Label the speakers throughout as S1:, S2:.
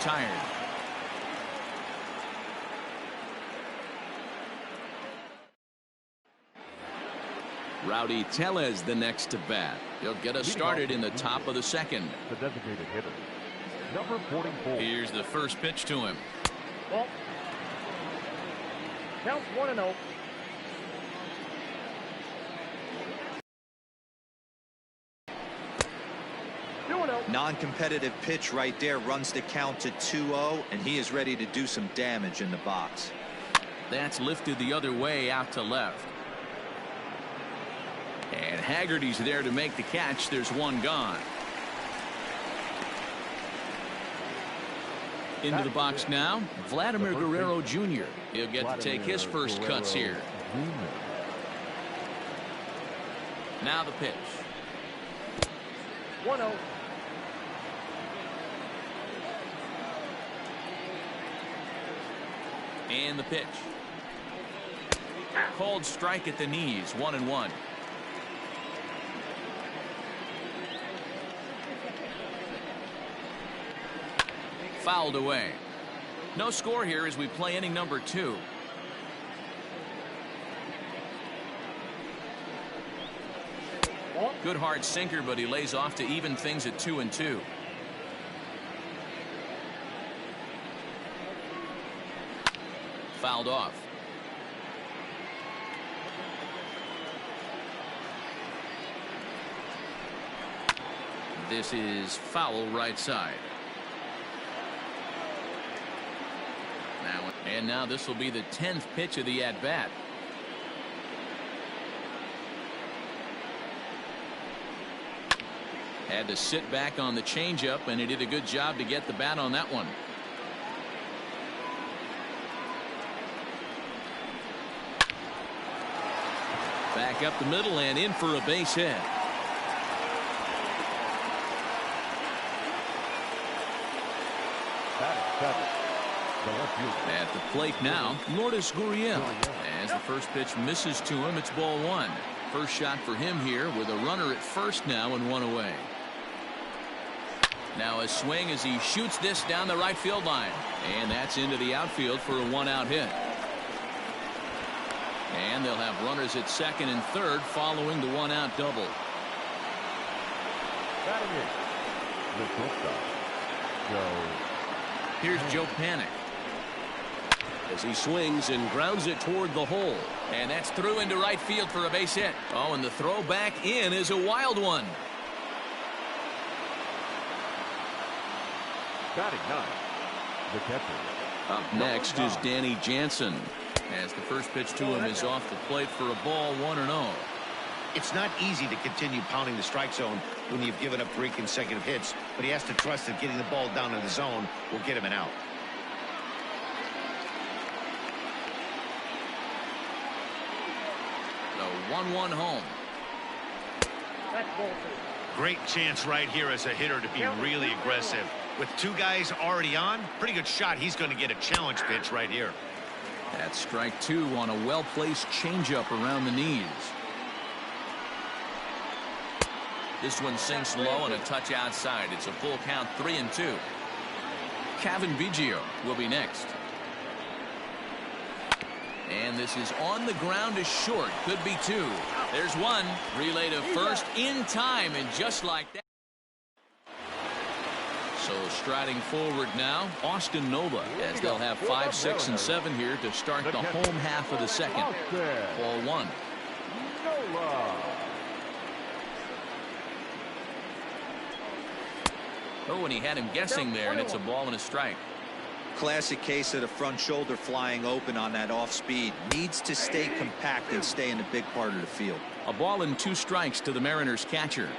S1: retired. Rowdy Tellez the next to bat. He'll get us started in the top of the second.
S2: The designated hitter, number 44.
S1: Here's the first pitch to him.
S2: Ball. Counts 1-0.
S3: Non-competitive pitch right there, runs the count to 2-0, and he is ready to do some damage in the box.
S1: That's lifted the other way out to left. And Haggerty's there to make the catch. There's one gone. Into the box now, Vladimir Guerrero Jr. He'll get to take his first cuts here. Now the pitch.
S2: 1-0.
S1: And the pitch. Called strike at the knees, 1-1. Fouled away. No score here as we play inning number 2. Good hard sinker, but he lays off to even things at 2-2. Fouled off. This is foul right side. Now this will be the 10th pitch of the at-bat. Had to sit back on the changeup, and he did a good job to get the bat on that one. Back up the middle and in for a base hit. At the plate now, Lourdes Gurriel. As the first pitch misses to him, it's ball 1. First shot for him here with a runner at first now and 1 away. Now a swing as he shoots this down the right field line. And that's into the outfield for a 1-out hit. And they'll have runners at second and third following the 1-out double. Here's Joe Panic as he swings and grounds it toward the hole. And that's through into right field for a base hit. Oh, and the throw back in is a wild one.
S2: Batting 9, the catcher.
S1: Up next is Danny Jansen, as the first pitch to him is off the plate for a ball, 1-0.
S4: It's not easy to continue pounding the strike zone when you've given up 3 consecutive hits, but he has to trust that getting the ball down in the zone will get him an out.
S1: The 1-1 home.
S4: Great chance right here as a hitter to be really aggressive. With 2 guys already on, pretty good shot. He's going to get a challenge pitch right here.
S1: That's strike 2 on a well-placed changeup around the knees. This one sinks low and a touch outside. It's a full count, 3-2. Kevin Biggio will be next. And this is on the ground is short. Could be 2. There's 1. Relay to first in time, and just like that. So striding forward now, Austin Nova, as they'll have 5, 6, and 7 here to start the home half of the second. Ball 1. Oh, and he had him guessing there, and it's a ball and a strike.
S3: Classic case of the front shoulder flying open on that off speed. Needs to stay compact and stay in the big part of the field.
S1: A ball and 2 strikes to the Mariners catcher.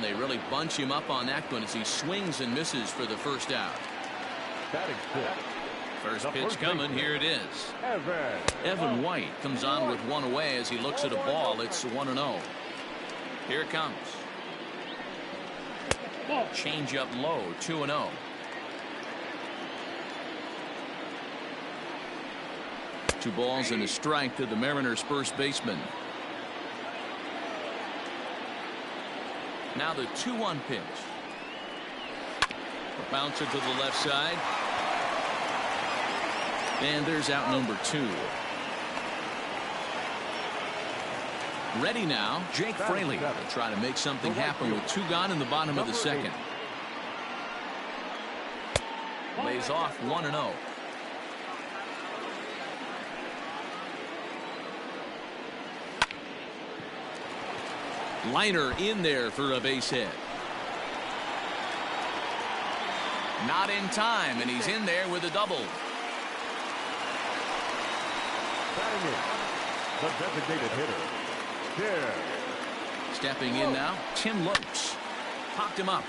S1: They really bunch him up on that one as he swings and misses for the first out. First pitch coming. Here it is. Evan White comes on with 1 away as he looks at a ball. It's 1-0. Here it comes. Change up low, 2-0. Two balls and a strike to the Mariners' first baseman. Now the 2-1 pitch. A bouncer to the left side. And there's out number 2. Ready now, Jake Fraley to try to make something happen with 2 gone in the bottom of the second. Lays off 1-0. Liner in there for a base hit. Not in time, and he's in there with a double.
S2: Batting in, the designated hitter, Pierre.
S1: Stepping in now, Tim Lopes. Popped him up.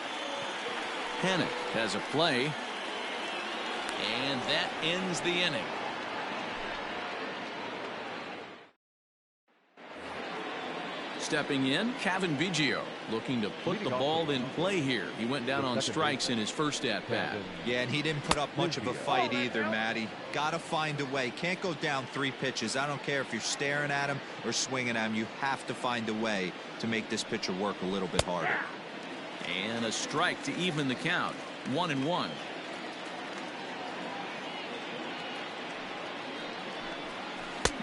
S1: Panic has a play. And that ends the inning. Stepping in, Kevin Biggio, looking to put the ball in play here. He went down on strikes in his first at-bat.
S3: Yeah, and he didn't put up much of a fight either, Matty. Got to find a way. Can't go down 3 pitches. I don't care if you're staring at him or swinging at him. You have to find a way to make this pitcher work a little bit harder.
S1: And a strike to even the count. 1-1.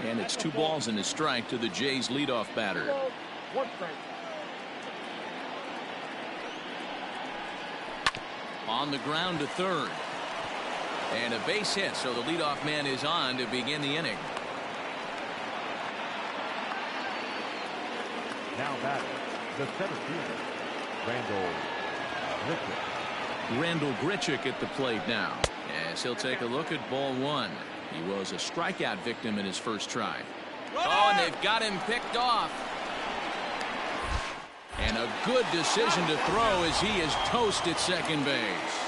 S1: And it's 2 balls and a strike to the Jays leadoff batter.
S2: 1 strike.
S1: On the ground to third. And a base hit, so the leadoff man is on to begin the inning.
S2: Now batting, the center fielder,
S1: Randall Grichuk at the plate now, as he'll take a look at ball 1. He was a strikeout victim in his first try. Oh, and they've got him picked off. And a good decision to throw as he is toast at second base.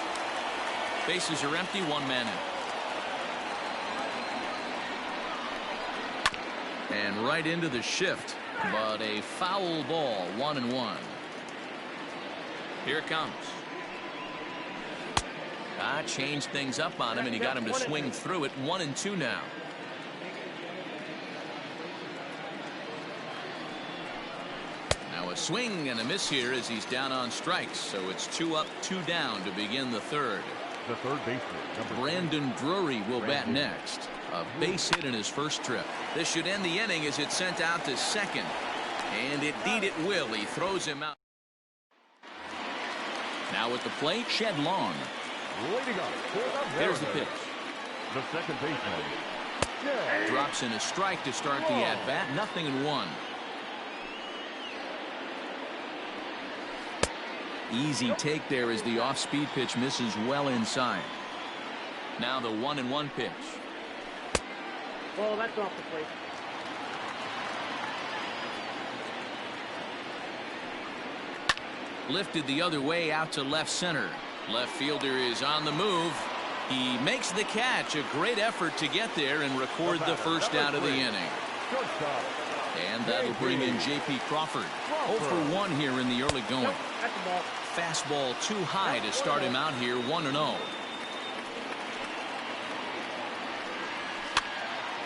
S1: Bases are empty, 1 man in. And right into the shift, but a foul ball, 1-1. Here it comes. Changed things up on him, and he got him to swing through it. 1-2 now. Now a swing and a miss here as he's down on strikes. So it's 2 up, 2 down to begin the third.
S2: The third baseman,
S1: Brandon Drury will bat next. A base hit in his first trip. This should end the inning as it's sent out to second. And indeed it will. He throws him out. Now at the plate, Shed Long.
S2: Waiting up for the
S1: There's the pitch.
S2: The second baseman. Yeah.
S1: Drops in a strike to start the at-bat. 0-1. Easy take there as the off-speed pitch misses well inside. Now the 1-1 pitch.
S5: Well, that's off the plate.
S1: Lifted the other way out to left center. Left fielder is on the move. He makes the catch. A great effort to get there and record the first out of the inning. And that'll bring in J.P. Crawford. 0 for 1 here in the early going.
S5: That's the ball.
S1: Fastball too high to start him out here. 1-0.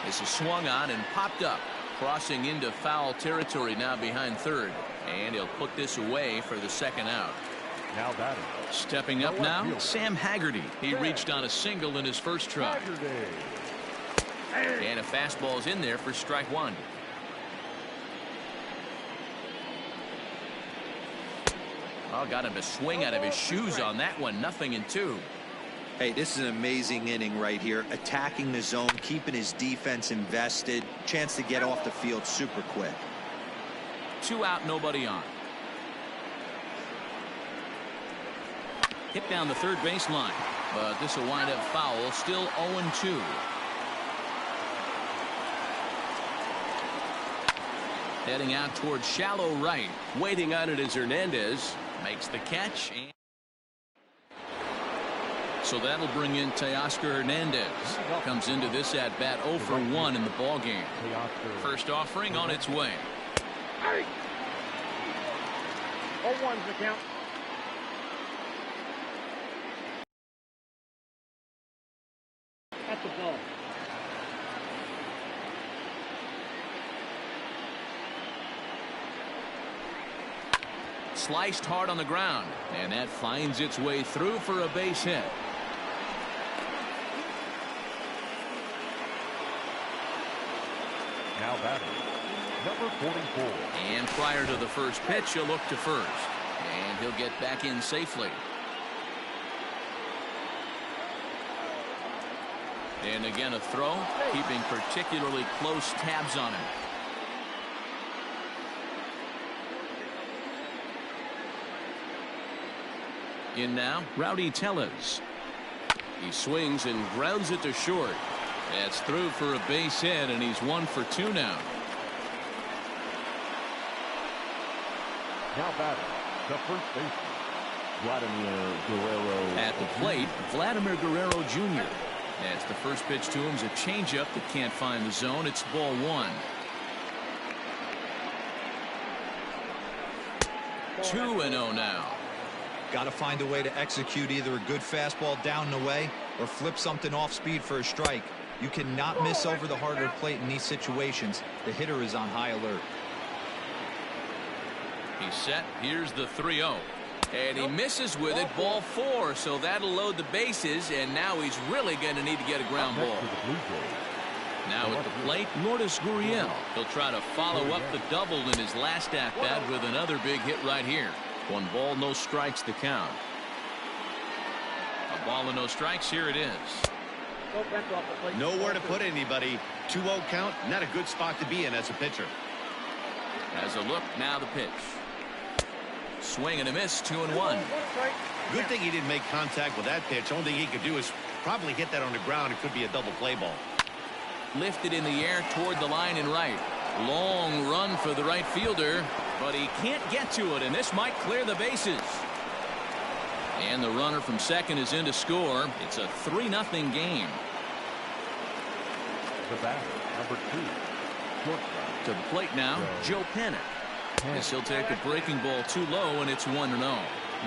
S1: This is swung on and popped up. Crossing into foul territory now behind third. And he'll put this away for the second out.
S2: Now batting.
S1: Stepping up now, Sam Haggerty. He reached on a single in his first try. And a fastball's in there for strike 1. Oh, got him to swing out of his shoes on that one. 0-2.
S3: Hey, this is an amazing inning right here. Attacking the zone, keeping his defense invested. Chance to get off the field super quick.
S1: 2 out, nobody on. Hit down the third baseline, but this will wind up foul. Still 0-2. Heading out towards shallow right. Waiting on it is Hernandez. Makes the catch. And so that'll bring in Teoscar Hernandez. Comes into this at bat 0 for 1 in the ball game. First offering on its way.
S5: 0-1's the count. That's a ball.
S1: sliced hard on the ground, and that finds its way through for a base hit.
S2: Now batting, number 44.
S1: And prior to the first pitch, he'll look to first, and he'll get back in safely. And again, a throw, keeping particularly close tabs on him. In now, Rowdy Tellez. He swings and grounds it to short. That's through for a base hit, and he's 1 for 2 now.
S2: Now batting, the first baseman, Vladimir Guerrero.
S1: At the plate, Vladimir Guerrero Jr. As the first pitch to him is a changeup that can't find the zone. It's ball 1. 2-0 now.
S3: Got to find a way to execute either a good fastball down and away or flip something off speed for a strike. You cannot miss over the harder plate in these situations. The hitter is on high alert.
S1: He's set. Here's the 3-0. And he misses with it. Ball 4. So that'll load the bases. And now he's really going to need to get a ground ball. Now at the plate, Lourdes Gurriel. He'll try to follow up the double in his last at-bat with another big hit right here. 1 ball, no strikes the count. A ball and no strikes. Here it is.
S4: Nowhere to put anybody. 2-0 count. Not a good spot to be in as a pitcher.
S1: As a look, now the pitch. Swing and a miss, 2-1.
S4: Good thing he didn't make contact with that pitch. Only thing he could do is probably hit that on the ground. It could be a double play ball.
S1: Lifted in the air toward the line and right. Long run for the right fielder, but he can't get to it, and this might clear the bases. And the runner from second is in to score. It's a 3-0 game.
S2: The batter, number 2, shortstop.
S1: To the plate now, Joe Pennant. As he'll take a breaking ball too low, and it's 1-0.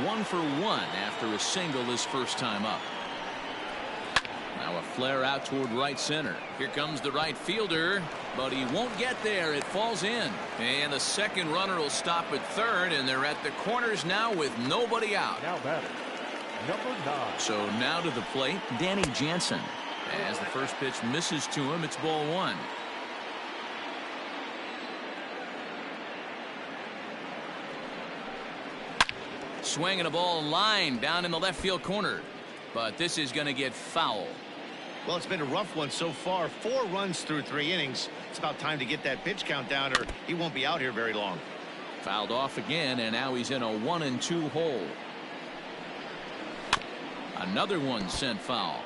S1: 1 for 1 after a single his first time up. Now a flare out toward right center. Here comes the right fielder, but he won't get there. It falls in. And the second runner will stop at third, and they're at the corners now with nobody out.
S2: Now batting, number 9.
S1: So now to the plate, Danny Jansen. As the first pitch misses to him, it's ball 1. Swinging a ball line down in the left field corner. But this is going to get foul.
S4: Well, it's been a rough one so far. 4 runs through 3 innings. It's about time to get that pitch count down, or he won't be out here very long.
S1: Fouled off again, and now he's in a 1-2 hole. Another one sent foul.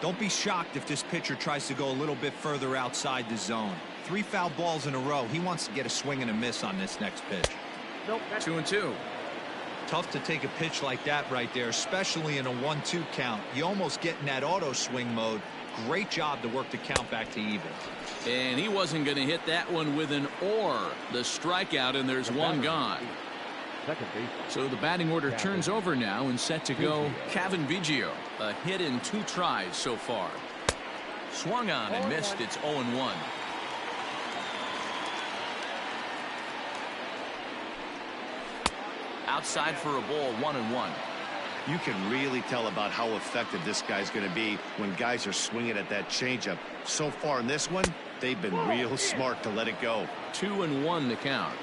S3: Don't be shocked if this pitcher tries to go a little bit further outside the zone. 3 foul balls in a row. He wants to get a swing and a miss on this next pitch.
S1: 2-2.
S3: Tough to take a pitch like that right there, especially in a 1-2 count. You almost get in that auto swing mode. Great job to work the count back to even.
S1: And he wasn't going to hit that one with an or. The strikeout, and there's one gone.
S2: Second base.
S1: So the batting order turns over now and set to go Kevin Biggio. A hit in 2 tries so far. Swung on and missed. It's 0-1. Outside for a ball, 1-1.
S4: You can really tell about how effective this guy's going to be when guys are swinging at that changeup. So far in this one, they've been real smart to let it go.
S1: 2-1 the count.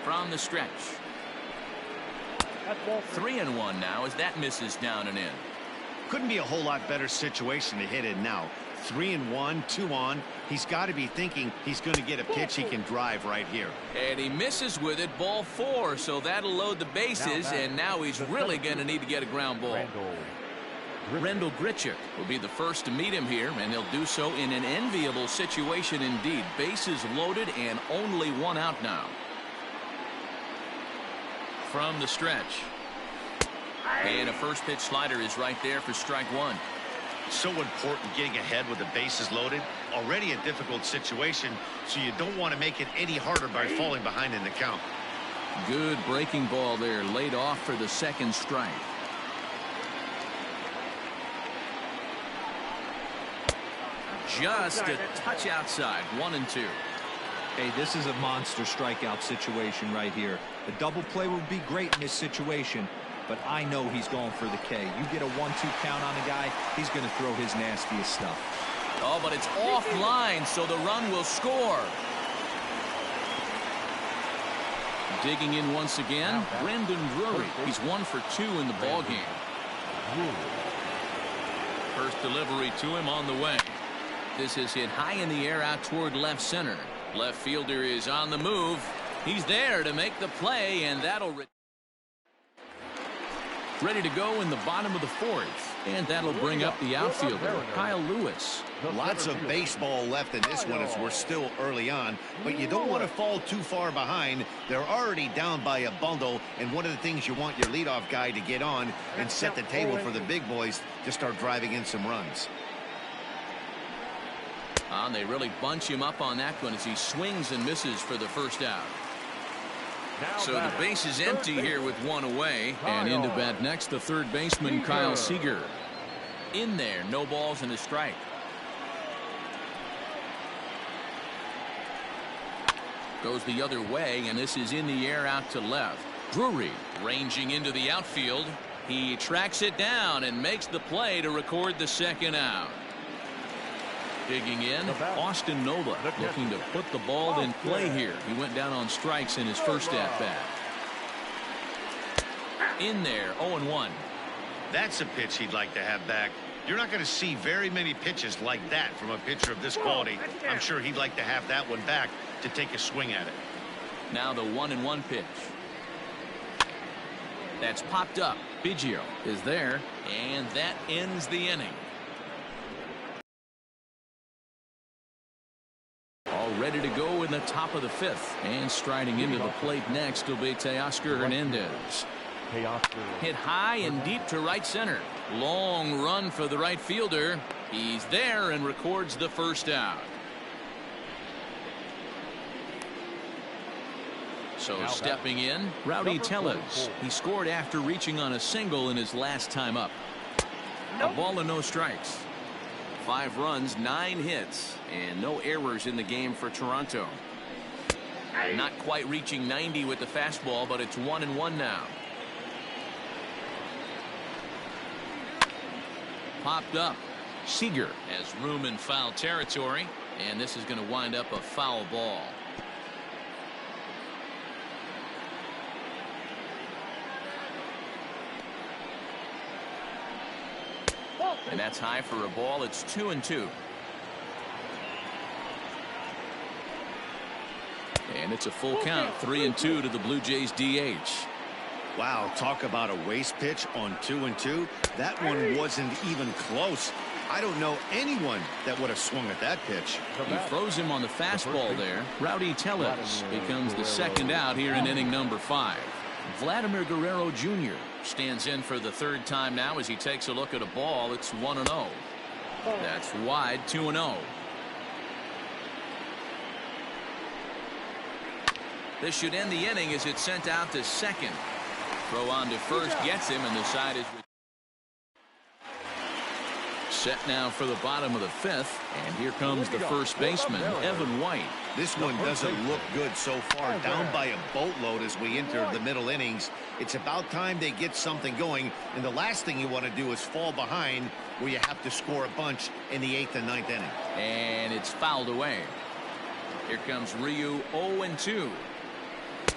S1: From the stretch. 3-1 now as that misses down and in.
S4: Couldn't be a whole lot better situation to hit in now. 3-1, 2 on. He's got to be thinking he's going to get a pitch he can drive right here.
S1: And he misses with it, ball 4, so that'll load the bases, and now he's really going to need to get a ground ball. Rendell Grichuk will be the first to meet him here, and he'll do so in an enviable situation indeed. Bases loaded and only 1 out now. From the stretch. And a first pitch slider is right there for strike 1.
S4: So important getting ahead with the bases loaded. Already a difficult situation, so you don't want to make it any harder by falling behind in the count.
S1: Good breaking ball there, laid off for the second strike. Just a touch outside, 1-2.
S3: Hey, this is a monster strikeout situation right here. A double play would be great in this situation, but I know he's going for the K. You get a 1-2 count on a guy, he's going to throw his nastiest stuff.
S1: Oh, but it's offline, so the run will score. Digging in once again, Brandon Drury. He's 1 for 2 in the ballgame. First delivery to him on the way. This is hit high in the air out toward left center. Left fielder is on the move. He's there to make the play, and that'll ready to go in the bottom of the 4th. And that'll bring up the outfielder, Kyle Lewis.
S4: Lots of baseball left in this one as we're still early on, but you don't want to fall too far behind. They're already down by a bundle, and one of the things you want your leadoff guy to get on and set the table for the big boys to start driving in some runs.
S1: And they really bunch him up on that one as he swings and misses for the first out. So the base is empty here with 1 away, and into bat next the third baseman Kyle Seager. In there, no balls and a strike. Goes the other way, and this is in the air out to left. Drury ranging into the outfield. He tracks it down and makes the play to record the second out. Digging in, Austin Nola looking to put the ball in play here. He went down on strikes in his first at-bat. In there, 0-1.
S4: That's a pitch he'd like to have back. You're not going to see very many pitches like that from a pitcher of this quality. I'm sure he'd like to have that one back to take a swing at it.
S1: Now the 1-1 pitch. That's popped up. Biggio is there, and that ends the inning. All ready to go in the top of the 5th. And striding into the plate next will be Teoscar Hernandez. Hit high and deep to right center. Long run for the right fielder. He's there and records the first out. So stepping in, Rowdy Tellez. He scored after reaching on a single in his last time up. A ball and no strikes. 5 runs, 9 hits, and no errors in the game for Toronto. Not quite reaching 90 with the fastball, but it's 1-1 now. Popped up. Seager has room in foul territory, and this is going to wind up a foul ball. And that's high for a ball. It's 2-2. And it's a full count. 3-2 to the Blue Jays DH.
S4: Wow, talk about a waste pitch on 2-2. That one wasn't even close. I don't know anyone that would have swung at that pitch.
S1: He froze him on the fastball there. Rowdy Tellez becomes the second out here in inning number 5. Vladimir Guerrero Jr. stands in for the 3rd time now as he takes a look at a ball. It's 1-0. That's wide. 2-0. This should end the inning as it's sent out to second. Throw on to first gets him, and the side is set now for the bottom of the 5th, and here comes the first baseman, Evan White.
S4: This one doesn't look good so far. Down by a boatload as we enter the middle innings. It's about time they get something going, and the last thing you want to do is fall behind where you have to score a bunch in the 8th and 9th inning.
S1: And it's fouled away. Here comes Ryu, 0-2.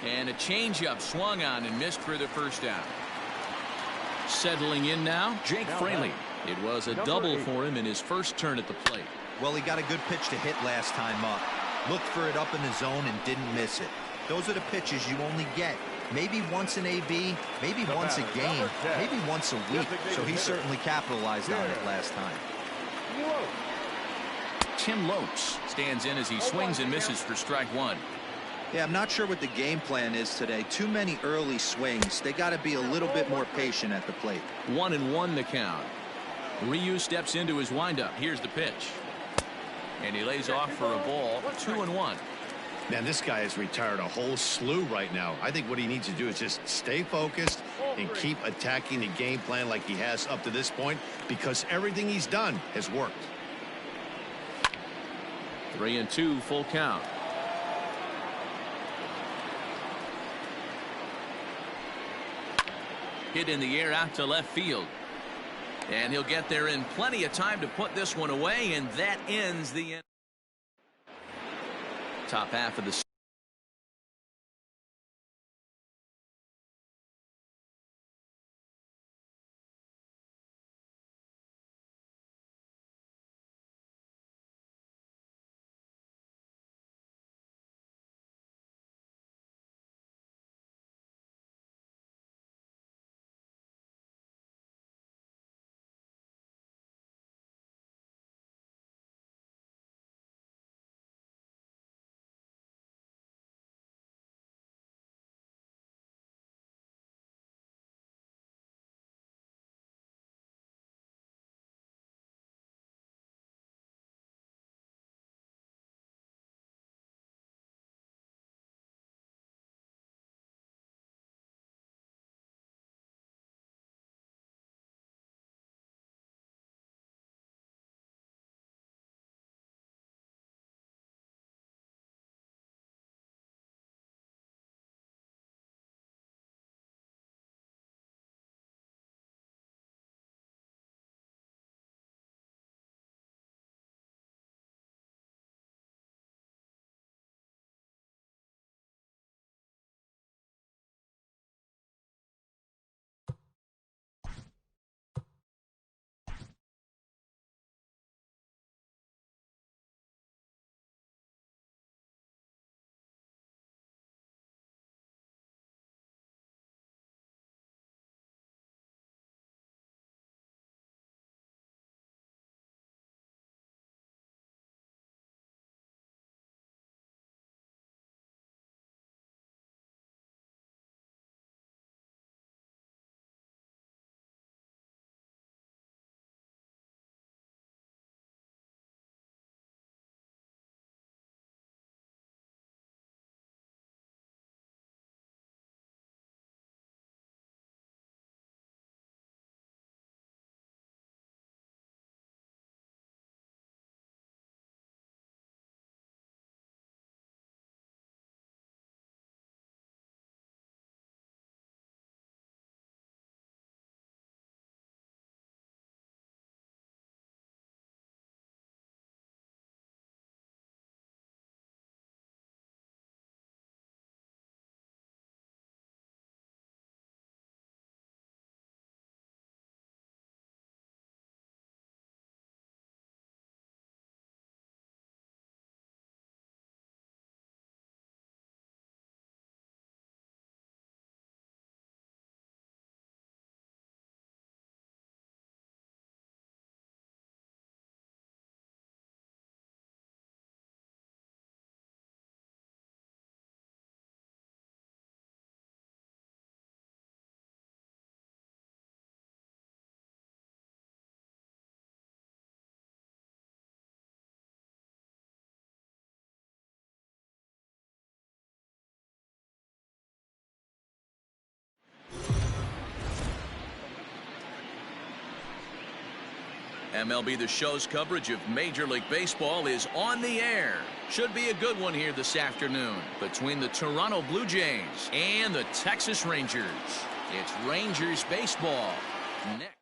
S1: And a changeup swung on and missed for the first out. Settling in now, Jake Fraley. It was a double for him in his first turn at the plate.
S3: Well, he got a good pitch to hit last time up. Looked for it up in the zone and didn't miss it. Those are the pitches you only get. Maybe once an AB, maybe once a game, maybe once a week. So he certainly capitalized on it last time.
S1: Tim Lopes stands in as he swings and misses for strike 1.
S3: Yeah, I'm not sure what the game plan is today. Too many early swings. They got to be a little bit more patient at the plate.
S1: 1-1 the count. Ryu steps into his windup. Here's the pitch. And he lays off for a ball. 2-1.
S4: Man, this guy has retired a whole slew right now. I think what he needs to do is just stay focused and keep attacking the game plan like he has up to this point, because everything he's done has worked.
S1: 3-2 full count. Hit in the air out to left field. And he'll get there in plenty of time to put this one away, and that ends the inning. Top half of the MLB The Show's coverage of Major League Baseball is on the air. Should be a good one here this afternoon between the Toronto Blue Jays and the Texas Rangers. It's Rangers baseball next.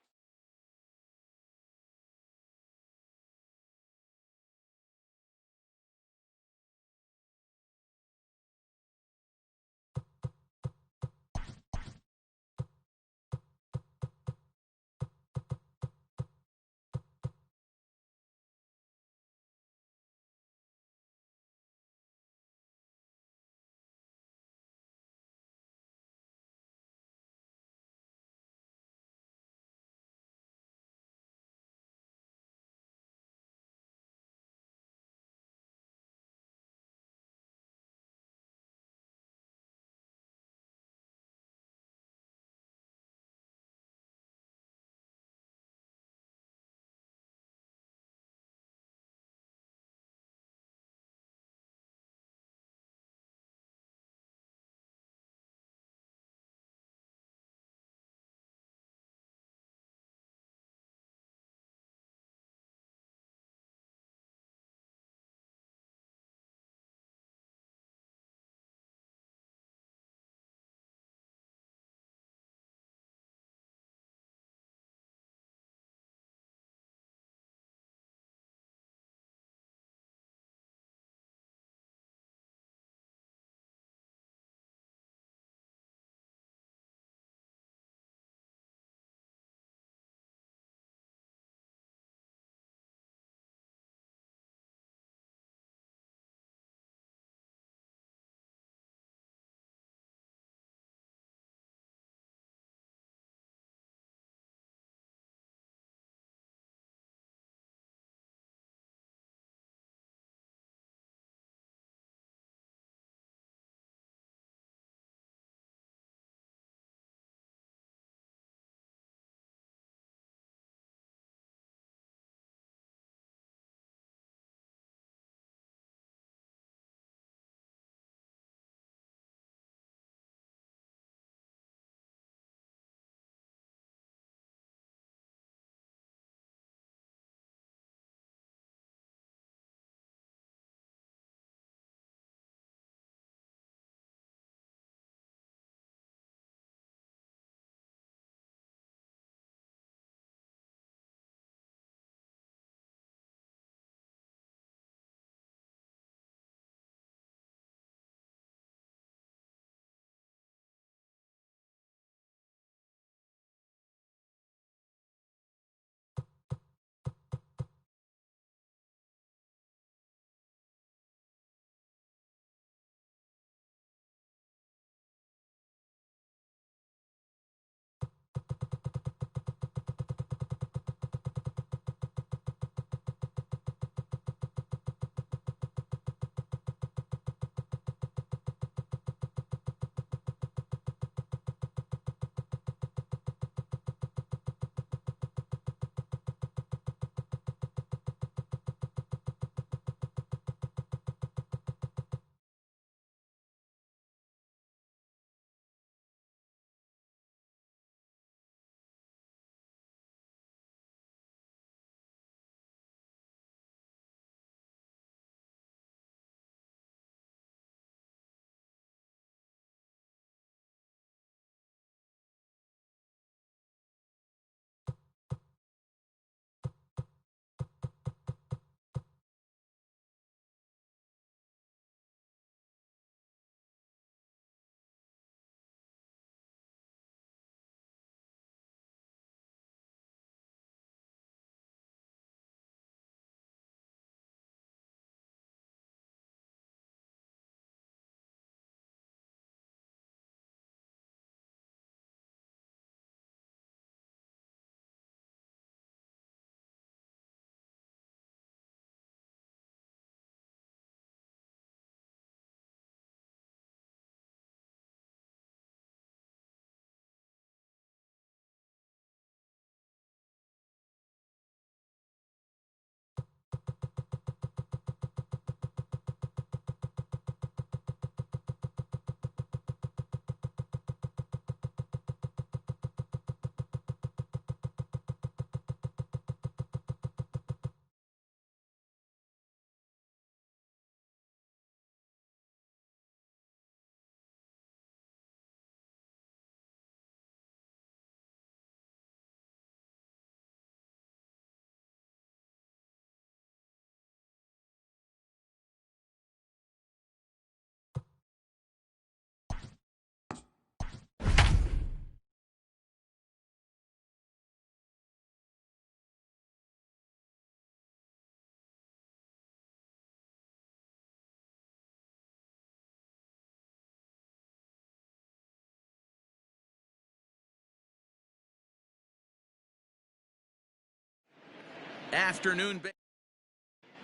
S1: afternoon.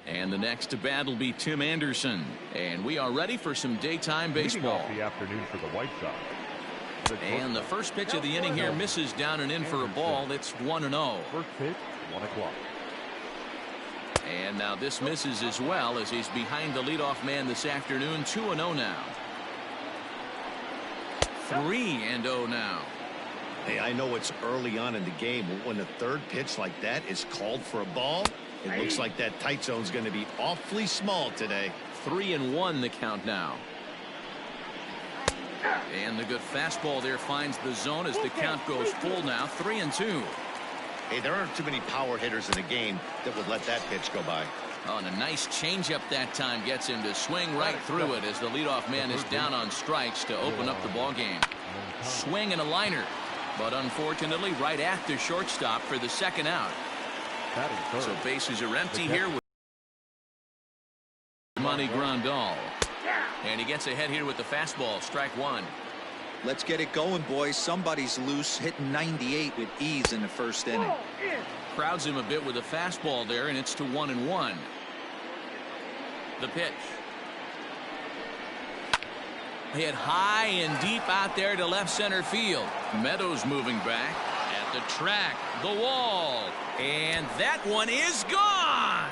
S1: And the next to bat will be Tim Anderson. And we are ready for some daytime baseball.
S2: The afternoon for the White Sox.
S1: And the first pitch of the inning here misses down and in for a ball. It's 1-0.
S2: First pitch, 1 o'clock.
S1: And now this misses as well as he's behind the leadoff man this afternoon. 2-0 now. 3-0 now.
S4: Hey, I know it's early on in the game, but when the third pitch like that is called for a ball, it looks like that tight zone's going to be awfully small today.
S1: 3-1 the count now. And the good fastball there finds the zone as the count goes full now. 3-2.
S4: Hey, there aren't too many power hitters in the game that would let that pitch go by.
S1: Oh, and a nice changeup that time gets him to swing right through it as the leadoff man is down on strikes to open up the ball game. Swing and a liner, but unfortunately right at the shortstop for the second out. So bases are empty here with Money Grandal. And he gets ahead here with the fastball. Strike one.
S3: Let's get it going, boys. Somebody's loose, hitting 98 with ease in the first inning.
S1: Crowds him a bit with a fastball there, and it's to 1-1. The pitch. Hit high and deep out there to left center field. Meadows moving back at the track, the wall, and that one is gone.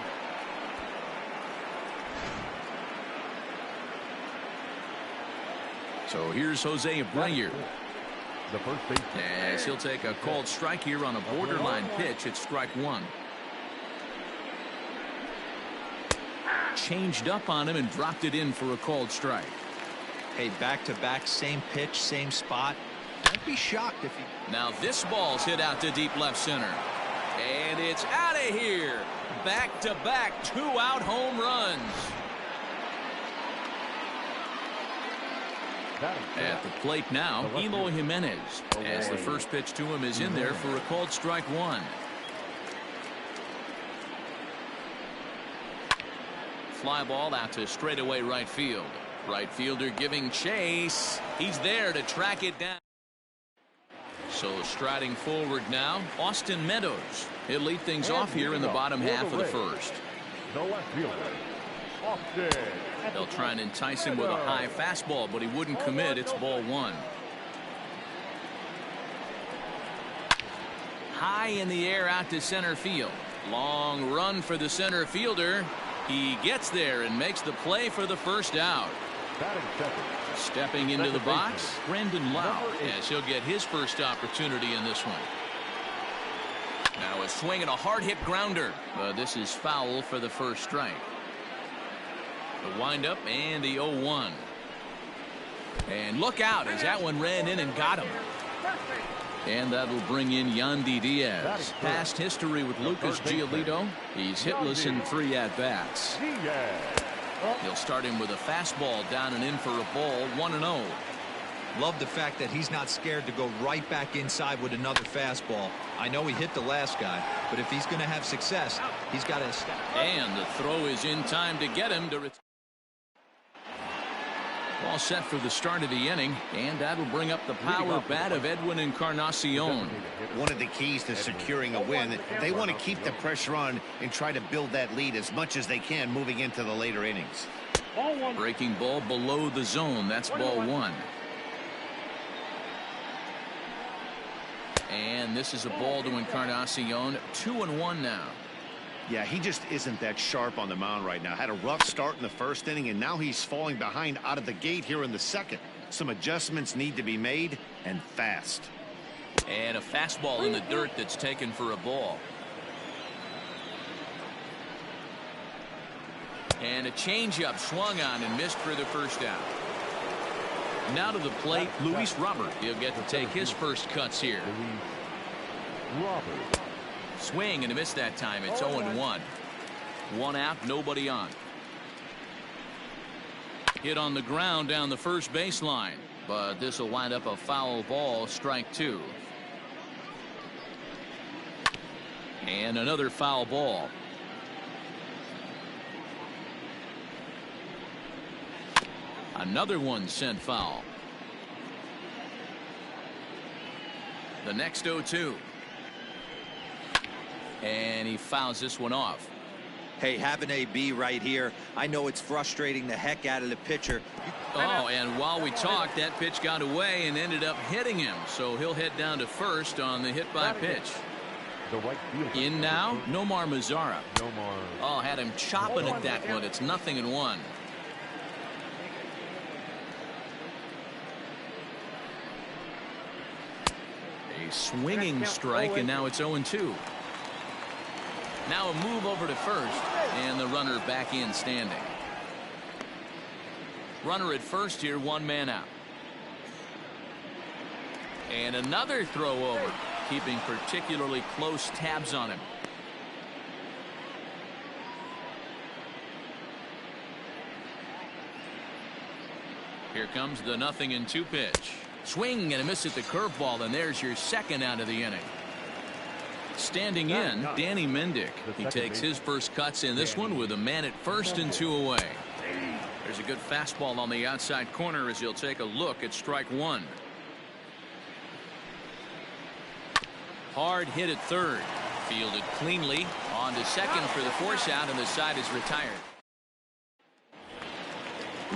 S1: So here's Jose Abreu.
S2: The first baseman.
S1: As he'll take a called strike here on a borderline pitch. It's strike one. Changed up on him and dropped it in for a called strike.
S3: Hey, back-to-back, same pitch, same spot. Don't be shocked if you...
S1: Now this ball's hit out to deep left center. And it's out of here. Back-to-back two-out home runs. At the plate now, Eloy Jimenez, as the first pitch to him is in there for a called strike one. Fly ball out to straightaway right field. Right fielder giving chase. He's there to track it down. So striding forward now, Austin Meadows. He'll lead things off here in the bottom half of the first.
S2: The left fielder, Austin.
S1: They'll try and entice him with a high fastball, but he wouldn't commit. It's ball one. High in the air out to center field. Long run for the center fielder. He gets there and makes the play for the first out. Stepping into the box, Brandon Lau, as he'll get his first opportunity in this one. Now a swing and a hard hit grounder. This is foul for the first strike. The windup and the 0-1. And look out as that one ran in and got him. And that'll bring in Yandy Diaz. Past history with Lucas Giolito. He's hitless in 3 at-bats. He'll start him with a fastball down and in for a ball. 1-0.
S3: Love the fact that he's not scared to go right back inside with another fastball. I know he hit the last guy, but if he's going to have success, he's got to step.
S1: And the throw is in time to get him to return. All set for the start of the inning, and that'll bring up the power bat of Edwin Encarnacion.
S4: One of the keys to securing a win, they want to keep the pressure on and try to build that lead as much as they can moving into the later innings.
S1: Breaking ball below the zone. That's ball one. And this is a ball to Encarnacion. 2-1 now.
S4: Yeah, he just isn't that sharp on the mound right now. Had a rough start in the first inning, and now he's falling behind out of the gate here in the second. Some adjustments need to be made, and fast.
S1: And a fastball in the dirt that's taken for a ball. And a changeup swung on and missed for the first out. Now to the plate, Luis Robert. He'll get to take his first cuts here.
S2: Robert.
S1: Swing and a miss that time. It's 0-1. 1 out, nobody on. Hit on the ground down the first baseline, but this will wind up a foul ball. Strike two. And another foul ball. Another one sent foul. The next 0-2. And he fouls this one off.
S3: Hey, have an AB right here. I know it's frustrating the heck out of the pitcher.
S1: Oh, and while we talked, that pitch got away and ended up hitting him. So he'll head down to first on the hit by pitch. In now, Nomar Mazara. Oh, had him chopping at that one. It's 0-1. A swinging strike, and now it's 0-2. Now a move over to first, and the runner back in standing. Runner at first here, one man out. And another throw over, keeping particularly close tabs on him. Here comes the 0-2 pitch. Swing and a miss at the curveball, and there's your second out of the inning. Standing in, Danny Mendick. He takes his first cuts in this one with a man at first and 2 away. There's a good fastball on the outside corner as he'll take a look at strike one. Hard hit at third. Fielded cleanly. On to second for the force out, and the side is retired.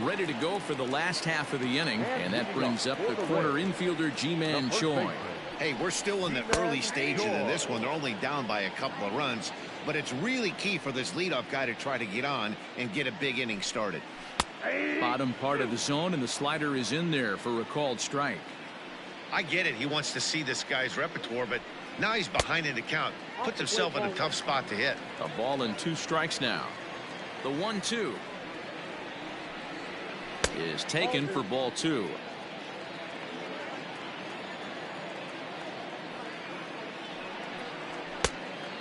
S1: Ready to go for the last half of the inning, and that brings up the corner infielder Ji-Man Choi.
S4: Hey, we're still in the early stages of this one. They're only down by a couple of runs, but it's really key for this leadoff guy to try to get on and get a big inning started.
S1: Bottom part of the zone, and the slider is in there for a called strike.
S4: I get it. He wants to see this guy's repertoire, but now he's behind in the count. Puts himself in a tough spot to hit.
S1: A ball and 2 strikes now. The 1-2 is taken for ball 2.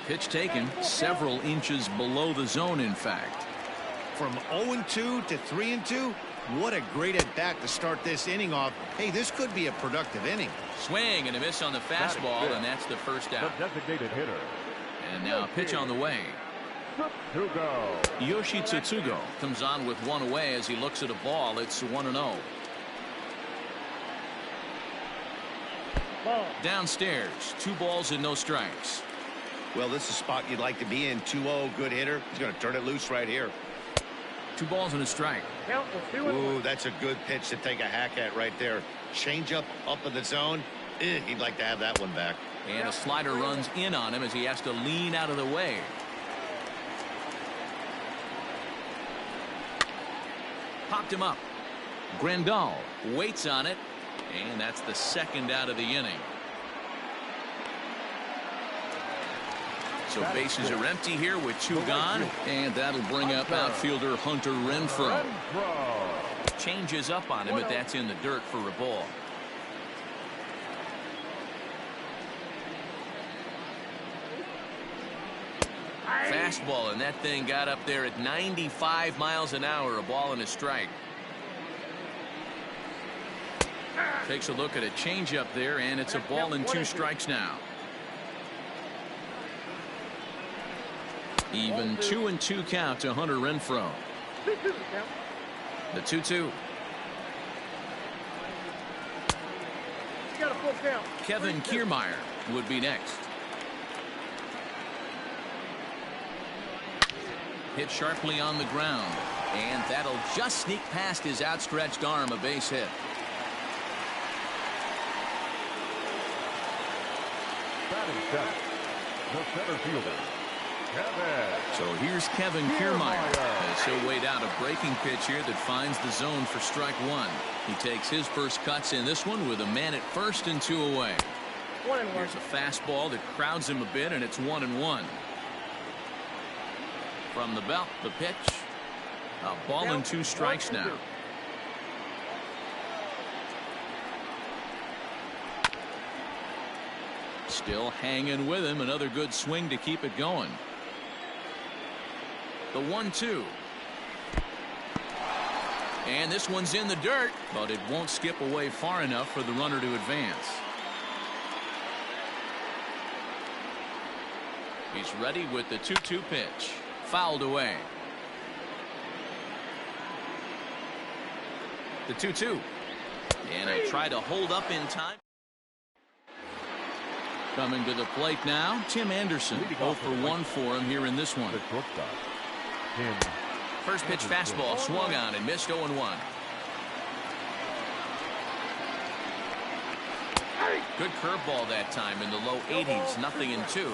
S1: Pitch taken several inches below the zone, in fact.
S4: From 0-2 to 3-2, what a great at bat to start this inning off. Hey, this could be a productive inning.
S1: Swing and a miss on the fastball, and that's the first out.
S2: The designated hitter.
S1: And now a pitch on the way. Yoshi Tsutsugo comes on with one away as he looks at a ball. It's 1-0. Downstairs, 2 balls and no strikes.
S4: Well, this is a spot you'd like to be in. 2-0, good hitter. He's going to turn it loose right here.
S1: 2 balls and a strike.
S4: Ooh, that's a good pitch to take a hack at right there. Change up in the zone. He'd like to have that one back.
S1: And a slider runs in on him as he has to lean out of the way. Popped him up. Grandal waits on it, and that's the second out of the inning. So bases are empty here with 2 gone, and that'll bring up outfielder Hunter Renfroe. Changes up on him, but that's in the dirt for a ball. Fastball, and that thing got up there at 95 miles an hour. A ball and a strike. Takes a look at a changeup there, and it's a ball and 2 strikes now. Even 2-2 count to Hunter Renfroe. The 2-2. Kevin Kiermaier would be next. Hit sharply on the ground, and that'll just sneak past his outstretched arm, a base hit.
S2: Batting seventh, the center fielder, Kevin.
S1: So here's Kevin Kiermaier as he'll wait out a breaking pitch here that finds the zone for strike one. He takes his first cuts in this one with a man at first and 2 away. Here's a fastball that crowds him a bit, and it's 1-1. From the belt, the pitch. A ball and 2 strikes now. Still hanging with him. Another good swing to keep it going. The 1-2. And this one's in the dirt, but it won't skip away far enough for the runner to advance. He's ready with the 2-2 pitch. Fouled away. The 2-2. And he'll try to hold up in time. Coming to the plate now, Tim Anderson. 0 for 1 for him here in this one. First pitch fastball swung on and missed. 0-1. Good curveball that time in the low 80s. 0-2.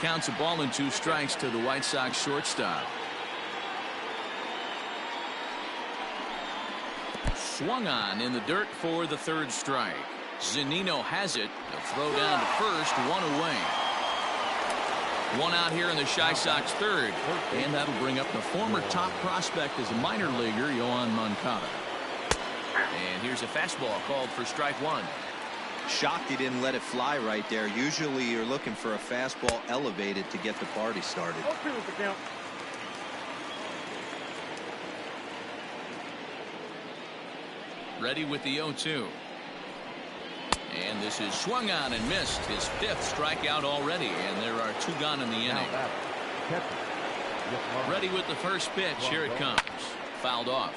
S1: Counts a ball and 2 strikes to the White Sox shortstop. Swung on in the dirt for the 3rd strike. Zunino has it. A throw down to first. 1 away. 1 out here in the Chi Sox 3rd. And that'll bring up the former top prospect as a minor leaguer, Yohan Moncada. And here's a fastball called for strike 1.
S3: Shocked he didn't let it fly right there. Usually you're looking for a fastball elevated to get the party started.
S1: Ready with the 0-2. And this is swung on and missed. His 5th strikeout already, and there are 2 gone in the inning. Ready with the first pitch. Here it comes. Fouled off.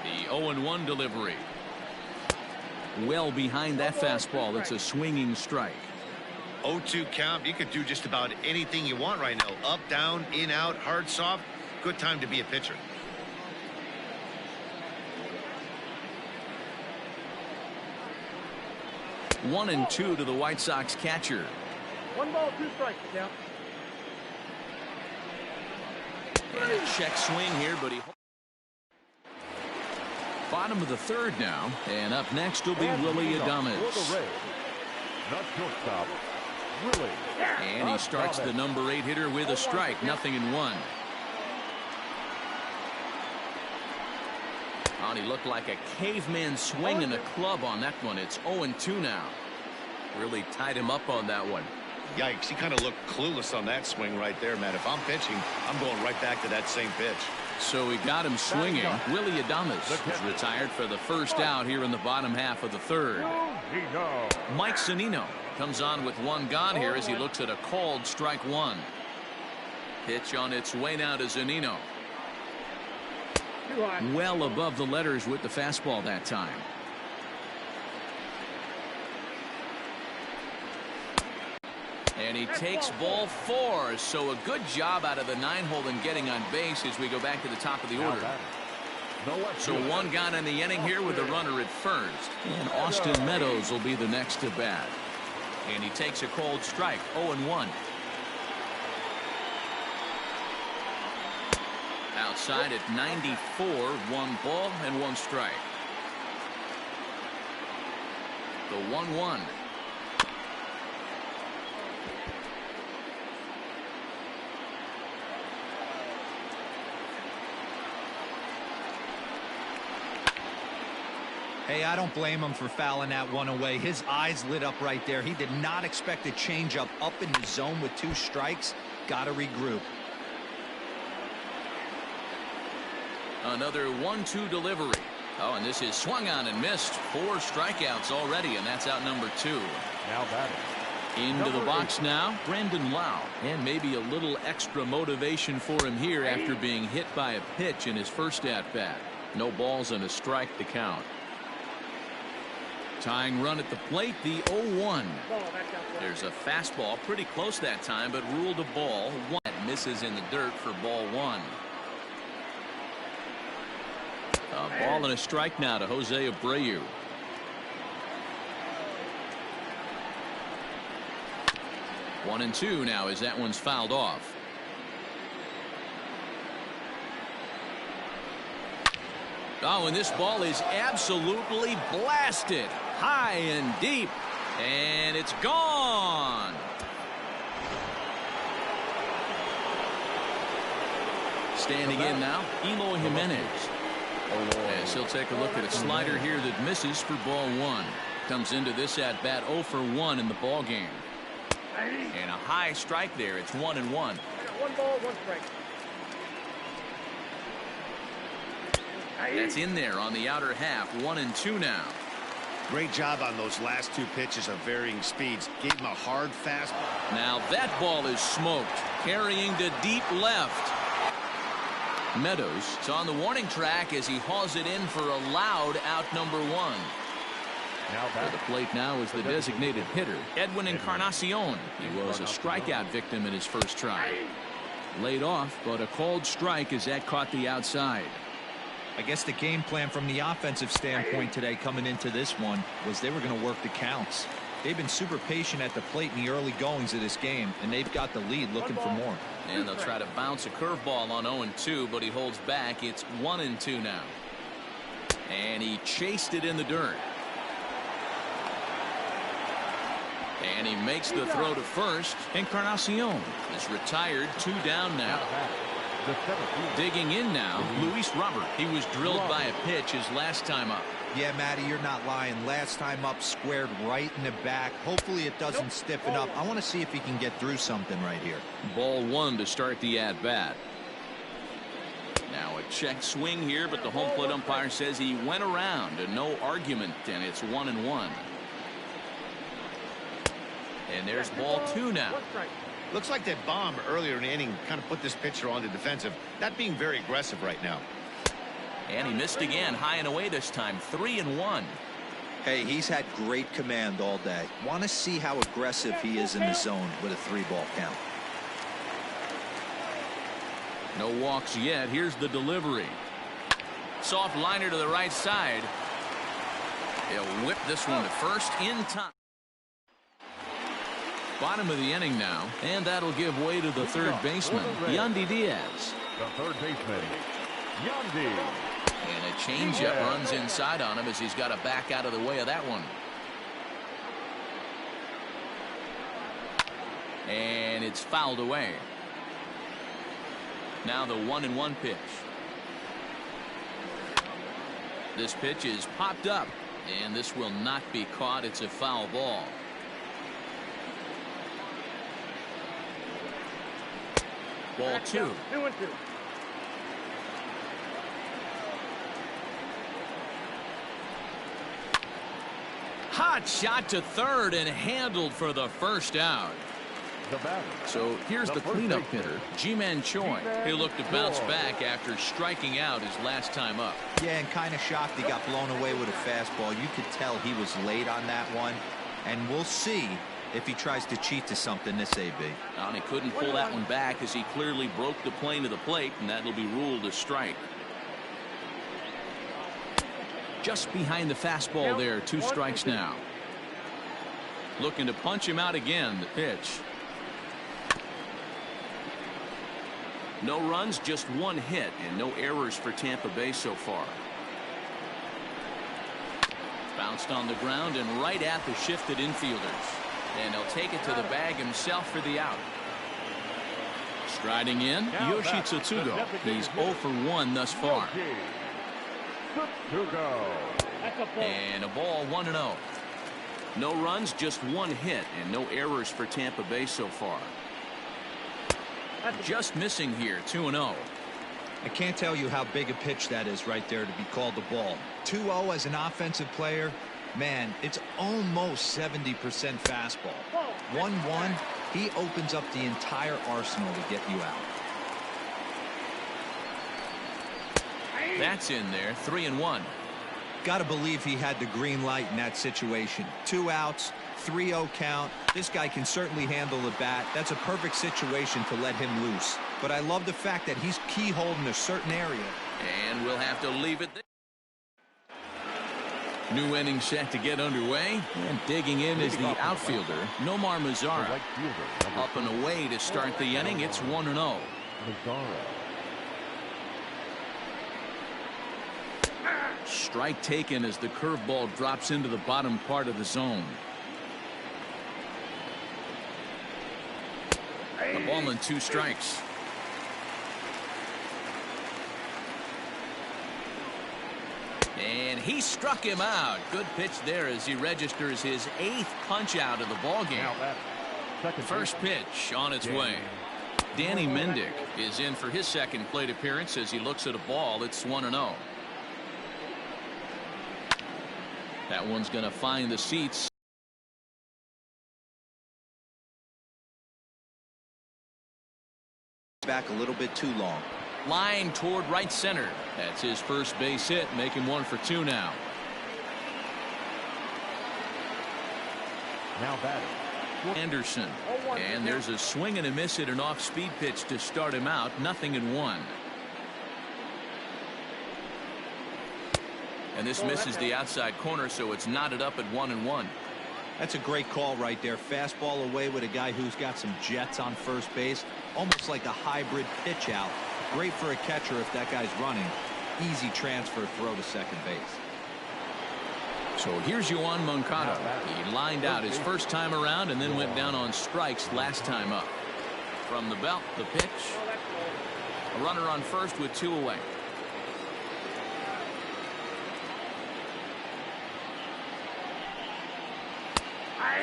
S1: The 0-1 delivery. Well behind that fastball. It's a swinging strike.
S4: 0-2 count. You could do just about anything you want right now. Up, down, in, out, hard, soft. Good time to be a pitcher.
S1: 1-2 to the White Sox catcher.
S5: 1 ball, 2 strikes. Count.
S1: And a check swing here, but he. Bottom of the 3rd now, and up next will be Willie Adames. And he starts the number 8 hitter with a strike. 0-1. And he looked like a caveman swinging a club on that one. It's 0-2 now. Really tied him up on that one.
S4: Yikes, he kind of looked clueless on that swing right there, man. If I'm pitching, I'm going right back to that same pitch.
S1: So he got him swinging. Willie Adames is retired for the first out here in the bottom half of the 3rd. Mike Zunino comes on with 1 gone here as he looks at a called strike 1. Pitch on its way now to Zunino. Well above the letters with the fastball that time. And he takes ball 4. So a good job out of the 9-hole in getting on base as we go back to the top of the order. So 1 gone in the inning here with a runner at first. And Austin Meadows will be the next to bat. And he takes a cold strike. 0-1. Outside at 94, 1 ball and 1 strike. The 1-1.
S3: Hey, I don't blame him for fouling that one away. His eyes lit up right there. He did not expect a changeup up in the zone with 2 strikes. Got to regroup.
S1: Another 1-2 delivery. Oh, and this is swung on and missed. 4 strikeouts already, and that's out number 2.
S2: Now batting.
S1: Into the box now, Brandon Lau. And maybe a little extra motivation for him here after being hit by a pitch in his first at-bat. No balls and a strike to count. Tying run at the plate, the 0-1. There's a fastball pretty close that time, but ruled a ball. 1 misses in the dirt for ball 1. A ball and a strike now to Jose Abreu. One and 2 now as that one's fouled off. Oh, and this ball is absolutely blasted high and deep, and it's gone. Standing in now, Eloy Jimenez. As he'll take a look at a slider here that misses for ball 1. Comes into this at bat 0 for 1 in the ball game. And a high strike there. It's 1-1.
S5: 1 ball, 1 strike.
S1: That's in there on the outer half. 1-2 now.
S4: Great job on those last 2 pitches of varying speeds. Gave him a hard fastball.
S1: Now that ball is smoked. Carrying to deep left. Meadows is on the warning track as he hauls it in for a loud out number 1. For the plate now is the designated hitter, Edwin Encarnacion. He was a strikeout victim in his first try. Laid off, but a called strike as that caught the outside.
S3: I guess the game plan from the offensive standpoint today coming into this one was they were going to work the counts. They've been super patient at the plate in the early goings of this game, and they've got the lead looking for more.
S1: And they'll try to bounce a curveball on 0-2, but he holds back. It's 1-2 now. And he chased it in the dirt. And he makes the throw to first. Encarnacion is retired, 2 down now. Digging in now, Luis Robert. He was drilled by a pitch his last time up.
S3: Yeah, Matty, you're not lying. Last time up, squared right in the back. Hopefully it doesn't stiffen up. I want to see if he can get through something right here.
S1: Ball 1 to start the at-bat. Now a check swing here, but the home plate umpire says he went around and no argument, and it's 1-1. And there's ball 2 now.
S4: Looks like that bomb earlier in the inning kind of put this pitcher on the defensive. Not being very aggressive right now.
S1: And he missed again, high and away this time, 3-1.
S3: Hey, he's had great command all day. Want to see how aggressive he is in the zone with a 3-ball count.
S1: No walks yet. Here's the delivery. Soft liner to the right side. He'll whip this one to first in time. Bottom of the inning now, and that'll give way to the third baseman, Yandy Diaz.
S2: The third baseman, Yandy.
S1: And a changeup runs inside on him as he's got to back out of the way of that one. And it's fouled away. Now the 1-1 pitch. This pitch is popped up, and this will not be caught. It's a foul ball. Ball 2.
S5: 2-2.
S1: Hot shot to third and handled for the first out. So here's the cleanup hitter, Ji-Man Choi. He'll look to bounce back after striking out his last time up.
S3: Yeah, and kind of shocked he got blown away with a fastball. You could tell he was late on that one. And we'll see if he tries to cheat to something this AB.
S1: And he couldn't pull that one back as he clearly broke the plane of the plate, and that'll be ruled a strike. Just behind the fastball there, 2 strikes now. Looking to punch him out again, the pitch. No runs, just 1 hit, and no errors for Tampa Bay so far. Bounced on the ground and right at the shifted infielders. And he'll take it to the bag himself for the out. Striding in, Yoshi Tsutsugo. He's 0 for 1 thus far. And a ball, 1-0. No runs, just 1 hit, and no errors for Tampa Bay so far. Just missing here, 2-0.
S3: I can't tell you how big a pitch that is right there to be called the ball. 2-0 as an offensive player, man, it's almost 70% fastball. 1-1, he opens up the entire arsenal to get you out.
S1: That's in there, 3-1.
S3: Got to believe he had the green light in that situation. 2 outs, 3-0 count. This guy can certainly handle the bat. That's a perfect situation to let him loose. But I love the fact that he's keyholed in a certain area.
S1: And we'll have to leave it there. New inning set to get underway, and digging in is the outfielder, Nomar Mazara. Up and away to start the inning. It's 1-0. Strike taken as the curveball drops into the bottom part of the zone. A ball and 2 strikes. And he struck him out. Good pitch there as he registers his 8th punch out of the ball game. First pitch on its way. Danny Mendick is in for his second plate appearance as he looks at a ball. It's 1-0. That one's going to find the seats.
S3: Back a little bit too long.
S1: Line toward right center. That's his first base hit, making 1 for 2 now.
S2: Now batting.
S1: Anderson. And there's a swing and a miss at an off-speed pitch to start him out. 0-1. And this misses the outside corner, so it's knotted up at 1-1.
S3: That's a great call right there. Fastball away with a guy who's got some jets on first base. Almost like a hybrid pitch out. Great for a catcher if that guy's running. Easy transfer throw to second base.
S1: So here's Yoan Moncada. He lined out his first time around and then went down on strikes last time up. From the belt, the pitch. A runner on first with 2 away.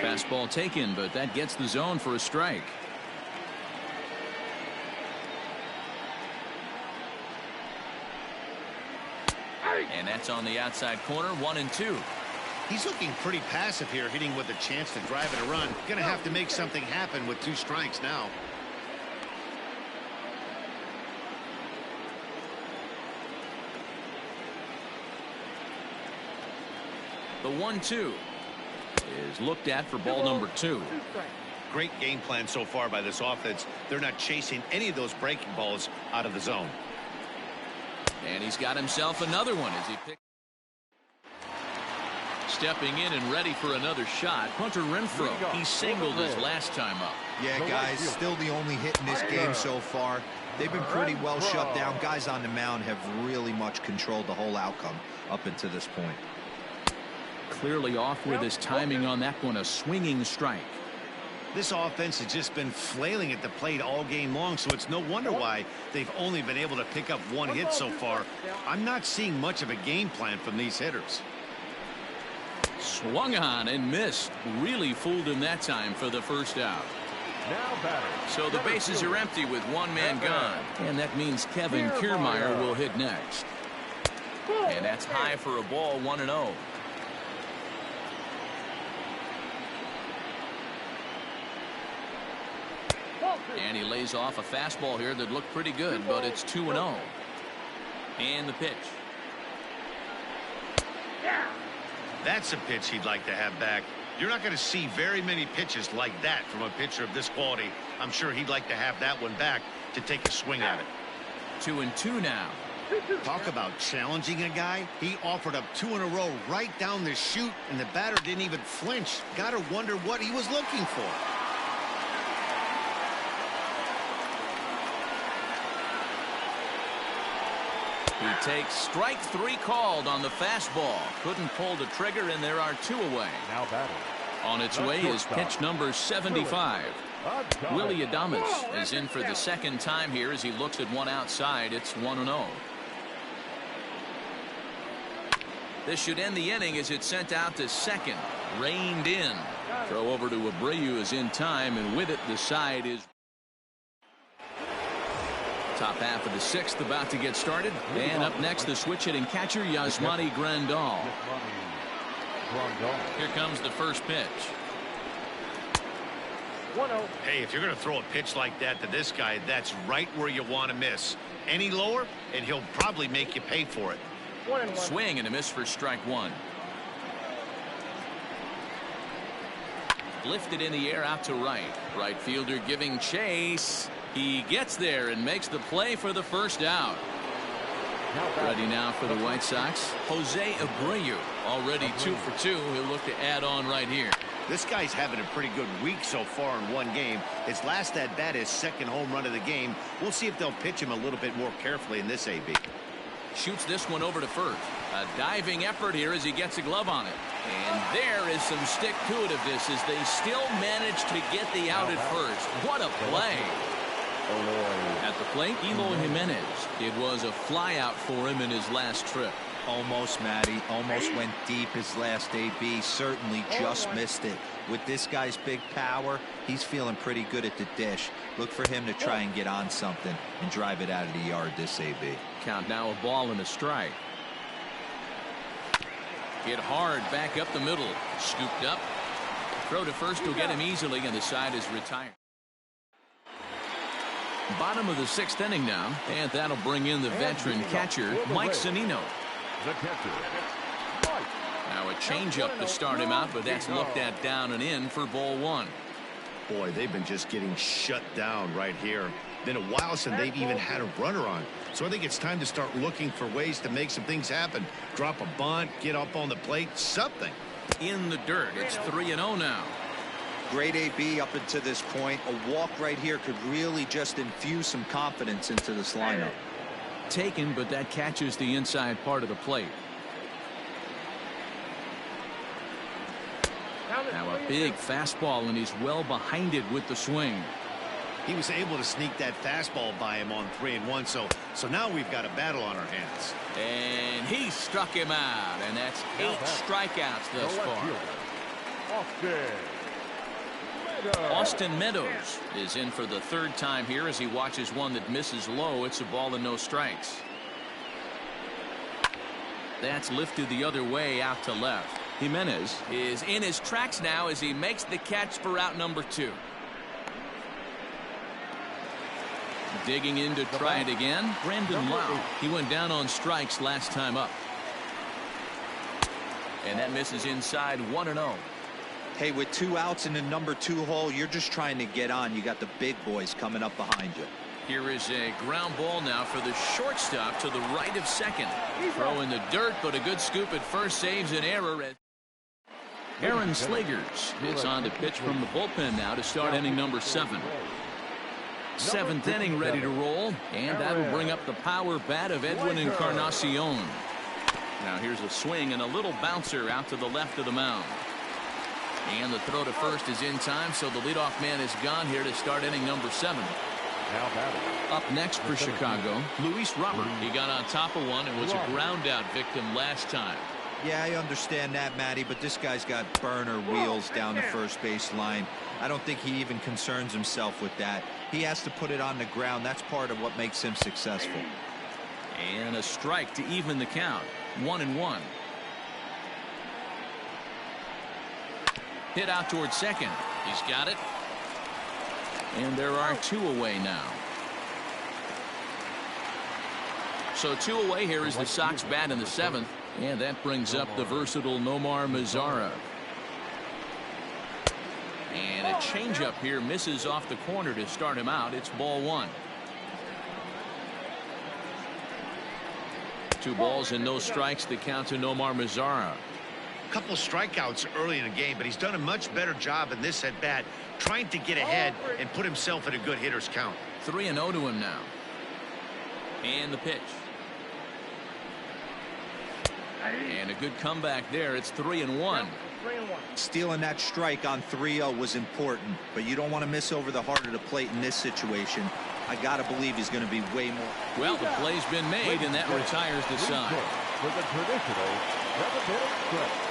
S1: Fastball taken, but that gets the zone for a strike. And that's on the outside corner. 1-2.
S4: He's looking pretty passive here, hitting with a chance to drive it a run. Gonna have to make something happen with 2 strikes now.
S1: The 1-2 is looked at for ball number 2.
S4: Great game plan so far by this offense. They're not chasing any of those breaking balls out of the zone.
S1: And he's got himself another one as he picks. Stepping in and ready for another shot, Hunter Renfroe. He singled his last time up.
S3: Yeah, guys, still the only hit in this game so far. They've been pretty well shut down. Guys on the mound have really much controlled the whole outcome up until this point.
S1: Clearly off with his timing on that one. A swinging strike.
S4: This offense has just been flailing at the plate all game long, so it's no wonder why they've only been able to pick up 1 hit so far. I'm not seeing much of a game plan from these hitters.
S1: Swung on and missed. Really fooled him that time for the first out.
S2: Now batting.
S1: So the bases are empty with 1 man gone. And that means Kevin Kiermaier will hit next. And that's high for a ball. 1-0. And he lays off a fastball here that looked pretty good, but it's 2-0. And the pitch.
S4: That's a pitch he'd like to have back. You're not going to see very many pitches like that from a pitcher of this quality. I'm sure he'd like to have that one back to take a swing at it.
S1: 2-2 now.
S4: Talk about challenging a guy. He offered up 2 in a row right down the chute, and the batter didn't even flinch. Gotta wonder what he was looking for.
S1: He takes strike 3 called on the fastball. Couldn't pull the trigger, and there are 2 away.
S2: Now batting.
S1: On its way is pitch number 75. Willie Adames is in for the second time here as he looks at one outside. It's 1-0. This should end the inning as it's sent out to second. Reined in. Throw over to Abreu is in time, and with it the side is. Top half of the 6th about to get started. And up next, the switch hitting catcher Yasmani Grandal. Here comes the first pitch.
S5: 1-0.
S4: Hey, if you're going to throw a pitch like that to this guy, that's right where you want to miss. Any lower, and he'll probably make you pay for it.
S5: 1-1.
S1: Swing and a miss for strike 1. Lifted in the air out to right. Right fielder giving chase. He gets there and makes the play for the first out. Ready now for the White Sox. Jose Abreu already 2 for 2. He'll look to add on right here.
S4: This guy's having a pretty good week so far in one game. His last at bat is second home run of the game. We'll see if they'll pitch him a little bit more carefully in this AB.
S1: Shoots this one over to first. A diving effort here as he gets a glove on it. And there is some stick-to-itiveness as they still manage to get the out at first. What a play. At the plate, Eloy Jimenez. It was a flyout for him in his last trip.
S3: Almost, Matty. Almost went deep his last AB. Certainly just missed it. With this guy's big power, he's feeling pretty good at the dish. Look for him to try and get on something and drive it out of the yard this AB.
S1: Count now, a ball and a strike. Hit hard back up the middle. Scooped up. Throw to first will get him easily, and the side is retired. Bottom of the 6th inning now, and that'll bring in the veteran catcher, Mike Zunino.
S2: The catcher, Mike.
S1: Now a changeup to start him out, but that's looked at down and in for ball 1.
S4: Boy, they've been just getting shut down right here. Been a while since they've even had a runner on. So I think it's time to start looking for ways to make some things happen. Drop a bunt, get up on the plate, something.
S1: In the dirt, it's 3-0 now.
S3: Great AB up until this point. A walk right here could really just infuse some confidence into this lineup.
S1: Taken, but that catches the inside part of the plate. Now a big fastball, and he's well behind it with the swing.
S4: He was able to sneak that fastball by him on 3-1, so now we've got a battle on our hands.
S1: And he struck him out, and that's 8 strikeouts thus far. Austin Meadows is in for the 3rd time here as he watches one that misses low. It's a ball and no strikes. That's lifted the other way out to left. Jimenez is in his tracks now as he makes the catch for out number 2. Digging in to try it again, Brandon Lau. He went down on strikes last time up. And that misses inside 1-0.
S3: Hey, with 2 outs in the number 2 hole, you're just trying to get on. You got the big boys coming up behind you.
S1: Here is a ground ball now for the shortstop to the right of second. Throw in the dirt, but a good scoop at first saves an error. Aaron Slegers is on to pitch from the bullpen now to start inning number 7. 7th inning ready to roll, and that'll bring up the power bat of Edwin Encarnacion. Now here's a swing and a little bouncer out to the left of the mound. And the throw to first is in time, so the leadoff man is gone here to start inning number 7. Up next for Chicago, Luis Robert. He got on top of one and was a ground out victim last time.
S3: Yeah, I understand that, Matty, but this guy's got burner wheels down the first base line. I don't think he even concerns himself with that. He has to put it on the ground. That's part of what makes him successful.
S1: And a strike to even the count. 1-1. Hit out towards second. He's got it. And there are 2 away now. So 2 away. Here is the Sox bat in the 7th. And that brings up the versatile Nomar Mazara. And a changeup here misses off the corner to start him out. It's ball 1. 2 balls and no strikes. The count to Nomar Mazara.
S4: Couple strikeouts early in the game, but he's done a much better job in this at bat trying to get ahead and put himself in a good hitter's count.
S1: 3-0 to him now. And the pitch. And a good comeback there. It's 3-1.
S3: Stealing that strike on 3-0 was important, but you don't want to miss over the heart of the plate in this situation. I gotta believe he's going to be way more.
S1: Well, the play's been made, and that retires the side.
S2: With a traditional 7-inning stretch.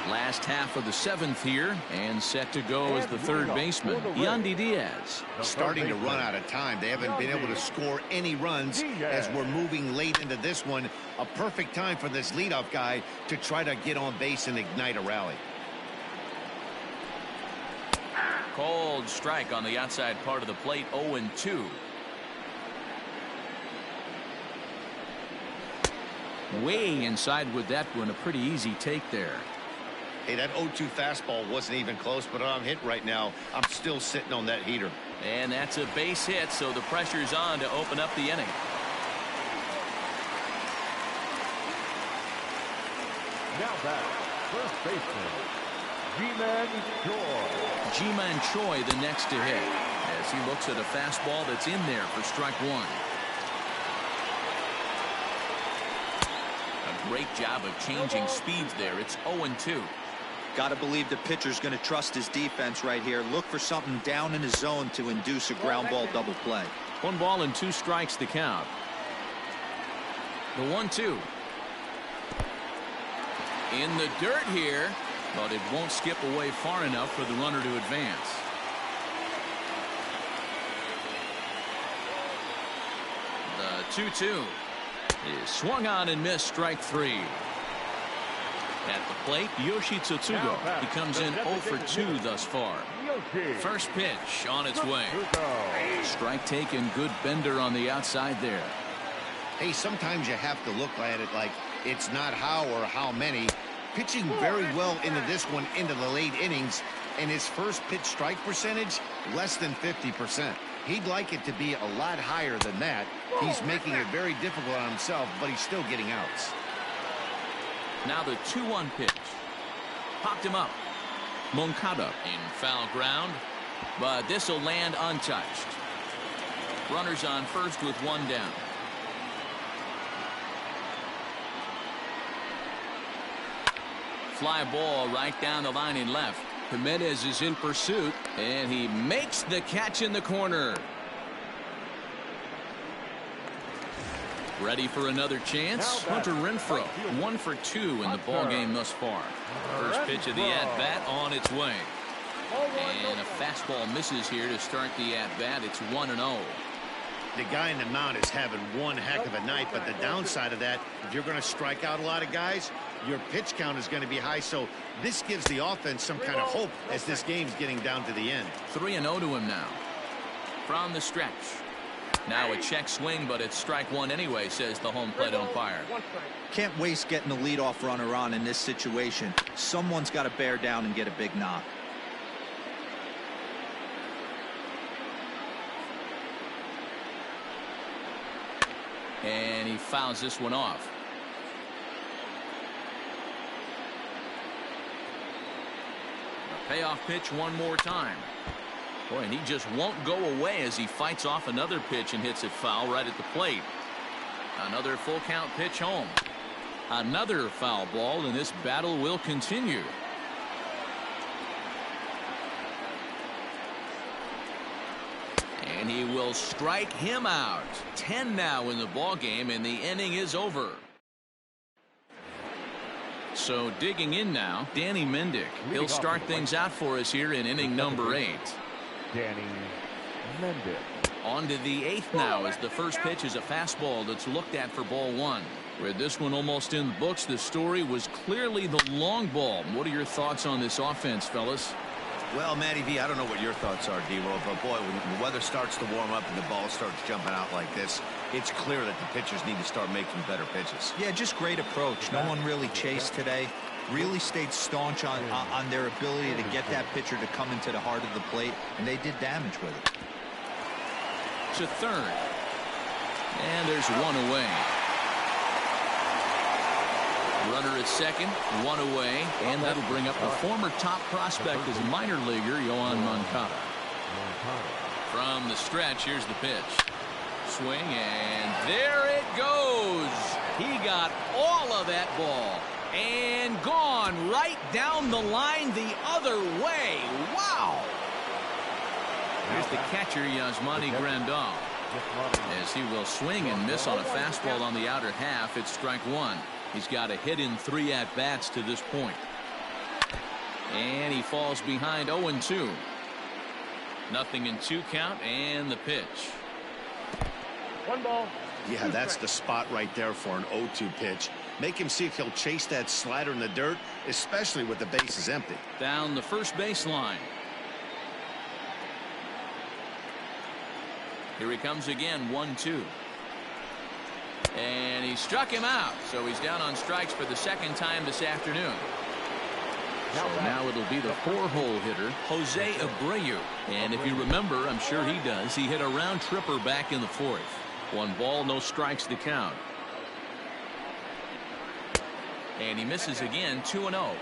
S1: Last half of the 7th here, and set to go as the 3rd baseman, Yandy Diaz.
S4: Starting to run out of time. They haven't been able to score any runs as we're moving late into this one. A perfect time for this leadoff guy to try to get on base and ignite a rally.
S1: Cold strike on the outside part of the plate. 0-2. Way inside with that one. A pretty easy take there.
S4: Hey, that 0-2 fastball wasn't even close, but I'm hit right now. I'm still sitting on that heater.
S1: And that's a base hit, so the pressure's on to open up the inning.
S2: Now back, first baseman, Ji-Man Choi.
S1: Ji-Man Choi the next to hit as he looks at a fastball that's in there for strike 1. A great job of changing speeds there. It's 0-2.
S3: Got to believe the pitcher's going to trust his defense right here. Look for something down in his zone to induce a ground ball double play.
S1: 1 ball and 2 strikes the count. The 1-2. In the dirt here, but it won't skip away far enough for the runner to advance. The 2-2 is swung on and missed, strike 3. At the plate, Yoshi Tsutsugo. He comes in 0 for 2 thus far. First pitch on its way. Strike taken, good bender on the outside there.
S4: Hey, sometimes you have to look at it like it's not how or how many. Pitching very well into this one into the late innings, and his first pitch strike percentage less than 50%. He'd like it to be a lot higher than that. He's making it very difficult on himself, but he's still getting outs.
S1: Now the 2-1 pitch. Popped him up. Moncada in foul ground, but this will land untouched. Runners on first with one down. Fly ball right down the line in left. Jimenez is in pursuit, and he makes the catch in the corner. Ready for another chance? Hunter Renfroe, 1 for 2 in the ballgame thus far. First pitch of the at-bat on its way. And a fastball misses here to start the at-bat. It's 1-0.
S4: The guy in the mound is having one heck of a night, but the downside of that, if you're going to strike out a lot of guys, your pitch count is going to be high. So this gives the offense some kind of hope as this game's getting down to the end.
S1: 3-0 to him now. From the stretch. Now a check swing, but it's strike one anyway, says the home plate umpire.
S3: Can't waste getting the leadoff runner on in this situation. Someone's got to bear down and get a big knock.
S1: And he fouls this one off. A payoff pitch one more time. Boy, and he just won't go away as he fights off another pitch and hits it foul right at the plate. Another full count pitch home. Another foul ball, and this battle will continue. And he will strike him out. 10 now in the ball game, and the inning is over. So digging in now, Danny Mendick. He'll start things out for us here in inning number 8.
S2: Danny Mendick.
S1: On to the 8th now as the first pitch is a fastball that's looked at for ball 1. With this one almost in the books, the story was clearly the long ball. What are your thoughts on this offense, fellas?
S4: Well, Matty V, I don't know what your thoughts are, D-Roll, but boy, when the weather starts to warm up and the ball starts jumping out like this, it's clear that the pitchers need to start making better pitches.
S3: Yeah, just great approach. No one really chased today. Really stayed staunch on their ability to get that pitcher to come into the heart of the plate, and they did damage with it.
S1: To third. And there's one away. Runner at second, one away, and that'll bring up the former top prospect as a minor leaguer, Yohan Moncada. From the stretch, here's the pitch. Swing, and there it goes. He got all of that ball and gone right down the line the other way. Wow. Here's the catcher, Yasmani Grandal. As he will swing and miss on a fastball on the outer half, it's strike one. He's got a hit in 3 at-bats to this point. And he falls behind 0-2. Nothing in 2 count, and the pitch.
S5: 1 ball.
S4: Yeah, that's the spot right there for an 0-2 pitch. Make him see if he'll chase that slider in the dirt, especially with the bases empty.
S1: Down the first baseline. Here he comes again, 1-2. And he struck him out, so he's down on strikes for the second time this afternoon. So now it'll be the 4-hole hitter, Jose Abreu. And if you remember, I'm sure he does, he hit a round tripper back in the 4th. 1 ball, no strikes to count. And he misses again, 2-0.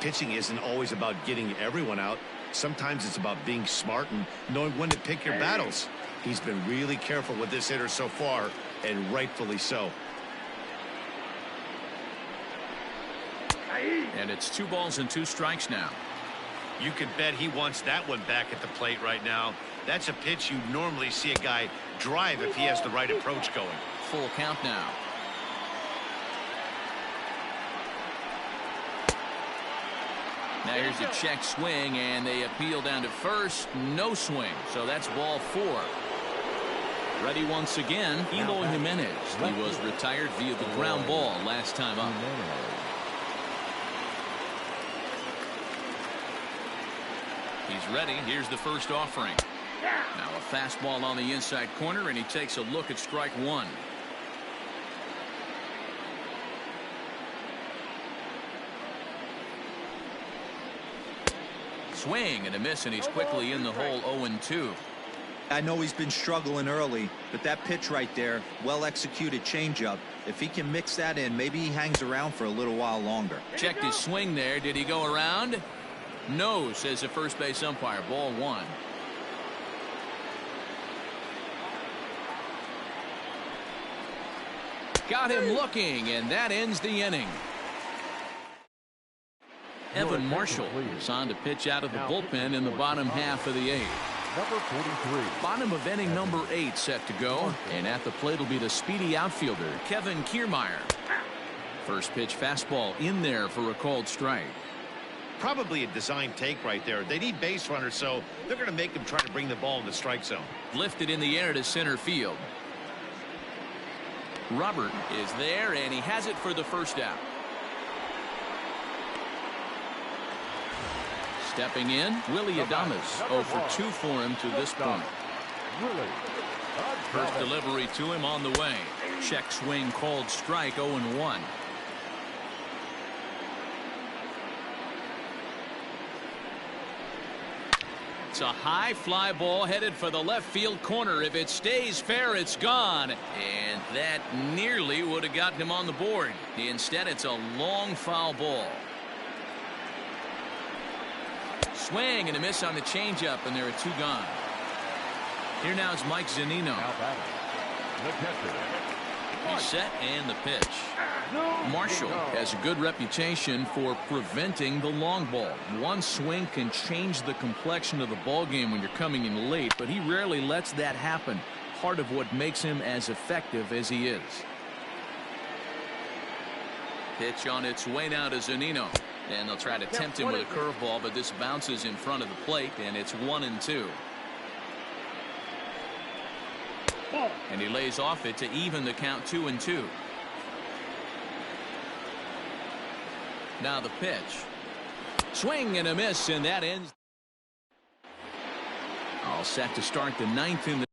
S4: Pitching isn't always about getting everyone out. Sometimes it's about being smart and knowing when to pick your battles. He's been really careful with this hitter so far, and rightfully so.
S1: And it's 2 balls and 2 strikes now.
S4: You can bet he wants that one back at the plate right now. That's a pitch you normally see a guy drive if he has the right approach going.
S1: Full count now. Now here's a check swing, and they appeal down to first. No swing, so that's ball 4. Ready once again, Eloy Jimenez. He was retired via the ground ball last time up. ready. Here's the first offering. Now a fastball on the inside corner, and he takes a look at strike one. Swing and a miss, and he's quickly in the hole. 0-2.
S3: I know he's been struggling early, but that pitch right there, well executed changeup. If he can mix that in, maybe he hangs around for a little while longer.
S1: Checked his swing there. Did he go around? No, says the first base umpire. Ball one. Got him looking, and that ends the inning. Evan Marshall is on to pitch out of the bullpen in the bottom half of the eighth.
S2: Number 43.
S1: Bottom of inning number 8 set to go, and at the plate will be the speedy outfielder Kevin Kiermaier. First pitch fastball in there for a called strike.
S4: Probably a design take right there. They need base runners, so they're going to make them try to bring the ball in the strike zone.
S1: Lifted in the air to center field. Robert is there, and he has it for the first out. Stepping in, Willie Adames. 0 for 2 for him to this point. First delivery to him on the way. Check swing called strike. 0-1. It's a high fly ball headed for the left field corner. If it stays fair, it's gone. And that nearly would have gotten him on the board. Instead, it's a long foul ball. Swing and a miss on the changeup, and there are 2 gone. Here now is Mike Zunino. He's set, and the pitch. Marshall has a good reputation for preventing the long ball. One swing can change the complexion of the ball game when you're coming in late, but he rarely lets that happen. Part of what makes him as effective as he is. Pitch on its way now to Zunino. And they'll try to tempt him with a curveball, but this bounces in front of the plate, and it's 1-2. And he lays off it to even the count. 2-2. Now the pitch. Swing and a miss, and that ends. All set to start the 9th in the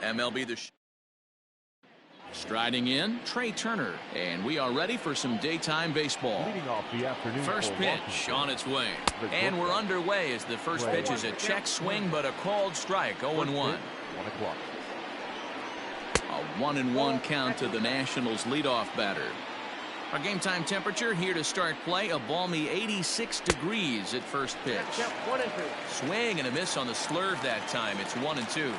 S1: MLB Striding in, Trey Turner. And we are ready for some daytime baseball.
S2: Leading off the afternoon
S1: First
S2: for
S1: pitch
S2: Washington.
S1: on its way. And we're underway as the first pitch is a check swing, but a called strike, 0-1.
S2: 1 o'clock.
S1: A 1-1 count to the Nationals leadoff batter. Our game time temperature here to start play, a balmy 86 degrees at first pitch.
S5: 1 and 2.
S1: Swing and a miss on the slurve that time. It's 1-2.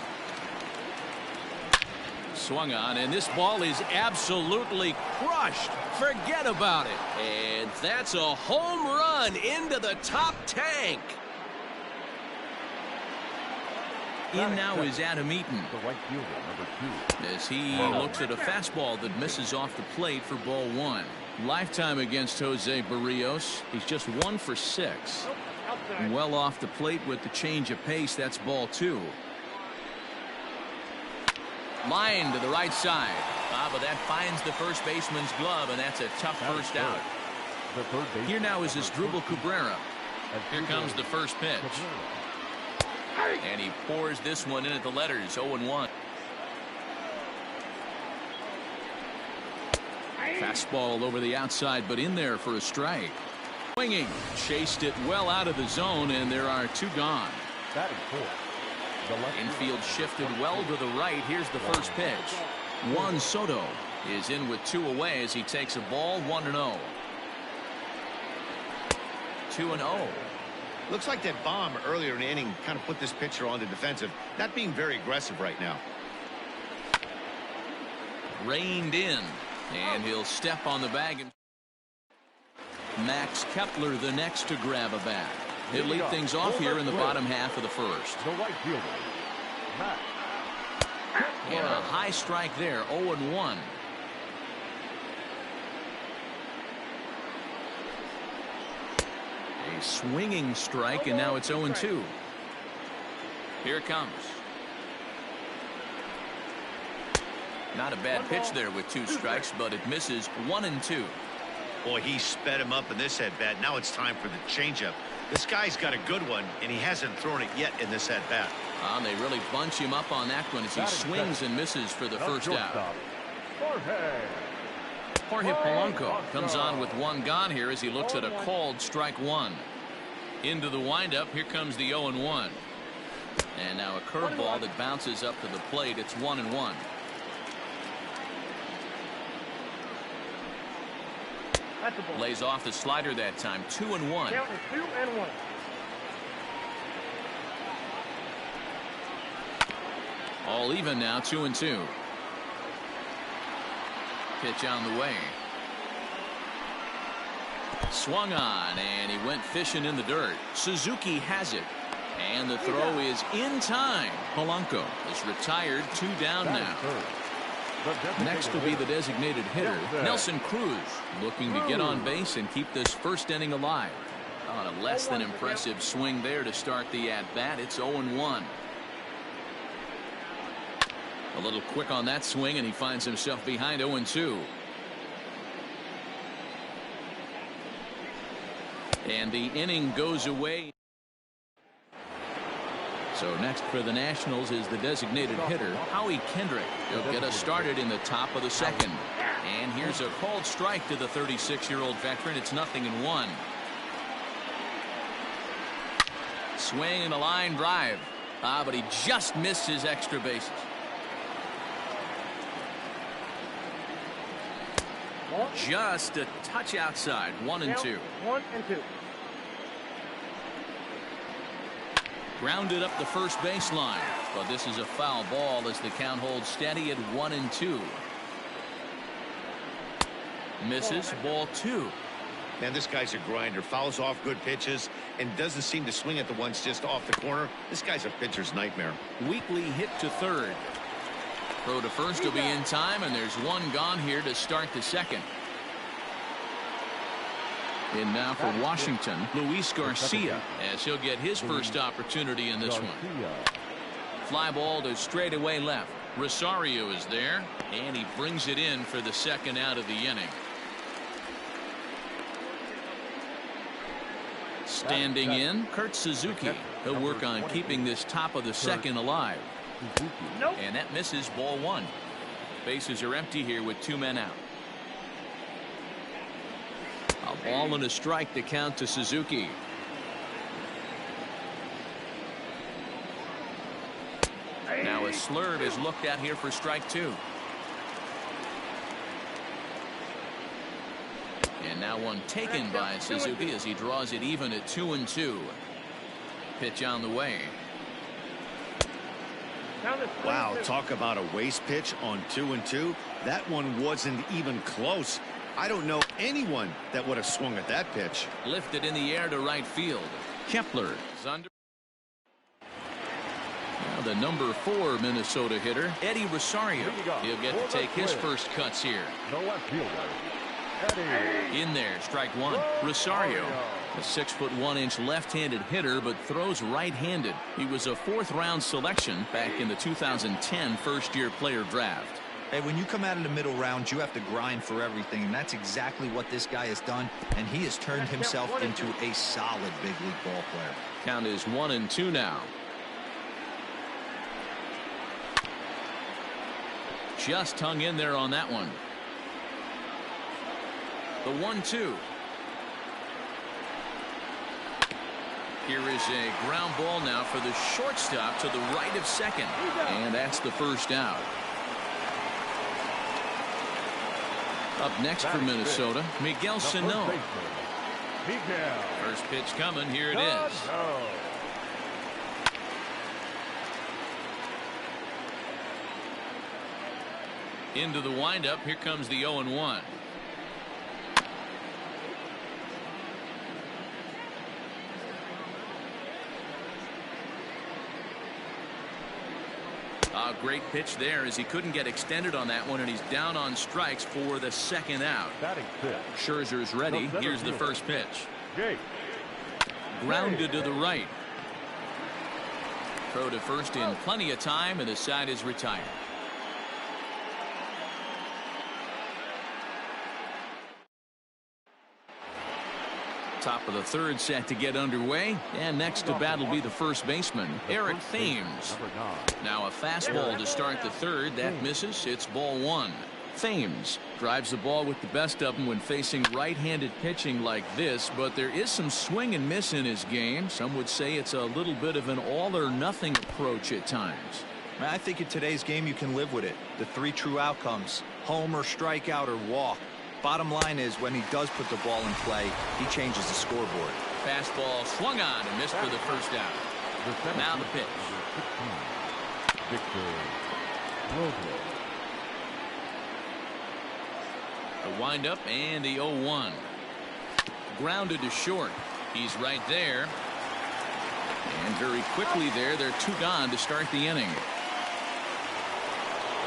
S1: Swung on, and this ball is absolutely crushed. Forget about it. And that's a home run into the top tank. In now is Adam Eaton,
S2: The right fielder, number 2.
S1: as he looks at a fastball that misses off the plate for ball 1. Lifetime against Jose Barrios. He's just 1 for 6.
S5: Outside.
S1: Well off the plate with the change of pace. That's ball 2. Line to the right side. But that finds the first baseman's glove, and that's a tough first out.
S2: The third baseman,
S1: Here now is Asdrubal Cabrera. Here comes the first pitch. And he pours this one in at the letters, 0-1. Fastball over the outside, but in there for a strike. Swinging, chased it well out of the zone, and there are 2 gone.
S2: Batting 4. The left
S1: Infield shifted well to the right. Here's the first pitch. Juan Soto is in with 2 away as he takes a ball, 1-0. 2-0.
S4: Looks like that bomb earlier in the inning kind of put this pitcher on the defensive, not being very aggressive right now.
S1: Reined in, and he'll step on the bag. Max Kepler the next to grab a bat. He'll lead things off here in the bottom half of the first.
S2: The right fielder, Matt.
S1: And a high strike there, 0-1. A swinging strike, and now it's 0-2. Here it comes. Not a bad pitch there with 2 strikes, but it misses. 1-2.
S4: Boy, he sped him up in this at-bat. Now it's time for the changeup. This guy's got a good one, and he hasn't thrown it yet in this at-bat.
S1: They really bunch him up on that one as he swings and misses for the first out. Jorge Polanco comes on with 1 gone here as he looks at a called strike 1. Into the windup, here comes the 0-1. And now a curveball that bounces up to the plate. It's 1-1. Lays off the slider that time. 2-1.
S5: Count is 2-1.
S1: All even now, 2-2. Pitch on the way. Swung on, and he went fishing in the dirt. Suzuki has it. And the throw is in time. Polanco is retired. 2 down now. Next will be the designated hitter, Nelson Cruz, looking to get on base and keep this first inning alive. On a less than impressive swing there to start the at-bat. It's 0-1. A little quick on that swing, and he finds himself behind 0-2. And the inning goes away. So next for the Nationals is the designated hitter, Howie Kendrick. He'll get us started in the top of the second. And here's a called strike to the 36-year-old veteran. It's 0-1. Swing and a line drive. But he just missed his extra bases. Just a touch outside. 1-2.
S5: 1-2.
S1: Grounded up the first baseline, but this is a foul ball as the count holds steady at 1-2. Misses, ball 2.
S4: Man, this guy's a grinder. Fouls off good pitches and doesn't seem to swing at the ones just off the corner. This guy's a pitcher's nightmare.
S1: Weekly hit to third. Throw to first will be in time, and there's 1 gone here to start the second. In now for Washington, Luis Garcia, as he'll get his first opportunity in this one. Fly ball to straightaway left. Rosario is there, and he brings it in for the second out of the inning. Standing in, Kurt Suzuki. He'll work on keeping this top of the second alive.
S5: Nope.
S1: And that misses, ball one. Bases are empty here with 2 men out. A ball and a strike to count to Suzuki. Now a slurve is looked at here for strike 2. And now one taken by Suzuki as he draws it even at 2-2. Pitch on the way.
S4: Wow, talk about a waste pitch on 2-2. That one wasn't even close. I don't know anyone that would have swung at that pitch.
S1: Lifted in the air to right field. Kepler is under. Now the number 4 Minnesota hitter, Eddie Rosario. He'll get to take his first cuts here.
S2: The left fielder, Eddie.
S1: In there, strike 1. Rosario, a 6'1" left-handed hitter, but throws right-handed. He was a 4th-round selection back in the 2010 first-year player draft.
S3: Hey, when you come out of the middle round, you have to grind for everything, and that's exactly what this guy has done, and he has turned himself into a solid big league ball player.
S1: Count is 1-2 now. Just hung in there on that one. The 1-2. Here is a ground ball now for the shortstop to the right of second. And that's the first out. Up next for Minnesota, Miguel Sano. First pitch coming. Here it is. Into the windup. Here comes the 0-1. A great pitch there as he couldn't get extended on that one, and he's down on strikes for the second out. Scherzer's ready. Here's the first pitch. Grounded to the right. Throw to first in plenty of time, and the side is retired. Top of the third set to get underway, and next to bat will be the first baseman, Eric Thames. Now a fastball to start the third. That misses. It's ball 1. Thames drives the ball with the best of them when facing right-handed pitching like this, but there is some swing and miss in his game. Some would say it's a little bit of an all-or-nothing approach at times.
S3: I think in today's game you can live with it. The 3 true outcomes: home or strikeout or walk. Bottom line is, when he does put the ball in play, he changes the scoreboard.
S1: Fastball swung on and missed for the first out. Now the pitch. The windup and the 0-1. Grounded to short. He's right there. And very quickly there, they're 2 gone to start the inning.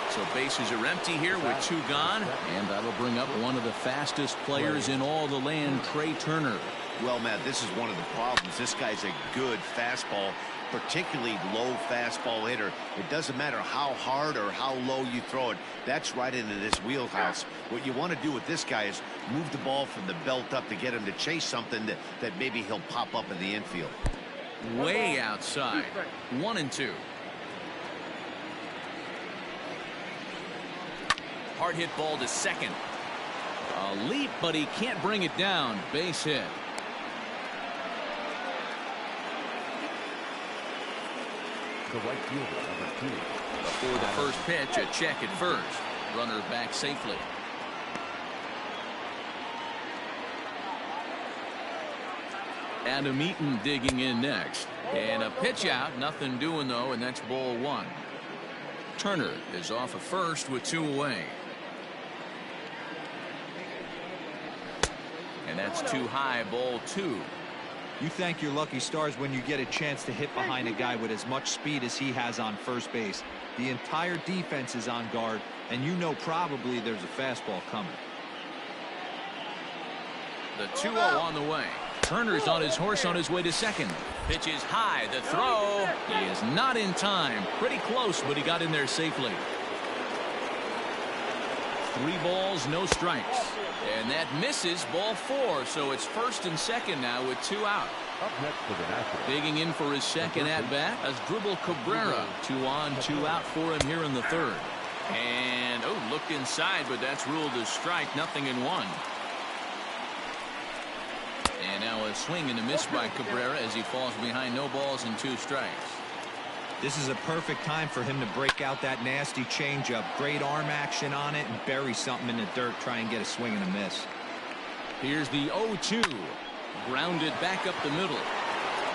S1: So bases are empty here with 2 gone, and that'll bring up one of the fastest players in all the land, Trey Turner.
S4: Well, Matt, this is one of the problems. This guy's a good fastball, particularly low fastball hitter. It doesn't matter how hard or how low you throw it. That's right into this wheelhouse. What you want to do with this guy is move the ball from the belt up to get him to chase something that maybe he'll pop up in the infield.
S1: Way outside. 1-2. Hard hit ball to second. A leap, but he can't bring it down. Base hit.
S2: The right fielder, number 2.
S1: Before the first pitch, a check at first. Runner back safely. Adam Eaton digging in next. And a pitch out. Nothing doing, though, and that's ball 1. Turner is off of first with 2 away. And that's too high, ball 2.
S3: You thank your lucky stars when you get a chance to hit behind a guy with as much speed as he has on first base. The entire defense is on guard, and you know probably there's a fastball coming.
S1: The 2-0 on the way. Turner's on his horse on his way to second. Pitch is high. The throw. He is not in time. Pretty close, but he got in there safely. 3 balls, no strikes. And that misses, ball 4. So it's first and second now with 2 out.
S2: Up next for the Nationals.
S1: Digging in for his second at-bat as Dribble Cabrera. 2 on, 2 out for him here in the third. And, oh, looked inside, but that's ruled as strike. 0-1. And now a swing and a miss by Cabrera as he falls behind, no balls and 2 strikes.
S3: This is a perfect time for him to break out that nasty changeup. Great arm action on it and bury something in the dirt. Try and get a swing and a miss.
S1: Here's the 0-2. Grounded back up the middle.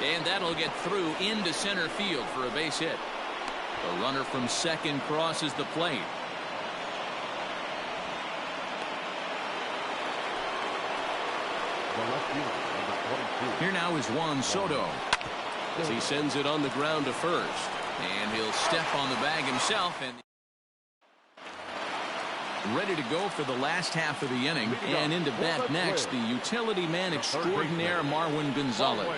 S1: And that'll get through into center field for a base hit. The runner from second crosses the plate.
S2: The left fielder, number 22.
S1: Here now is Juan Soto as he sends it on the ground to first. And he'll step on the bag himself and ready to go for the last half of the inning. And into bat next, the utility man extraordinaire Marwin Gonzalez.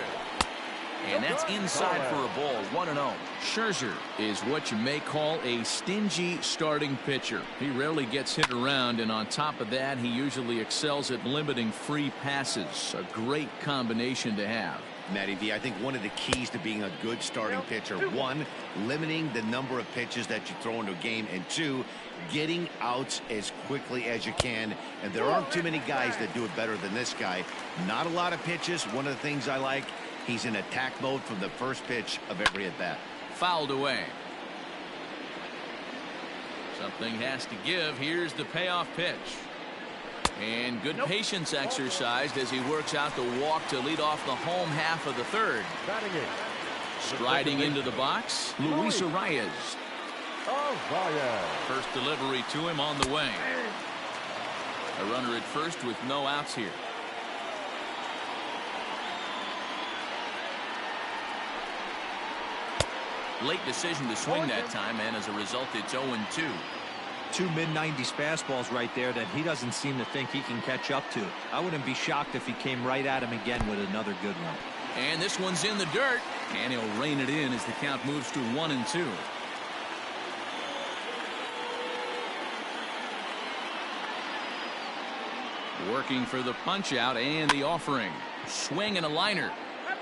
S1: And that's inside for a ball. 1-0. Scherzer is what you may call a stingy starting pitcher. He rarely gets hit around, and on top of that, he usually excels at limiting free passes. A great combination to have.
S4: Matty V, I think one of the keys to being a good starting pitcher, 1, limiting the number of pitches that you throw into a game, and 2, getting outs as quickly as you can. And there aren't too many guys that do it better than this guy. Not a lot of pitches. One of the things I like, he's in attack mode from the first pitch of every at bat.
S1: Fouled away. Something has to give. Here's the payoff pitch. And good patience exercised as he works out the walk to lead off the home half of the third.
S2: Batting it.
S1: Striding into the box, Luis Arias. First delivery to him on the way. A runner at first with no outs here. Late decision to swing that time, and as a result, it's 0-2.
S3: 2 mid-90s fastballs right there that he doesn't seem to think he can catch up to. I wouldn't be shocked if he came right at him again with another good one.
S1: And this one's in the dirt, and he'll rein it in as the count moves to 1-2. Working for the punch out and the offering. Swing and a liner,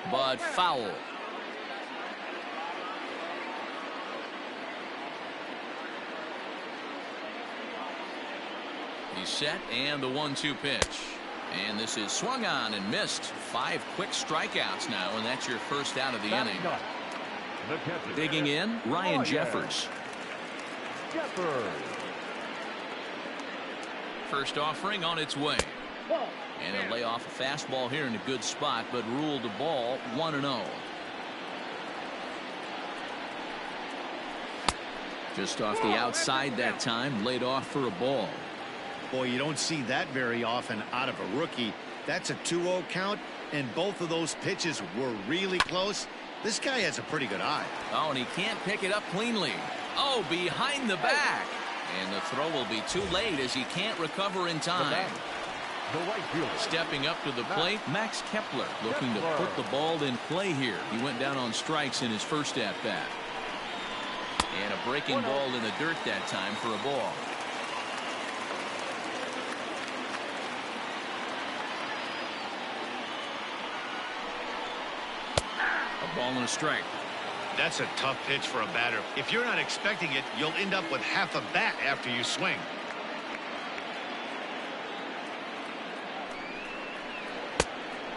S1: but foul. He's set, and the 1-2 pitch. And this is swung on and missed. 5 quick strikeouts now, and that's your first out of the inning. Digging in, Ryan Jeffers. First offering on its way. And he'll lay off a fastball here in a good spot, but ruled the ball 1-0. Just off the outside that time, laid off for a ball.
S4: Boy, you don't see that very often out of a rookie. That's a 2-0 count, and both of those pitches were really close. This guy has a pretty good eye.
S1: Oh, and he can't pick it up cleanly. Oh, behind the back. And the throw will be too late as he can't recover in time. Stepping up to the plate, Max Kepler looking to put the ball in play here. He went down on strikes in his first at-bat. And a breaking ball in the dirt that time for a ball. A ball and a strike.
S4: That's a tough pitch for a batter. If you're not expecting it, you'll end up with half a bat after you swing.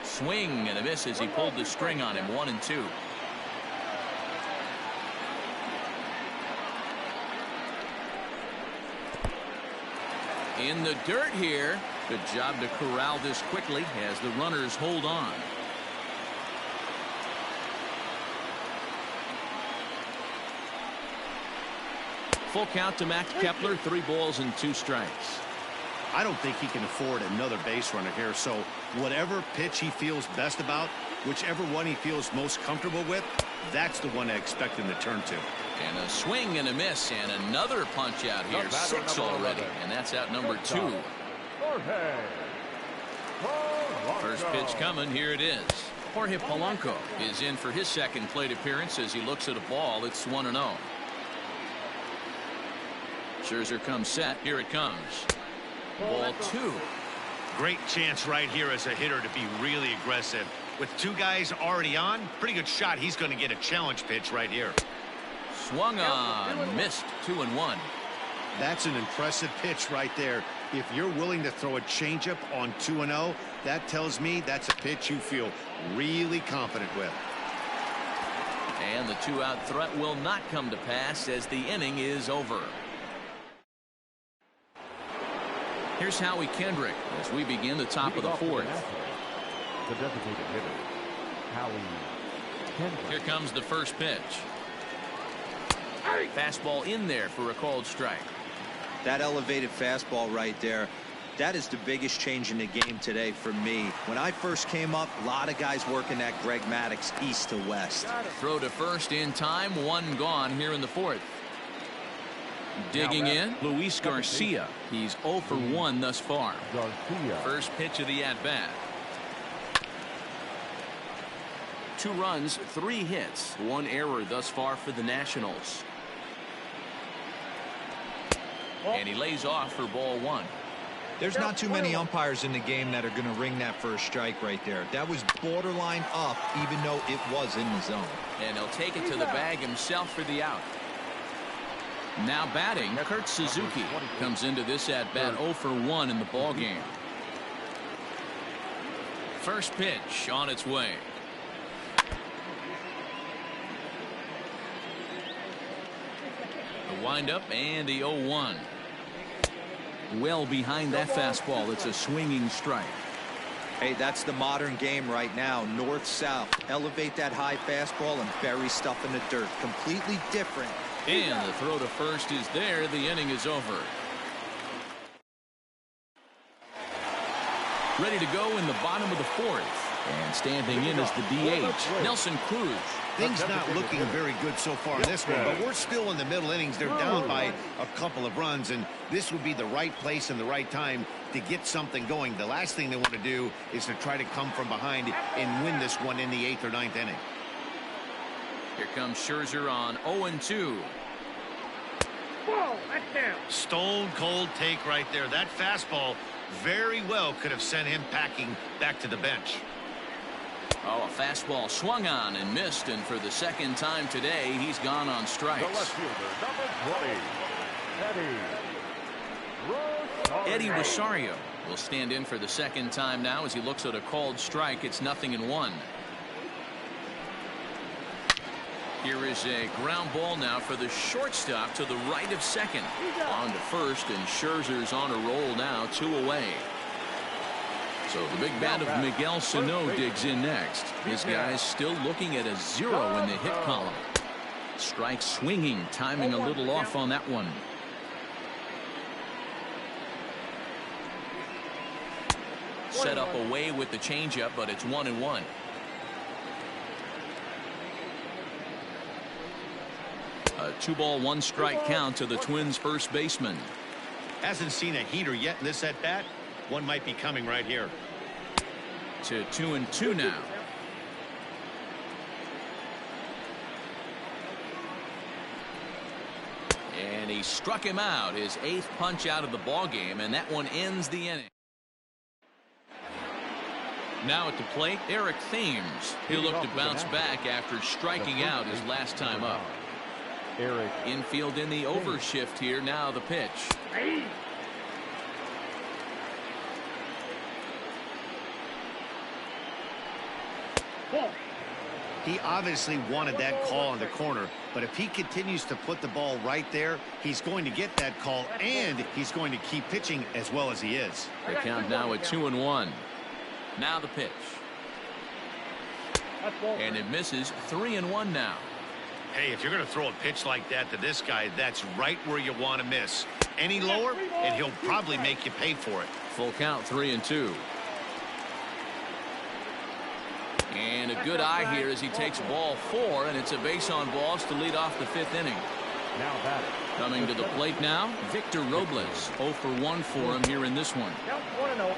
S1: Swing and a miss as he pulled the string on him. 1-2. In the dirt here. Good job to corral this quickly as the runners hold on. Full count to Max Kepler. 3 balls and 2 strikes.
S4: I don't think he can afford another base runner here, so whatever pitch he feels best about, whichever one he feels most comfortable with, that's the one I expect him to turn to.
S1: And a swing and a miss, and another punch out here. 6 already, and that's out number 2. First pitch coming. Here it is. Jorge Polanco is in for his second plate appearance as he looks at a ball. It's 1-0. Scherzer comes set. Here it comes. Ball 2.
S4: Great chance right here as a hitter to be really aggressive. With two guys already on, pretty good shot. He's going to get a challenge pitch right here.
S1: Swung on, missed, 2-1.
S4: That's an impressive pitch right there. If you're willing to throw a changeup on 2-0, that tells me that's a pitch you feel really confident with.
S1: And the 2-out threat will not come to pass as the inning is over. Here's Howie Kendrick as we begin the top of the fourth.
S2: The designated hitter, Howie Kendrick.
S1: Here comes the first pitch. Fastball in there for a called strike.
S3: That elevated fastball right there, that is the biggest change in the game today for me. When I first came up, a lot of guys working that Greg Maddux east to west.
S1: Throw to first in time, one gone here in the fourth. Digging in, Luis Garcia. He's 0 for 1 thus far.
S2: Garcia.
S1: First pitch of the at-bat. 2 runs, 3 hits, 1 error thus far for the Nationals. And he lays off for ball 1.
S3: There's not too many umpires in the game that are going to ring that first strike right there. That was borderline up, even though it was in the zone.
S1: And he'll take it to the bag himself for the out. Now batting, Kurt Suzuki comes into this at-bat 0 for 1 in the ball game. First pitch on its way. The windup and the 0-1. Well behind that fastball. It's a swinging strike.
S3: Hey, that's the modern game right now. North-south. Elevate that high fastball and bury stuff in the dirt. Completely different.
S1: And the throw to first is there. The inning is over. Ready to go in the bottom of the fourth. And standing in is the DH, Nelson Cruz.
S4: Things not looking very good so far in this one, but we're still in the middle innings. They're down by a couple of runs, and this would be the right place and the right time to get something going. The last thing they want to do is to try to come from behind and win this one in the 8th or 9th inning.
S1: Here comes Scherzer on 0-2.
S5: Whoa, that's down.
S4: Stone cold take right there. That fastball very well could have sent him packing back to the bench.
S1: Oh, a fastball swung on and missed, and for the second time today, he's gone on strikes.
S2: The left fielder, number 20,
S1: Eddie Rosario will stand in for the second time now as he looks at a called strike. It's 0-1. Here is a ground ball now for the shortstop to the right of second. On to first, and Scherzer's on a roll now, 2 away. So the big bat of Miguel Sano digs in next. His guy's still looking at a 0 in the hit column. Strike swinging, timing a little off on that one. Set up away with the changeup, but it's 1-1. A 2-ball, 1-strike count to the Twins' first baseman.
S4: Hasn't seen a heater yet in this at bat. One might be coming right here.
S1: To 2-2 now. And he struck him out, his 8th punch out of the ball game, and that one ends the inning. Now at the plate, Eric Thames. He'll look to bounce back after striking out his last time up.
S2: Eric.
S1: Infield in the overshift here. Now the pitch.
S4: He obviously wanted that call in the corner, but if he continues to put the ball right there, he's going to get that call, and he's going to keep pitching as well as he is.
S1: The count now at 2-1. Now the pitch. And it misses. 3-1 now.
S4: Hey, if you're going to throw a pitch like that to this guy, that's right where you want to miss. Any lower, and he'll probably make you pay for it.
S1: Full count, 3-2. And a good eye here as he takes ball 4, and it's a base on balls to lead off the 5th inning.
S2: Now batting.
S1: Coming to the plate now, Victor Robles. 0 for 1 for him here in this one.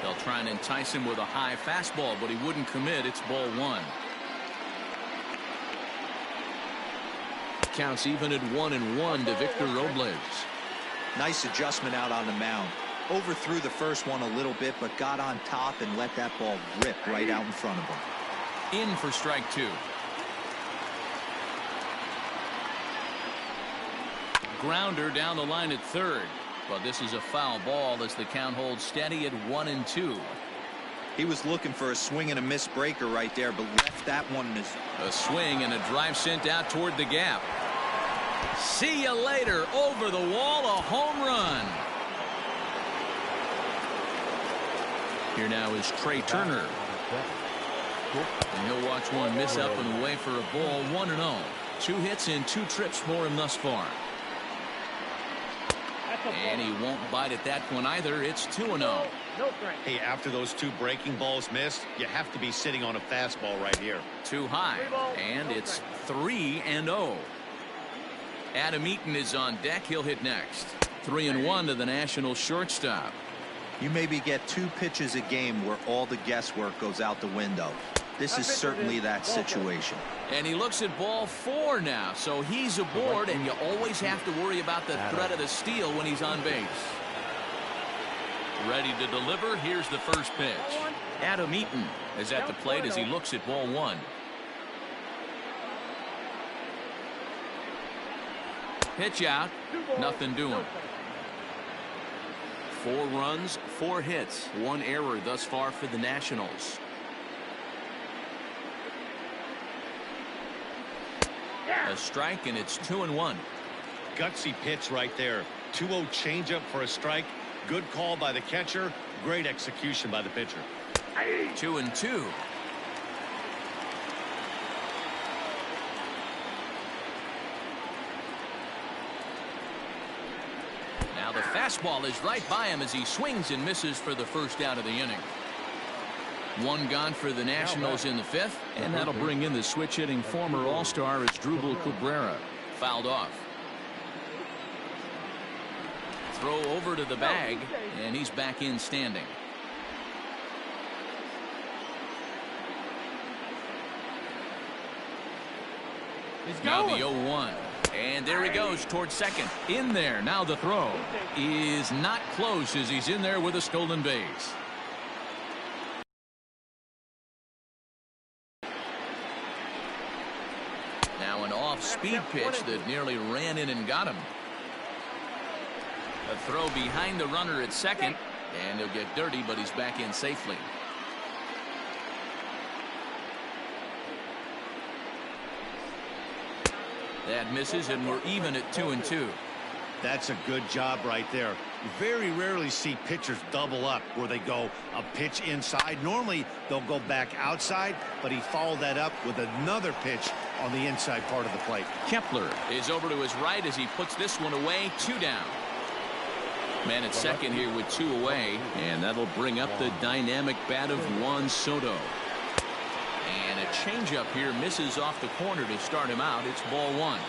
S1: They'll try and entice him with a high fastball, but he wouldn't commit. It's ball 1. Counts even at 1-1 to Victor Robles.
S3: Nice adjustment out on the mound. Overthrew the first one a little bit, but got on top and let that ball rip right out in front of him.
S1: In for strike two. Grounder down the line at third. But this is a foul ball as the count holds steady at 1-2.
S3: He was looking for a swing and a miss breaker right there, but left that one in his...
S1: A swing and a drive sent out toward the gap. See you later. Over the wall, a home run. Here now is Trey Turner. And he'll watch one miss up and away for a ball. 1-0. 2 hits and 2 trips for him thus far. And he won't bite at that one either. It's 2-0.
S4: Hey, after those 2 breaking balls missed, you have to be sitting on a fastball right here.
S1: Too high. And it's 3-0. Adam Eaton is on deck. He'll hit next. 3-1 to the National shortstop.
S3: You maybe get 2 pitches a game where all the guesswork goes out the window. This is certainly that situation.
S1: And he looks at ball 4 now, so he's aboard, and you always have to worry about the threat of the steal when he's on base. Ready to deliver. Here's the first pitch. Adam Eaton is at the plate as he looks at ball 1. Pitch out. Nothing doing. 4 runs, 4 hits, 1 error thus far for the Nationals. A strike, and it's 2-1.
S4: Gutsy pitch right there. 2-0 changeup for a strike. Good call by the catcher. Great execution by the pitcher.
S1: 2-2. Now the fastball is right by him as he swings and misses for the first out of the inning. 1 gone for the Nationals in the 5th, and that'll bring in the switch-hitting former All-Star Asdrubal Cabrera. Fouled off. Throw over to the bag, and he's back in standing. Now the 0-1. And there he goes towards second. In there. Now the throw is not close as he's in there with a stolen base. Now an off-speed pitch that nearly ran in and got him. A throw behind the runner at second, and he'll get dirty, but he's back in safely. That misses, and we're even at 2-2.
S4: That's a good job right there. You very rarely see pitchers double up where they go a pitch inside. Normally they'll go back outside, but he followed that up with another pitch on the inside part of the plate.
S1: Kepler is over to his right as he puts this one away. 2 down. Man at second here with 2 away, and that'll bring up the dynamic bat of Juan Soto. And a changeup here misses off the corner to start him out. It's ball 1.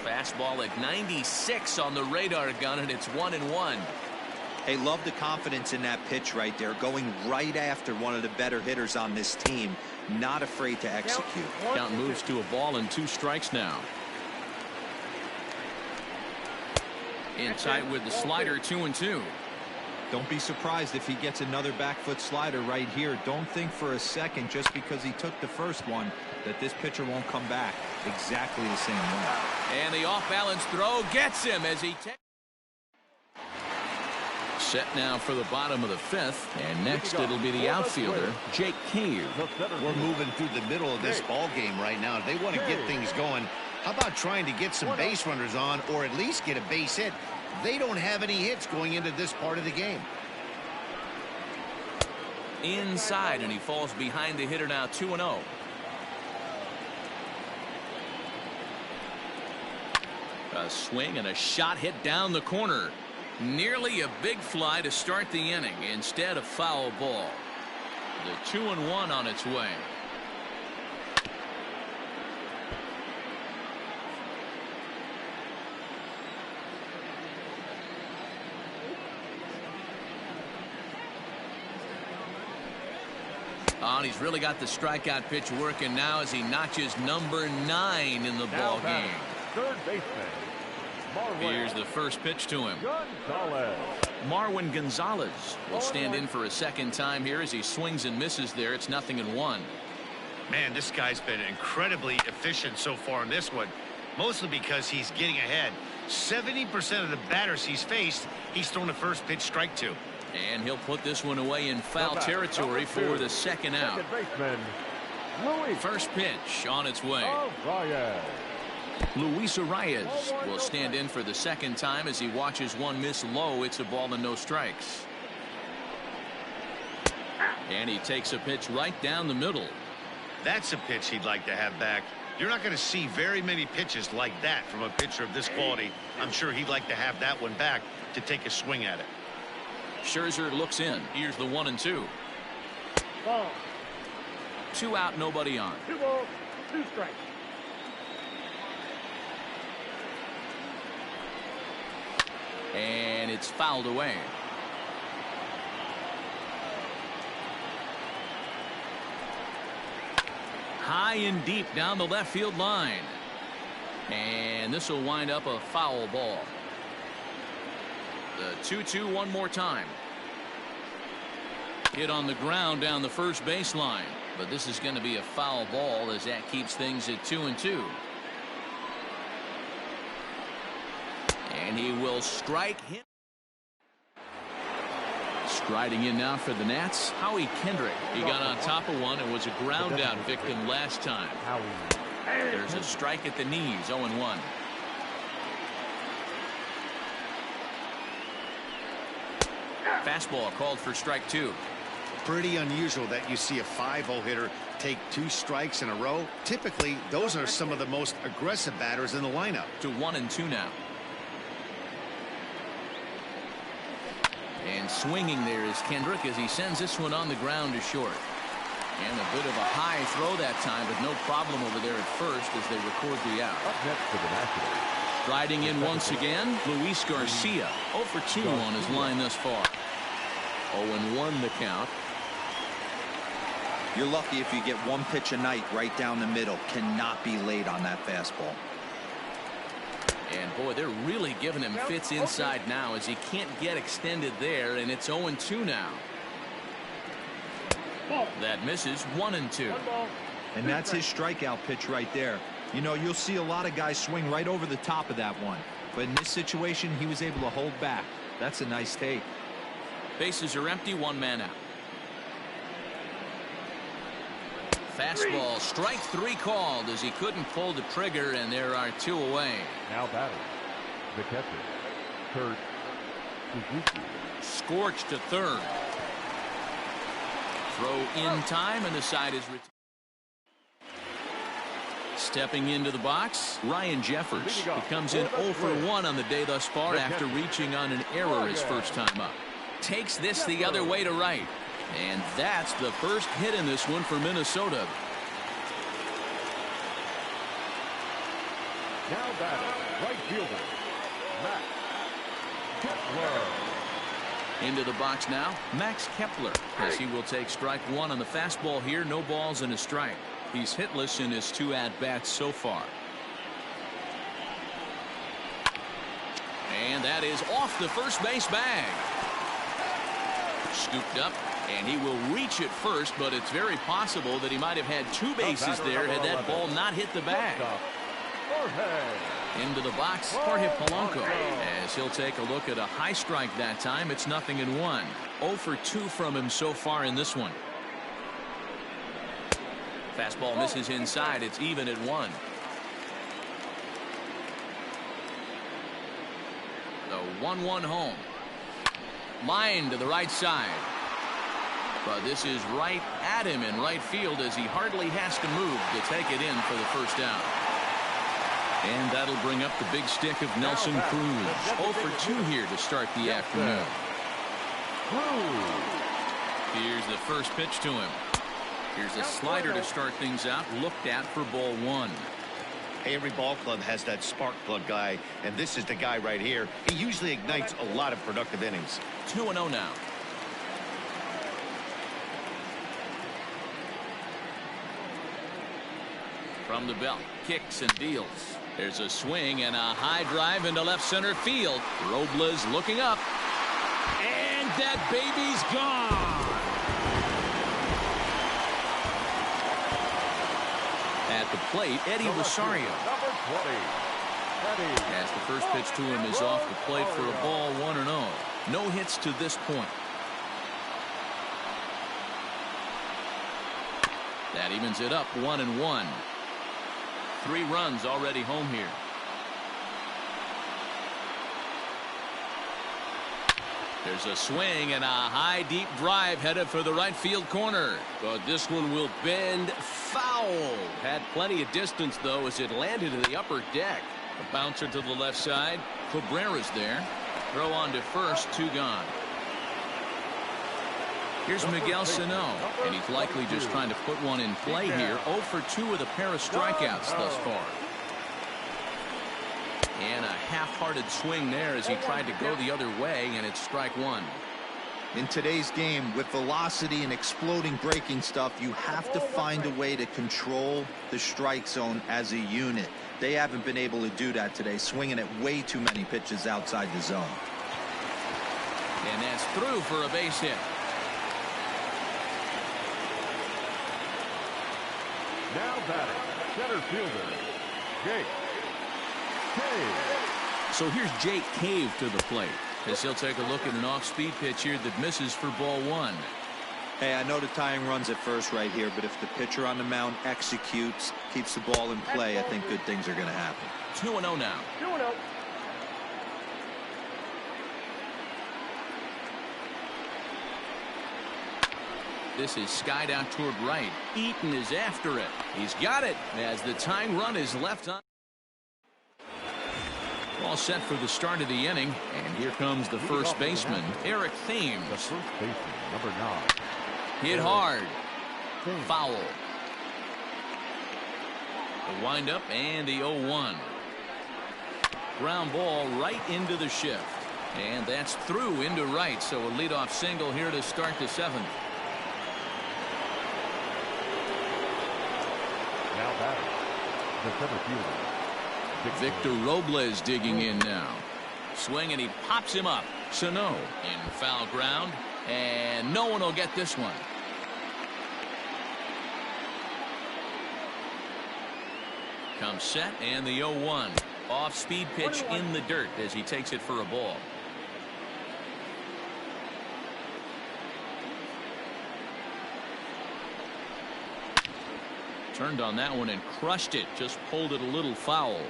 S1: Fastball at 96 on the radar gun, and it's 1-1.
S3: Hey, love the confidence in that pitch right there, going right after one of the better hitters on this team, not afraid to execute.
S1: Count moves to a ball and 2 strikes now. In tight with the slider. 2-2.
S3: Don't be surprised if he gets another back foot slider right here. Don't think for a second, just because he took the first one, that this pitcher won't come back exactly the same way.
S1: And the off-balance throw gets him as he takes. Set now for the bottom of the 5th, and next it'll be the outfielder, Jake Cave.
S4: We're moving through the middle of this ball game right now. They want to get things going. How about trying to get some base runners on, or at least get a base hit? They don't have any hits going into this part of the game.
S1: Inside, and he falls behind the hitter now. 2-0. A swing and a shot hit down the corner. Nearly a big fly to start the inning. Instead, a foul ball. The 2-1 on its way. Oh, and he's really got the strikeout pitch working now as he notches number 9 in the ball game.
S2: third baseman,
S1: Here's the first pitch to him.
S2: Gonzalez.
S1: Marwin Gonzalez will stand in for a second time here as he swings and misses there. It's 0-1.
S4: Man, this guy's been incredibly efficient so far in this one, mostly because he's getting ahead. 70% of the batters he's faced, he's thrown the first pitch strike to.
S1: And he'll put this one away in foul territory for the second out.
S2: Second baseman, Luis
S1: First pitch on its way.
S2: Arias.
S1: Luis Arias will stand in for the second time as he watches one miss low. It's a ball and no strikes. And he takes a pitch right down the middle.
S4: That's a pitch he'd like to have back. You're not going to see very many pitches like that from a pitcher of this quality. I'm sure he'd like to have that one back to take a swing at it.
S1: Scherzer looks in. Here's the 1-2.
S5: Ball.
S1: 2 out, nobody on.
S5: 2 balls, 2 strikes.
S1: And it's fouled away. High and deep down the left field line. And this will wind up a foul ball. The 2-2 one more time. Hit on the ground down the first baseline. But this is going to be a foul ball as that keeps things at 2-2. And he will strike him. Striding in now for the Nats, Howie Kendrick. He got on top of one and was a ground out victim last time. There's a strike at the knees, 0-1. Fastball called for strike 2.
S4: Pretty unusual that you see a 5-hole hitter take 2 strikes in a row. Typically, those are some of the most aggressive batters in the lineup.
S1: To 1-2 now. And swinging there is Kendrick as he sends this one on the ground to short. And a bit of a high throw that time, but no problem over there at first as they record the out.
S2: Up next for the Nationals.
S1: Riding in once again, Luis Garcia. 0 for 2 on his line thus far. 0-1 the count.
S3: You're lucky if you get one pitch a night right down the middle. Cannot be late on that fastball.
S1: And boy, they're really giving him fits inside now as he can't get extended there, and it's 0-2 now. That misses. 1-2.
S3: And that's his strikeout pitch right there. You know, you'll see a lot of guys swing right over the top of that one. But in this situation, he was able to hold back. That's a nice take.
S1: Bases are empty, 1 man out. Fastball, strike 3 called as he couldn't pull the trigger, and there are 2 away.
S2: Now batting, the catcher, Kurt Suzuki.
S1: Scorched to third. Throw in time, and the side is retired. Stepping into the box, Ryan Jeffers. He comes in 0 for 1 on the day thus far after reaching on an error his first time up. Takes this the other way to right. And that's the first hit in this one for Minnesota.
S2: Now batting, right fielder, Max Kepler.
S1: Into the box now, Max Kepler, as he will take strike 1 on the fastball here. No balls and a strike. He's hitless in his 2 at-bats so far. And that is off the first base bag. Scooped up, and he will reach it first, but it's very possible that he might have had 2 bases there had that ball not hit the bag. Into the box, Jorge Polanco, as he'll take a look at a high strike that time. It's 0-1. 0 for 2 from him so far in this one. Fastball misses inside. It's even at 1. The 1-1 home. Line to the right side. But this is right at him in right field as he hardly has to move to take it in for the first down. And that'll bring up the big stick of Nelson Cruz. 0 for 2 here to start the afternoon. Here's the first pitch to him. Here's a slider to start things out. Looked at for ball 1.
S4: Hey, every ball club has that spark plug guy, and this is the guy right here. He usually ignites a lot of productive innings.
S1: 2-0 now. From the belt, kicks and deals. There's a swing and a high drive into left center field. Robles looking up. And that baby's gone. At the plate, Eddie Rosario.
S2: Number 20.
S1: As the first pitch to him is off the plate for a ball, 1-0. No hits to this point. That evens it up, 1-1. 3 runs already home here. There's a swing and a high deep drive headed for the right field corner. But this one will bend foul. Had plenty of distance though as it landed in the upper deck. A bouncer to the left side. Cabrera's there. Throw on to first, 2 gone. Here's Miguel Sano, and he's likely just trying to put one in play here. 0 for 2 with a pair of strikeouts thus far. And a half-hearted swing there as he tried to go the other way, and it's strike 1.
S3: In today's game, with velocity and exploding breaking stuff, you have to find a way to control the strike zone as a unit. They haven't been able to do that today, swinging at way too many pitches outside the zone.
S1: And that's through for a base hit.
S2: Now batting, center fielder, Jake Cave.
S1: So here's Jake Cave to the plate, as he'll take a look at an off-speed pitch here that misses for ball 1.
S3: Hey, I know the tying runs at first right here, but if the pitcher on the mound executes, keeps the ball in play, I think good things are going to happen.
S1: 2-0 now.
S5: 2-0.
S1: This is skied out toward right. Eaton is after it. He's got it as the tying run is left on. All set for the start of the inning, and here comes the first baseman, Eric Thames.
S2: The first baseman, number 9.
S1: Hit hard. Foul. The windup and the 0-1. Ground ball right into the shift. And that's through into right, so a leadoff single here to start the 7th.
S2: Now batting, the center fielder,
S1: Victor Robles digging in now. Swing and he pops him up. Sano in foul ground, and no one will get this one. Comes set and the 0-1. Off speed pitch in the dirt as he takes it for a ball. Turned on that one and crushed it. Just pulled it a little foul.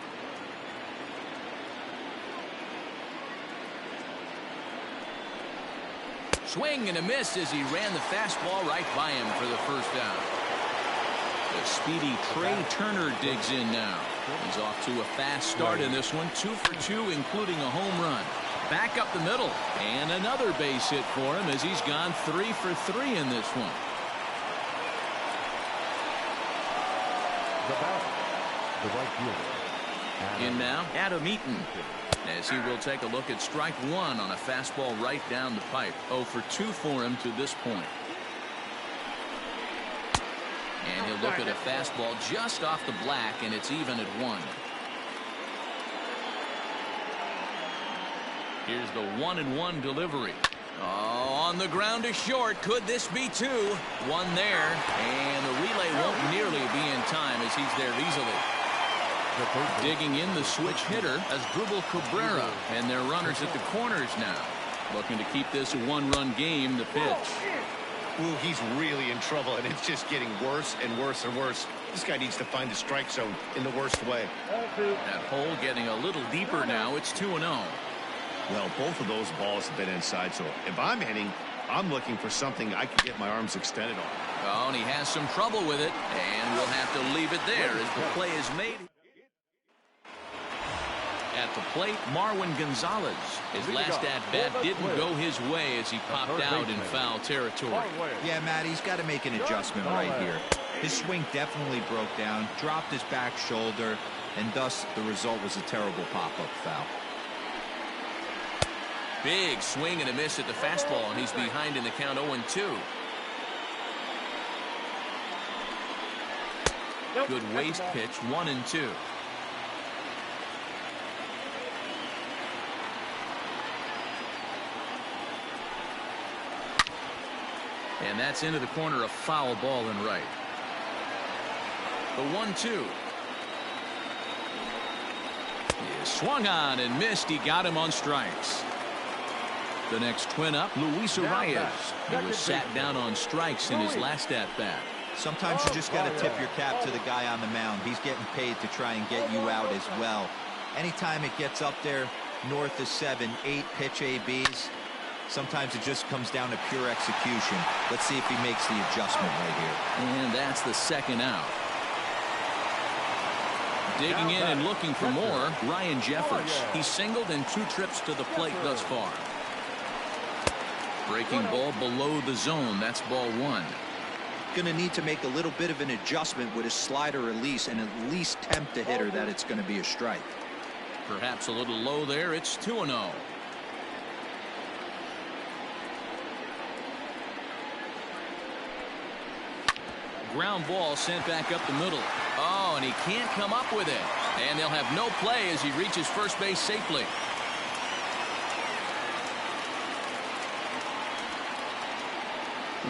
S1: Swing and a miss as he ran the fastball right by him for the first down. The speedy Trey Turner digs in now. He's off to a fast start in this one. 2 for 2, including a home run. Back up the middle. And another base hit for him as he's gone 3 for 3 in this one.
S2: the batter, the right fielder.
S1: In now, Adam Eaton, as he will take a look at strike 1 on a fastball right down the pipe. 0 for 2 for him to this point. And he'll look at a fastball just off the black, and it's even at 1. Here's the 1-1 delivery. Oh, on the ground to short. Could this be 2? 1 there, and the relay won't nearly be in time as he's there easily. Digging in the switch hitter as Dribble Cabrera, and their runners at the corners now. Looking to keep this a 1-run game. The pitch.
S4: Ooh, he's really in trouble, and it's just getting worse and worse and worse. This guy needs to find the strike zone in the worst way.
S1: That hole getting a little deeper now. It's 2-0.
S4: Well, both of those balls have been inside, so if I'm hitting, I'm looking for something I can get my arms extended on.
S1: Oh, and he has some trouble with it, and we'll have to leave it there as the play is made. At the plate, Marwin Gonzalez. His last at-bat didn't go his way as he popped out in foul territory.
S3: Yeah, Matt, he's got to make an adjustment right here. His swing definitely broke down, dropped his back shoulder, and thus the result was a terrible pop-up foul.
S1: Big swing and a miss at the fastball, and he's behind in the count 0-2. Good waist pitch, 1-2. And that's into the corner, a foul ball and right. The 1-2. He swung on and missed. He got him on strikes. The next twin up, Luis Arias. He was sat down on strikes in his last at-bat.
S3: Sometimes you just got to tip your cap to the guy on the mound. He's getting paid to try and get you out as well. Anytime it gets up there north of 7, 8 pitch ABs, sometimes it just comes down to pure execution. Let's see if he makes the adjustment right here.
S1: And that's the second out. Digging in and looking for more, Ryan Jeffers. He's singled in 2 trips to the plate thus far. Breaking ball below the zone. That's ball 1.
S3: Going to need to make a little bit of an adjustment with his slider release and at least tempt the hitter that it's going to be a strike.
S1: Perhaps a little low there. It's 2-0. Ground ball sent back up the middle. Oh, and he can't come up with it. And they'll have no play as he reaches first base safely.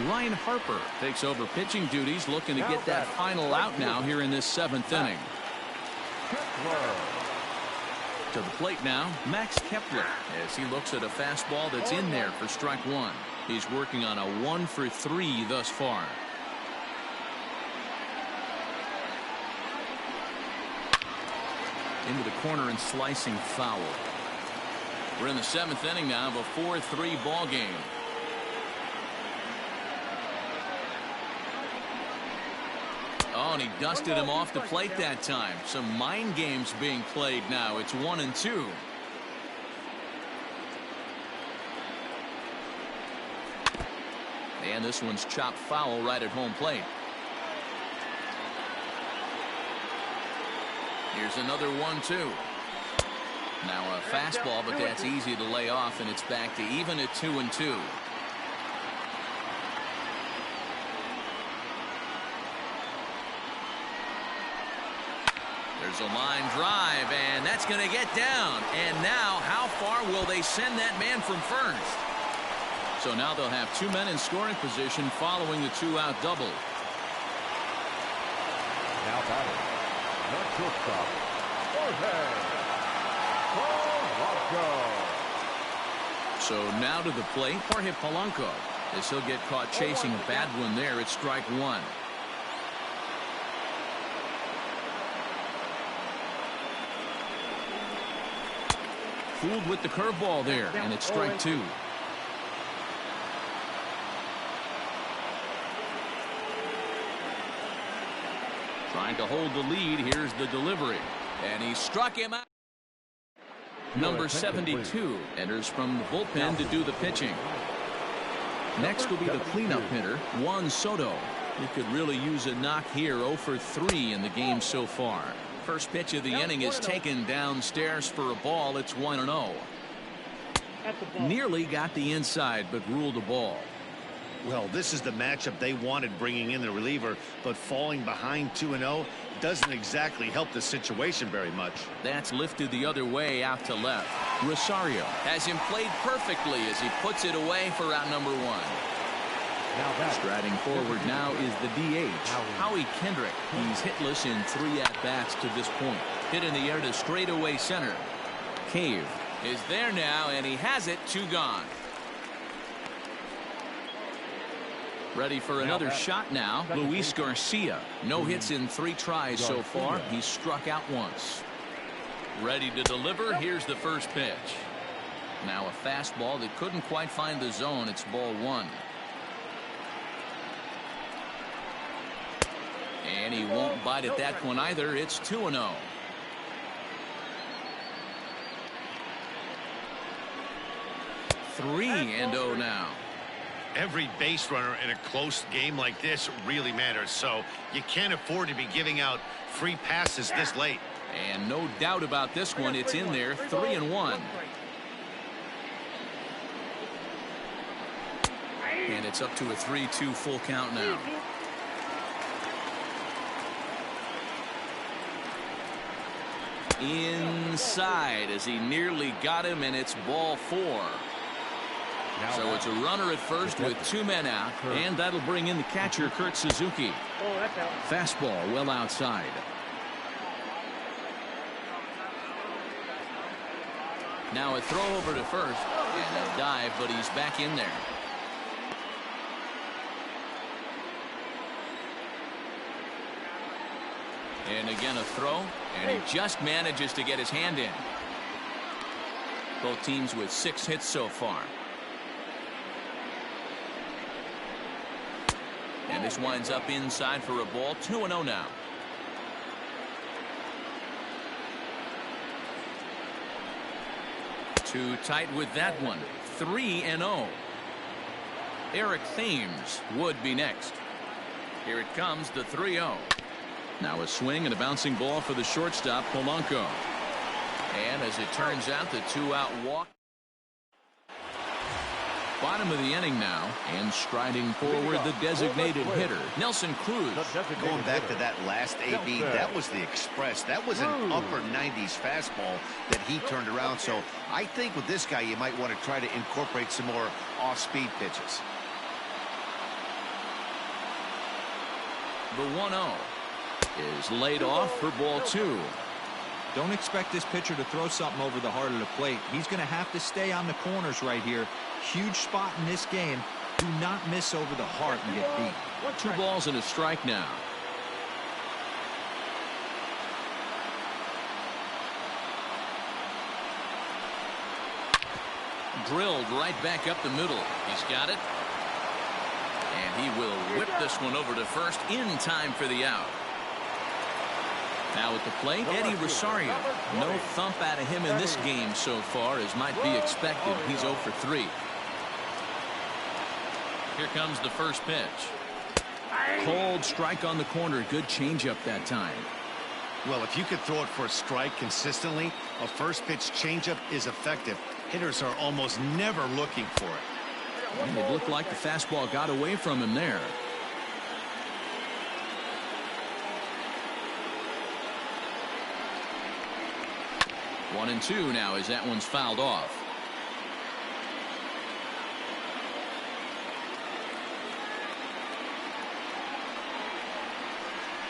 S1: Ryan Harper takes over pitching duties, looking to get that final out now here in this 7th inning. To the plate now, Max Kepler, as he looks at a fastball that's in there for strike 1. He's working on a 1 for 3 thus far. Into the corner and slicing foul. We're in the 7th inning now of a 4-3 ball game. Oh, and he dusted him off the plate that time. Some mind games being played now. It's 1-2. And this one's chopped foul right at home plate. Here's another 1-2. Now a fastball, but that's easy to lay off, and it's back to even at 2-2. There's a line drive, and that's going to get down. And now, how far will they send that man from first? So now they'll have 2 men in scoring position following the 2-out double.
S2: Now batting, the shortstop,
S1: So now to the plate, Jorge Polanco, as he'll get caught chasing a bad one there at strike 1. Fooled with the curveball there, and it's strike 2. Trying to hold the lead. Here's the delivery, and he struck him out. Number 72 enters from the bullpen to do the pitching. Next will be the cleanup hitter, Juan Soto. He could really use a knock here. 0 for 3 in the game so far. First pitch of the inning is taken downstairs for a ball. It's 1-0. Nearly got the inside, but ruled a ball.
S4: Well, this is the matchup they wanted, bringing in the reliever, but falling behind 2-0 doesn't exactly help the situation very much.
S1: That's lifted the other way out to left. Rosario has him played perfectly as he puts it away for out number 1. Striding forward now is the DH, Howie Kendrick. He's hitless in 3 at-bats to this point. Hit in the air to straightaway center. Cave is there now, and he has it. 2 gone. Ready for another shot now, Luis Garcia. No hits in 3 tries so far. He's struck out once. Ready to deliver. Here's the first pitch. Now a fastball that couldn't quite find the zone. It's ball 1. And he won't bite at that one either. It's 2-0. Three and 0 now.
S4: Every base runner in a close game like this really matters, so you can't afford to be giving out free passes this late.
S1: And no doubt about this one, it's in there. 3-1. And it's up to a 3-2 full count now. Inside as he nearly got him, and it's ball 4. So it's a runner at first with 2 men out, and that'll bring in the catcher, Kurt Suzuki.
S5: Oh, that's out.
S1: Fastball well outside. Now a throw over to first, and a dive, but he's back in there. And again a throw, and he just manages to get his hand in. Both teams with 6 hits so far. And this winds up inside for a ball. 2-0 now. Too tight with that one. 3-0. Eric Thames would be next. Here it comes, the 3-0. Now a swing and a bouncing ball for the shortstop, Polanco. And as it turns out, the 2-out walk. Bottom of the inning now, and striding forward, the designated hitter, Nelson Cruz.
S4: Going back to that last AB, that was the express. That was an upper 90s fastball that he turned around. So I think with this guy, you might want to try to incorporate some more off-speed pitches.
S1: The 1-0 is laid off for ball 2.
S3: Don't expect this pitcher to throw something over the heart of the plate. He's going to have to stay on the corners right here. Huge spot in this game. Do not miss over the heart and get beat.
S1: 2 balls and a strike now. Drilled right back up the middle. He's got it. And he will whip this one over to first in time for the out. Now at the plate, Eddie Rosario. No thump out of him in this game so far, as might be expected. He's 0 for 3. Here comes the first pitch. Cold strike on the corner. Good changeup that time.
S4: Well, if you could throw it for a strike consistently, a first pitch changeup is effective. Hitters are almost never looking for it.
S1: And it looked like the fastball got away from him there. One and 2 now as that one's fouled off.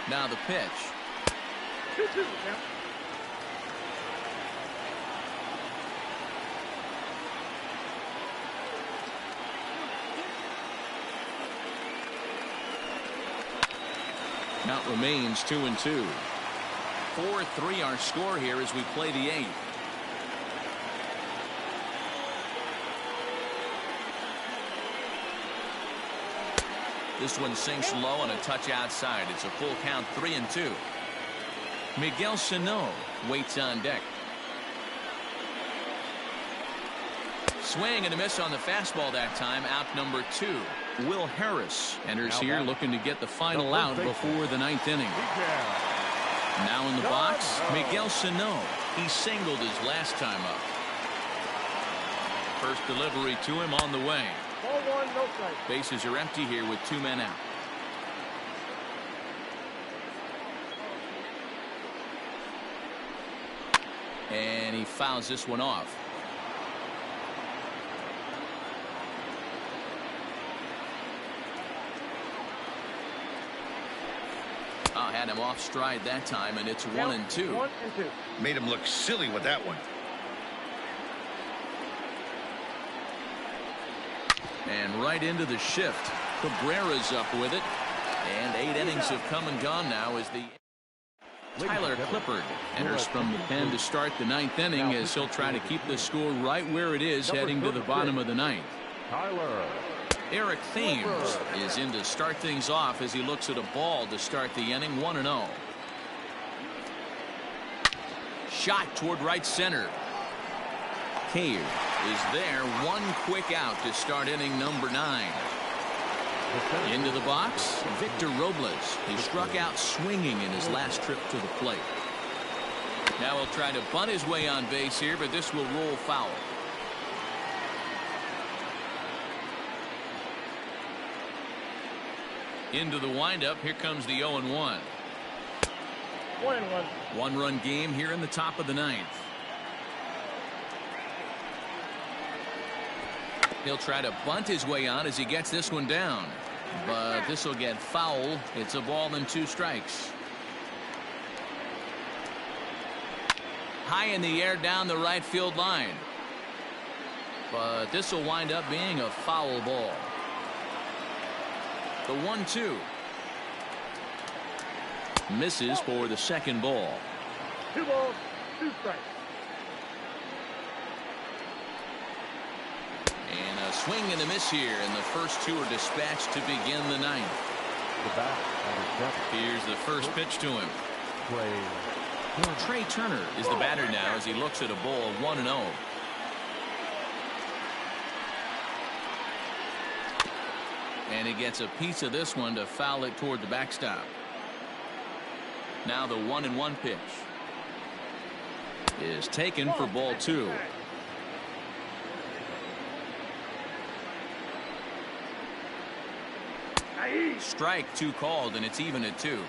S1: Now the pitch.
S5: 2-2.
S1: Count remains 2-2. 4-3 our score here as we play the 8th. This one sinks low and a touch outside. It's a full count, 3-2. Miguel Sano waits on deck. Swing and a miss on the fastball that time. Out number 2. Will Harris enters here looking to get the final out before the 9th inning. Now in the box, Miguel Sano. He singled his last time up. First delivery to him on the way.
S5: Ball 1, no strike.
S1: Bases are empty here with 2 men out. And he fouls this one off. Had him off stride that time, and it's 1-2.
S5: 1-2.
S4: Made him look silly with that one.
S1: And right into the shift. Cabrera's up with it. And 8 innings have come and gone now as the Tyler Clippard enters from the pen to start the 9th inning, as he'll try to keep the score right where it is heading to the bottom of the 9th. Eric Thames is in to start things off as he looks at a ball to start the inning. 1-0. Shot toward right center. Cave is there. One quick out to start inning number 9. Into the box, Victor Robles. He struck out swinging in his last trip to the plate. Now he'll try to bunt his way on base here, but this will roll foul. Into the windup. Here comes the 0-1.
S5: 1-1.
S1: 1-run game here in the top of the 9th. He'll try to bunt his way on as he gets this one down. But this will get foul. It's a ball and 2 strikes. High in the air down the right field line. But this will wind up being a foul ball. The 1-2. Misses for the second ball.
S5: 2 balls, 2 strikes.
S1: And a swing and a miss here, and the first 2 are dispatched to begin the 9th.
S2: The bat, number 7.
S1: Here's the first pitch to him. Trey Turner is the batter now as he looks at a ball of 1-0. And he gets a piece of this one to foul it toward the backstop. Now the 1-1 pitch is taken for ball 2. Strike 2 called, and it's even at 2.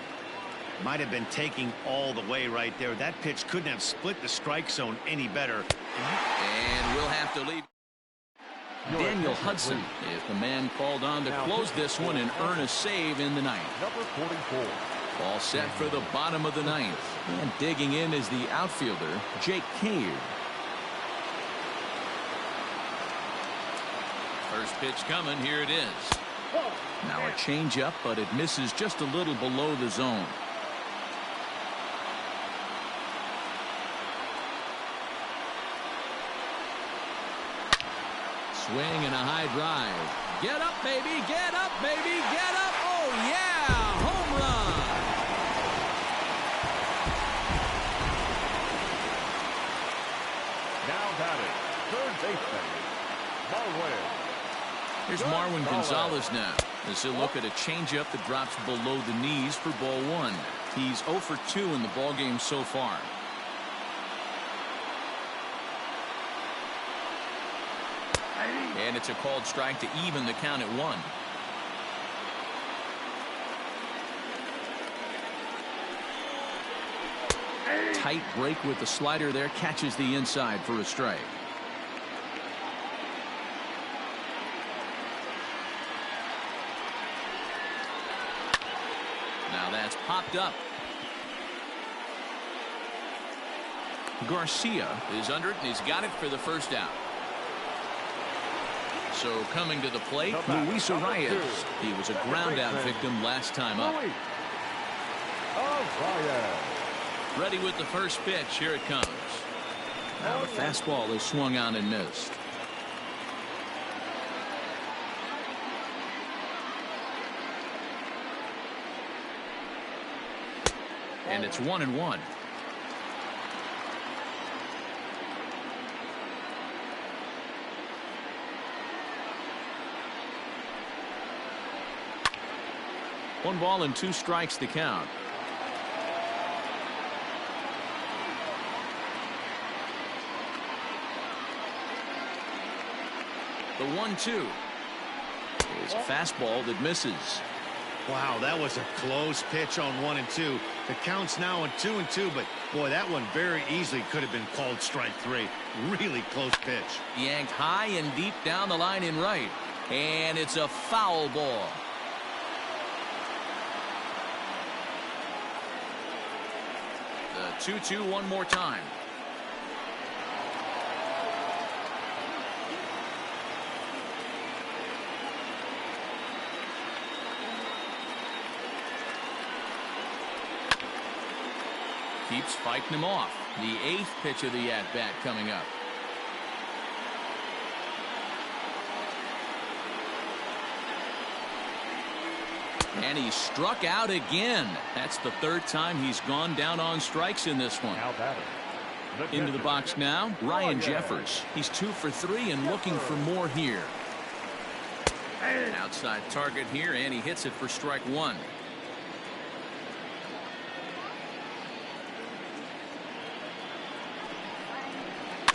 S4: Might have been taking all the way right there. That pitch couldn't have split the strike zone any better.
S1: And we'll have to leave. Daniel Hudson is the man called on to close this one and earn a save in the 9th.
S2: Number 44.
S1: All set for the bottom of the 9th. And digging in is the outfielder, Jake Cave. First pitch coming. Here it is. Now a changeup, but it misses just a little below the zone. Swing and a high drive. Get up, baby. Get up, baby. Get up. Oh, yeah. Home run.
S2: Now batting, third baseman, Marwin.
S1: Here's Marwin Gonzalez now as he'll look at a changeup that drops below the knees for ball 1. He's 0 for 2 in the ballgame so far. And it's a called strike to even the count at 1. Tight break with the slider there, catches the inside for a strike. Now that's popped up. Garcia is under it, and he's got it for the first out. So coming to the plate, Luis Arias. He was a ground-out victim last time up. Ready with the first pitch. Here it comes. Now the fastball is swung on and missed. And it's 1-1. One ball and 2 strikes to count. The 1-2 is a fastball that misses.
S4: Wow, that was a close pitch on 1 and 2. The count's now on 2 and 2, but boy, that one very easily could have been called strike 3. Really close pitch.
S1: Yanked high and deep down the line in right, and it's a foul ball. The 2-2 one more time. Keeps fighting him off. The 8th pitch of the at-bat coming up. And he struck out again. That's the 3rd time he's gone down on strikes in this one.
S2: Now batting.
S1: Into the box now, Ryan Jeffers. He's 2 for 3 and looking for more here. An outside target here, and he hits it for strike 1.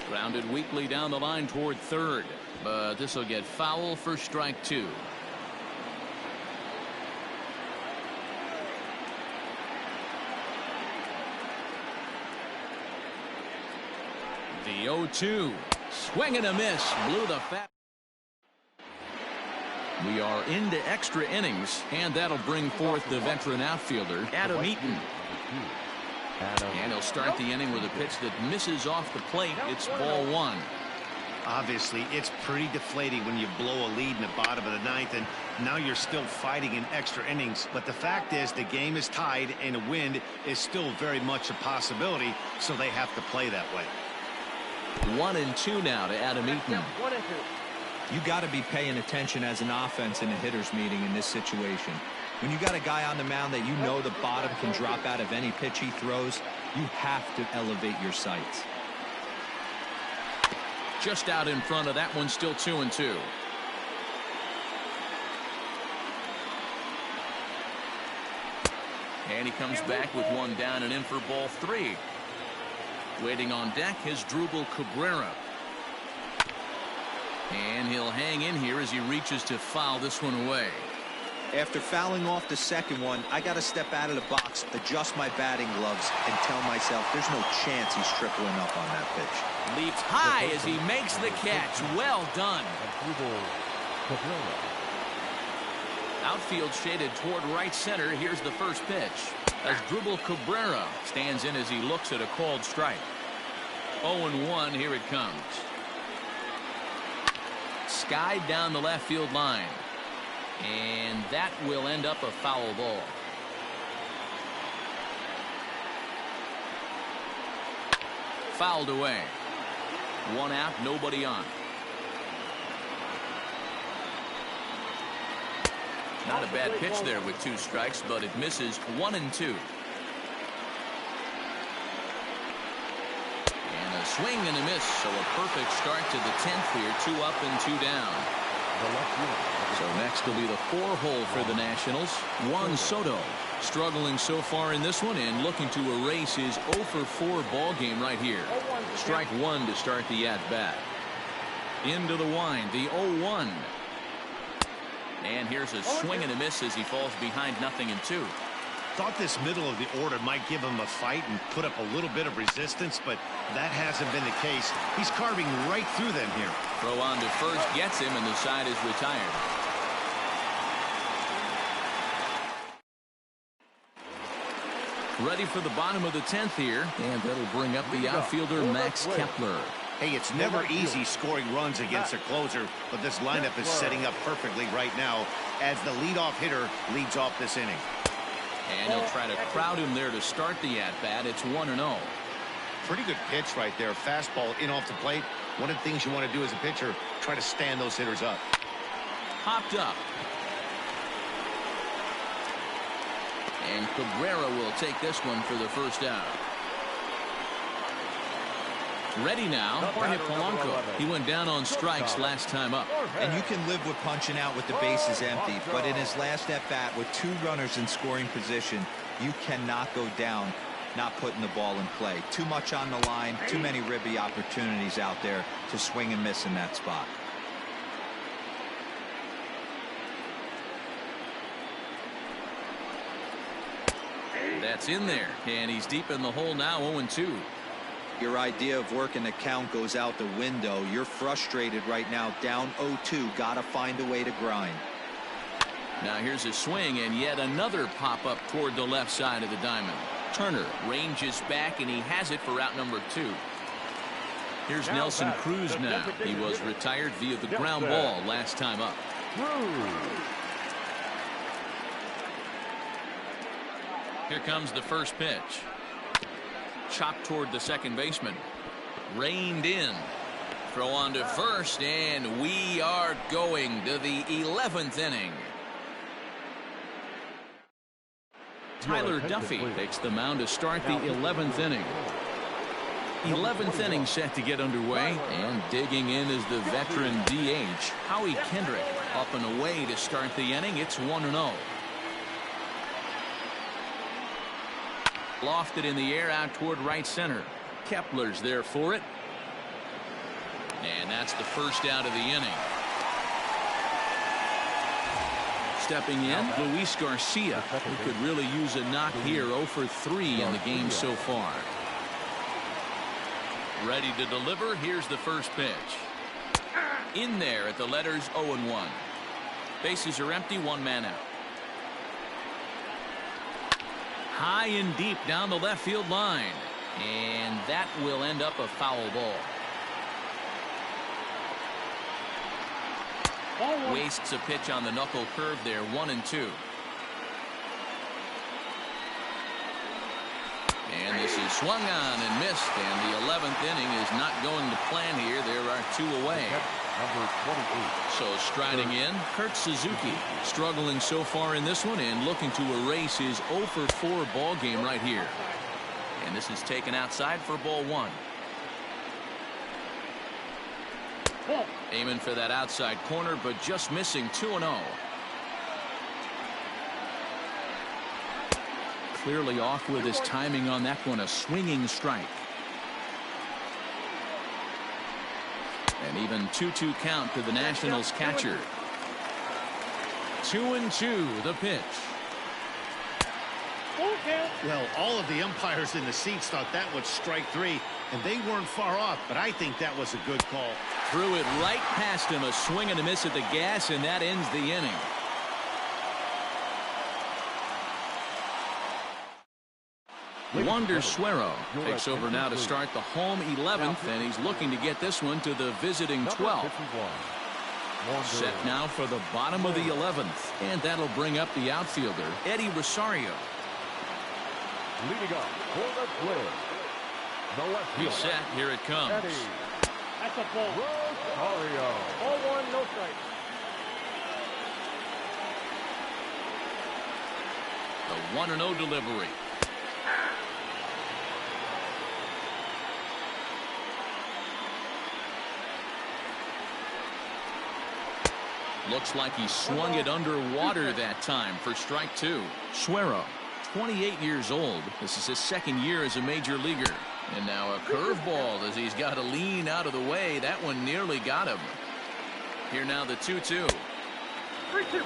S1: Grounded weakly down the line toward 3rd, but this will get foul for strike 2. The 0-2. Swing and a miss. Blew the fat. We are into extra innings, and that'll bring forth the veteran outfielder, Adam Eaton. And he'll start the inning with a pitch that misses off the plate. It's ball one.
S4: Obviously, it's pretty deflating when you blow a lead in the bottom of the ninth, and now you're still fighting in extra innings. But the fact is, the game is tied, and a win is still very much a possibility, so they have to play that way.
S1: 1-2 now to Adam Eaton.
S3: You got to be paying attention as an offense in a hitter's meeting in this situation. When you got a guy on the mound that you know the bottom can drop out of any pitch he throws, you have to elevate your sights.
S1: Just out in front of that one, still 2-2. And he comes back with one down and in for ball three. Waiting on deck is Drupal Cabrera. And he'll hang in here as he reaches to foul this one away.
S3: After fouling off the second one, I got to step out of the box, adjust my batting gloves, and tell myself there's no chance he's tripling up on that pitch.
S1: Leaps high as he makes the catch. Well done. Outfield shaded toward right center. Here's the first pitch. As Drupal Cabrera stands in as he looks at a called strike. 0-1. Here it comes. Skied down the left field line. And that will end up a foul ball. Fouled away. One out, nobody on. Not a bad pitch there with 2 strikes, but it misses. 1-2. And a swing and a miss, so a perfect start to the 10th here. 2 up and 2 down. So next will be the 4-hole for the Nationals. Juan Soto struggling so far in this one and looking to erase his 0-for-4 ball game right here. Strike one to start the at-bat. Into the wind, the 0-1. And here's a swing and a miss as he falls behind 0-2.
S4: Thought this middle of the order might give him a fight and put up a little bit of resistance, but that hasn't been the case. He's carving right through them here.
S1: Throw on to first gets him, and the side is retired. Ready for the bottom of the 10th here, and that'll bring up the outfielder Max Kepler.
S4: Hey, it's never easy scoring runs against a closer, but this lineup is setting up perfectly right now as the leadoff hitter leads off this inning.
S1: And he'll try to crowd him there to start the at-bat. It's 1-0.
S4: Pretty good pitch right there. Fastball in off the plate. One of the things you want to do as a pitcher, try to stand those hitters up.
S1: Popped up. And Cabrera will take this one for the first out. Ready now, Jorge Polanco. He went down on strikes last time up.
S3: And you can live with punching out with the bases empty, but in his last at-bat with 2 runners in scoring position, you cannot go down not putting the ball in play. Too much on the line, too many ribby opportunities out there to swing and miss in that spot.
S1: That's in there, and he's deep in the hole now. 0-2.
S3: Your idea of working the count goes out the window. You're frustrated right now, down 0-2. Gotta find a way to grind.
S1: Now here's a swing, and yet another pop-up toward the left side of the diamond. Turner ranges back, and he has it for out number 2. Here's Nelson Cruz now. He was retired via the ground ball last time up. Here comes the first pitch. Chopped toward the second baseman. Reined in. Throw on to first, and we are going to the 11th inning. Tyler Duffy takes the mound to start the 11th inning. 11th inning set to get underway, and digging in is the veteran DH, Howie Kendrick. Up and away to start the inning. It's 1-0. Lofted in the air out toward right center. Kepler's there for it. And that's the first out of the inning. Stepping in, Luis Garcia, who could really use a knock here. 0-for-3 in the game so far. Ready to deliver. Here's the first pitch. In there at the letters 0-1. Bases are empty, one man out. High and deep down the left field line. And that will end up a foul ball. Wastes a pitch on the knuckle curve there, 1-2. And this is swung on and missed, and the 11th inning is not going to plan here. There are 2 away.
S2: Number 28.
S1: So striding in, Kurt Suzuki, struggling so far in this one and looking to erase his 0 for 4 ball game right here. And this is taken outside for ball 1. Aiming for that outside corner, but just missing 2-0. Clearly off with his timing on that one, a swinging strike. And even 2-2 count to the Nationals catcher. 2-2 the pitch.
S4: Well, all of the umpires in the seats thought that was strike 3, and they weren't far off, but I think that was a good call.
S1: Threw it right past him, a swing and a miss at the gas, and that ends the inning. Wander Suero takes over now to start the home 11th, and he's looking to get this one to the visiting 12th. Set now for the bottom of the 11th, and that'll bring up the outfielder, Eddie Rosario.
S2: Leading up for the Twins, the left
S1: He's
S2: fielder,
S1: set. Here it comes.
S2: Eddie
S5: That's a ball.
S2: Rosario.
S5: Ball 1, no strike.
S1: The 1-0 delivery. Looks like he swung it underwater that time for strike 2. Suero, 28 years old. This is his 2nd year as a major leaguer. And now a curveball as he's got to lean out of the way. That one nearly got him. Here now the 2-2.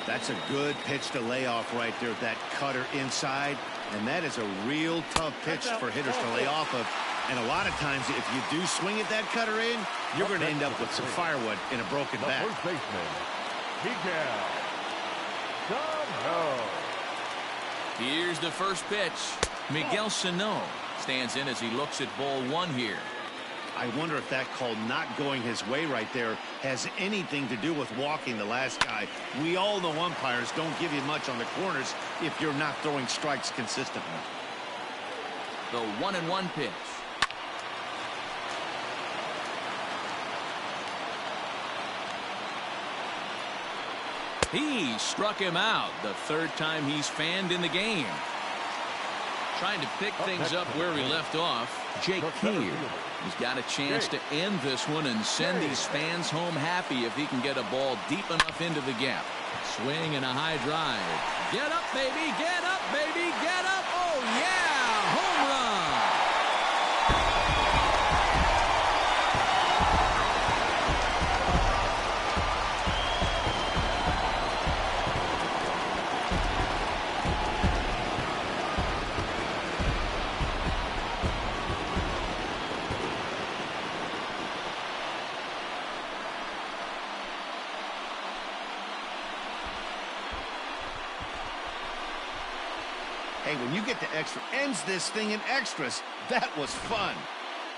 S4: That's a good pitch to lay off right there, that cutter inside. And that is a real tough pitch for hitters to lay off of. And a lot of times, if you do swing at that cutter in, you're going to end up with some firewood in a broken bat.
S2: First baseman, Miguel Sano.
S1: Here's the first pitch. Miguel Sano stands in as he looks at ball 1 here.
S4: I wonder if that call not going his way right there has anything to do with walking the last guy. We all know umpires don't give you much on the corners if you're not throwing strikes consistently.
S1: The 1-1 pitch. He struck him out, the 3rd time he's fanned in the game. Trying to pick things up where we left off, Jake Key. He's got a chance to end this one and send these fans home happy if he can get a ball deep enough into the gap. Swing and a high drive. Get up, baby, get up, baby, get up. Oh, yeah, home run.
S4: Hey, when you get to extra, ends this thing in extras. That was fun.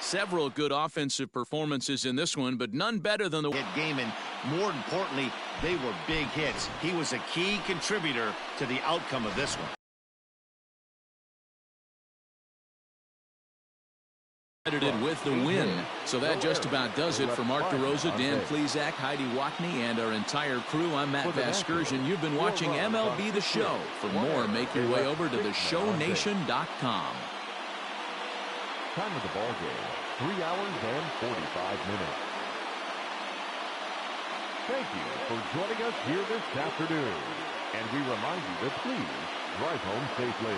S1: Several good offensive performances in this one, but none better than the
S4: Hit game, and more importantly, they were big hits. He was a key contributor to the outcome of this one.
S1: credited with the win. So that just about does it for Mark DeRosa, Dan Plesac, Heidi Watney, and our entire crew. I'm Matt Vasgersian. You've been watching MLB The Show. For more, make your way over to theshownation.com.
S2: Time of the ball game, 3 hours and 45 minutes. Thank you for joining us here this afternoon. And we remind you to please drive home safely.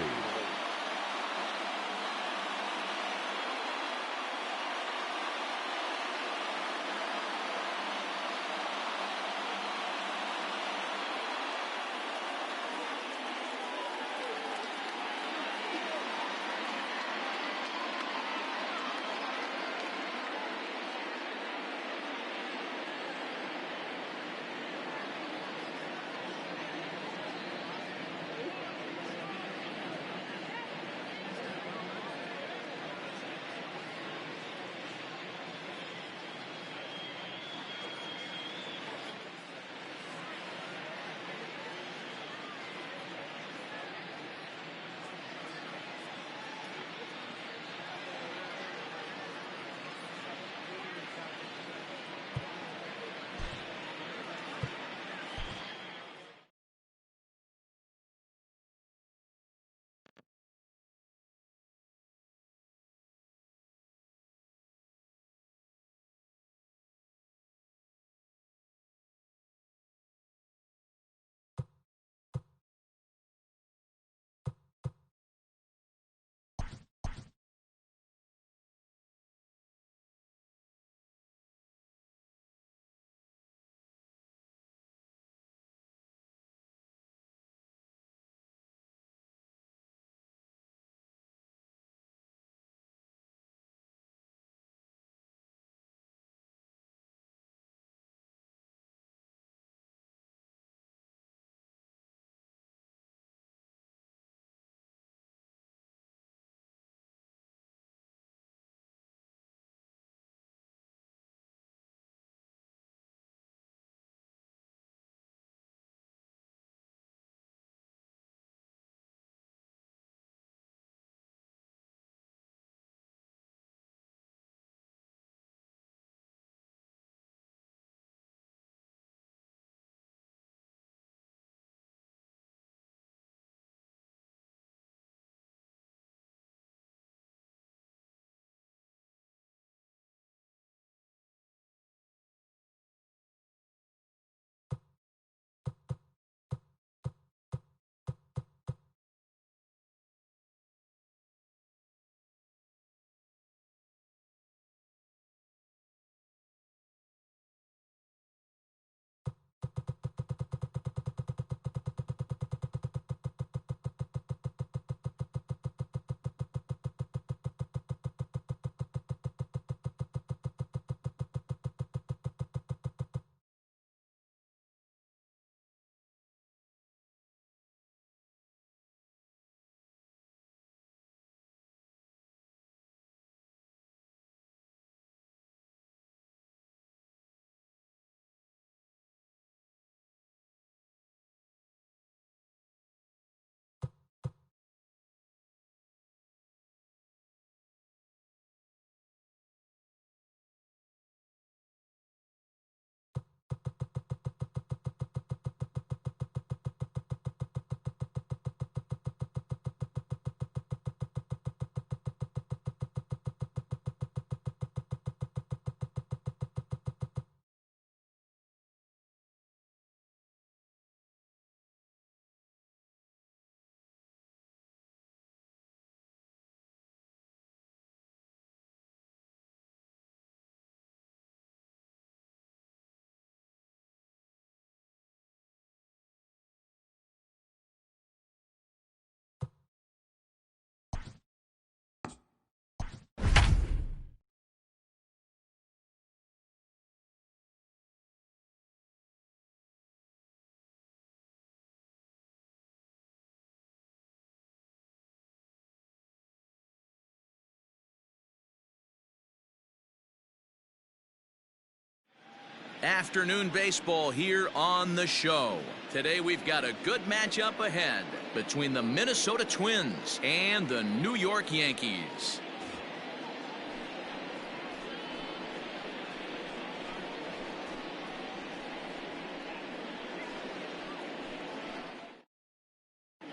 S1: Afternoon baseball here on the show. Today we've got a good matchup ahead between the Minnesota Twins and the New York Yankees.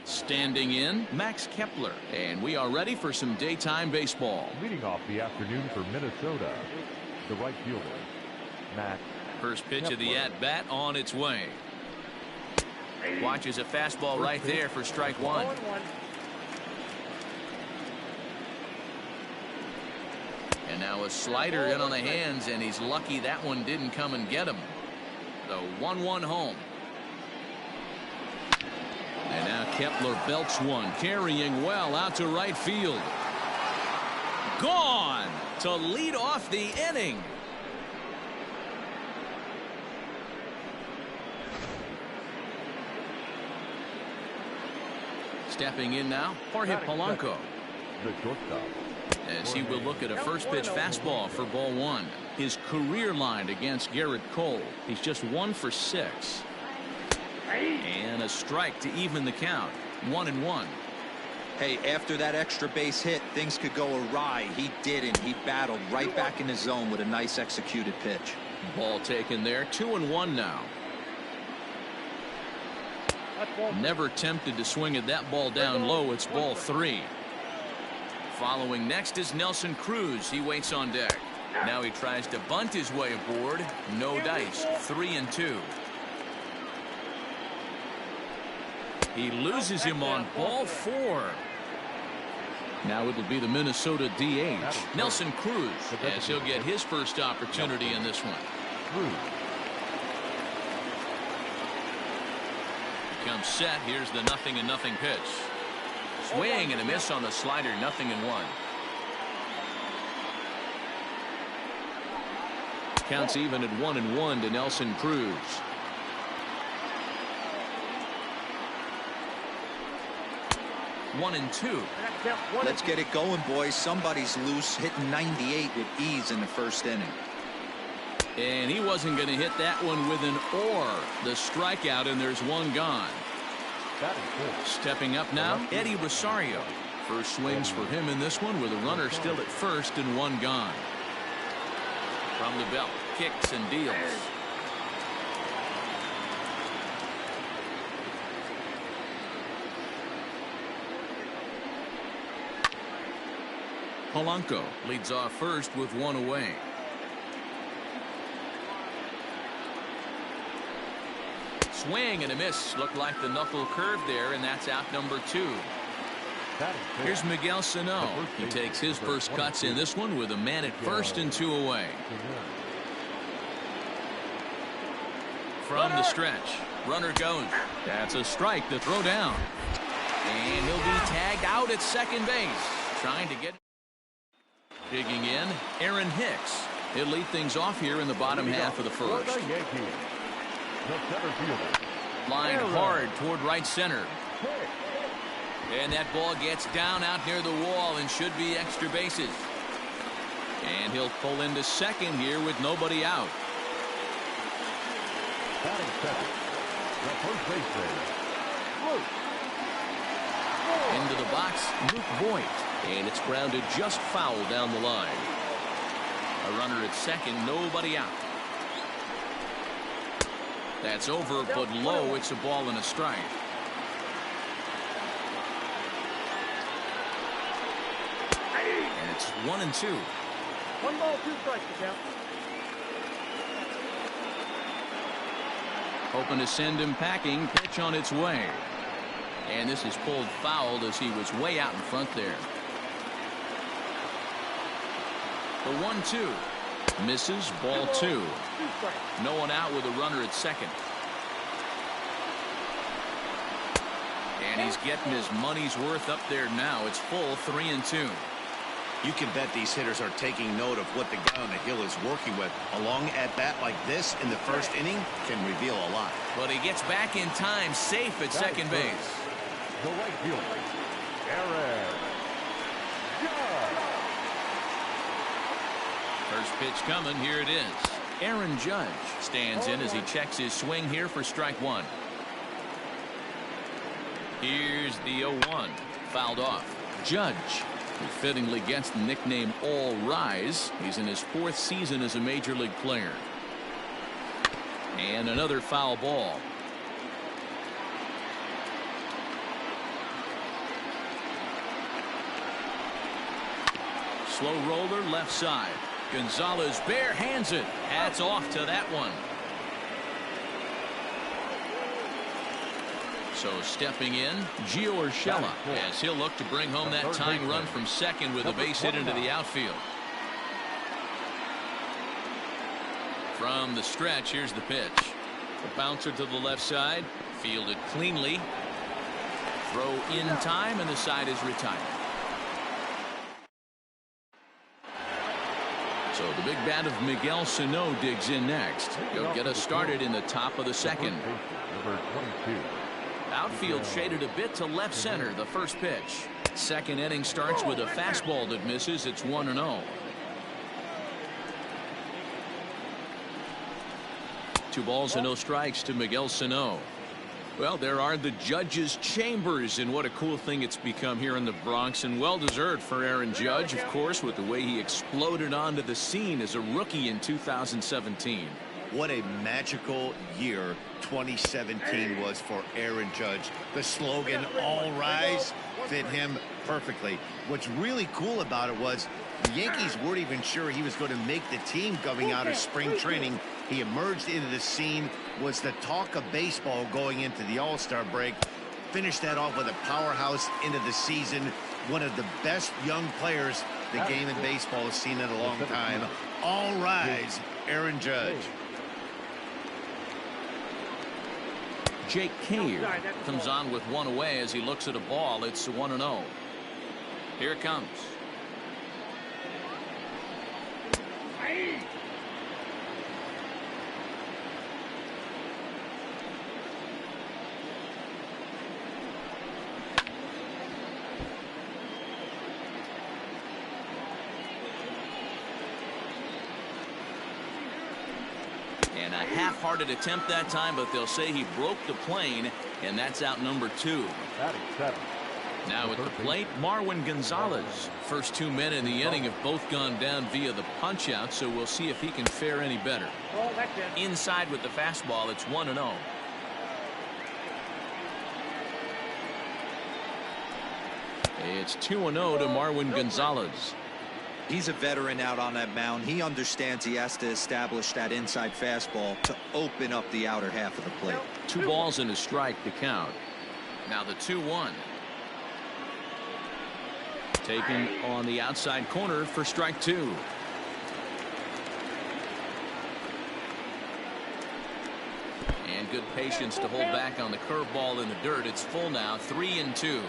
S1: Standing in, Max Kepler, and we are ready for some daytime baseball.
S2: Leading off the afternoon for Minnesota, the right fielder, Max.
S1: First pitch of the at-bat on its way. Watches a fastball right there for strike one. And now a slider in on the hands, and he's lucky that one didn't come and get him. The 1-1 home. And now Kepler belts one, carrying well out to right field. Gone to lead off the inning. Stepping in now, Jorge Polanco.
S2: The shortstop,
S1: As he will look at a first pitch fastball for ball one. His career line against Garrett Cole. He's just 1 for 6. And a strike to even the count. 1-1.
S3: Hey, after that extra base hit, things could go awry. He didn't. He battled right back in his zone with a nice executed pitch.
S1: Ball taken there. 2-1 now. Never tempted to swing at that ball down low. It's ball 3. Following next is Nelson Cruz. He waits on deck. Now he tries to bunt his way aboard. No dice. 3-2. He loses him on ball 4. Now it'll be the Minnesota DH, Nelson Cruz, as he'll get his first opportunity in this one. Comes set. Here's the 0-0 pitch. Swing and a miss on the slider. 0-1. Counts even at 1-1 to Nelson Cruz. One and two.
S3: Let's get it going, boys. Somebody's loose, hitting 98 with ease in the first inning.
S1: And he wasn't going to hit that one with an or. The strikeout, and there's one gone. Stepping up now, Eddie Rosario. First swings for him in this one with a runner still at first and one gone. From the belt, kicks and deals. Polanco leads off first with one away. Swing and a miss. Looked like the knuckle curve there, and that's out number 2. Here's Miguel Sano. He takes his first cuts in this one with a man at first and 2 away. From the stretch, runner goes. That's a strike to throw down. And he'll be tagged out at second base. Trying to get. Digging in, Aaron Hicks. He'll lead things off here in the bottom half of the first. Line hard toward right center. And that ball gets down out near the wall and should be extra bases. And he'll pull into second here with nobody out. Into the box, Luke Voigt. And it's grounded just foul down the line. A runner at second, nobody out. That's over, but low. It's a ball and a strike. And it's 1-2.
S5: 1 ball, 2 strikes to count.
S1: Hoping to send him packing. Pitch on its way. And this is pulled foul as he was way out in front there. The 1-2. Misses, ball 2. No one out with a runner at second. And he's getting his money's worth up there now. It's full 3-2.
S4: You can bet these hitters are taking note of what the guy on the hill is working with. A long at-bat like this in the first inning can reveal a lot.
S1: But he gets back in time, safe at second base.
S2: The right fielder, Aaron.
S1: First pitch coming. Here it is. Aaron Judge stands in as he checks his swing here for strike one. Here's the 0-1. Fouled off. Judge, who fittingly gets the nickname All Rise. He's in his 4th season as a major league player. And another foul ball. Slow roller left side. Gonzalez bare hands it. Hats off to that one. So stepping in, Gio Urshela, as he'll look to bring home that tying run from second with a base hit into the outfield. From the stretch, here's the pitch. The bouncer to the left side, fielded cleanly. Throw in time, and the side is retired. So the big bat of Miguel Sano digs in next. He'll get us started in the top of the second.
S2: Number 22.
S1: Outfield shaded a bit to left center. The first pitch. Second inning starts with a fastball that misses. It's 1-0. 2 balls and no strikes to Miguel Sano. Well, there are the judges' chambers, and what a cool thing it's become here in the Bronx, and well-deserved for Aaron Judge, of course, with the way he exploded onto the scene as a rookie in 2017.
S4: What a magical year 2017 was for Aaron Judge. The slogan, All Rise, fit him perfectly. What's really cool about it was the Yankees weren't even sure he was going to make the team coming out of spring training. He emerged into the scene, was the talk of baseball going into the All-Star break. Finished that off with a powerhouse into the season. One of the best young players the game in baseball has seen in a long time. All rise, Aaron Judge.
S1: Jake Cave comes on with one away as he looks at a ball. It's 1-0. Here it comes. And a half-hearted attempt that time, but they'll say he broke the plane, and that's out number 2. Now at the plate, Marwin Gonzalez. First 2 men in the inning have both gone down via the punch-out, so we'll see if he can fare any better. Inside with the fastball, it's 1-0. It's 2-0 to Marwin Gonzalez.
S3: He's a veteran out on that mound. He understands he has to establish that inside fastball to open up the outer half of the plate.
S1: 2 balls and a strike to count. Now the 2-1. Taken on the outside corner for strike 2. And good patience to hold back on the curveball in the dirt. It's full now, 3-2.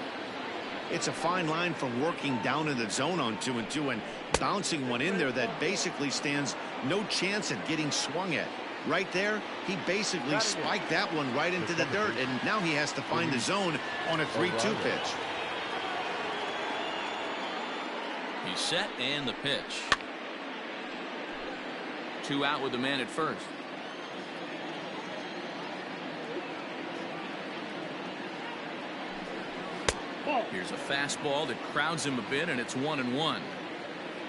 S4: It's a fine line from working down in the zone on 2-2 and bouncing one in there that basically stands no chance at getting swung at. Right there, he basically spiked that one right into the dirt, and now he has to find the zone on a 3-2 pitch.
S1: He's set, and the pitch. 2 out with the man at first. Here's a fastball that crowds him a bit, and it's 1-1.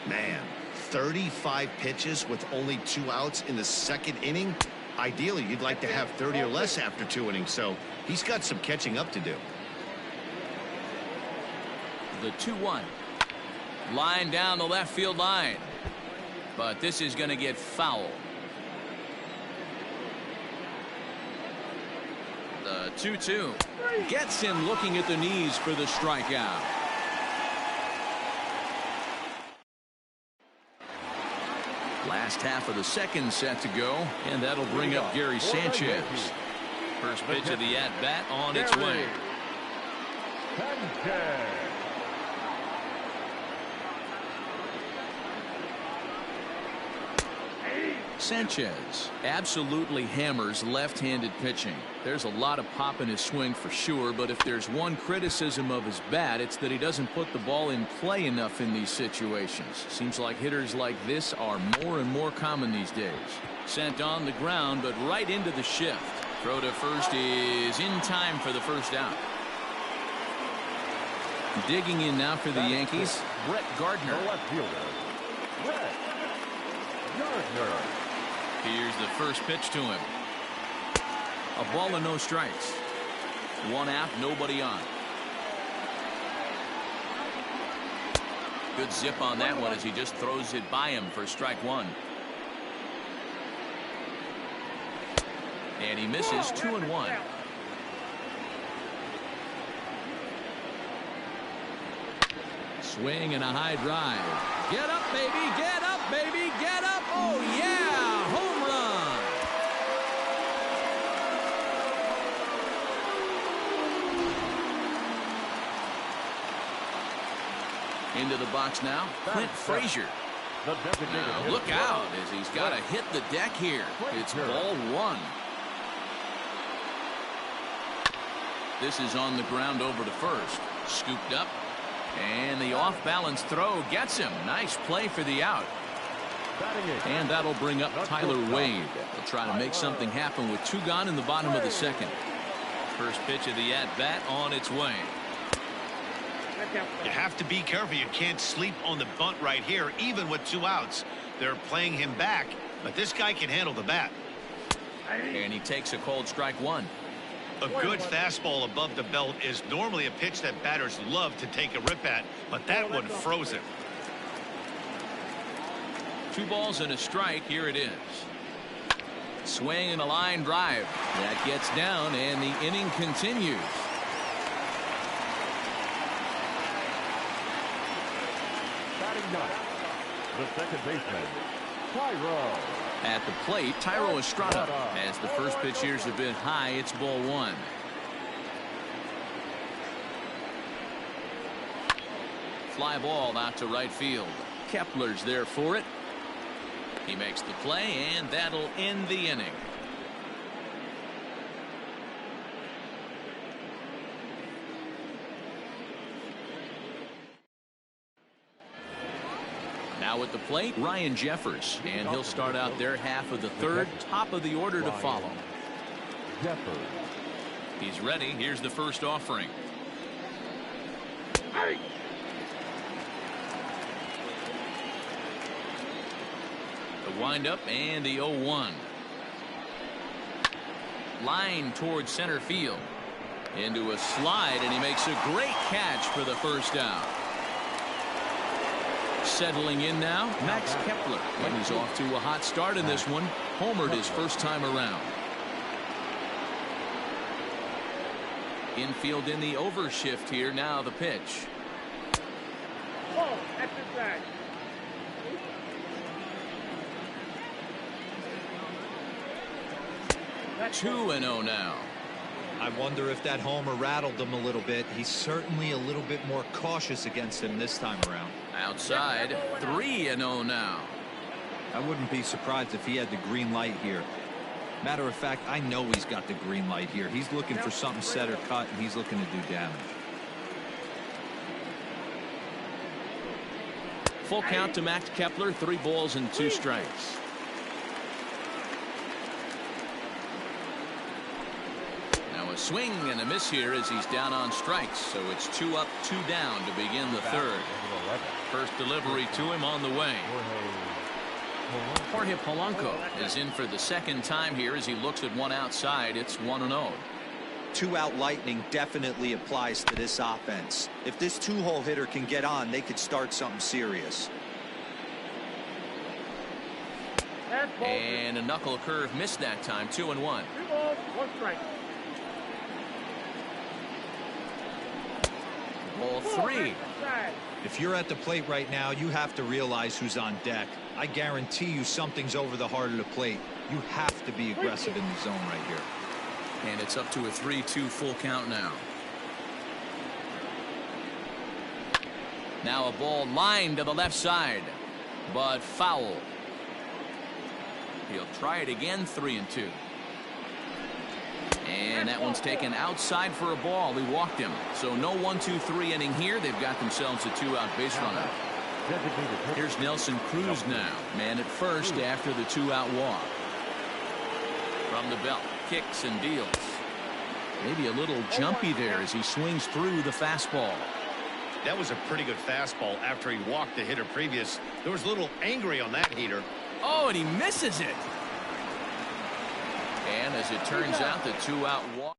S4: Man, 35 pitches with only 2 outs in the second inning. Ideally, you'd like to have 30 or less after 2 innings, so he's got some catching up to do.
S1: The 2-1. Line down the left field line. But this is going to get foul. The 2-2 gets him looking at the knees for the strikeout. Last half of the second set to go, and that'll bring up Gary Sanchez. First pitch of the at-bat on its way. Sanchez absolutely hammers left-handed pitching. There's a lot of pop in his swing for sure, but if there's one criticism of his bat, it's that he doesn't put the ball in play enough in these situations. Seems like hitters like this are more and more common these days. Sent on the ground, but right into the shift. Throw to first is in time for the first out. Digging in now for the Yankees, Brett Gardner.
S2: The left fielder, Brett Gardner.
S1: Here's the first pitch to him. A ball and no strikes. One out, nobody on. Good zip on that one as he just throws it by him for strike one. And he misses 2-1. Swing and a high drive. Get up, baby. Get up, baby. Get up. Oh, yeah. Home run. Into the box now. Clint Frazier. Now, look out as he's got to hit the deck here. It's ball one. This is on the ground over to first. Scooped up. And the off-balance throw gets him. Nice play for the out. And that'll bring up Tyler Wade. They'll try to make something happen with 2 gone in the bottom of the second. First pitch of the at-bat on its way.
S4: You have to be careful. You can't sleep on the bunt right here, even with 2 outs. They're playing him back, but this guy can handle the bat.
S1: And he takes a cold strike one.
S4: A good fastball above the belt is normally a pitch that batters love to take a rip at, but that one froze him.
S1: 2 balls and a strike. Here it is. Swing and a line drive. That gets down, and the inning continues.
S2: Batting ninth, the second baseman, Tyro.
S1: At the plate, Tyro Estrada. As the first pitch here's a bit high, it's ball one. Fly ball out to right field. Kepler's there for it. He makes the play, and that'll end the inning. Now at the plate, Ryan Jeffers, and he'll start out their half of the third. Top of the order to follow.
S2: Jeffers.
S1: He's ready. Here's the first offering. The windup and the 0-1. Line towards center field. Into a slide, and he makes a great catch for the first out. Settling in now, Max Kepler. And he's off to a hot start in this one. Homered his first time around. Infield in the overshift here. Now the pitch.
S5: Oh, that's inside.
S1: 2-0 now.
S3: I wonder if that homer rattled him a little bit. He's certainly a little bit more cautious against him this time around.
S1: Outside, 3-0 now.
S3: I wouldn't be surprised if he had the green light here. Matter of fact, I know he's got the green light here. He's looking for something set or cut, and he's looking to do damage.
S1: Full count to Max Kepler. 3 balls and 2 strikes. A swing and a miss here as he's down on strikes, so it's 2 up, 2 down to begin the third. First delivery to him on the way. Jorge Polanco is in for the second time here as he looks at one outside. It's 1-0.
S3: 2-out lightning definitely applies to this offense. If this 2-hole hitter can get on, they could start something serious.
S1: And a knuckle curve missed that time. 2-1.
S5: 2 balls, 1 strike.
S1: Ball 3.
S3: If you're at the plate right now, you have to realize who's on deck. I guarantee you something's over the heart of the plate. You have to be aggressive in the zone right here.
S1: And it's up to a 3-2 full count now. Now a ball lined to the left side, but foul. He'll try it again. 3-2. And that one's taken outside for a ball. He walked him. So no 1-2-3 inning here. They've got themselves a 2-out base runner. Here's Nelson Cruz now. Man at first after the 2-out walk. From the belt, kicks and deals. Maybe a little jumpy there as he swings through the fastball.
S4: That was a pretty good fastball after he walked the hitter previous. There was a little angry on that heater.
S1: Oh, and he misses it. And as it turns out, the 2-out walk.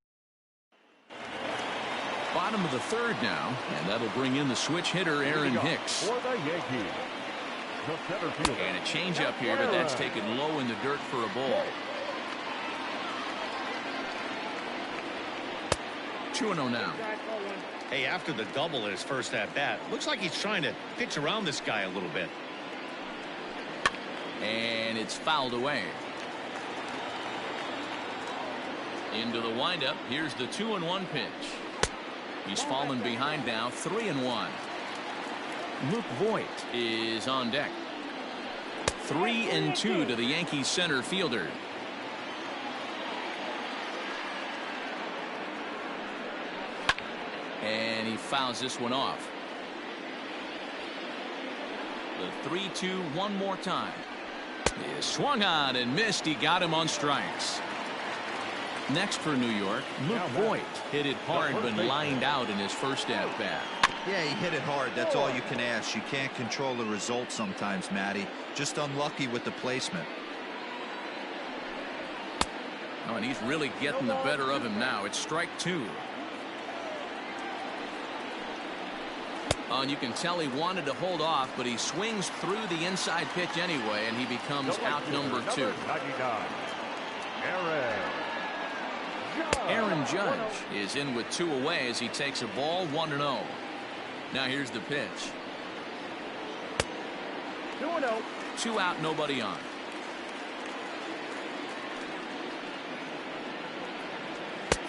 S1: Bottom of the third now, and that'll bring in the switch hitter, Aaron Hicks.
S2: For the Yankees, the center fielder.
S1: And a changeup here, but that's taken low in the dirt for a ball. 2-0 now.
S4: Hey, after the double in his first at-bat, looks like he's trying to pitch around this guy a little bit.
S1: And it's fouled away. Into the windup. Here's the 2-1 pitch. He's fallen behind now, 3-1. Luke Voigt is on deck. 3-2 to the Yankees center fielder. And he fouls this one off. The 3-2 one more time. He swung on and missed. He got him on strikes. Next for New York, Luke Voigt hit it hard but lined out in his first at-bat.
S3: Yeah, he hit it hard. That's all you can ask. You can't control the result sometimes, Matty. Just unlucky with the placement.
S1: Oh, and he's really getting the better of him now. It's strike 2. Oh, and you can tell he wanted to hold off, but he swings through the inside pitch anyway, and he becomes out number 2. Aaron Judge is in with 2 away as he takes a ball, 1-0. Now here's the pitch.
S5: 2-0.
S1: 2 out, nobody on.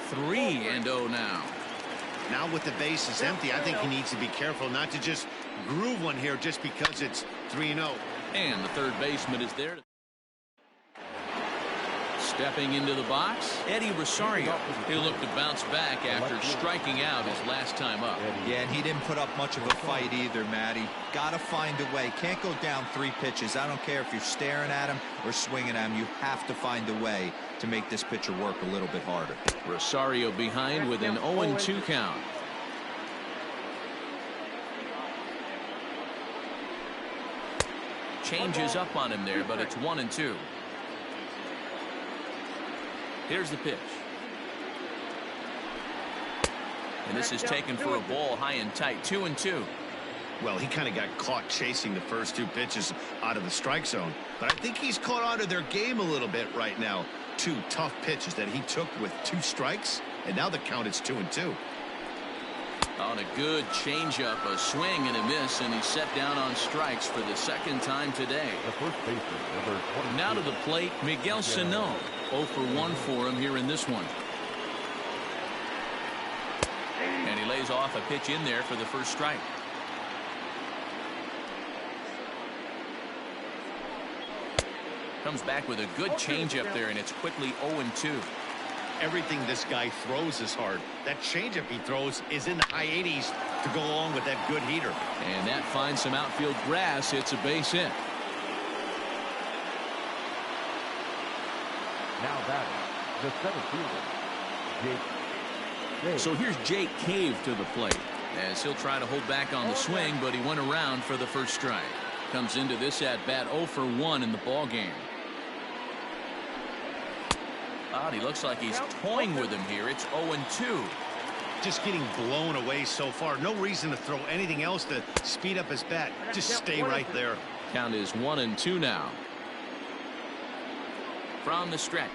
S1: Three and 0 now.
S4: Now with the bases empty, I think he needs to be careful not to just groove one here just because it's 3-0.
S1: And the third baseman is there. Stepping into the box, Eddie Rosario. He'll look to bounce back after striking out his last time up.
S3: Yeah, and he didn't put up much of a fight either, Matty. Gotta find a way. Can't go down 3 pitches. I don't care if you're staring at him or swinging at him. You have to find a way to make this pitcher work a little bit harder.
S1: Rosario behind with an 0-2 count. Changes up on him there, but it's 1-2. Here's the pitch. And this is taken for a ball high and tight. 2-2.
S4: Well, he kind of got caught chasing the first 2 pitches out of the strike zone. But I think he's caught on to their game a little bit right now. 2 tough pitches that he took with 2 strikes. And now the count is 2-2.
S1: On a good changeup, a swing and a miss, and he's set down on strikes for the second time today.
S2: The first baseman, number 22.
S1: Now to the plate, Miguel Sano. 0 for 1 for him here in this one. And he lays off a pitch in there for the first strike. Comes back with a good changeup there, and it's quickly 0-2.
S4: Everything this guy throws is hard. That changeup he throws is in the high 80s to go along with that good heater.
S1: And that finds some outfield grass. It's a base hit.
S2: Now batting, the center fielder, Jake.
S1: So here's Jake Cave to the plate as he'll try to hold back on the swing, but he went around for the first strike. Comes into this at bat 0 for 1 in the ball game. He looks like he's toying with him here. It's 0-2.
S4: Just getting blown away so far. No reason to throw anything else to speed up his bat. Just stay right there.
S1: Count is 1-2 now. From the stretch.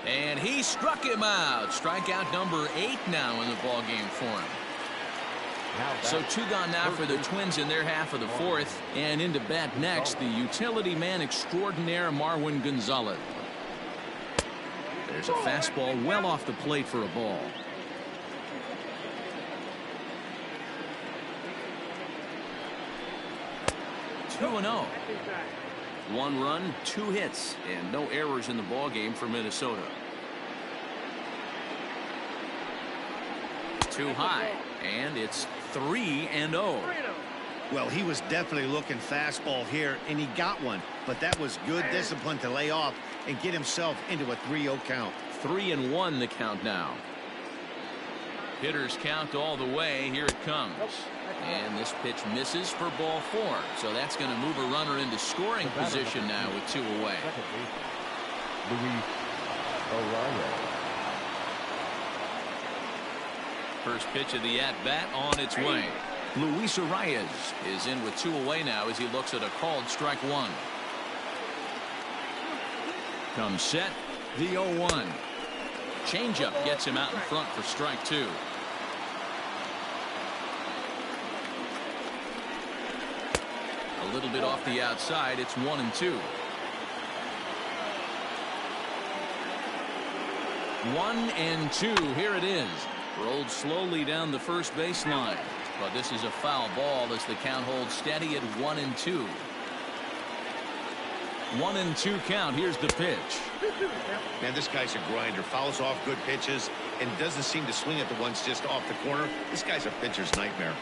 S1: And he struck him out. Strikeout number 8 now in the ball game for him. So 2 gone now for the Twins in their half of the 4th. And into bat next, the utility man extraordinaire, Marwin Gonzalez. There's a fastball well off the plate for a ball. Two 2-0. 1 run, 2 hits, and no errors in the ball game for Minnesota. Too high, and it's 3-0.
S4: Well, he was definitely looking fastball here, and he got one. But that was good discipline to lay off and get himself into a 3-0 count.
S1: 3-1 the count now. Hitters count all the way. Here it comes. And this pitch misses for ball 4. So that's going to move a runner into scoring position now with 2 away. First pitch of the at-bat on its way. Luis Arias is in with 2 away now as he looks at a called strike 1. Comes set, the 0-1. Changeup gets him out in front for strike 2. A little bit off the outside. It's 1-2. 1-2. Here it is. Rolled slowly down the first baseline. But this is a foul ball as the count holds steady at 1-2. 1-2 count. Here's the pitch.
S4: Man, this guy's a grinder. Fouls off good pitches and doesn't seem to swing at the ones just off the corner. This guy's a pitcher's nightmare.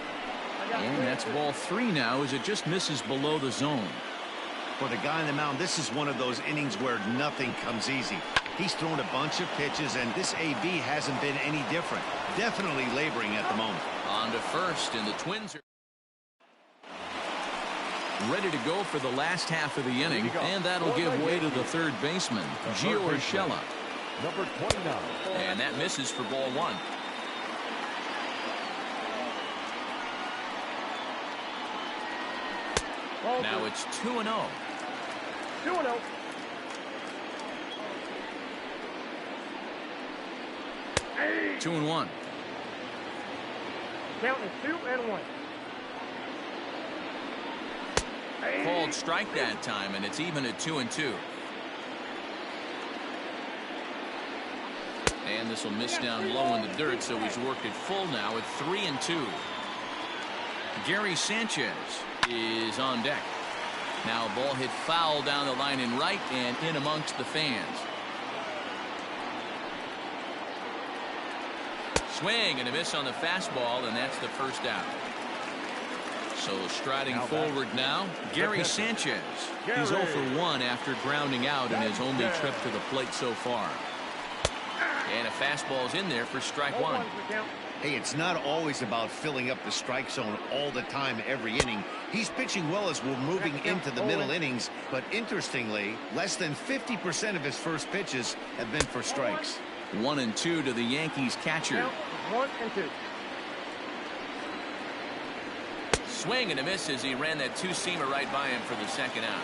S1: And that's ball 3 now as it just misses below the zone.
S4: For the guy on the mound, this is one of those innings where nothing comes easy. He's thrown a bunch of pitches, and this AB hasn't been any different. Definitely laboring at the moment.
S1: On to first, and the Twins are ready to go for the last half of the inning, and that'll give way to the third baseman, Gio Urshela.
S2: Number 29.
S1: And that misses for ball 1. Now it's 2-0.
S5: 2-0.
S1: 2-1.
S5: Count is 2-1.
S1: Called strike that time, and it's even at 2-2. And this will miss down low in the dirt, so he's worked it full now at 3-2. Gary Sanchez is on deck. Now a ball hit foul down the line in right and in amongst the fans. Swing and a miss on the fastball, and that's the first out. So striding forward now, Gary Sanchez. He's 0 for 1 after grounding out in his only trip to the plate so far. And a fastball's in there for strike 1.
S4: Hey, it's not always about filling up the strike zone all the time every inning. He's pitching well as we're moving into the middle innings, but interestingly, less than 50% of his first pitches have been for strikes.
S1: 1-2 to the Yankees catcher.
S5: 1-2.
S1: Swing and a miss as he ran that two-seamer right by him for the second out.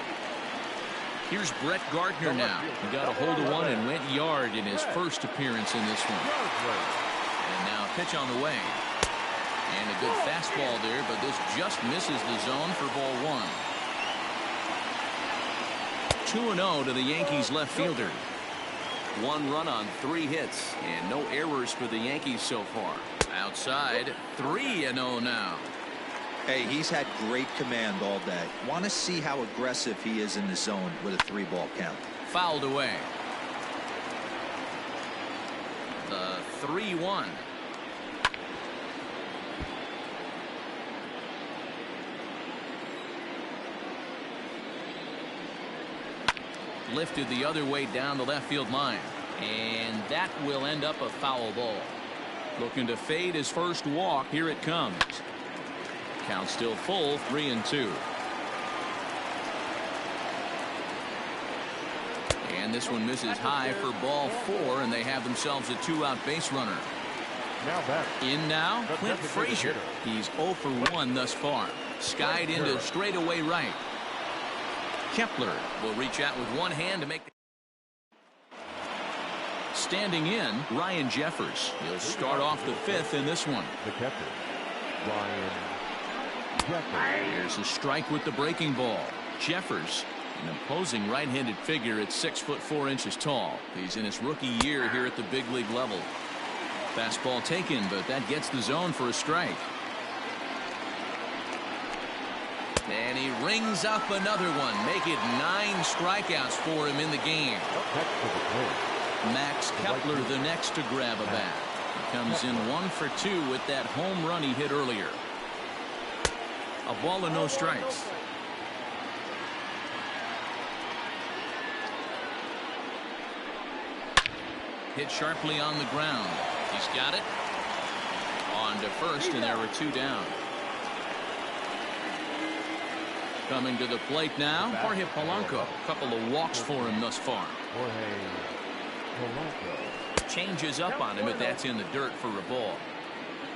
S1: Here's Brett Gardner now. He got a hold of one and went yard in his first appearance in this one. And now pitch on the way. And a good fastball there, but this just misses the zone for ball 1. 2-0 to the Yankees left fielder. 1 run on 3 hits and no errors for the Yankees so far. Outside, 3-0 now.
S3: Hey, he's had great command all day. Want to see how aggressive he is in the zone with a 3-ball count.
S1: Fouled away. The 3-1. Lifted the other way down the left field line. And that will end up a foul ball. Looking to fade his first walk. Here it comes. Count still full, 3-2. And this one misses high for ball 4, and they have themselves a 2-out base runner. In now, Clint Frazier. He's 0 for 1 thus far. Skied into straightaway right. Kepler will reach out with one hand to make the... Standing in, Ryan Jeffers. He'll start off the 5th in this one.
S2: The catcher, Ryan
S1: Here's a strike with the breaking ball. Jeffers, an imposing right-handed figure at 6 foot 4 inches tall. He's in his rookie year here at the big league level. Fastball taken, but that gets the zone for a strike. And he rings up another one. Make it 9 strikeouts for him in the game. Max Kepler the next to grab a bat. He comes in 1 for 2 with that home run he hit earlier. A ball and no strikes. Hit sharply on the ground. He's got it. On to first, and there were 2 down. Coming to the plate now, Jorge Polanco. A couple of walks for him thus far.
S2: Jorge Polanco.
S1: Changes up on him if that's in the dirt for a ball.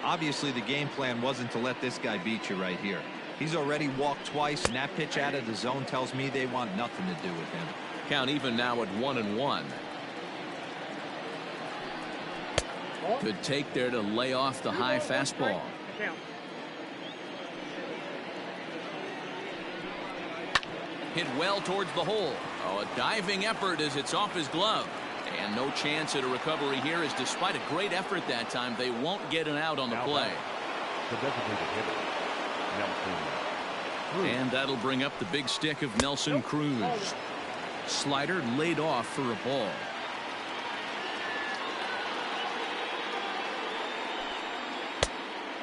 S3: Obviously, the game plan wasn't to let this guy beat you right here. He's already walked twice, and that pitch out of the zone tells me they want nothing to do with him.
S1: Count even now at 1-1. Good take there to lay off the high fastball. Hit well towards the hole. Oh, a diving effort as it's off his glove. And no chance at a recovery here, as despite a great effort that time, they won't get an out on the play.
S2: The designated hitter, Nelson Cruz.
S1: And that'll bring up the big stick of Nelson Cruz. Slider laid off for a ball.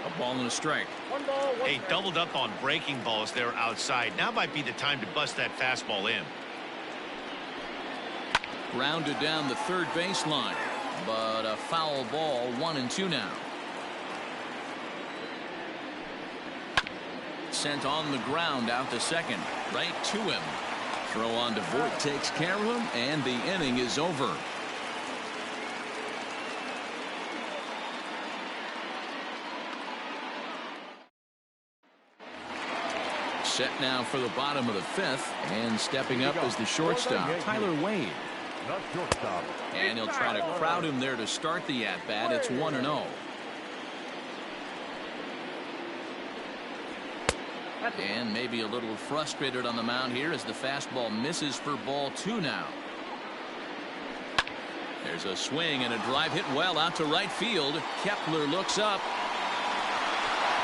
S1: A ball and a strike.
S4: Hey, doubled up on breaking balls there outside. Now might be the time to bust that fastball in.
S1: Grounded down the third baseline, but a foul ball. 1-2 now. Sent on the ground out to second, right to him. Throw on to Voit takes care of him, and the inning is over. Set now for the bottom of the 5th, and stepping up is the shortstop, Tyler Wade.
S2: Not shortstop.
S1: And he'll try to crowd him there to start the at-bat. It's 1-0. And maybe a little frustrated on the mound here as the fastball misses for ball 2 now. There's a swing and a drive hit well out to right field. Kepler looks up.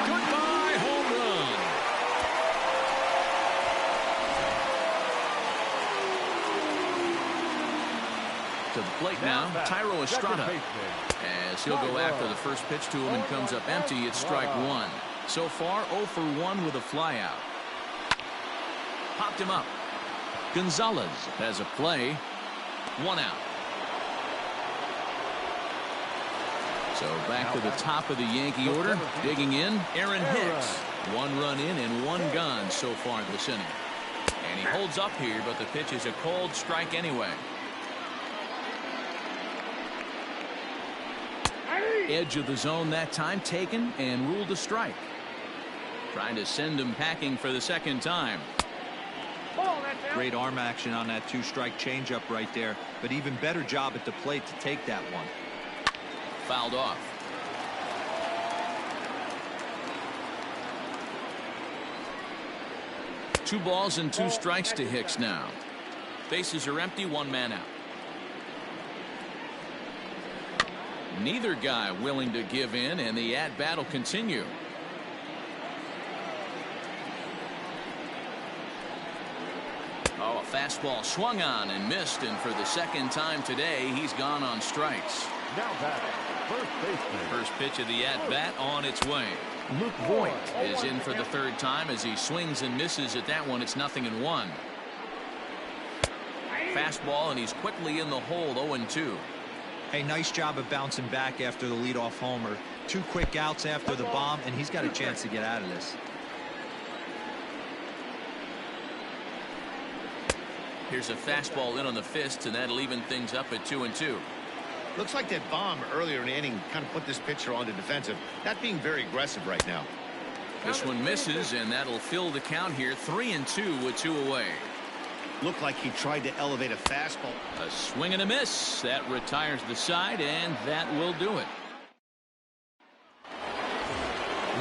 S1: Goodbye, home run. To the plate now, Tyro Estrada. As he'll go after the first pitch to him and comes up empty, it's strike 1. So far, 0 for 1 with a flyout. Popped him up. Gonzalez has a play. 1 out. So back to the top of the Yankee order. Digging in, Aaron Hicks. 1 run in and 1 gone so far this inning. And he holds up here, but the pitch is a cold strike anyway. Edge of the zone that time taken and ruled a strike. Trying to send him packing for the second time.
S3: Great arm action on that 2-strike changeup right there, but even better job at the plate to take that one.
S1: Fouled off. Two balls and 2 strikes to Hicks now. Bases are empty, 1 man out. Neither guy willing to give in, and the at-bat will continue. Oh, a fastball swung on and missed, and for the second time today, he's gone on strikes.
S2: Now batting, first baseman.
S1: First pitch of the at-bat on its way. Luke Voit is in for the 3rd time as he swings and misses at that one. It's 0-1. Fastball, and he's quickly in the hole, 0-2.
S3: Hey, nice job of bouncing back after the leadoff homer. 2 quick outs after the bomb, and he's got a chance to get out of this.
S1: Here's a fastball in on the fist, and that'll even things up at 2-2.
S4: Looks like that bomb earlier in the inning kind of put this pitcher on the defensive. Not being very aggressive right now.
S1: This one misses, and that'll fill the count here. 3-2 with 2 away.
S4: Looked like he tried to elevate a fastball.
S1: A swing and a miss. That retires the side, and that will do it.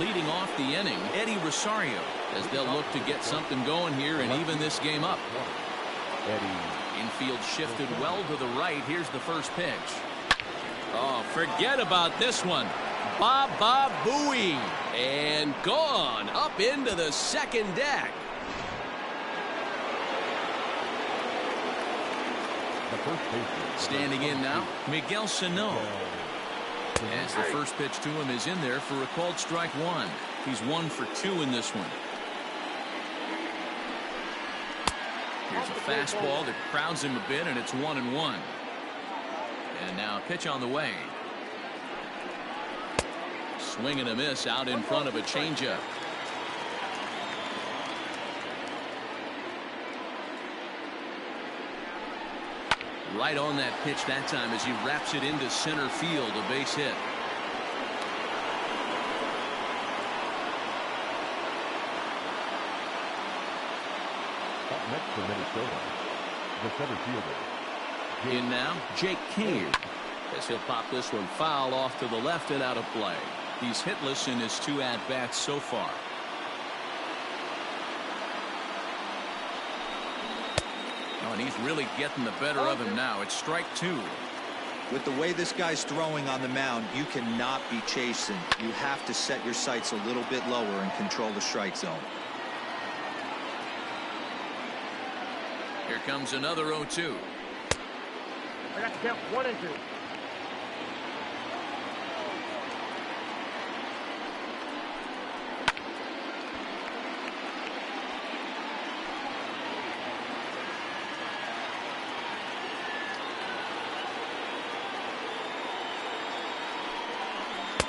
S1: Leading off the inning, Eddie Rosario, as they'll look to get something going here and even this game up. Infield shifted well to the right. Here's the first pitch. Oh, forget about this one. Baba Booey. And gone up into the second deck. Standing in now, Miguel Sano. As the first pitch to him is in there for a called strike 1. He's 1 for 2 in this one. Here's a fastball that crowds him a bit, and it's 1-1. And now a pitch on the way. Swing and a miss out in front of a changeup. Right on that pitch that time as he wraps it into center field, a base hit.
S2: Up next for Minnesota, the center fielder.
S1: In now, Jake Cave. As he'll pop this one foul off to the left and out of play. He's hitless in his 2 at-bats so far. Oh, and he's really getting the better of him now. It's strike 2.
S3: With the way this guy's throwing on the mound, you cannot be chasing. You have to set your sights a little bit lower and control the strike zone.
S1: Here comes another 0-2.
S5: I got to count 1 and 2.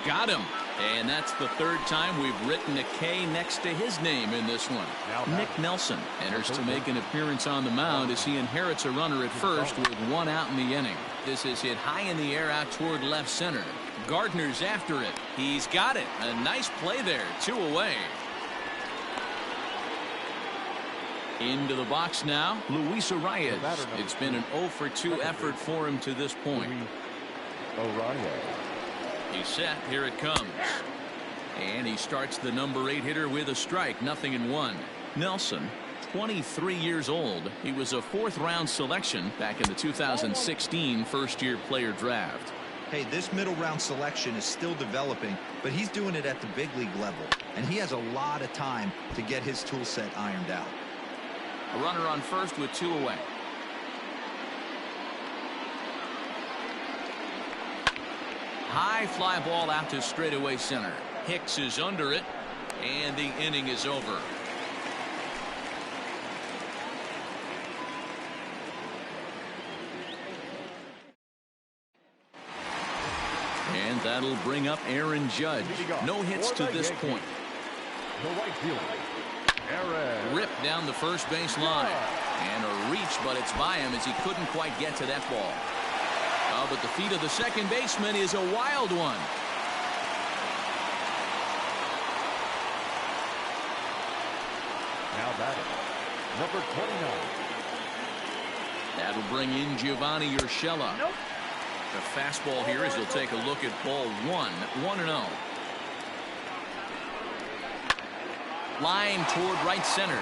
S1: Got him. And that's the 3rd time we've written a K next to his name in this one. Nick Nelson enters to make an appearance on the mound as he inherits a runner at first with 1 out in the inning. This is hit high in the air out toward left center. Gardner's after it. He's got it. A nice play there. 2 away. Into the box now, Luis Arias. It's been an 0 for 2 effort for him to this point. He's set. Here it comes. And he starts the number 8 hitter with a strike. 0-1. Nelson, 23 years old. He was a 4th-round selection back in the 2016 first-year player draft.
S3: Hey, this middle-round selection is still developing, but he's doing it at the big league level. And he has a lot of time to get his tool set ironed out.
S1: A runner on first with 2 away. High fly ball out to straightaway center. Hicks is under it, and the inning is over. And that'll bring up Aaron Judge. No hits to this point.
S2: The right fielder, Aaron.
S1: Ripped down the first base line. And a reach, but it's by him as he couldn't quite get to that ball. Oh, but the feet of the second baseman is a wild one.
S2: Now batting, number 29.
S1: That'll bring in Giovanni Urshela.
S5: Nope.
S1: The fastball here as he'll take a look at ball 1. 1-0. Line toward right center.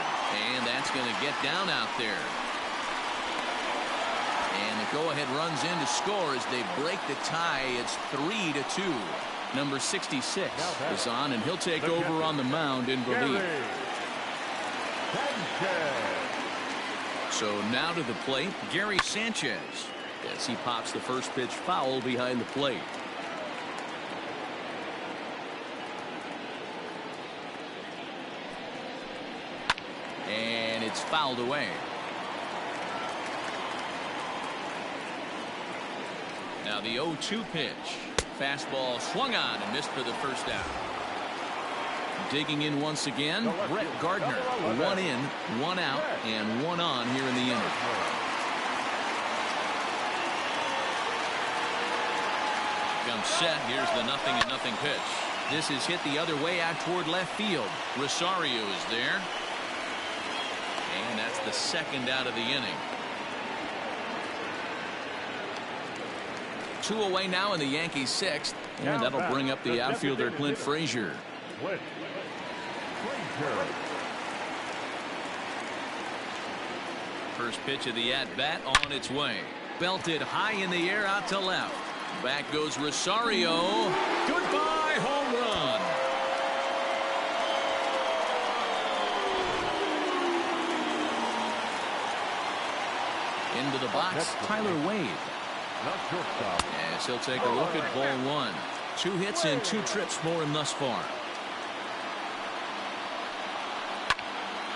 S1: And that's going to get down out there. And the go-ahead runs in to score as they break the tie. It's 3-2. Number 66 is on, and he'll take over on the mound in relief. So now to the plate, Gary Sanchez, as he pops the first pitch foul behind the plate. And it's fouled away. Now the 0-2 pitch. Fastball swung on and missed for the first out. Digging in once again, Brett Gardner. 1 in, 1 out, and 1 on here in the inning. Comes set. Here's the 0-0 pitch. This is hit the other way out toward left field. Rosario is there. And that's the 2nd out of the inning. 2 away now in the Yankees 6th. And that'll bring up the outfielder Clint Frazier. First pitch of the at-bat on its way. Belted high in the air out to left. Back goes Rosario. Goodbye home run. Into the box, Tyler Wade. As he'll take a look at ball 1. 2 hits and 2 trips for him thus far.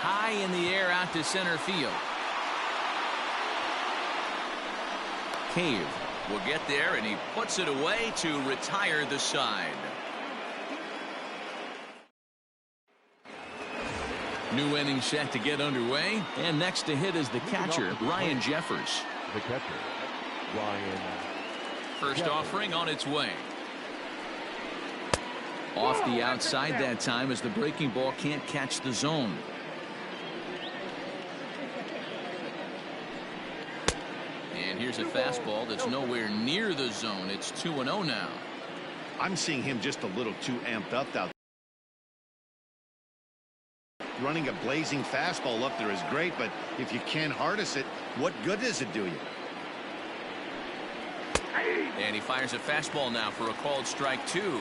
S1: High in the air out to center field. cave. Will get there, and he puts it away to retire the side. New inning set to get underway, and next to hit is the catcher, Ryan Jeffers.
S2: The catcher, Ryan.
S1: First offering on its way. Off the outside that time as the breaking ball can't catch the zone. And here's a fastball that's nowhere near the zone. It's 2-0 now.
S4: I'm seeing him just a little too amped up out there. Running a blazing fastball up there is great, but if you can't harness it, what good does it do you?
S1: And he fires a fastball now for a called strike 2.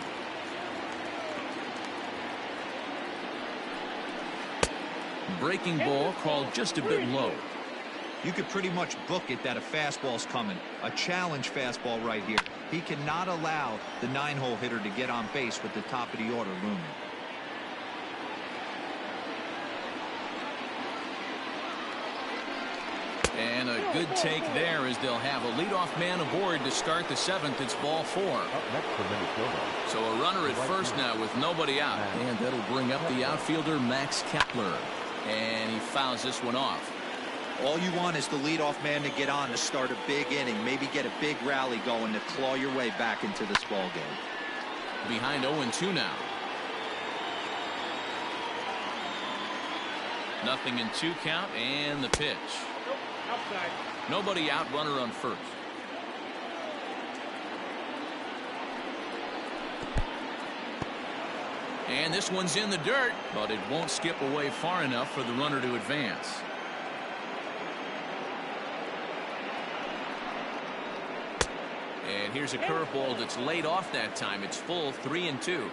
S1: Breaking ball called just a bit low.
S3: You could pretty much book it that a fastball's coming. A challenge fastball right here. He cannot allow the 9-hole hitter to get on base with the top of the order looming.
S1: And a good take there as they'll have a leadoff man aboard to start the 7th. It's ball 4.
S2: Next for Minnesota.
S1: So a runner at first now with nobody out. And that'll bring up the outfielder, Max Kepler. And he fouls this one off.
S3: All you want is the leadoff man to get on to start a big inning. Maybe get a big rally going to claw your way back into this ball game.
S1: Behind 0-2 now. 0-2 count and the pitch.
S5: Outside.
S1: Nobody out, runner on first. And this one's in the dirt, but it won't skip away far enough for the runner to advance. And here's a curveball that's laid off that time. It's full, 3-2.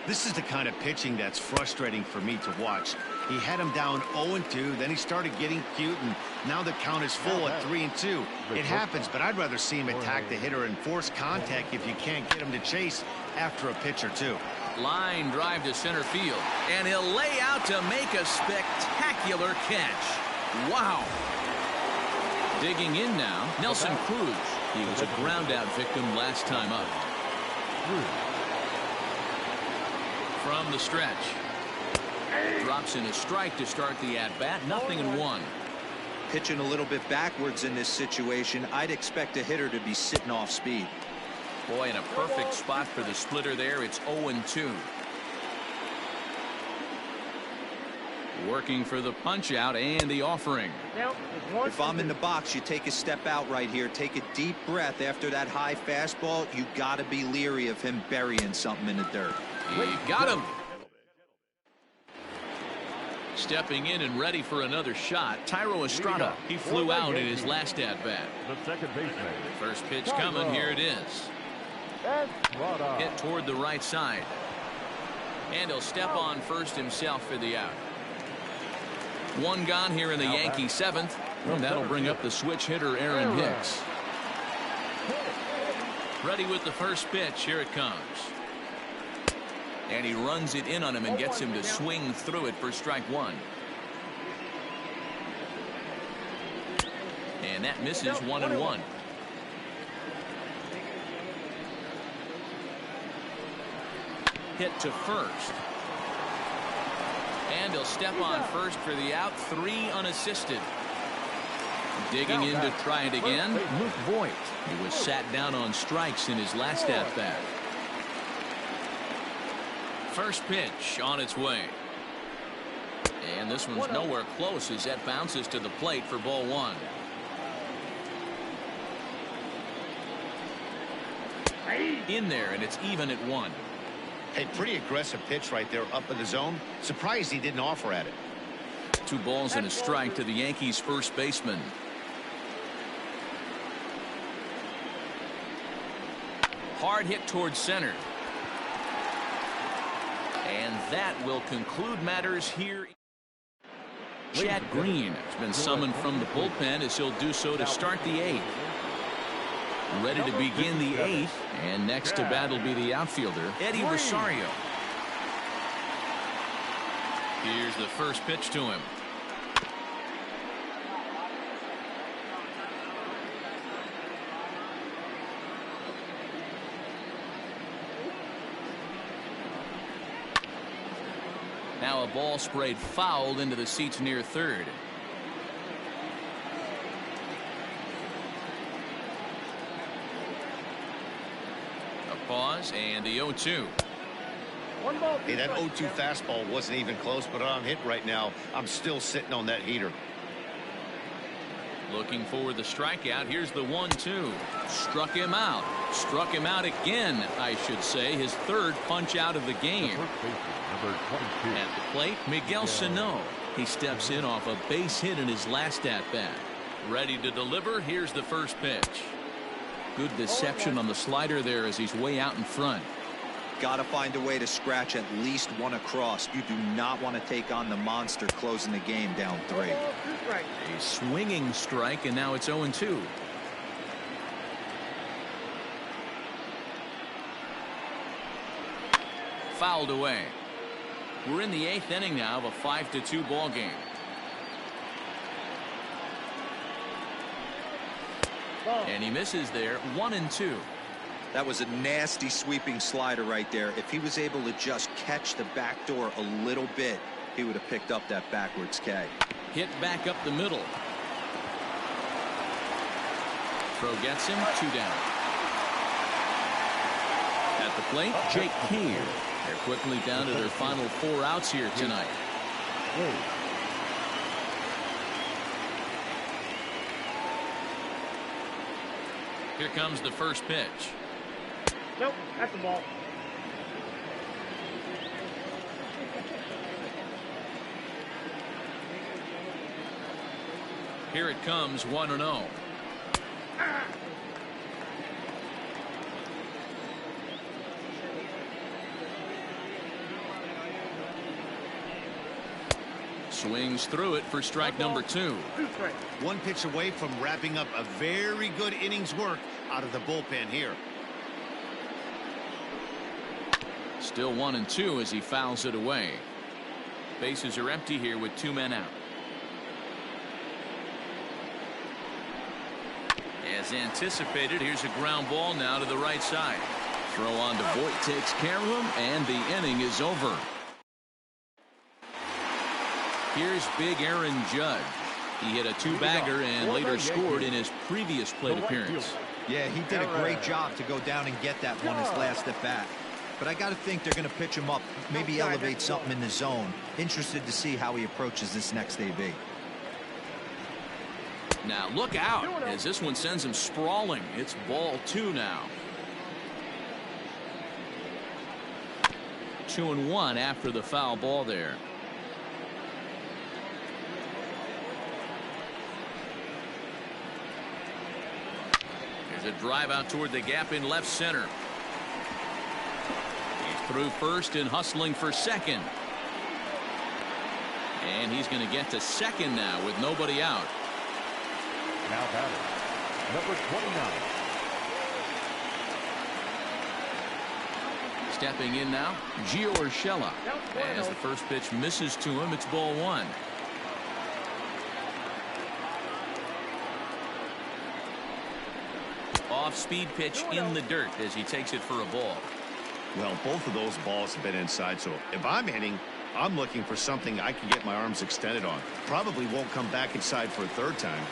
S4: This is the kind of pitching that's frustrating for me to watch. He had him down 0-2, then he started getting cute, and now the count is full at 3-2. It happens, but I'd rather see him attack the hitter and force contact if you can't get him to chase after a pitch or two.
S1: Line drive to center field, and he'll lay out to make a spectacular catch. Wow. Digging in now, Nelson Cruz. He was a ground out victim last time up. From the stretch. Drops in a strike to start the at-bat. 0-1.
S3: Pitching a little bit backwards in this situation. I'd expect a hitter to be sitting off speed.
S1: Boy, in a perfect spot for the splitter there. It's 0-2. Working for the punch out and the offering.
S3: If I'm in the box, you take a step out right here. Take a deep breath after that high fastball. You got to be leery of him burying something in the dirt.
S1: He got him. Stepping in and ready for another shot, Tyro Estrada. He flew out in his last at-bat.
S2: The second baseman.
S1: First pitch coming. Here it is. Hit toward the right side. And he'll step on first himself for the out. One gone here in the Yankee 7th. And that'll bring up the switch hitter, Aaron Hicks. Ready with the first pitch. Here it comes. And he runs it in on him and gets him to swing through it for strike 1. And that misses 1-1. Hit to first. And he'll step on first for the out. 3 unassisted. Digging in to try it again, Luke Voigt. He was sat down on strikes in his last at-bat. First pitch on its way. And this one's nowhere close as that bounces to the plate for ball 1. In there, and it's even at 1.
S4: Hey, pretty aggressive pitch right there up in the zone. Surprised he didn't offer at it.
S1: 2 balls and a strike to the Yankees first baseman. Hard hit towards center. And that will conclude matters here. Chad Green has been summoned from the bullpen as he'll do so to start the 8th. Ready to begin the 8th, and next to bat will be the outfielder, Eddie Rosario. Here's the first pitch to him. Now a ball sprayed foul into the seats near third. A pause and the 0-2.
S4: Hey, that 0-2 fastball wasn't even close, but I'm hit right now. I'm still sitting on that heater.
S1: Looking for the strikeout. Here's the 1-2. Struck him out. Struck him out again, I should say. His third punch out of the game. At the plate, Miguel Sano. He steps in off a base hit in his last at-bat. Ready to deliver. Here's the first pitch. Good deception on the slider there as he's way out in front.
S3: Got to find a way to scratch at least one across. You do not want to take on the monster closing the game down 3.
S1: A swinging strike, and now it's 0-2. Fouled away. We're in the 8th inning now of a 5-2 ball game. And he misses there. 1-2.
S3: That was a nasty sweeping slider right there. If he was able to just catch the back door a little bit, he would have picked up that backwards K.
S1: Hit back up the middle. Throw gets him. 2 down. At the plate, Jake Keir. They're quickly down to their final 4 outs here tonight. Here comes the first pitch.
S5: Nope, that's the ball.
S1: Here it comes, 1-0. Swings through it for strike number 2.
S4: One pitch away from wrapping up a very good innings work out of the bullpen here.
S1: Still 1-2 as he fouls it away. Bases are empty here with 2 men out. As anticipated, here's a ground ball now to the right side. Throw on to Voit takes care of him, and the inning is over. Here's big Aaron Judge. He hit a 2-bagger and later scored in his previous plate appearance.
S3: Yeah, he did a great job to go down and get that one his last at bat. But I got to think they're going to pitch him up, maybe elevate something in the zone. Interested to see how he approaches this next AB.
S1: Now look out as this one sends him sprawling. It's ball 2 now. 2-1 after the foul ball there. There's a drive out toward the gap in left center. He's through first and hustling for second. And he's going to get to second now with nobody out.
S2: Now batting, number 29.
S1: Stepping in now, Gio Urshela. As the first pitch misses to him, it's ball 1. Off-speed pitch in the dirt as he takes it for a ball.
S4: Well, both of those balls have been inside, so if I'm hitting, I'm looking for something I can get my arms extended on. Probably won't come back inside for a third time.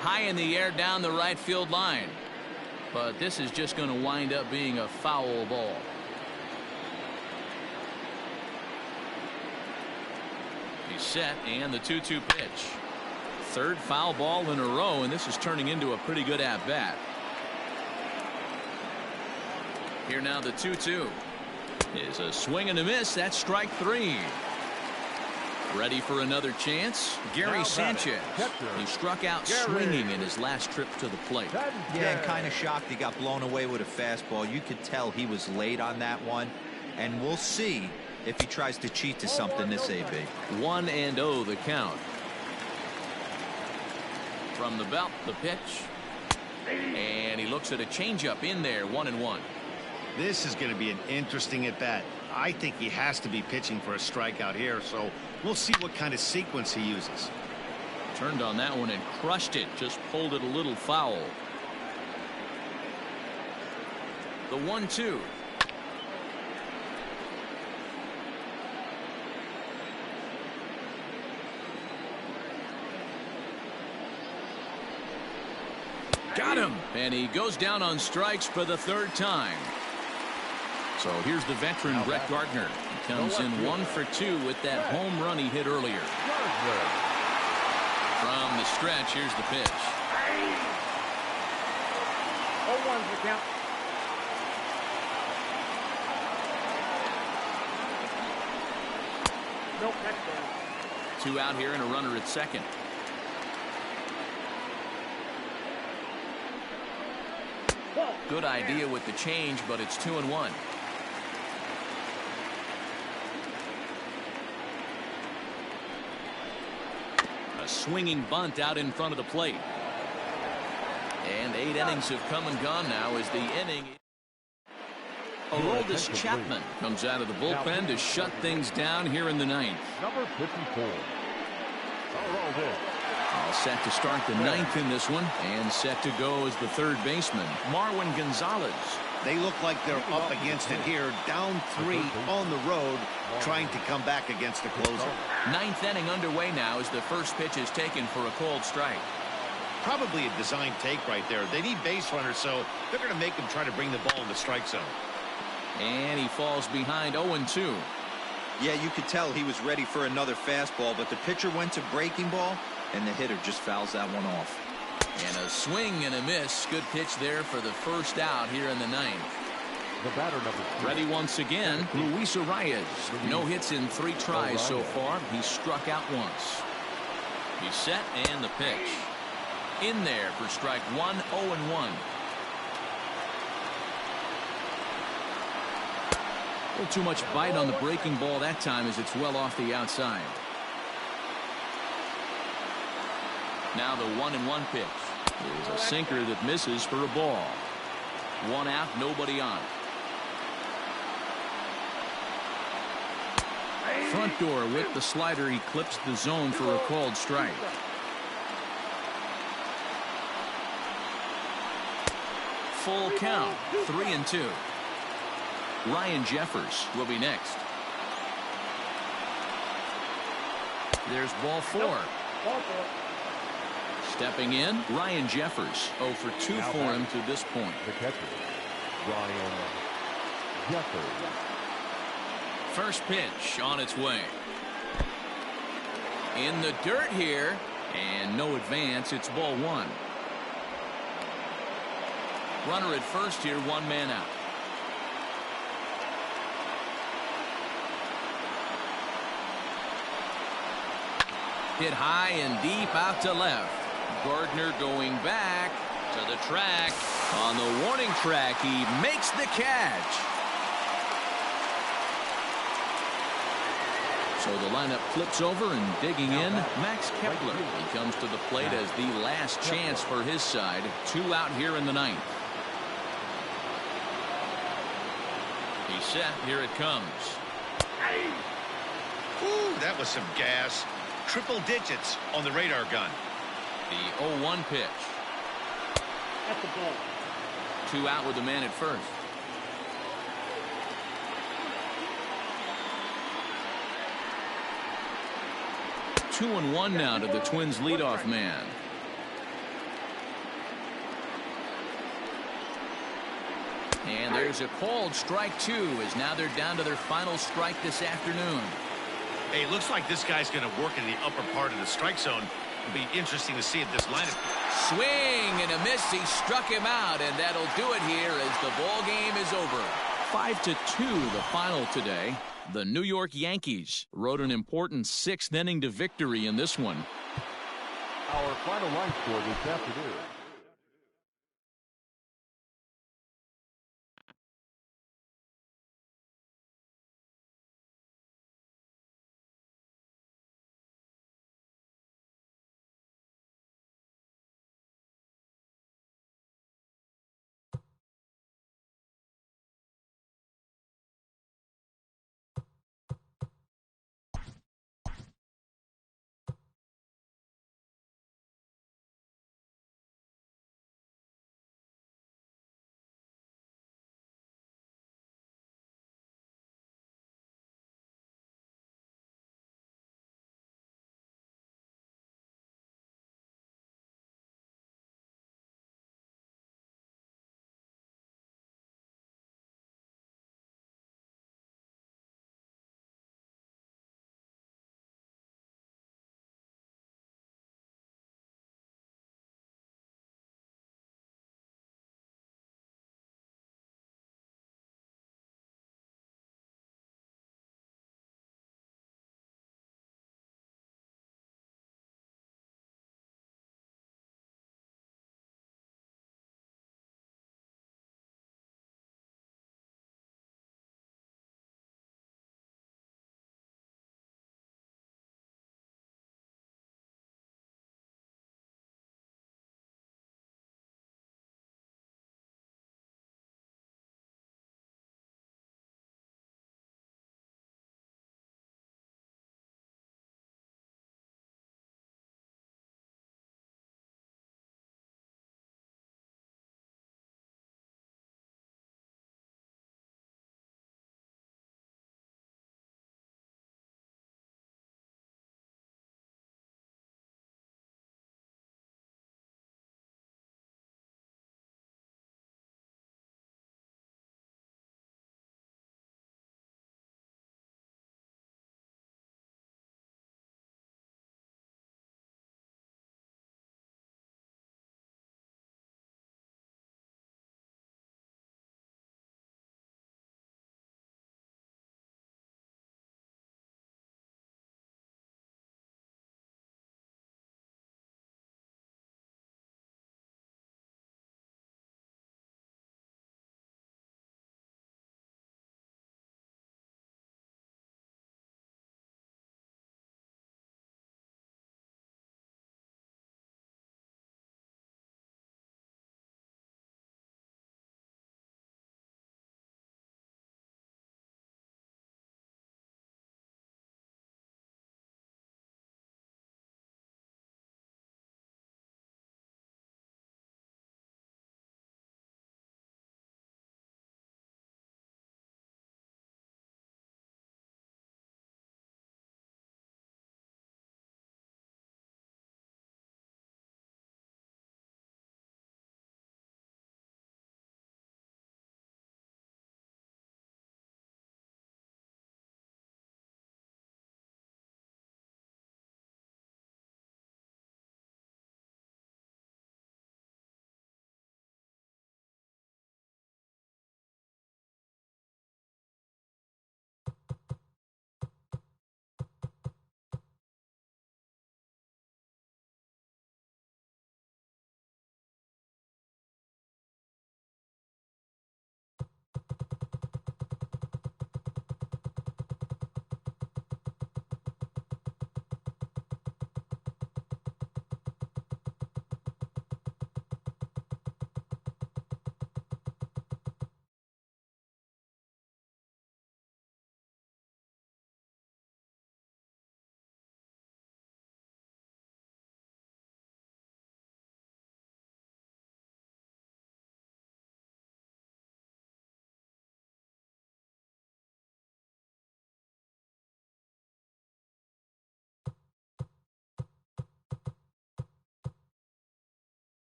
S1: High in the air down the right field line. But this is just going to wind up being a foul ball. He's set, and the 2-2 pitch. Third foul ball in a row, and this is turning into a pretty good at-bat. Here now the 2-2 is a swing and a miss. That's strike 3. Ready for another chance? Gary Sanchez. He struck out swinging in his last trip to the plate.
S3: Yeah, kind of shocked he got blown away with a fastball. You could tell he was late on that one, and we'll see if he tries to cheat to something this AB.
S1: 1-0 the count. From the belt, the pitch. And he looks at a changeup in there, 1-1.
S4: This is going to be an interesting at-bat. I think he has to be pitching for a strikeout here, so we'll see what kind of sequence he uses.
S1: Turned on that one and crushed it. Just pulled it a little foul. The 1-2. Got him. And he goes down on strikes for the third time. So here's the veteran Brett Gardner. He comes in 1 for 2 with that home run he hit earlier. From the stretch, here's the pitch.
S5: 0-1's the count. Nope, that's down.
S1: 2 out here and a runner at second. Good idea with the change, but it's 2-1. A swinging bunt out in front of the plate. And 8 innings have come and gone now as the inning. Aroldis Chapman comes out of the bullpen to shut things down here in the 9th.
S2: Number 54. Aroldis.
S1: All set to start the 9th in this one, and set to go as the third baseman, Marwin Gonzalez.
S4: They look like they're up against it here, down 3 on the road, trying to come back against the closer.
S1: 9th inning underway now as the first pitch is taken for a called strike.
S4: Probably a design take right there. They need base runners, so they're going to make them try to bring the ball in the strike zone.
S1: And he falls behind 0-2.
S3: Yeah, you could tell he was ready for another fastball, but the pitcher went to breaking ball, and the hitter just fouls that one off.
S1: And a swing and a miss. Good pitch there for the first out here in the 9th.
S2: The batter number 3.
S1: Ready once again, Luis Arias. No hits in 3 tries so far. He struck out once. He's set and the pitch. In there for strike 1, 0-1. A little too much bite on the breaking ball that time as it's well off the outside. Now the 1-1 pitch is a sinker that misses for a ball. 1 out, nobody on. Front door with the slider. He clips the zone for a called strike. Full count, 3-2. Ryan Jeffers will be next. There's ball 4.
S5: Ball 4.
S1: Stepping in, Ryan Jeffers. 0 for 2 for him to this point.
S2: The catcher, Ryan Jeffers.
S1: First pitch on its way. In the dirt here, and no advance. It's ball 1. Runner at first here, 1 man out. Hit high and deep out to left. Gardner going back to the track. On the warning track, he makes the catch. So the lineup flips over, and digging in, Max Kepler. He comes to the plate as the last chance for his side. 2 out here in the 9th. He's set. Here it comes.
S4: Ooh, that was some gas. Triple digits on the radar gun.
S1: The 0-1 pitch.
S5: That's the ball.
S1: 2 out with the man at first. Two and 1 now to the Twins leadoff man. And there's a called strike 2 as now they're down to their final strike this afternoon.
S4: Hey, it looks like this guy's going to work in the upper part of the strike zone. It'll be interesting to see if this lineup.
S1: Swing and a miss. He struck him out, and that'll do it here as the ball game is over. 5-2 the final today. The New York Yankees rode an important 6th inning to victory in this one.
S2: Our final line score this afternoon.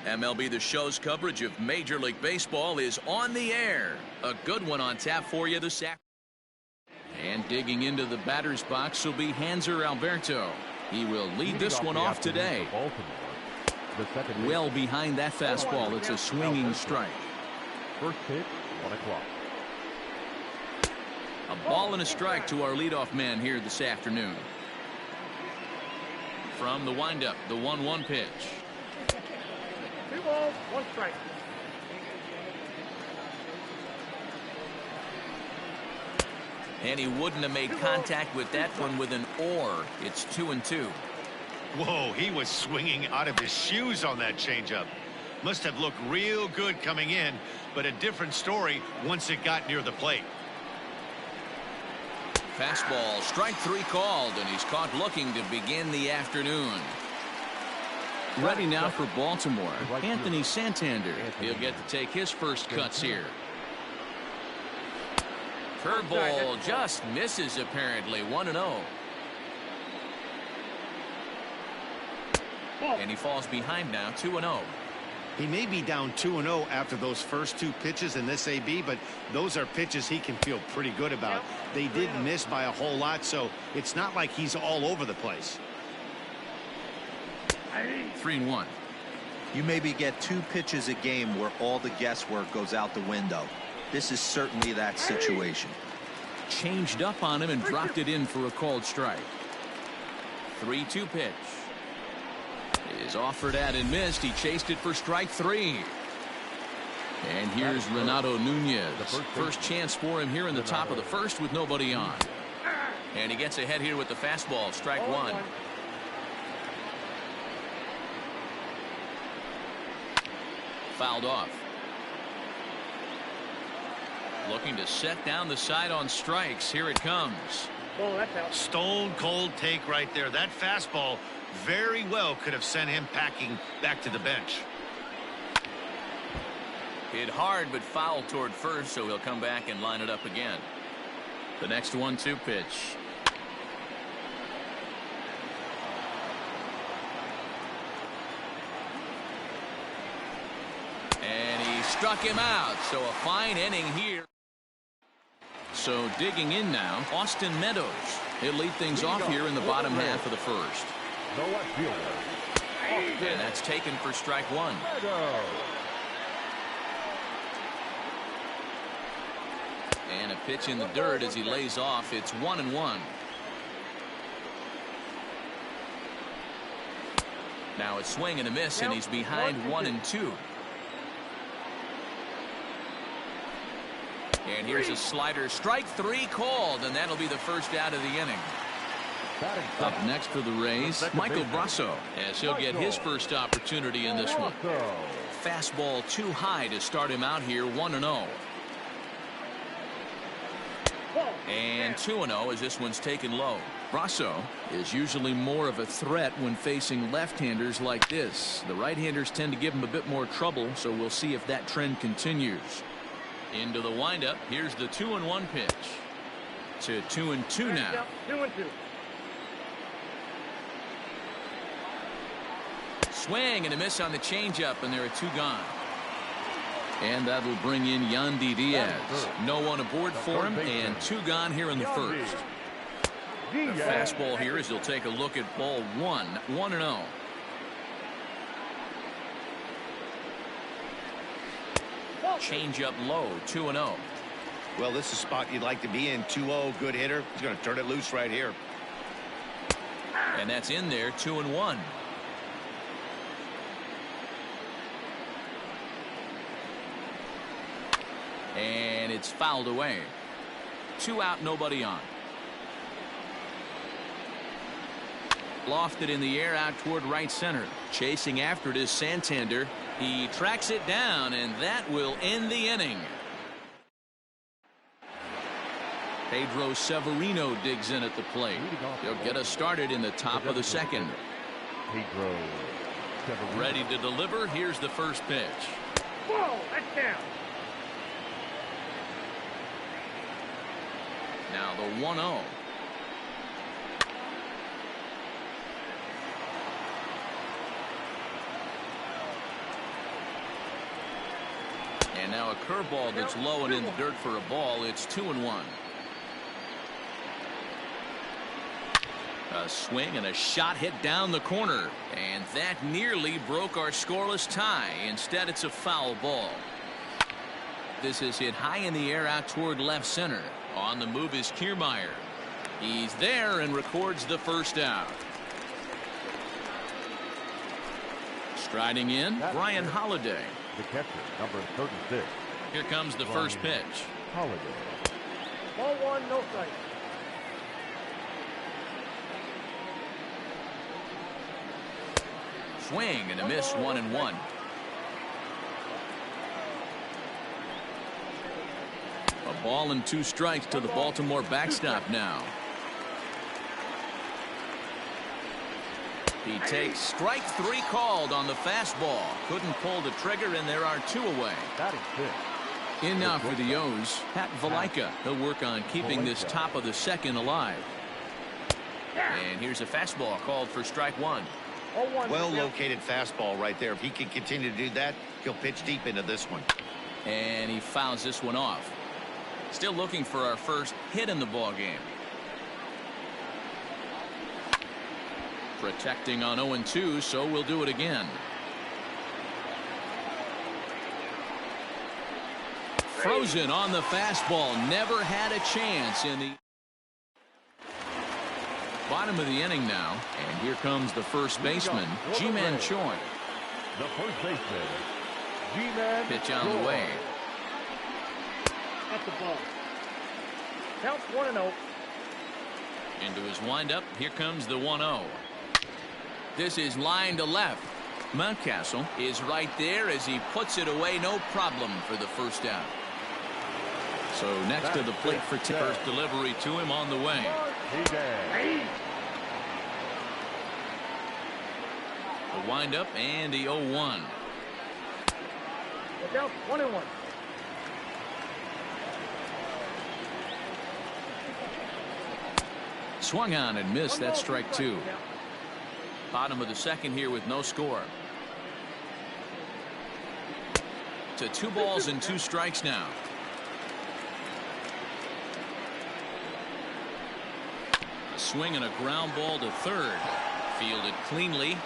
S1: MLB The Show's coverage of Major League Baseball is on the air. A good one on tap for you this afternoon. And digging into the batter's box will be Hanser Alberto. He will lead this one off today. Well behind that fastball. It's a swinging strike.
S2: First pitch, 1 o'clock.
S1: A ball and a strike to our leadoff man here this afternoon. From the windup, the 1-1 pitch.
S5: 2 balls, 1 strike.
S1: And he wouldn't have made contact with that one with an or. It's 2-2.
S4: Whoa, he was swinging out of his shoes on that changeup. Must have looked real good coming in, but a different story once it got near the plate.
S1: Fastball, strike 3 called, and he's caught looking to begin the afternoon. Ready now for Baltimore, Anthony Santander. He'll get to take his first cuts here. Curveball just misses apparently. 1-0. And he falls behind now. 2-0.
S4: He may be down 2-0 after those first 2 pitches in this AB, but those are pitches he can feel pretty good about. They did miss by a whole lot, so it's not like he's all over the place.
S1: 3-1.
S3: You maybe get 2 pitches a game where all the guesswork goes out the window. This is certainly that situation.
S1: Changed up on him and dropped it in for a called strike. 3-2 pitch. Is offered at and missed. He chased it for strike 3. And here's Renato Nunez. First chance for him here in the top of the first with nobody on. And he gets ahead here with the fastball. Strike 1. Fouled off. Looking to set down the side on strikes. Here it comes.
S5: Oh, that's out.
S4: Stone cold take right there. That fastball very well could have sent him packing back to the bench.
S1: Hit hard but fouled toward first, so he'll come back and line it up again. The next 1-2 pitch. And he struck him out, so a fine inning here. So digging in now, Austin Meadows. He'll lead things off here in the bottom half of the first.
S2: The left fielder.
S1: And that's taken for strike 1. And a pitch in the dirt as he lays off. It's 1-1. Now it's swing and a miss, and he's behind 1-2. And here's a slider. Strike 3 called, and that'll be the first out of the inning. Up next for the Rays, Michael Brasso, as he'll get his first opportunity in this one. Fastball too high to start him out here. 1-0. And 2-0 as this one's taken low. Brasso is usually more of a threat when facing left-handers like this. The right-handers tend to give him a bit more trouble, so we'll see if that trend continues. Into the windup. Here's the 2-1 pitch. To 2-2 now.
S5: 2-2.
S1: Swing and a miss on the changeup, and there are 2 gone. And that'll bring in Yandy Diaz. No one aboard for him, and 2 gone here in the first. The fastball here as he'll take a look at ball 1. 1-0. Change up low. 2-0.
S4: Well, this is a spot you'd like to be in. 2-0, good hitter. He's going to turn it loose right here.
S1: And that's in there. 2-1. And it's fouled away. 2 out, nobody on. Lofted in the air out toward right center. Chasing after it is Santander. He tracks it down, and that will end the inning. Pedro Severino digs in at the plate. He'll get us started in the top of the second.
S2: Pedro Severino.
S1: Ready to deliver. Here's the first pitch.
S5: Whoa, that's down.
S1: Now the 1-0. And now a curveball that's low and in the dirt for a ball. It's 2-1. A swing and a shot hit down the corner. And that nearly broke our scoreless tie. Instead, it's a foul ball. This is hit high in the air out toward left center. On the move is Kiermaier. He's there and records the first out. Striding in, Brian Holiday.
S2: The catcher, number 36.
S1: Here comes the first pitch.
S2: Holiday.
S5: Ball one, no strike.
S1: Swing and a miss, 1-1. A ball and 2 strikes to the Baltimore backstop now. He takes strike 3 called on the fastball. Couldn't pull the trigger, and there are 2 away.
S2: That is it.
S1: In now for the O's, Pat Valaika. He'll work on keeping this top of the second alive. And here's a fastball called for strike 1.
S4: Well located fastball right there. If he can continue to do that, he'll pitch deep into this one.
S1: And he fouls this one off. Still looking for our first hit in the ball game. Protecting on 0-2, so we'll do it again. Frozen on the fastball. Never had a chance in the bottom of the inning now. And here comes the first baseman, Ji-Man Choi.
S2: The first baseman, Ji-Man
S1: Pitch on the way.
S5: At the ball. Counts 1-0.
S1: Into his windup. Here comes the 1-0. This is line to left. Mountcastle is right there as he puts it away. No problem for the first out. So next to the plate for first delivery to him on the way. The windup and the 0-1.
S5: The count 1-1.
S1: Swung on and missed. That's strike 2. Bottom of the second here with no score. To 2 balls and 2 strikes now. A swing and a ground ball to third. Fielded cleanly.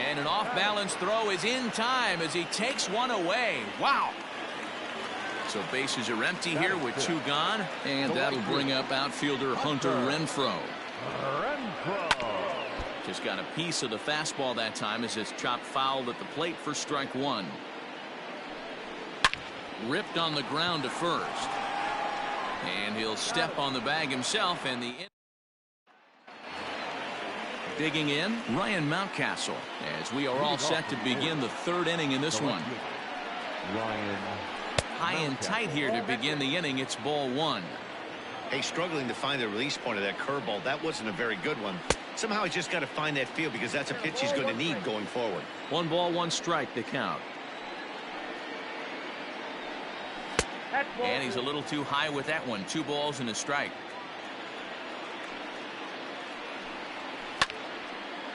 S1: And an off-balance throw is in time as he takes one away. Wow. So bases are empty here with 2 gone. And that'll bring up outfielder Hunter Renfroe. Just got a piece of the fastball that time as it's chopped foul at the plate for strike 1. Ripped on the ground to first. And he'll step on the bag himself, and the digging in, Ryan Mountcastle, as we are all set to begin the 3rd inning in this one.
S2: Ryan.
S1: High and tight here to begin the inning. It's ball 1.
S4: Hey, struggling to find the release point of that curveball. That wasn't a very good one. Somehow he's just got to find that feel because that's a pitch he's going to need going forward.
S1: 1 ball, 1 strike, the count. And he's a little too high with that one. 2 balls and a strike.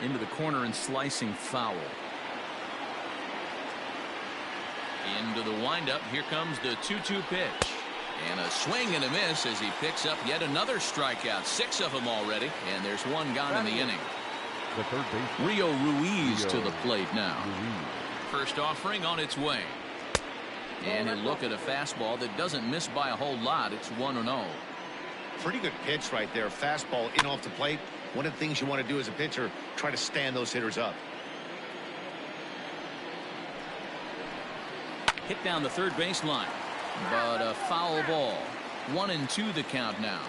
S1: Into the corner and slicing foul. Into the windup. Here comes the 2-2 pitch. And a swing and a miss as he picks up yet another strikeout. 6 of them already. And there's 1 gone in the inning.
S2: The third baseman,
S1: Rio Ruiz to the plate now. First offering on its way. And he'll look at a fastball that doesn't miss by a whole lot. It's 1-0.
S4: Pretty good pitch right there. Fastball in off the plate. One of the things you want to do as a pitcher, try to stand those hitters up.
S1: Hit down the third baseline. But a foul ball. 1-2 the count now.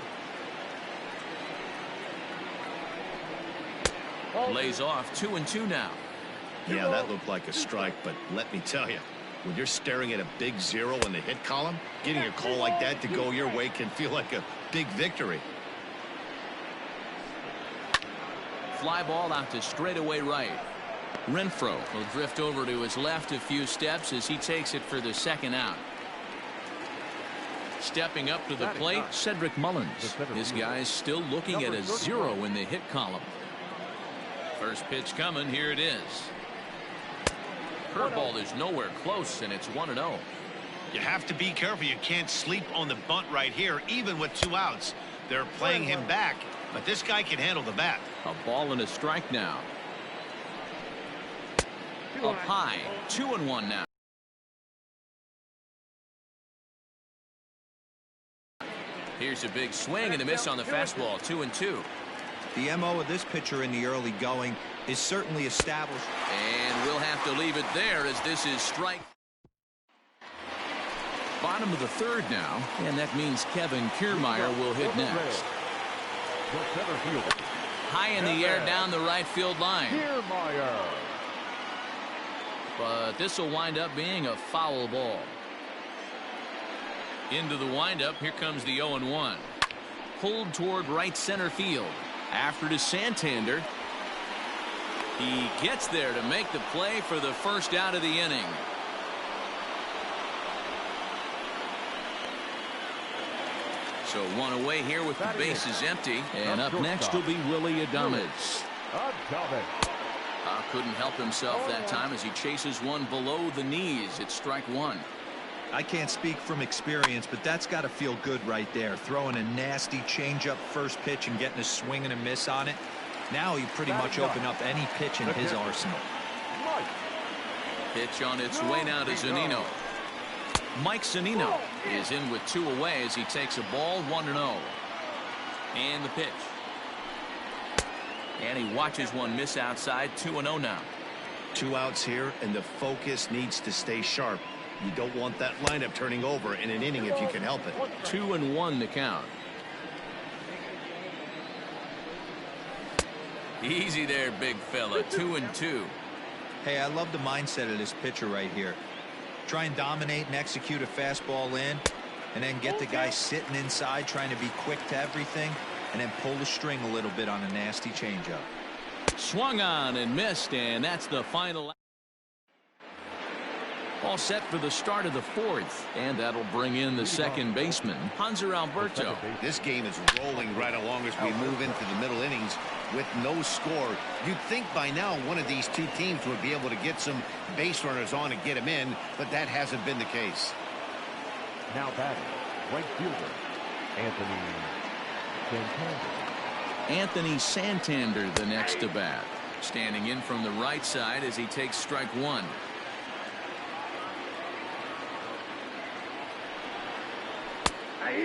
S1: Lays off. 2-2 now.
S4: Yeah, that looked like a strike, but let me tell you, when you're staring at a big 0 in the hit column, getting a call like that to go your way can feel like a big victory.
S1: Fly ball out to straightaway right. Renfroe will drift over to his left a few steps as he takes it for the 2nd out. Stepping up to the plate, Cedric Mullins. This guy's still looking at a 0 in the hit column. First pitch coming. Here it is. Curveball is nowhere close, and it's 1-0.
S4: You have to be careful. You can't sleep on the bunt right here, even with 2 outs. They're playing him back, but this guy can handle the bat.
S1: A ball and a strike now. Up high, 2-1 now. Here's a big swing and a miss on the fastball, 2-2.
S3: The MO of this pitcher in the early going is certainly established.
S1: And we'll have to leave it there as this is strike. Bottom of the third now, and that means Kevin Kiermaier will hit next. High in the air down the right field line. But this will wind up being a foul ball. Into the windup, here comes the 0-1. Pulled toward right center field. After to Santander. He gets there to make the play for the first out of the inning. So one away here with the bases empty. And up next will be Willie Adames. Couldn't help himself that time as he chases one below the knees. It's strike one.
S3: I can't speak from experience, but that's got to feel good right there. Throwing a nasty changeup first pitch and getting a swing and a miss on it. Now he pretty much opened up any pitch in his arsenal.
S1: Pitch on its way now to Zunino. Mike Zunino is in with 2 away as he takes a ball, 1-0. And the pitch. And he watches one miss outside, 2-0 now.
S4: 2 outs here, and the focus needs to stay sharp. You don't want that lineup turning over in an inning if you can help it.
S1: 2-1 the count. Easy there, big fella. 2-2.
S3: Hey, I love the mindset of this pitcher right here. Try and dominate and execute a fastball in, and then get the guy sitting inside trying to be quick to everything, and then pull the string a little bit on a nasty changeup.
S1: Swung on and missed, and that's the final. All set for the start of the fourth, and that'll bring in the second baseman, Hanser Alberto.
S4: This game is rolling right along as we move into the middle innings with no score. You'd think by now one of these 2 teams would be able to get some base runners on and get them in, but that hasn't been the case.
S2: Now batting, right fielder,
S1: Anthony Santander, the next to bat. Standing in from the right side as he takes strike one.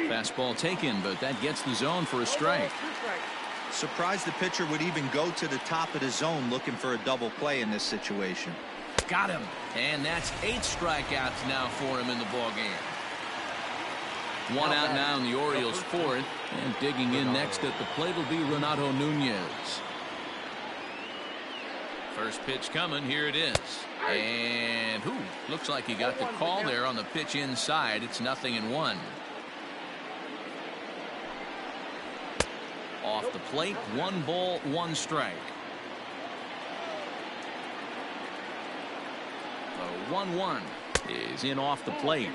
S1: Fastball taken, but that gets the zone for a strike.
S3: Surprised the pitcher would even go to the top of the zone looking for a double play in this situation.
S1: Got him. And that's 8 strikeouts now for him in the ballgame. 1 out now in the Orioles' fourth. And digging in next at the plate will be Renato Nunez. First pitch coming. Here it is. And looks like he got the call there on the pitch inside. It's 0-1. Off the plate, 1 ball, 1 strike. The 1-1 is in off the plate.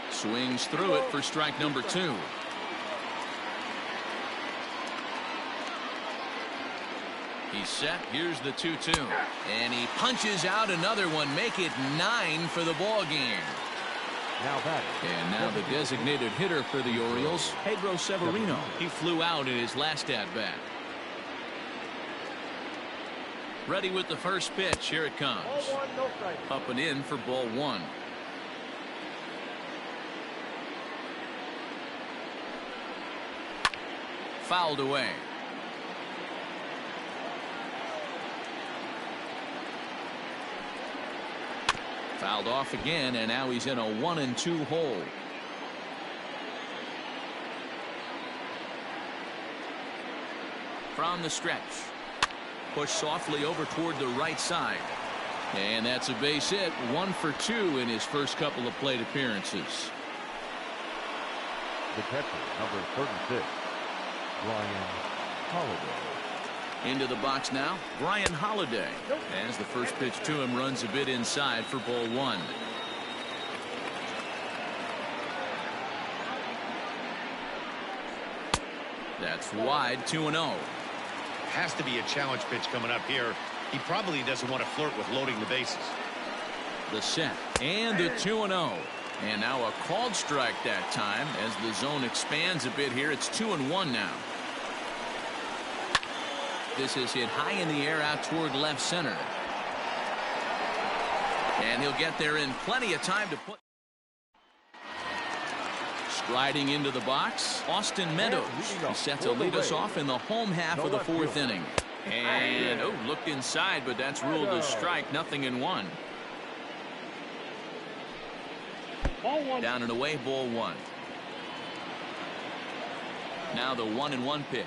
S1: Swings through it for strike number 2. He's set. Here's the 2-2. And he punches out another one. Make it 9 for the ball game. And now the designated hitter for the Orioles, Pedro Severino. He flew out in his last at-bat. Ready with the first pitch. Here it comes. Up and in for ball 1. Fouled away. Fouled off again, and now he's in a 1-2 hole. From the stretch. Push softly over toward the right side. And that's a base hit. 1 for 2 in his first couple of plate appearances.
S2: The catcher, number 36, Brian Holiday.
S1: Into the box now, Brian Holiday. As the first pitch to him runs a bit inside for ball 1. That's wide, 2-0.
S4: Has to be a challenge pitch coming up here. He probably doesn't want to flirt with loading the bases.
S1: The set and the 2-0. And now a called strike that time as the zone expands a bit here. It's 2-1 now. This is hit high in the air out toward left center. And he'll get there in plenty of time to put. Striding into the box, Austin Meadows. He's set to lead us off in the home half of the fourth inning. And, looked inside, but that's ruled a strike. Nothing in one. Down and away, ball one. Now the 1-1 pitch.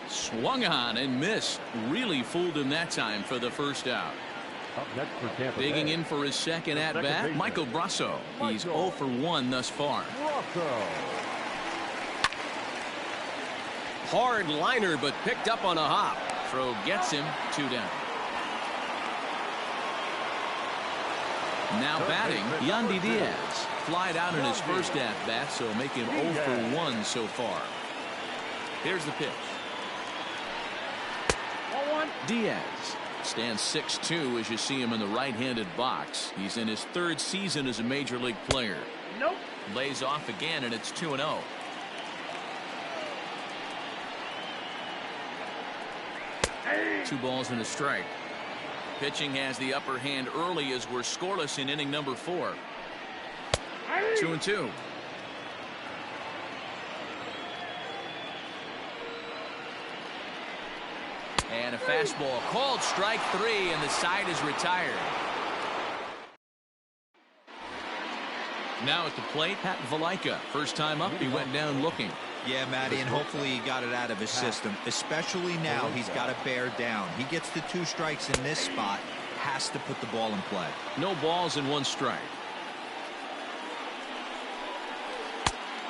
S1: Swung on and missed. Really fooled him that time for the first out.
S2: Up next for Tampa
S1: Digging
S2: Bay.
S1: in for his second at bat, Michael Brasso. He's 0 for 1 thus far.
S6: Hard liner, but picked up on a hop.
S1: Throw gets him, 2 down. Now batting, Yandy Diaz. Flied out in his first at bat, so make him 0 for 1 so far. Here's the pitch. Diaz stands 6'2" as you see him in the right-handed box. He's in his 3rd season as a major league player.
S5: Nope.
S1: Lays off again, and it's 2-0. Two balls and a strike. Pitching has the upper hand early as we're scoreless in inning number 4. 2-2. And a fastball called strike 3, and the side is retired. Now at the plate, Pat Valaika. First time up, he went down looking.
S3: Yeah, Matty, and hopefully he got it out of his system. Especially now, he's got to bear down. He gets the 2 strikes in this spot, has to put the ball in play.
S1: No balls and 1 strike.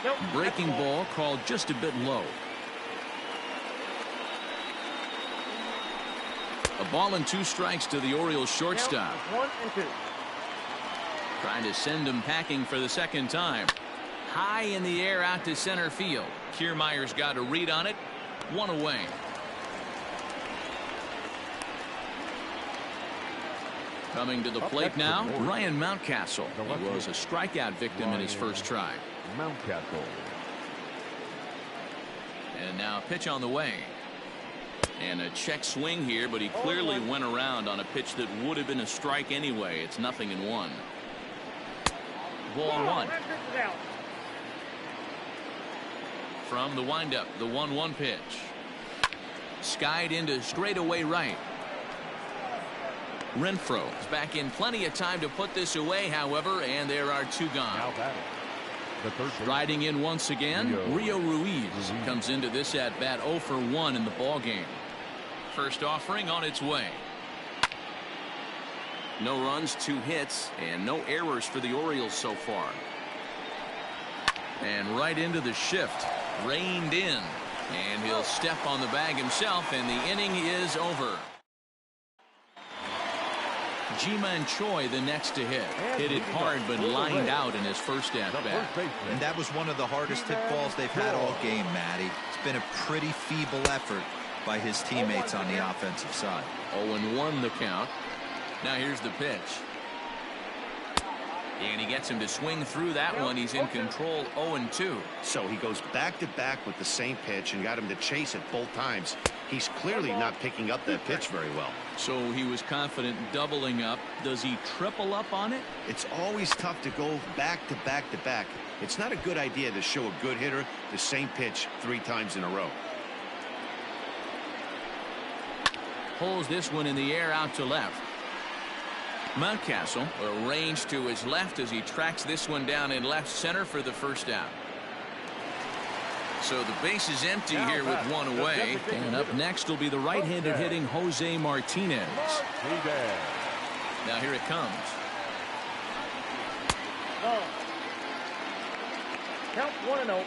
S5: Nope.
S1: Breaking ball called just a bit low. A ball and 2 strikes to the Orioles shortstop.
S5: 1 and 2.
S1: Trying to send him packing for the second time. High in the air out to center field. Kiermaier's got a read on it. 1 away. Coming to the plate now, Ryan Mountcastle. He was a strikeout victim in his first try.
S2: Mountcastle.
S1: And now pitch on the way. And a check swing here, but he clearly went around on a pitch that would have been a strike anyway. It's 0-1. Ball 1. From the windup, the 1-1 pitch. Skied into straightaway right. Renfroe is back in plenty of time to put this away, however, and there are 2 gone. Riding in once again, Rio Ruiz comes into this at bat 0 for 1 in the ball game. First offering on its way. No runs, 2 hits, and no errors for the Orioles so far. And right into the shift. Reined in. And he'll step on the bag himself, and the inning is over. Ji-Man Choi the next to hit. Hit it hard, but lined out in his first at bat.
S3: And that was one of the hardest hit balls they've had all game, Matty. It's been a pretty feeble effort by his teammates on the offensive side.
S1: 0-1 the count. Now here's the pitch. And he gets him to swing through that one. He's in control 0-2.
S4: So he goes back-to-back with the same pitch and got him to chase it both times. He's clearly not picking up that pitch very well.
S1: So he was confident doubling up. Does he triple up on it?
S4: It's always tough to go back-to-back-to-back. It's not a good idea to show a good hitter the same pitch 3 times in a row.
S1: Pulls this one in the air out to left. Mountcastle arranged to his left as he tracks this one down in left center for the first out. So the base is empty here with 1 away. And up next will be the right-handed hitting Jose Martinez. Now here it comes.
S5: Count 1-0.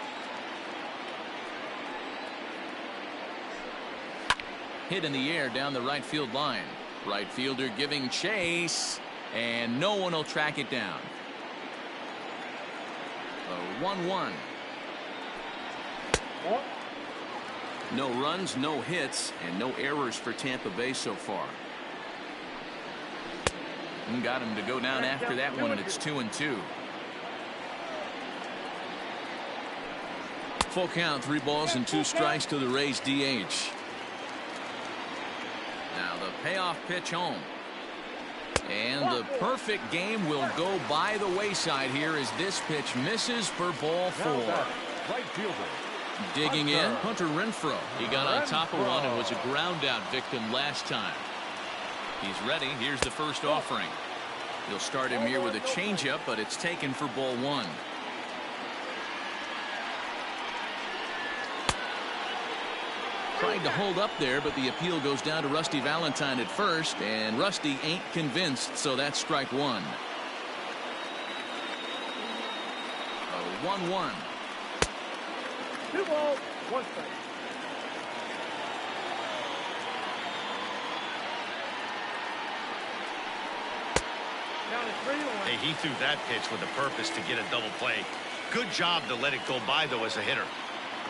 S1: Hit in the air down the right field line. Right fielder giving chase, and no one will track it down. A 1-1. No runs, no hits, and no errors for Tampa Bay so far. And got him to go down after that one, and it's 2-2. Full count, 3 balls and 2 strikes to the Rays DH. Now the payoff pitch home. And the perfect game will go by the wayside here as this pitch misses for ball 4.
S2: Right fielder.
S1: Digging in, Hunter Renfroe. He got on top of one and was a ground out victim last time. He's ready. Here's the first offering. He'll start him here with a changeup, but it's taken for ball 1. Tried to hold up there, but the appeal goes down to Rusty Valentine at first, and Rusty ain't convinced, so that's strike 1. A 1-1.
S5: 2 balls, 1 strike. Down to 3-1.
S4: Hey, he threw that pitch with a purpose to get a double play. Good job to let it go by, though, as a hitter.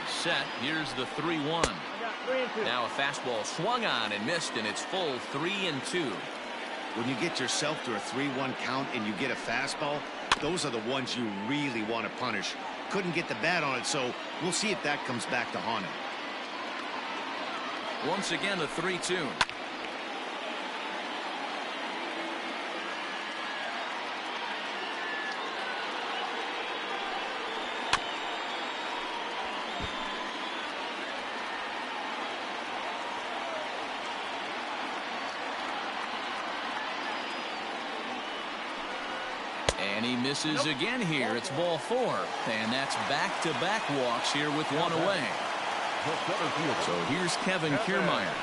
S1: Set. Here's the 3-1.
S5: I got 3-2.
S1: Now a fastball swung on and missed, and it's full 3-2.
S4: When you get yourself to a 3-1 count and you get a fastball, those are the ones you really want to punish. Couldn't get the bat on it, so we'll see if that comes back to haunt him.
S1: Once again, the 3-2. And he misses again here. It's ball 4. And that's back-to-back walks here with 1 away. So here's Kevin Kiermaier.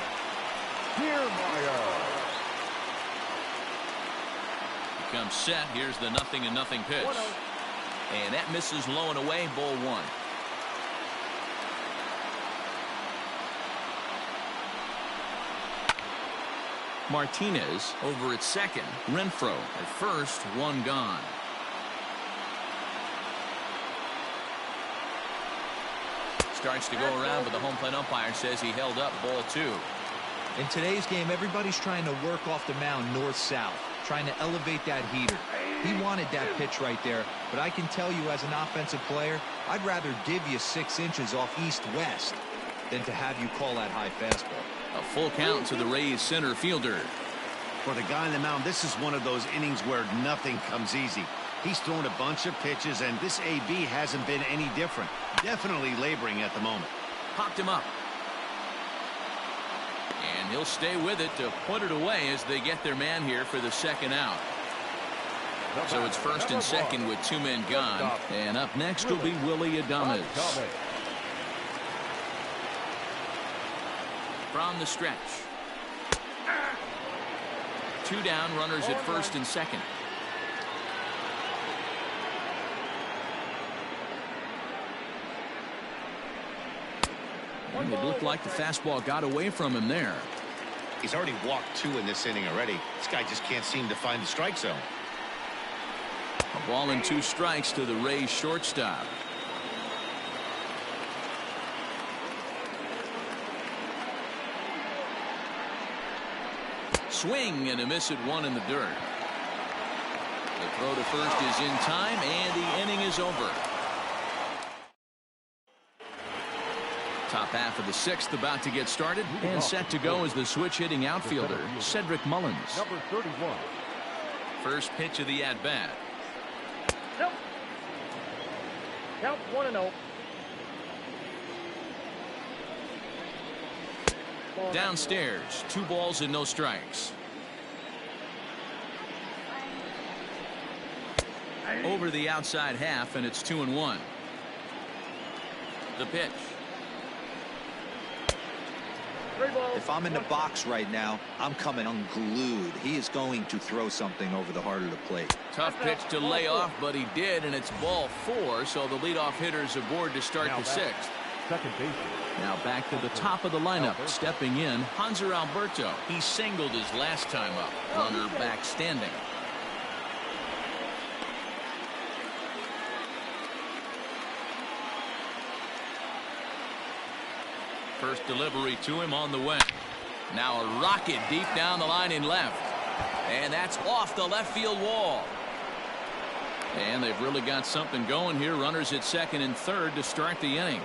S1: He comes set. Here's the 0-0 pitch. And that misses low and away, ball 1. Martinez over at second. Renfroe at first, 1 gone. Starts to go around, but the home plate umpire says he held up ball 2.
S3: In today's game, everybody's trying to work off the mound north-south, trying to elevate that heater. He wanted that pitch right there, but I can tell you as an offensive player, I'd rather give you 6 inches off east-west than to have you call that high fastball.
S1: A full count to the Rays center fielder.
S4: For the guy on the mound, this is one of those innings where nothing comes easy. He's thrown a bunch of pitches, and this AB hasn't been any different. Definitely laboring at the moment.
S1: Popped him up. And he'll stay with it to put it away as they get their man here for the second out. So it's first and second with 2 men gone. And up next will be Willie Adames. From the stretch. 2 down, runners at first and second. And it looked like the fastball got away from him there.
S4: He's already walked 2 in this inning already. This guy just can't seem to find the strike zone.
S1: A ball and 2 strikes to the Rays shortstop. Swing and a miss at 1 in the dirt. The throw to first is in time, and the inning is over. Top half of the 6th about to get started, and set to go is the switch-hitting outfielder, Cedric Mullins.
S2: Number 31.
S1: First pitch of the at-bat.
S5: Nope. Count 1-0.
S1: Downstairs, 2 balls and no strikes. Over the outside half, and it's 2-1. The pitch.
S3: If I'm in the box right now, I'm coming unglued. He is going to throw something over the heart of the plate.
S1: Tough pitch to lay off, but he did, and it's ball 4, so the leadoff hitter's aboard to start the 6th.
S2: second baseman.
S1: Now back to the top of the lineup. Stepping in, Hanser Alberto. He singled his last time up. Runner back standing. First delivery to him on the way. Now a rocket deep down the line in left. And that's off the left field wall. And they've really got something going here. Runners at second and third to start the inning.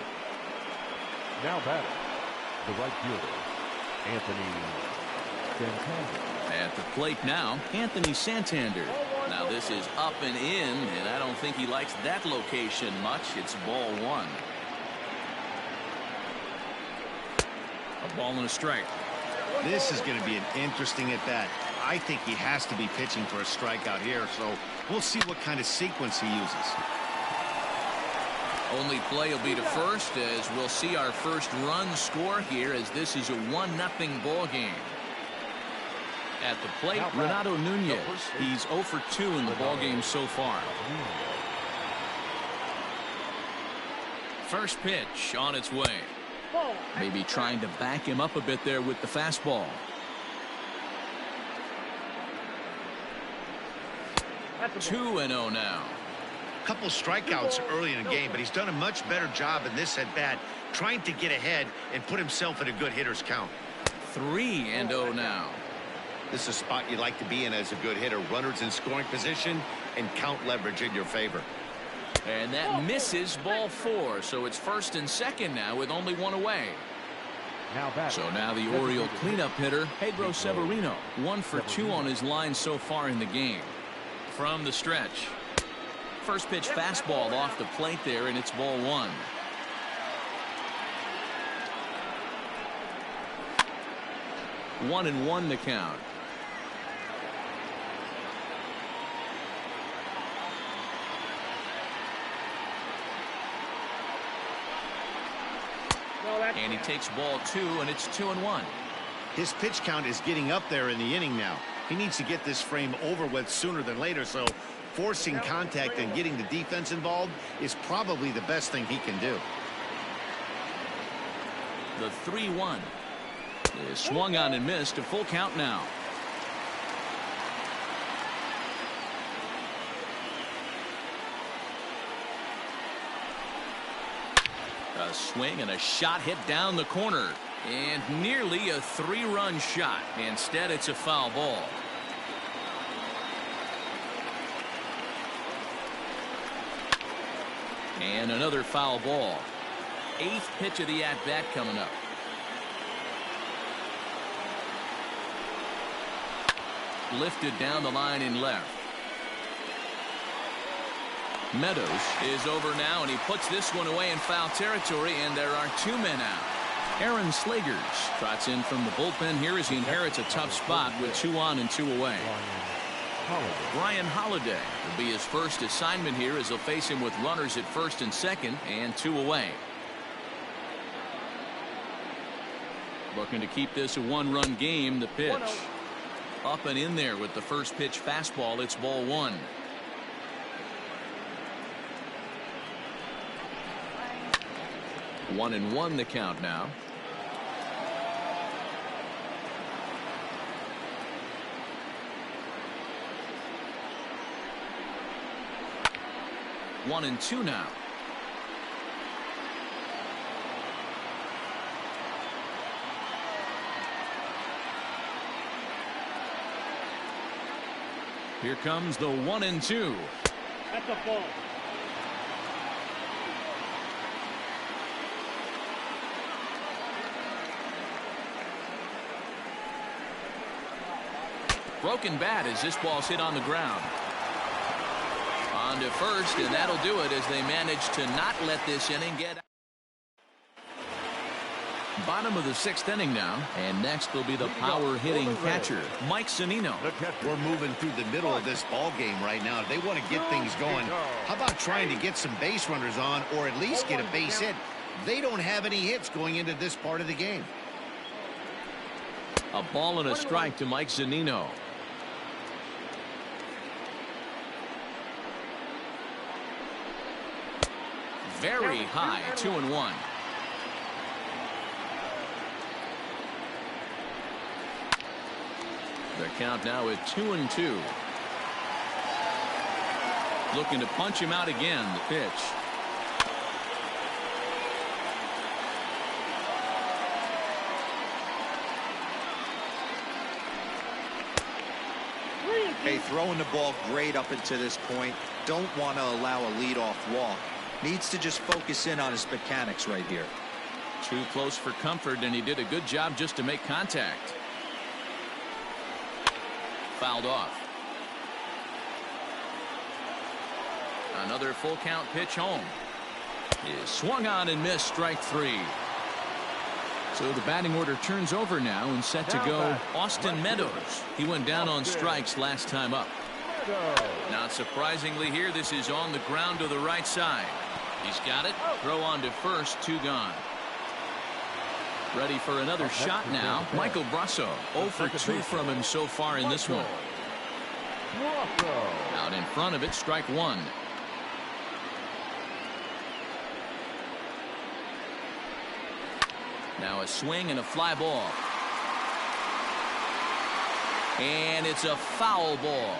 S2: Now batting, the right fielder, Anthony Santander.
S1: At the plate now, Anthony Santander. Now this is up and in, and I don't think he likes that location much. It's ball one. A ball and a strike.
S4: This is going to be an interesting at bat. I think he has to be pitching for a strikeout here, so we'll see what kind of sequence he uses.
S1: Only play will be to first, as we'll see our first run score here, as this is a 1-0 ball game. At the plate, Renato Nunez. He's 0 for 2 in the ball game so far. First pitch on its way. Maybe trying to back him up a bit there with the fastball.
S5: That's
S1: 2-0 now.
S4: Couple strikeouts early in the game, but he's done a much better job in this at bat, trying to get ahead and put himself in a good hitter's count.
S1: 3-0 now.
S4: This is a spot you like to be in as a good hitter. Runners in scoring position and count leverage in your favor.
S1: And that misses, ball 4. So it's first and second now with only one away.
S2: Now batting.
S1: So now the Oriole cleanup hitter, Pedro Severino. 1 for 2 on his line so far in the game. From the stretch. First pitch fastball off the plate there, and it's ball 1. One and one the count. And he takes ball 2, and it's 2-1.
S4: His pitch count is getting up there in the inning now. He needs to get this frame over with sooner than later, so forcing contact and getting the defense involved is probably the best thing he can do.
S1: The 3-1 is swung on and missed. A full count now. A swing and a shot hit down the corner, and nearly a 3-run shot. Instead, it's a foul ball. And another foul ball. 8th pitch of the at-bat coming up. Lifted down the line in left. Meadows is over now, and he puts this one away in foul territory, and there are 2 men out. Aaron Slagers trots in from the bullpen here as he inherits a tough spot with 2 on and 2 away. Brian Holiday will be his first assignment here as they'll face him with runners at first and second and 2 away. Looking to keep this a 1-run game. The pitch up and in there with the first pitch fastball. It's ball 1. One and one the count now. One and two now. Here comes the 1-2.
S5: That's a ball.
S1: Broken bat as this ball's hit on the ground. On to first, and that'll do it as they manage to not let this inning get out. Bottom of the 6th inning now, and next will be the power hitting catcher, Mike Zunino.
S4: We're moving through the middle of this ball game right now. They want to get things going. How about trying to get some base runners on, or at least get a base hit? They don't have any hits going into this part of the game.
S1: A ball and a strike to Mike Zunino. Very high, 2-1. The count now at 2-2. Looking to punch him out again. The pitch.
S3: Hey, throwing the ball great up until this point. Don't want to allow a leadoff walk. Needs to just focus in on his mechanics right here.
S1: Too close for comfort, and he did a good job just to make contact. Fouled off. Another full count pitch home. Is swung on and missed. Strike 3. So the batting order turns over now and set to go Austin Meadows. He went down on strikes last time up. Not surprisingly here, this is on the ground to the right side. He's got it. Throw on to first. 2 gone. Ready for another shot now. Michael Brasso. 0 for 2 from him so far in this one. Out in front of it. Strike 1. Now a swing and a fly ball. And it's a foul ball.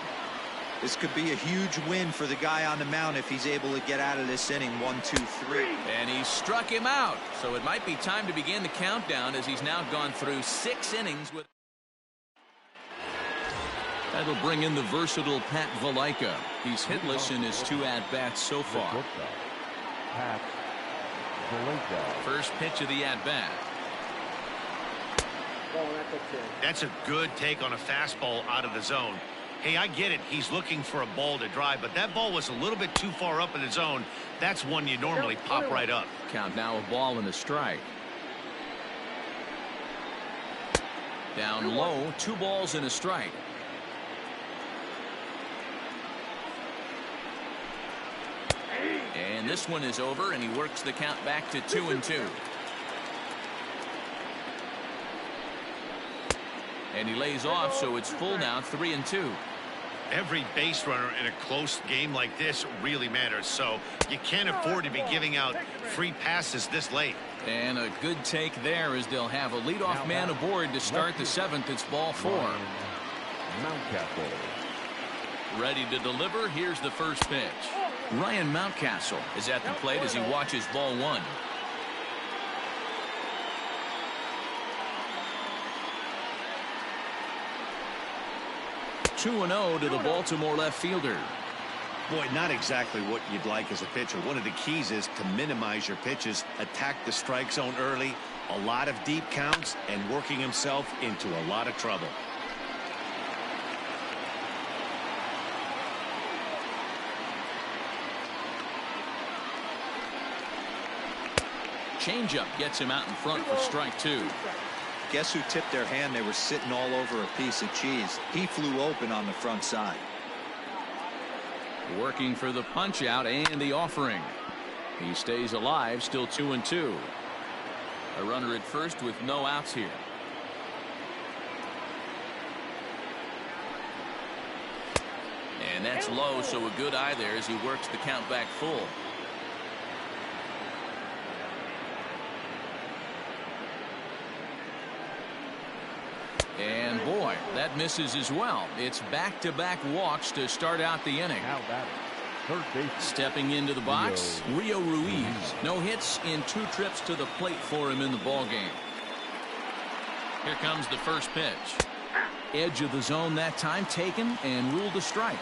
S3: This could be a huge win for the guy on the mound if he's able to get out of this inning. 1, 2, 3.
S1: And he struck him out. So it might be time to begin the countdown as he's now gone through 6 innings with. That'll bring in the versatile Pat Valaika. He's hitless in his 2 at-bats so far.
S2: Pat Valaika.
S1: First pitch of the at-bat.
S4: That's a good take on a fastball out of the zone. Hey, I get it. He's looking for a ball to drive, but that ball was a little bit too far up in the zone. That's one you normally pop right up.
S1: Count now a ball and a strike. Down low, 2 balls and a strike. And this one is over, and he works the count back to 2-2. And he lays off, so it's full now, 3-2.
S4: Every base runner in a close game like this really matters, so you can't afford to be giving out free passes this late.
S1: And a good take there as they'll have a leadoff man aboard to start the 7th. It's ball 4.
S2: Mountcastle.
S1: Ready to deliver. Here's the first pitch. Ryan Mountcastle is at the plate as he watches ball 1. Two and 0 to the Baltimore left fielder.
S4: Boy, not exactly what you'd like as a pitcher. One of the keys is to minimize your pitches, attack the strike zone early, a lot of deep counts, and working himself into a lot of trouble.
S1: Changeup gets him out in front for strike 2.
S3: Guess who tipped their hand? They were sitting all over a piece of cheese. He flew open on the front side.
S1: Working for the punch out and the offering. He stays alive, still 2-2. A runner at first with no outs here. And that's low, so a good eye there as he works the count back full. And boy, that misses as well. It's back-to-back walks to start out the inning. Stepping into the box, Rio Ruiz. No hits in 2 trips to the plate for him in the ballgame. Here comes the first pitch. Edge of the zone that time taken and ruled a strike.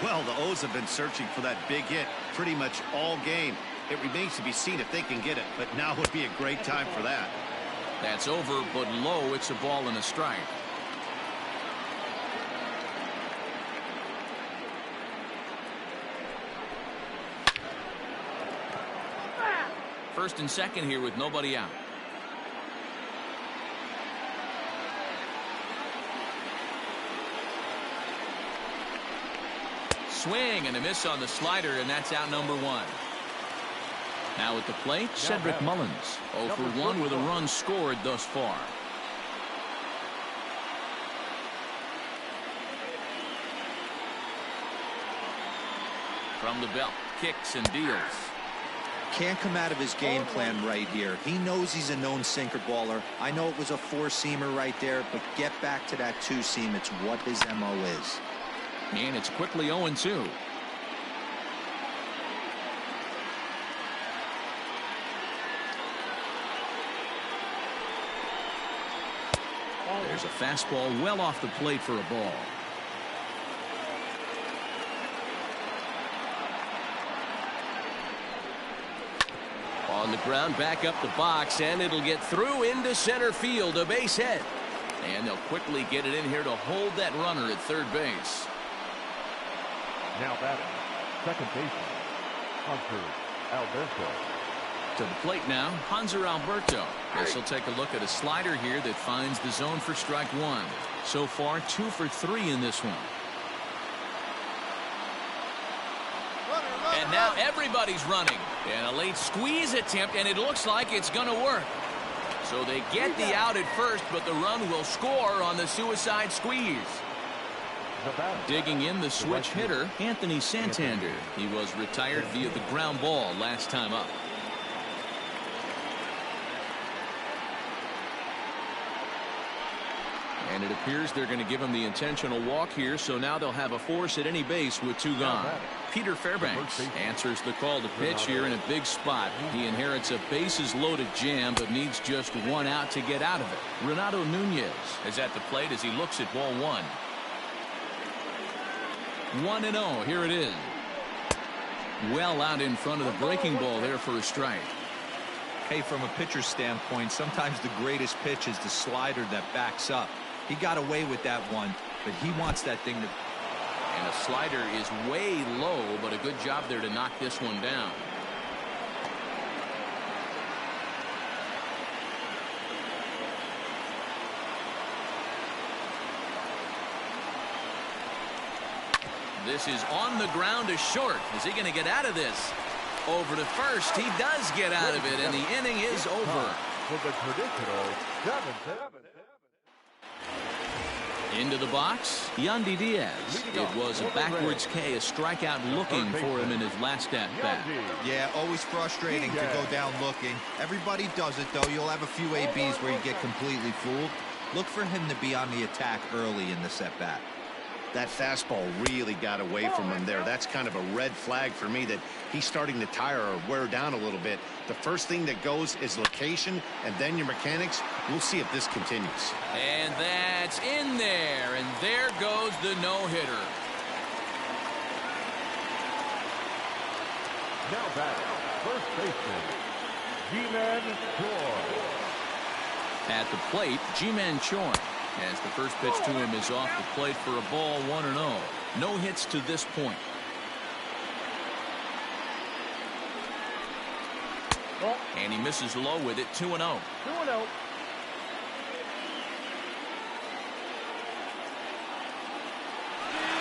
S4: Well, the O's have been searching for that big hit pretty much all game. It remains to be seen if they can get it, but now would be a great time for that.
S1: That's over, but low. It's a ball and a strike. First and second here with nobody out. Swing and a miss on the slider, and that's out number 1. Now at the plate, Cedric Mullins. 0 for 1 with a run scored thus far. From the belt, kicks and deals.
S3: Can't come out of his game plan right here. He knows he's a known sinker baller. I know it was a four-seamer right there, but get back to that two-seam. It's what his MO is.
S1: And it's quickly 0-2. There's a fastball well off the plate for a ball. On the ground, back up the box, and it'll get through into center field, a base hit. And they'll quickly get it in here to hold that runner at third base.
S2: Now batting, second baseman, Hunter Alberto.
S1: To the plate now, Hanser Alberto. This will take a look at a slider here that finds the zone for strike one. So far, 2 for 3 in this one. And now everybody's running. And a late squeeze attempt, and it looks like it's going to work. So they get the out at first, but the run will score on the suicide squeeze. Digging in the switch hitter, Anthony Santander. He was retired via the ground ball last time up. And it appears they're going to give him the intentional walk here, so now they'll have a force at any base with 2 gone. Peter Fairbanks answers the call to pitch here in a big spot. He inherits a bases-loaded jam, but needs just 1 out to get out of it. Renato Nunez is at the plate as he looks at ball 1. 1-0, here it is. Well out in front of the breaking ball there for a strike.
S3: Hey, from a pitcher's standpoint, sometimes the greatest pitch is the slider that backs up. He got away with that one, but he wants that thing to...
S1: And a slider is way low, but a good job there to knock this one down. This is on the ground to short. Is he going to get out of this? Over to first. He does get out of it, and the inning is over.
S2: For the traditional 7-7.
S1: Into the box, Yandy Diaz. It was a backwards K, a strikeout looking for him in his last at-bat.
S3: Yeah, always frustrating to go down looking. Everybody does it, though. You'll have a few ABs where you get completely fooled. Look for him to be on the attack early in this at-bat.
S4: That fastball really got away from him there. That's kind of a red flag for me that he's starting to tire or wear down a little bit. The first thing that goes is location, and then your mechanics. We'll see if this continues.
S1: And that's in there, and there goes the no-hitter.
S2: Now back, first baseman, G-Man Choi.
S1: At the plate, G-Man Choi. As the first pitch to him is off the plate for a ball, 1-0. No hits to this point. And he misses low with it, 2-0.
S5: 2-0.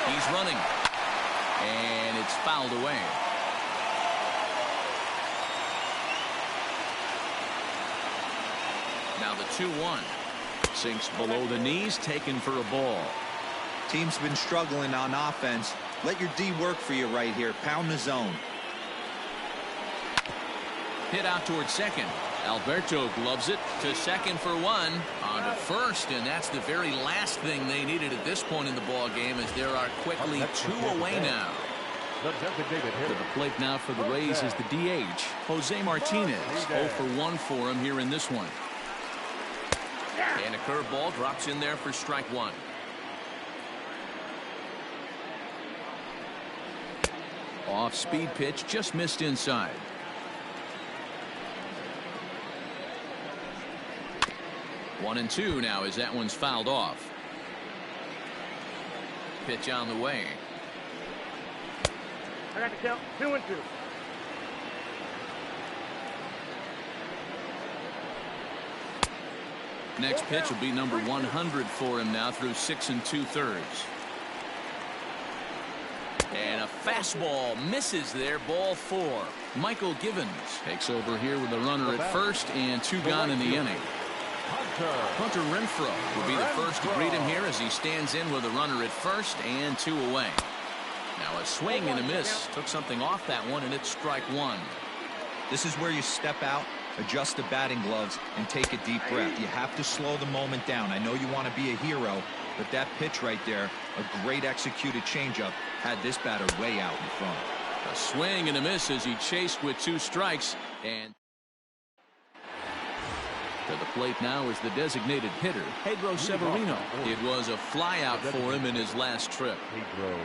S1: He's running. And it's fouled away. Now the 2-1. Sinks below the knees, taken for a ball.
S3: Team's been struggling on offense. Let your D work for you right here. Pound the zone.
S1: Hit out towards second. Alberto gloves it to second for 1. On to first, and that's the very last thing they needed at this point in the ball game, as there are quickly 2 away now. To the plate now for the Rays is the DH, Jose Martinez. 0 for 1 for him here in this one. And a curveball drops in there for strike 1. Off-speed pitch, just missed inside. One and 2 now as that one's fouled off. Pitch on the way.
S5: I got the count. 2-2.
S1: Next pitch will be number 100 for him now through 6 2/3. And a fastball misses there, ball 4. Michael Givens takes over here with a runner at first and 2 gone in the inning. Hunter Renfroe will be the first to greet him here as he stands in with a runner at first and 2 away. Now a swing and a miss. Took something off that one, and it's strike 1.
S3: This is where you step out, adjust the batting gloves, and take a deep breath. You have to slow the moment down. I know you want to be a hero, but that pitch right there, a great executed changeup, had this batter way out in front.
S1: A swing and a miss as he chased with 2 strikes. And to the plate now is the designated hitter, Pedro Severino. It was a flyout for him in his last trip.
S2: Pedro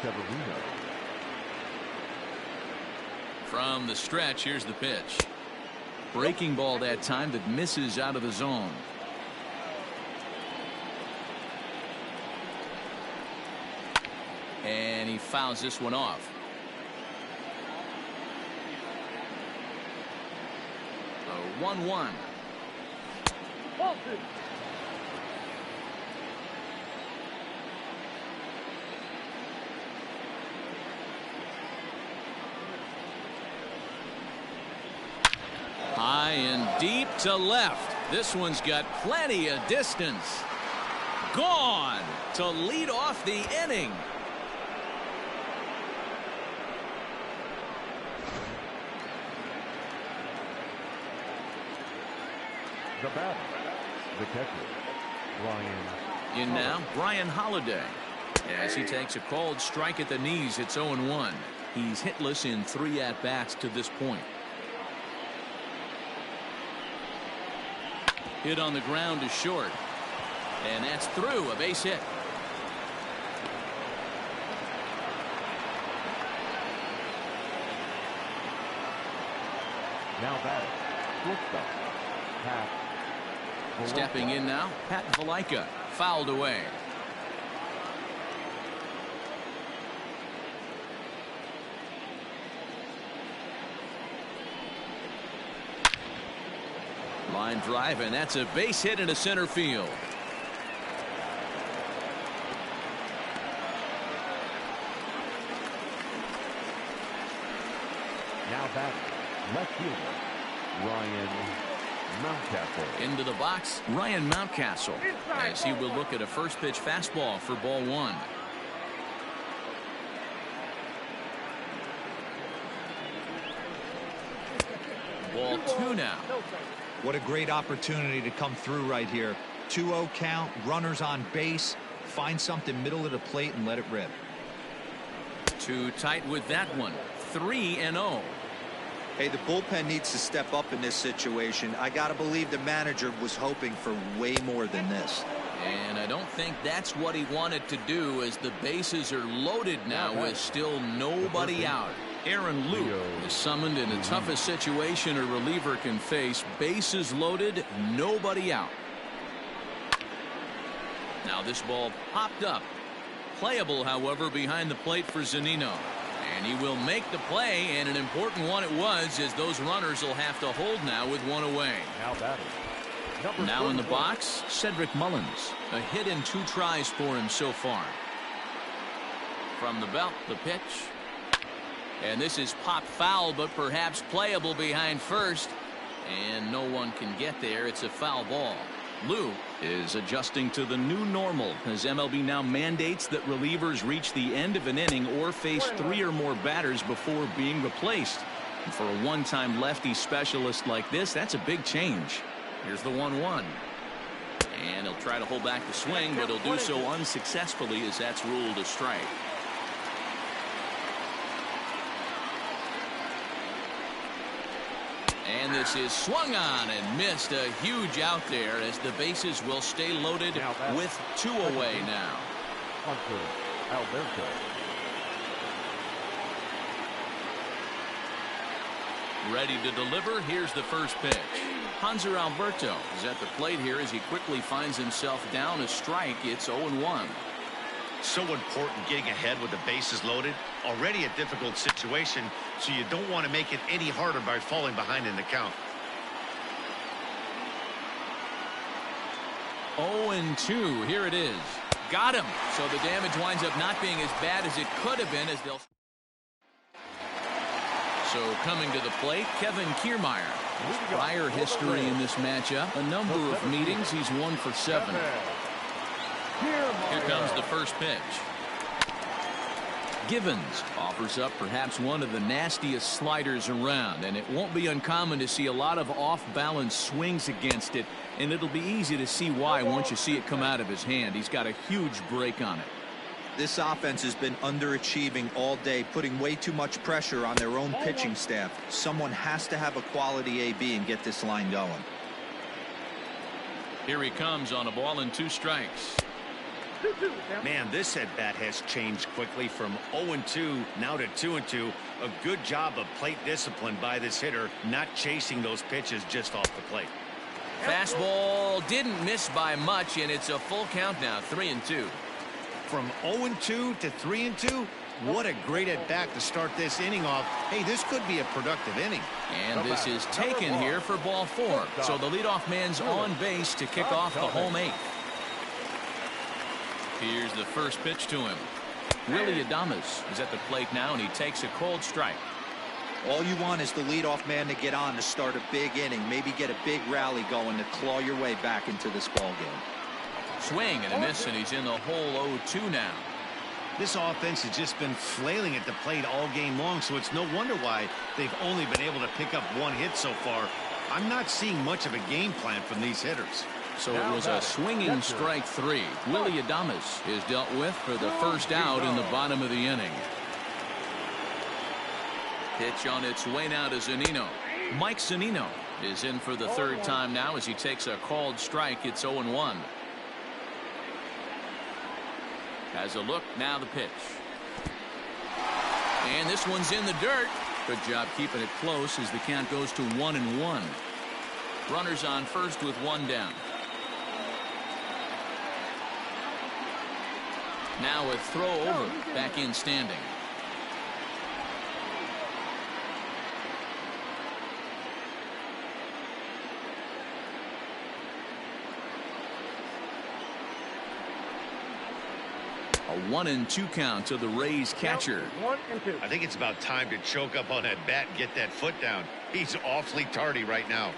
S2: Severino.
S1: From the stretch, here's the pitch. Breaking ball that time that misses out of the zone. And he fouls this one off. A 1-1. High and deep to left. This one's got plenty of distance. Gone to lead off the inning.
S2: The batter, the catcher, Brian.
S1: In now, Brian Holiday. As he takes a called strike at the knees, it's 0-1. He's hitless in 3 at-bats to this point. Hit on the ground is short. And that's through, a base hit.
S2: Now batting, shortstop, Pat.
S1: Stepping in now, Pat Valaika. Fouled away. Line drive, and that's a base hit into center field.
S2: Now batting, left fielder, Ryan Mountcastle.
S1: Into the box, Ryan Mountcastle, as he will look at a first pitch fastball for ball 1. Ball 2 now.
S3: What a great opportunity to come through right here. 2-0 count, runners on base. Find something middle of the plate and let it rip.
S1: Too tight with that one. 3-0.
S3: Hey, the bullpen needs to step up in this situation. I gotta believe the manager was hoping for way more than this.
S1: And I don't think that's what he wanted to do, as the bases are loaded now with still nobody out. Aaron Luke is summoned in the toughest situation a reliever can face. Bases loaded, nobody out. Now this ball popped up. Playable, however, behind the plate for Zunino. And he will make the play, and an important one it was, as those runners will have to hold now with 1 away.
S2: Now batting.
S1: Now in the box, Cedric Mullins. A hit in 2 tries for him so far. From the belt, the pitch. And this is popped foul, but perhaps playable behind first. And no one can get there. It's a foul ball. Lou is adjusting to the new normal, as MLB now mandates that relievers reach the end of an inning or face 3 or more batters before being replaced. And for a one-time lefty specialist like this, that's a big change. Here's the 1-1. And he'll try to hold back the swing, but he'll do so unsuccessfully, as that's ruled a strike. And this is swung on and missed. A huge out there, as the bases will stay loaded with 2 away now.
S2: Hunter Alberto.
S1: Ready to deliver. Here's the first pitch. Hanser Alberto is at the plate here as he quickly finds himself down a strike. It's 0-1.
S4: So important getting ahead with the bases loaded. Already a difficult situation, so you don't want to make it any harder by falling behind in the count.
S1: 0-2. Here it is. Got him. So the damage winds up not being as bad as it could have been, as they'll. So coming to the plate, Kevin Kiermaier. Prior history in this matchup, a number of meetings. He's 1 for 7. Here comes the first pitch. Givens offers up perhaps one of the nastiest sliders around, and it won't be uncommon to see a lot of off-balance swings against it, and it'll be easy to see why once you see it come out of his hand. He's got a huge break on it.
S3: This offense has been underachieving all day, putting way too much pressure on their own pitching staff. Someone has to have a quality AB and get this line going.
S1: Here he comes on a ball and 2 strikes.
S4: Man, this at-bat has changed quickly from 0-2 now to 2-2. A good job of plate discipline by this hitter, not chasing those pitches just off the plate.
S6: Fastball didn't miss by much, and it's a full count now, 3-2.
S4: From 0-2 to 3-2, what a great at-bat to start this inning off. Hey, this could be a productive inning.
S1: And this is taken here for ball 4. So the leadoff man's on base to kick off the home 8th. Here's the first pitch to him. Willie Adames is at the plate now, and he takes a cold strike.
S3: All you want is the leadoff man to get on to start a big inning, maybe get a big rally going to claw your way back into this ball game.
S1: Swing and a miss, and he's in the hole 0-2 now.
S4: This offense has just been flailing at the plate all game long, so it's no wonder why they've only been able to pick up 1 hit so far. I'm not seeing much of a game plan from these hitters.
S1: So it was a swinging strike 3. Willie Adames is dealt with for the first out in the bottom of the inning. Pitch on its way now to Zunino. Mike Zunino is in for the 3rd time now as he takes a called strike. It's 0-1. Has a look, now the pitch. And this one's in the dirt. Good job keeping it close as the count goes to 1-1. Runners on first with 1 down. Now a throw over, back in standing. A 1-2 count to the Rays catcher.
S5: 1-2.
S4: I think it's about time to choke up on that bat and get that foot down. He's awfully tardy right now.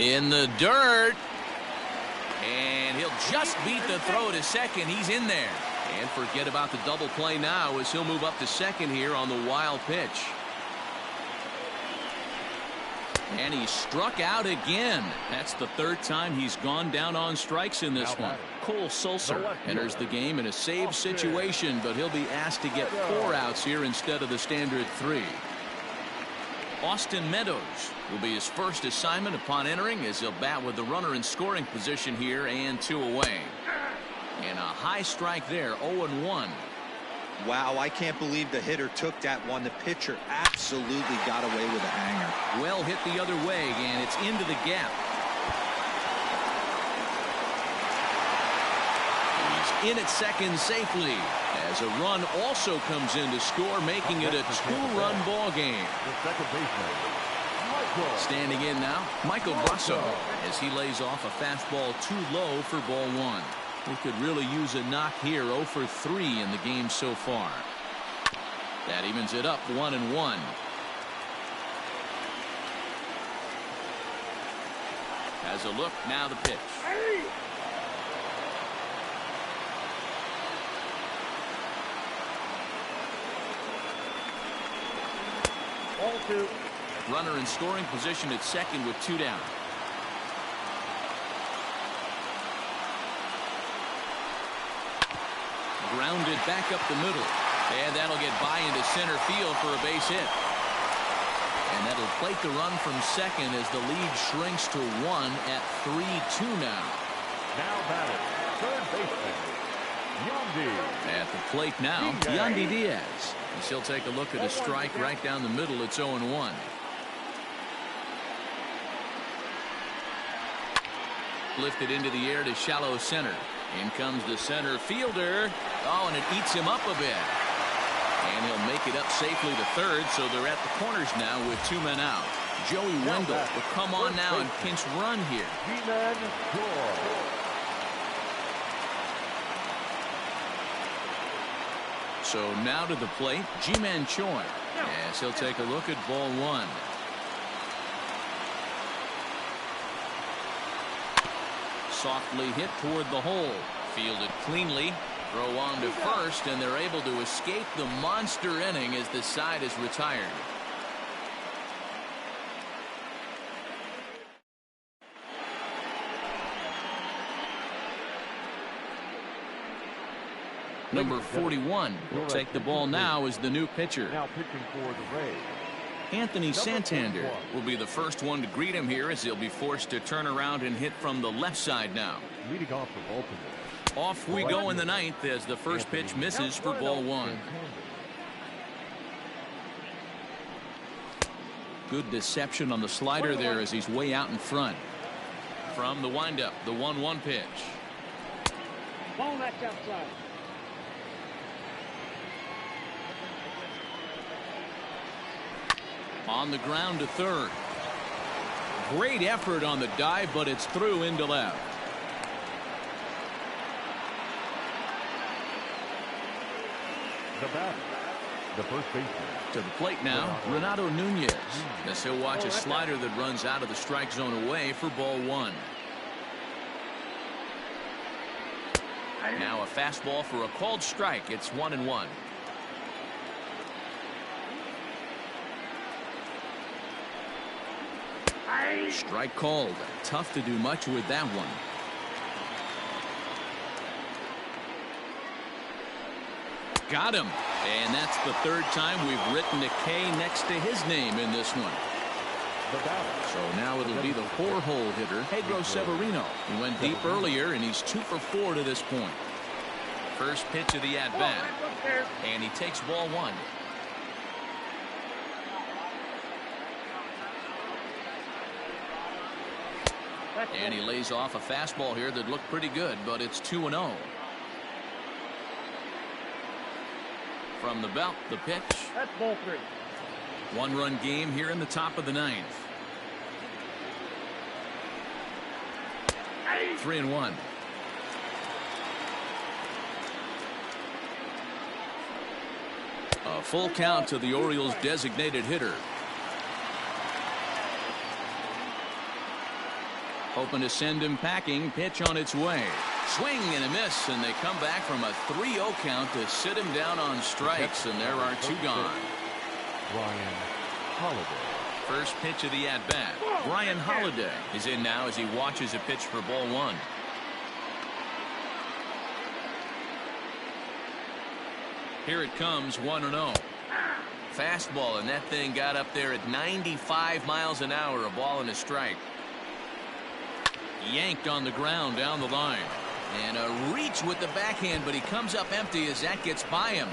S1: In the dirt. And he'll just beat the throw to second. He's in there. And forget about the double play now as he'll move up to second here on the wild pitch. And he struck out again. That's the 3rd time he's gone down on strikes in this one. Cole Sulser enters the game in a save situation, but he'll be asked to get 4 outs here instead of the standard 3. Austin Meadows will be his first assignment upon entering as he'll bat with the runner in scoring position here and 2 away. And a high strike there, 0-1.
S3: Wow, I can't believe the hitter took that one. The pitcher absolutely got away with a hanger.
S1: Well hit the other way, and it's into the gap. He's in at second safely as a run also comes in to score, making it a 2-run ball game. Standing in now, Michael Brasso as he lays off a fastball too low for ball 1. He could really use a knock here. 0 for 3 in the game so far. That evens it up 1-1. Has a look, now the pitch.
S5: Ball 2.
S1: Runner in scoring position at second with 2 down. Grounded back up the middle. And that'll get by into center field for a base hit. And that'll plate the run from second as the lead shrinks to 1 at 3-2 now.
S2: Now batting, third baseman, Yandy.
S1: At the plate now, Yandy Diaz. As he'll take a look at a strike right down the middle. It's 0-1. Lifted into the air to shallow center. In comes the center fielder. Oh, and it eats him up a bit. And he'll make it up safely to third, so they're at the corners now with 2 men out. Joey Wendell will come on now and pinch run here.
S2: G-Man Choi.
S1: So now to the plate, G-Man Choi. As he'll take a look at ball 1. Softly hit toward the hole. Fielded cleanly. Throw on to first, and they're able to escape the monster inning as the side is retired. Number 41 will take the ball now as the new pitcher.
S2: Now pitching for the Rays,
S1: Anthony Santander will be the first one to greet him here as he'll be forced to turn around and hit from the left side now.
S2: leading off for Baltimore.
S1: Off we go in the ninth as the first pitch misses for ball one. Good deception on the slider there as he's way out in front. From the windup, the 1-1 pitch.
S5: Ball that's outside.
S1: On the ground to third. Great effort on the dive, but it's through into left.
S2: The batter, the first baseman.
S1: To the plate now, Renato Nunez, as he'll watch a slider that runs out of the strike zone away for ball one. Now a fastball for a called strike. It's 1-1. Strike called. Tough to do much with that one. Got him. And that's the third time we've written a K next to his name in this one. So now it'll be the four-hole hitter, Pedro Severino. He went deep earlier, and he's 2 for 4 to this point. First pitch of the at-bat. And he takes ball one. And he lays off a fastball here that looked pretty good, but it's 2-0. From the belt, the pitch.
S5: That's ball three.
S1: One-run game here in the top of the ninth. 3-1. A full count to the Orioles' designated hitter. Hoping to send him packing. Pitch on its way. Swing and a miss, and they come back from a 3-0 count to sit him down on strikes, and there are 2 gone.
S2: Brian Holiday.
S1: First pitch of the at-bat. Brian Holiday is in now as he watches a pitch for ball one. Here it comes, 1-0. Fastball, and that thing got up there at 95 miles an hour, a ball and a strike. Yanked on the ground down the line. And a reach with the backhand, but he comes up empty as that gets by him.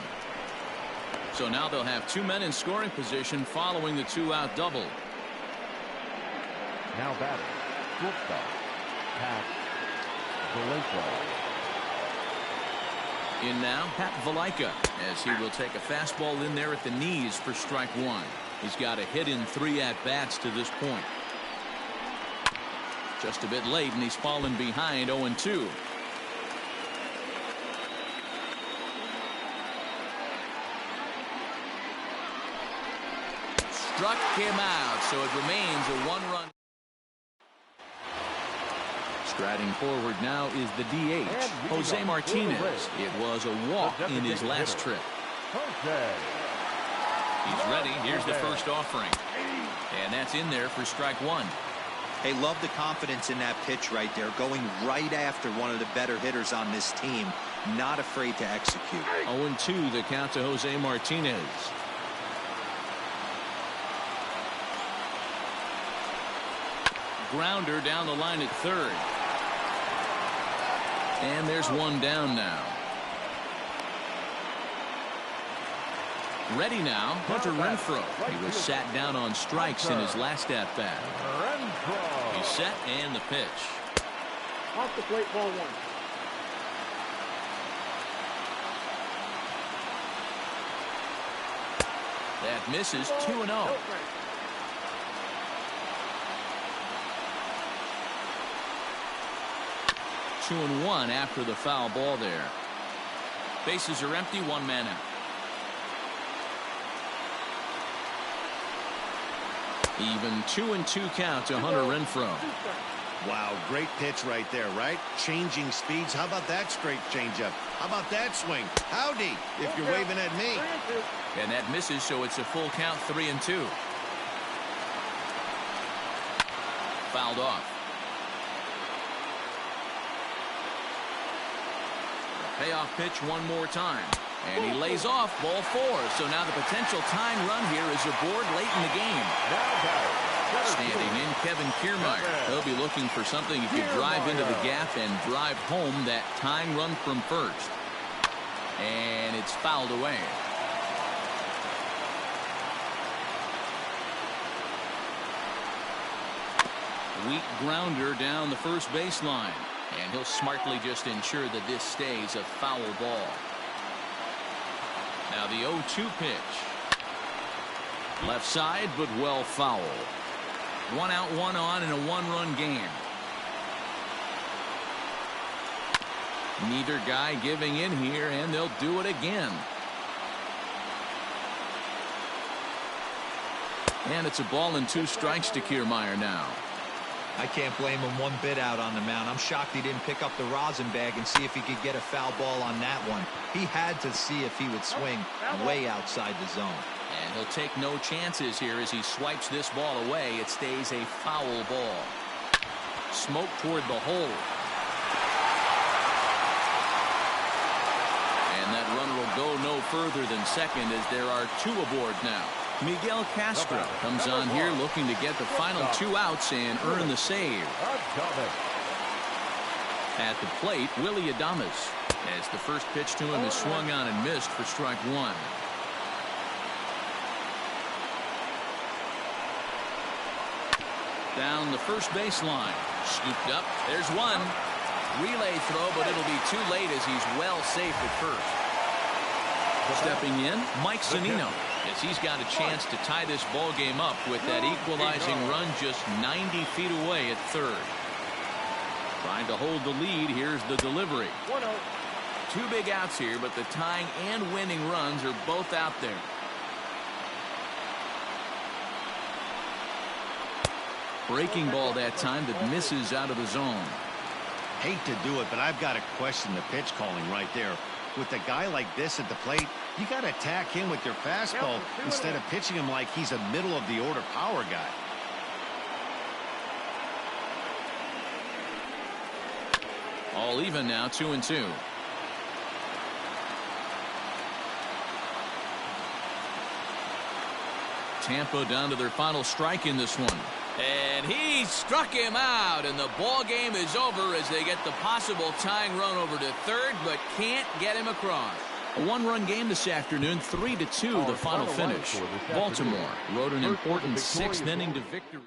S1: So now they'll have 2 men in scoring position following the 2-out double.
S2: Now batting, shortstop, Pat Vallejo.
S1: In now, Pat Vallejo, as he will take a fastball in there at the knees for strike one. He's got a hit in 3 at-bats to this point. Just a bit late, and he's fallen behind 0-2. Struck him out, so it remains a 1-run. Striding forward now is the DH, Jose Martinez. It was a walk in his last trip. He's ready. Here's the first offering. And that's in there for strike one.
S3: Hey, love the confidence in that pitch right there, going right after one of the better hitters on this team. Not afraid to execute.
S1: 0-2 the count to Jose Martinez. Grounder down the line at third. And there's one down now. Ready now, Hunter Renfroe. He was sat down on strikes in his last at-bat. He's set, and the pitch.
S5: Off the plate, ball one.
S1: That misses. 2-0. 2-1 after the foul ball there. Bases are empty, 1 man out. Even 2-2 count to Hunter Renfroe.
S4: Wow, great pitch right there, right? Changing speeds. How about that straight changeup? How about that swing? Howdy, if you're waving at me.
S1: And that misses, so it's a full count, 3-2. Fouled off. Payoff pitch one more time. And he lays off, ball 4. So now the potential tying run here is aboard late in the game. Standing in, Kevin Kiermaier. He'll be looking for something he could drive into the gap and drive home that tying run from first. And it's fouled away. Weak grounder down the first baseline. And he'll smartly just ensure that this stays a foul ball. Now the 0-2 pitch. Left side, but well foul. 1 out, 1 on in a 1-run game. Neither guy giving in here, and they'll do it again. And it's a ball and 2 strikes to Kiermaier now.
S3: I can't blame him one bit out on the mound. I'm shocked he didn't pick up the rosin bag and see if he could get a foul ball on that one. He had to see if he would swing way outside the zone.
S1: And he'll take no chances here as he swipes this ball away. It stays a foul ball. Smoke toward the hole. And that runner will go no further than second as there are 2 aboard now. Miguel Castro comes on here looking to get the final 2 outs and earn the save. At the plate, Willie Adames, as the first pitch to him is swung on and missed for strike 1. Down the first baseline, scooped up. There's 1. Relay throw, but it'll be too late as he's well safe at first. Stepping in, Mike Zunino, as he's got a chance to tie this ball game up with that equalizing run just 90 feet away at third. Trying to hold the lead. Here's the delivery. 2 big outs here, but the tying and winning runs are both out there. Breaking ball that time that misses out of the zone.
S4: Hate to do it, but I've got to question the pitch calling right there. With a guy like this at the plate, you got to attack him with your fastball instead of pitching him like he's a middle-of-the-order power guy.
S1: All even now, 2-2. Tampa down to their final strike in this one. And he struck him out, and the ball game is over as they get the possible tying run over to third, but can't get him across. A 1-run game this afternoon, 3-2 the final finish. Baltimore rode an important 6th inning to victory.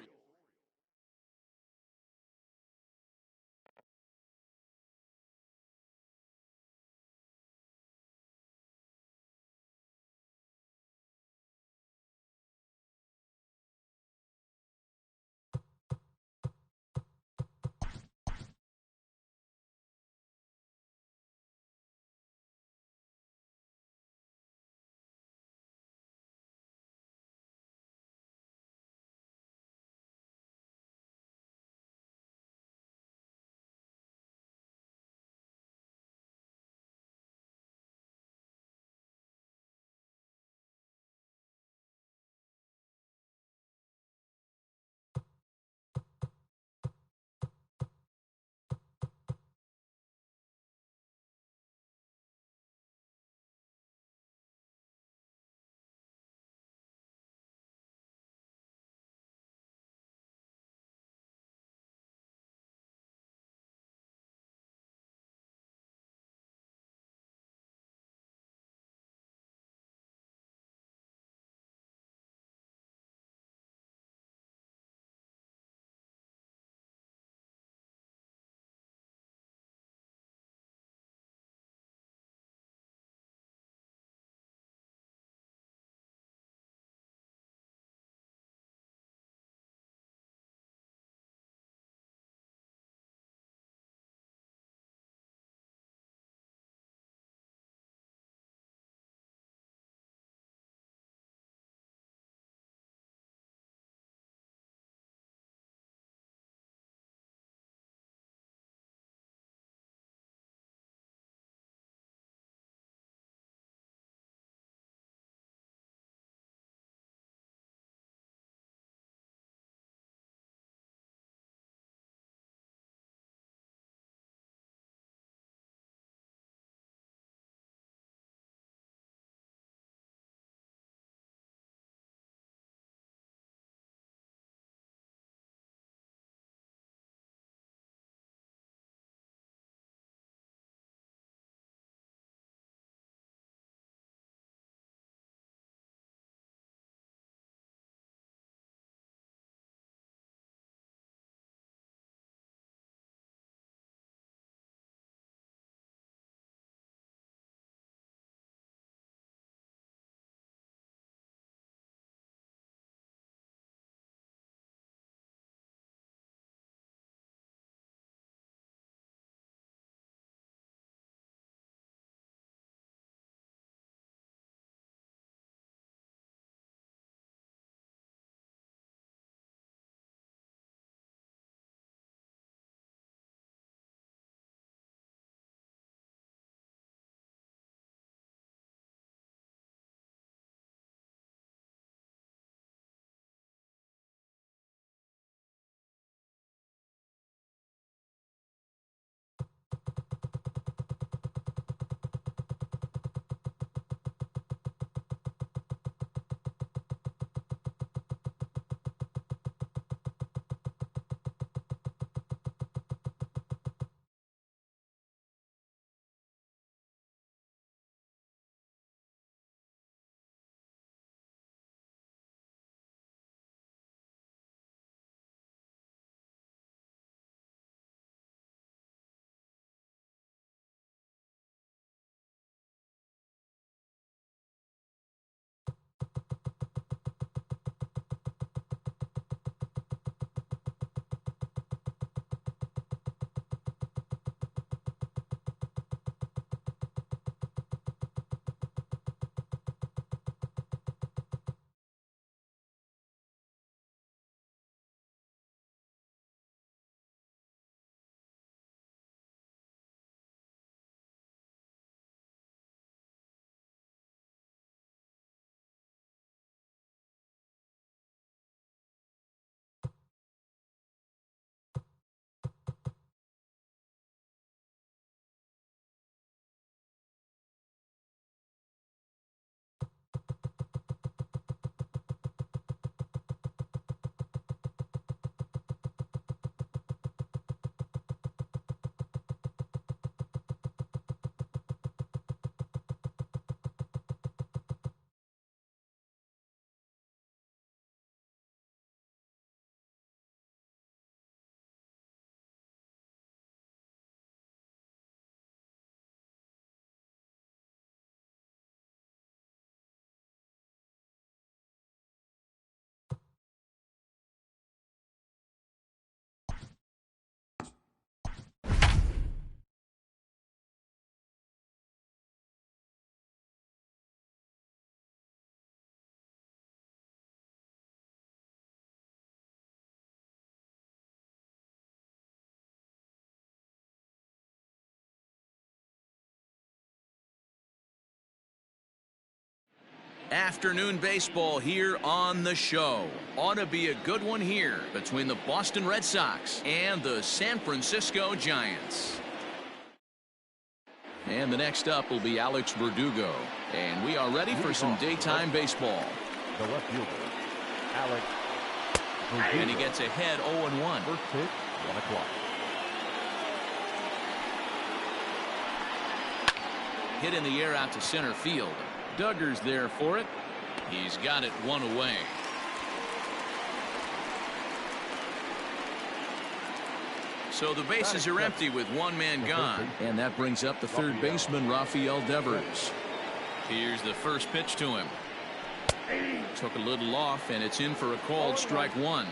S1: Afternoon baseball here on the show. Ought to be a good one here between the Boston Red Sox and the San Francisco Giants. And the next up will be Alex Verdugo. And we are ready for some daytime baseball.
S2: The left fielder, Alex Verdugo.
S1: And he gets ahead 0-1.
S2: First pitch, 1 o'clock.
S1: Hit in the air out to center field. Duggar's there for it. He's got it 1 away. So the bases are empty with 1 man gone. And that brings up the third baseman, Rafael Devers. Here's the first pitch to him. Took a little off, and it's in for a called strike 1.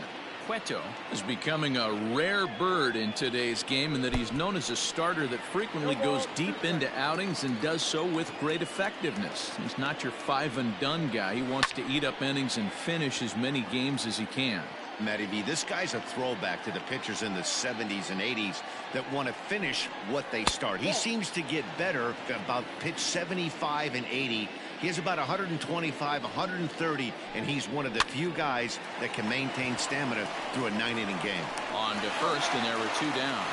S1: Cueto is becoming a rare bird in today's game in that he's known as a starter that frequently goes deep into outings and does so with great effectiveness. He's not your 5-and-done guy. He wants to eat up innings and finish as many games as he can.
S4: Matty V, this guy's a throwback to the pitchers in the 70s and 80s that want to finish what they start. He seems to get better about pitch 75 and 80. He has about 125, 130, and he's one of the few guys that can maintain stamina through a 9-inning game.
S1: On to first, and there were 2 down.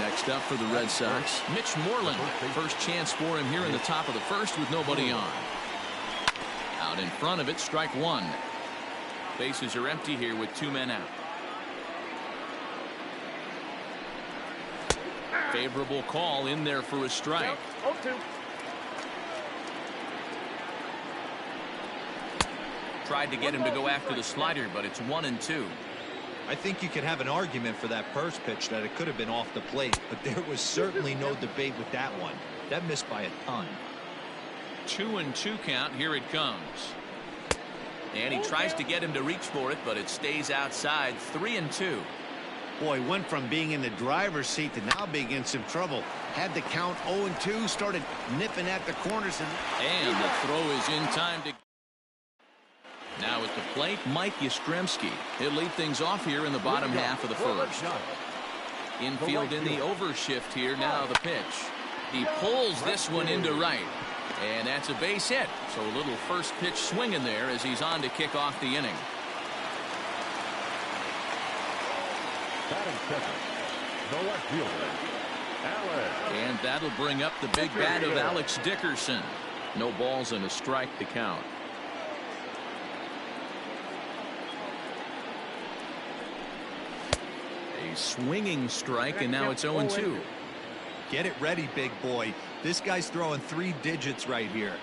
S1: Next up for the Red Sox, Mitch Moreland. First chance for him here in the top of the first with nobody on. Out in front of it, strike 1. Bases are empty here with 2 men out. Favorable call in there for a strike.
S5: 0-2.
S1: Tried to get him to go after the slider, but it's 1-2.
S3: I think you could have an argument for that first pitch that it could have been off the plate, but there was certainly no debate with that one. That missed by a ton.
S1: 2-2 count. Here it comes. And he tries to get him to reach for it, but it stays outside. 3-2.
S4: Boy, went from being in the driver's seat to now being in some trouble. Had the count 0-2, started nipping at the corners.
S1: And the throw is in time to... Now at the plate, Mike Yastrzemski. He'll lead things off here in the bottom half of the first. Infield in the overshift here. Now the pitch. He pulls this one into right. And that's a base hit. So a little first pitch swing in there as he's on to kick off the inning.
S2: Batting second, the left fielder, Alex.
S1: And that'll bring up the big bat of Alex Dickerson. No balls and a strike to count. A swinging strike, and now it's 0-2.
S3: Get it ready, big boy. This guy's throwing 3 digits right here.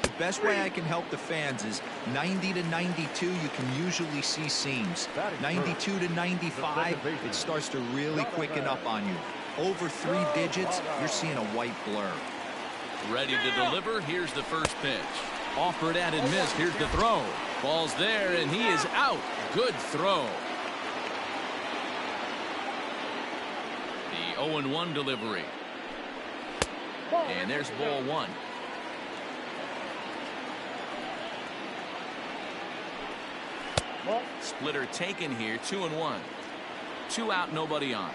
S3: The best way I can help the fans is 90 to 92. You can usually see seams. 92 to 95, it starts to really quicken up on you. Over 3 digits, you're seeing a white blur.
S1: Ready to deliver. Here's the first pitch. Offered at and missed. Here's the throw. Ball's there, and he is out. Good throw. The 0-1 delivery. And there's ball 1. Splitter taken here. 2-1. 2 out, nobody on.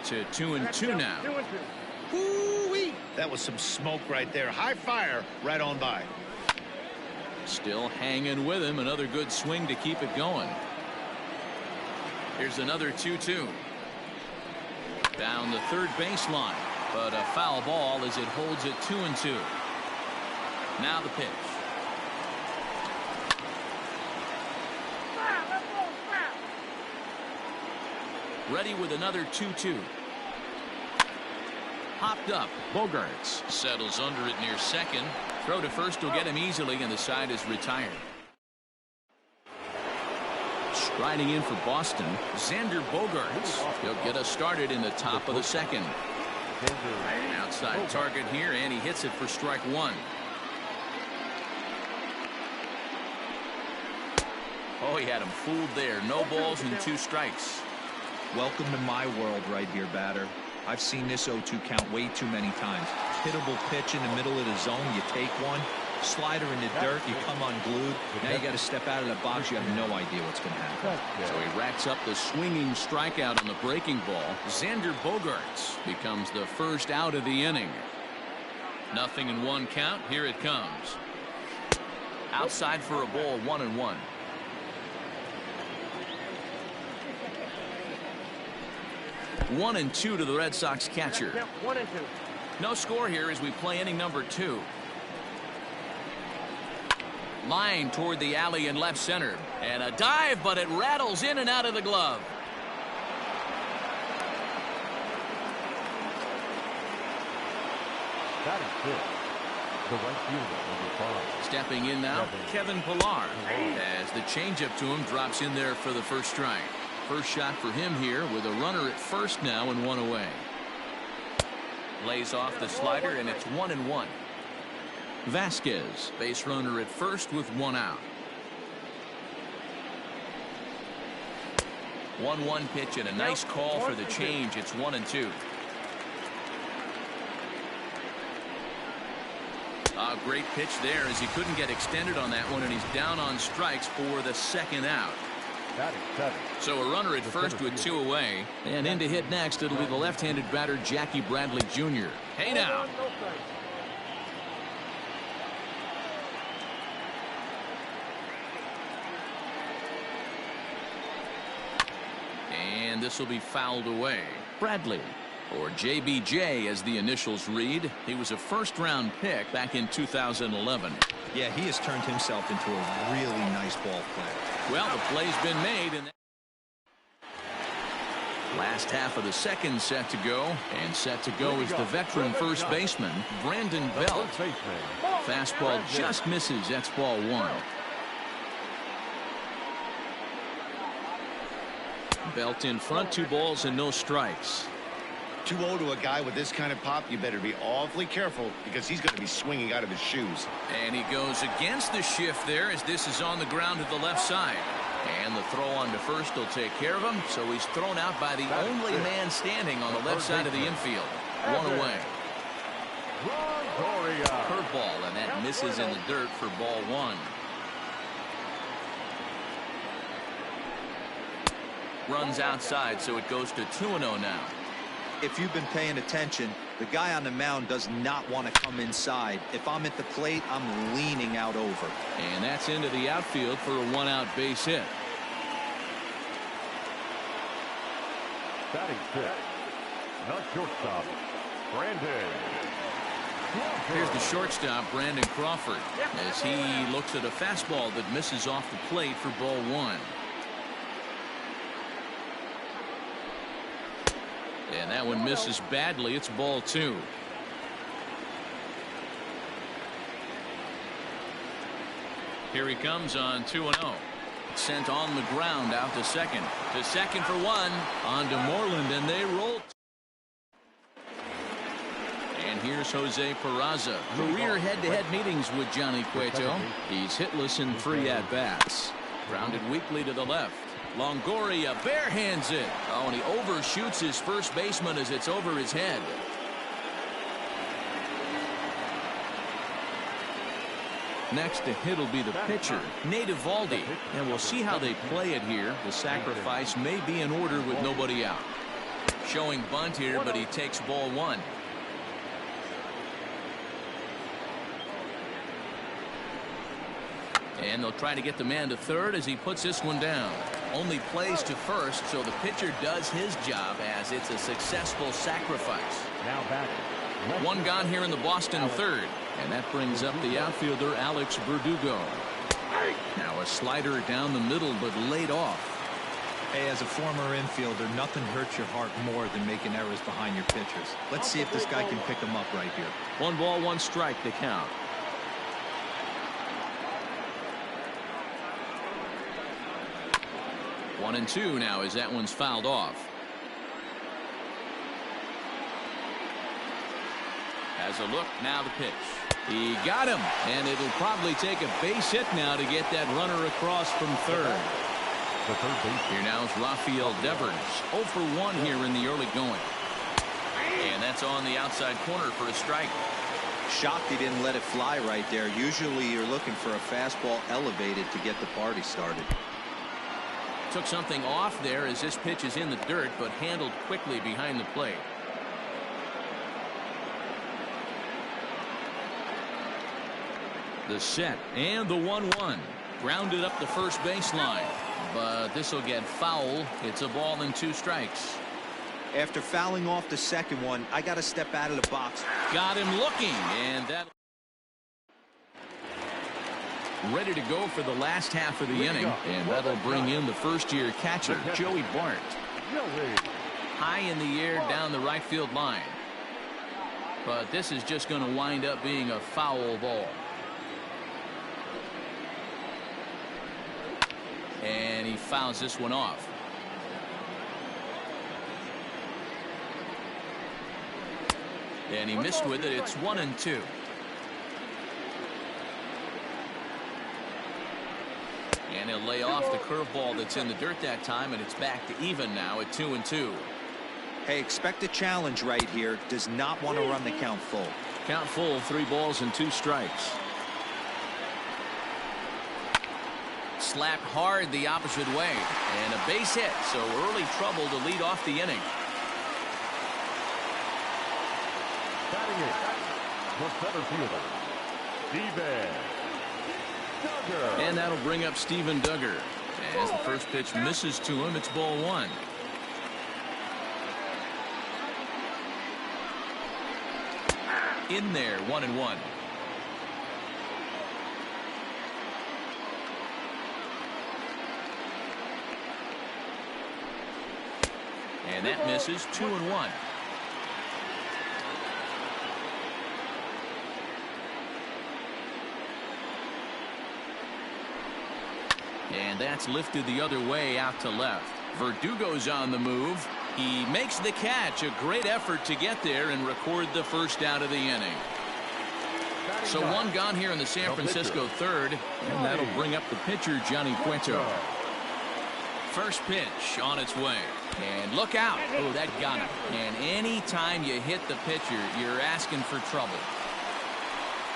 S1: To 2-2 now.
S4: Woo-wee. That was some smoke right there. High fire right on by.
S1: Still hanging with him. Another good swing to keep it going. Here's another 2-2. Down the third baseline, but a foul ball as it holds it 2-2. Now the pitch. Ready with another 2-2. Hopped up. Bogarts settles under it near second. Throw to first will get him easily, and the side is retired. Striding in for Boston, Xander Bogaerts. He'll get us started in the top of the second. Outside target here, and he hits it for strike 1. Oh, he had him fooled there. No balls and 2 strikes.
S3: Welcome to my world right here, batter. I've seen this 0-2 count way too many times. Hittable pitch in the middle of the zone. You take one, Slider in the dirt, you come unglued. Now you got to step out of the box. You have no idea what's going to happen.
S1: So he racks up the swinging strikeout on the breaking ball. Xander Bogaerts becomes the first out of the inning. Nothing in one count. Here it comes. Outside for a ball, 1-1. One and two to the Red Sox catcher.
S5: 1-2.
S1: No score here as we play inning number 2. Line toward the alley in left center. And a dive, but it rattles in and out of the glove.
S2: That is good. The right fielder, number 5.
S1: Stepping in now, Kevin Pillar. As the changeup to him drops in there for the first strike. First shot for him here with a runner at first now and 1 away. Lays off the slider and it's 1-1. Vasquez, base runner at first with 1 out. 1-1 pitch and a nice call for the change. It's 1-2. A great pitch there as he couldn't get extended on that one, and he's down on strikes for the second out. So a runner at first with 2 away, and in to hit next it'll be the left-handed batter Jackie Bradley Jr. Hey now. And this will be fouled away. Bradley, or JBJ as the initials read. He was a first-round pick back in 2011.
S3: Yeah, he has turned himself into a really nice ball player.
S1: Well, the play's been made, and last half of the second set to go, and set to go is the veteran first baseman Brandon Belt. Fastball just misses. That's ball 1. Belt in front, 2 balls and no strikes.
S4: 2-0 to a guy with this kind of pop, you better be awfully careful because he's going to be swinging out of his shoes.
S1: And he goes against the shift there as this is on the ground to the left side. And the throw on to first will take care of him, so he's thrown out by the only man standing on the left side of the infield. 1 away. Curveball, and that misses in the dirt for ball 1. Runs outside, so it goes to 2-0 now.
S3: If you've been paying attention, the guy on the mound does not want to come inside. If I'm at the plate, I'm leaning out over.
S1: And that's into the outfield for a 1-out base hit.
S2: Batting 6. Not shortstop, Brandon.
S1: Here's the shortstop, Brandon Crawford, as he looks at a fastball that misses off the plate for ball 1. And that one misses badly. It's ball 2. Here he comes on 2-0. Sent on the ground out to second. To second for 1. On to Moreland, and they roll. And here's Jose Peraza. Career head-to-head meetings with Johnny Cueto. He's hitless in 3 at-bats. Grounded weakly to the left. Longoria barehands it. Oh, and he overshoots his first baseman as it's over his head. Next to hit will be the pitcher, Nate Eovaldi. And we'll see how they play it here. The sacrifice may be in order with nobody out. Showing bunt here, but he takes ball 1. And they'll try to get the man to third as he puts this one down. Only plays to first, so the pitcher does his job as it's a successful sacrifice.
S2: Now batting.
S1: 1 gone here in the Boston third. And that brings up the outfielder, Alex Verdugo. Now a slider down the middle, but laid off.
S3: Hey, as a former infielder, nothing hurts your heart more than making errors behind your pitchers. Let's see if this guy can pick them up right here.
S1: 1 ball, 1 strike to count. One and 2 now as that one's fouled off. Has a look, now the pitch. He got him, and it'll probably take a base hit now to get that runner across from third.
S2: The third base.
S1: Here now is Rafael Devers. 0 for 1 here in the early going. And that's on the outside corner for a strike.
S3: Shocked he didn't let it fly right there. Usually you're looking for a fastball elevated to get the party started.
S6: Took something off there as this pitch is in the dirt, but handled quickly behind the plate. The set and the 1-1. Grounded up the first baseline, but this will get foul. It's a ball and 2 strikes.
S3: After fouling off the second one, I got to step out of the box.
S6: Got him looking, and that ready to go for the last half of the inning, and that'll bring in the first-year catcher, Joey Bart. High in the air down the right field line, but this is just going to wind up being a foul ball. And he fouls this one off. And he missed with it. It's 1-2. And he'll lay off the curveball that's in the dirt that time, and it's back to even now at 2-2.
S3: Hey, expect a challenge right here. Does not want to run the count full.
S6: Count full, 3 balls and 2 strikes. Slapped hard the opposite way, and a base hit, so early trouble to lead off the inning.
S2: Batting it, the center fielder, Steven Duggar.
S6: And that'll bring up Steven Duggar. As the first pitch misses to him, it's ball 1. In there, 1-1. And that misses. 2-1. And that's lifted the other way out to left. Verdugo's on the move. He makes the catch. A great effort to get there and record the first out of the inning. So 1 gone here in the San Francisco third, and that'll bring up the pitcher, Johnny Cueto. First pitch on its way. And look out. Oh, that got him. And any time you hit the pitcher, you're asking for trouble.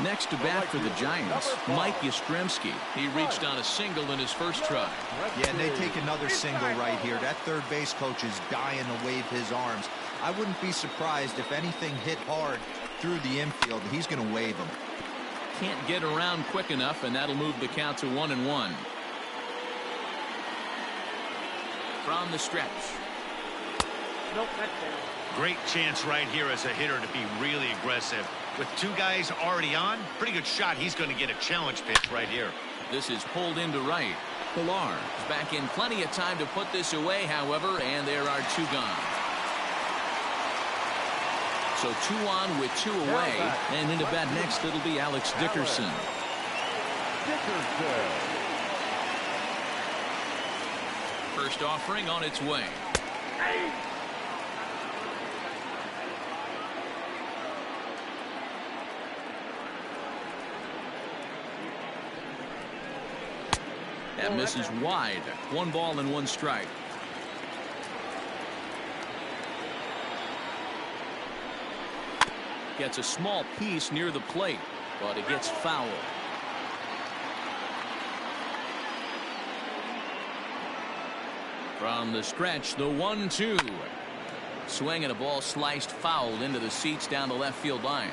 S6: Next to bat for the Giants, Mike Yastrzemski. He reached on a single in his first try.
S3: Yeah, and they take another single right here. That third base coach is dying to wave his arms. I wouldn't be surprised if anything hit hard through the infield. He's going to wave them.
S6: Can't get around quick enough, and that'll move the count to 1-1. From the stretch.
S5: Nope, that's down.
S4: Great chance right here as a hitter to be really aggressive. With 2 guys already on, pretty good shot. He's going to get a challenge pitch right here.
S6: This is pulled into right. Pilar is back in plenty of time to put this away, however, and there are 2 gone. So 2 on with 2 away, and into bat next it'll be Alex Dickerson. First offering on its way. That misses wide. 1 ball and 1 strike. Gets a small piece near the plate, but it gets foul. From the stretch, the 1-2. Swing and a ball sliced foul into the seats down the left field line.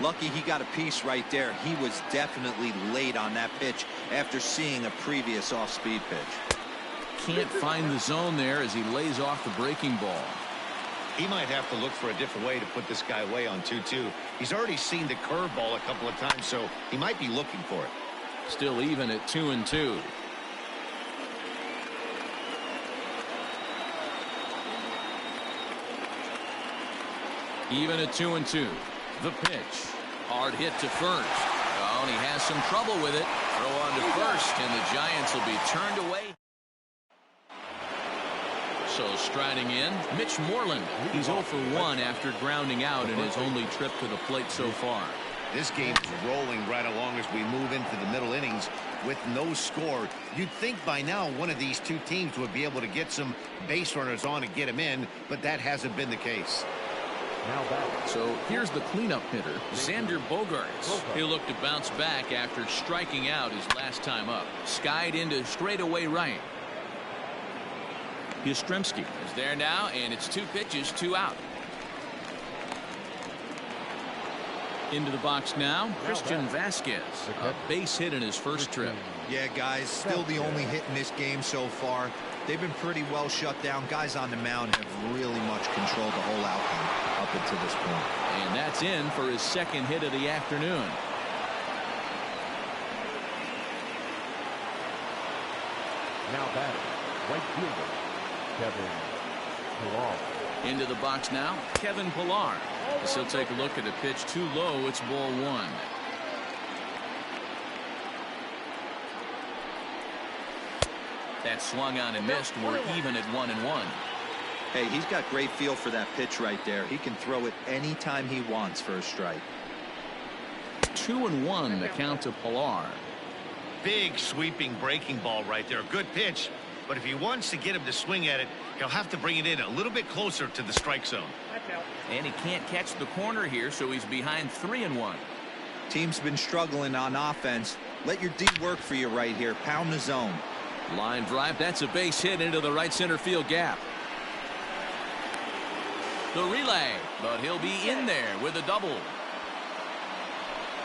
S3: Lucky he got a piece right there. He was definitely late on that pitch after seeing a previous off-speed pitch.
S6: Can't find the zone there as he lays off the breaking ball.
S4: He might have to look for a different way to put this guy away on 2-2. He's already seen the curveball a couple of times, so he might be looking for it.
S6: Still even at 2-2. Even at 2-2. The pitch. Hard hit to first. Oh, and he has some trouble with it. Throw on to first, and the Giants will be turned away. So striding in, Mitch Moreland. He's 0 for 1 after grounding out in his only trip to the plate so far.
S4: This game is rolling right along as we move into the middle innings with no score. You'd think by now one of these 2 teams would be able to get some base runners on and get them in, but that hasn't been the case.
S6: So here's the cleanup hitter, Xander Bogaerts. He'll look to bounce back after striking out his last time up. Skied into straightaway right. Yastrzemski is there now, and it's 2 pitches, 2 out. Into the box now, Christian Vasquez. A base hit in his first trip.
S3: Yeah, guys, still the only hit in this game so far. They've been pretty well shut down. Guys on the mound have really much controlled the whole outcome up until this point.
S6: And that's in for his second hit of the afternoon.
S2: Now batting, right fielder, Kevin Pillar.
S6: Into the box now, Kevin Pillar. As he'll take a look at a pitch too low. It's ball 1. That swung on and missed. We're even at 1-1.
S3: Hey, he's got great feel for that pitch right there. He can throw it anytime he wants for a strike.
S6: 2-1 the count to Pillar.
S4: Big sweeping breaking ball right there. Good pitch. But if he wants to get him to swing at it, he'll have to bring it in a little bit closer to the strike zone.
S6: And he can't catch the corner here, so he's behind 3-1.
S3: Team's been struggling on offense. Let your D work for you right here. Pound the zone.
S6: Line drive. That's a base hit into the right center field gap. The relay, but he'll be in there with a double.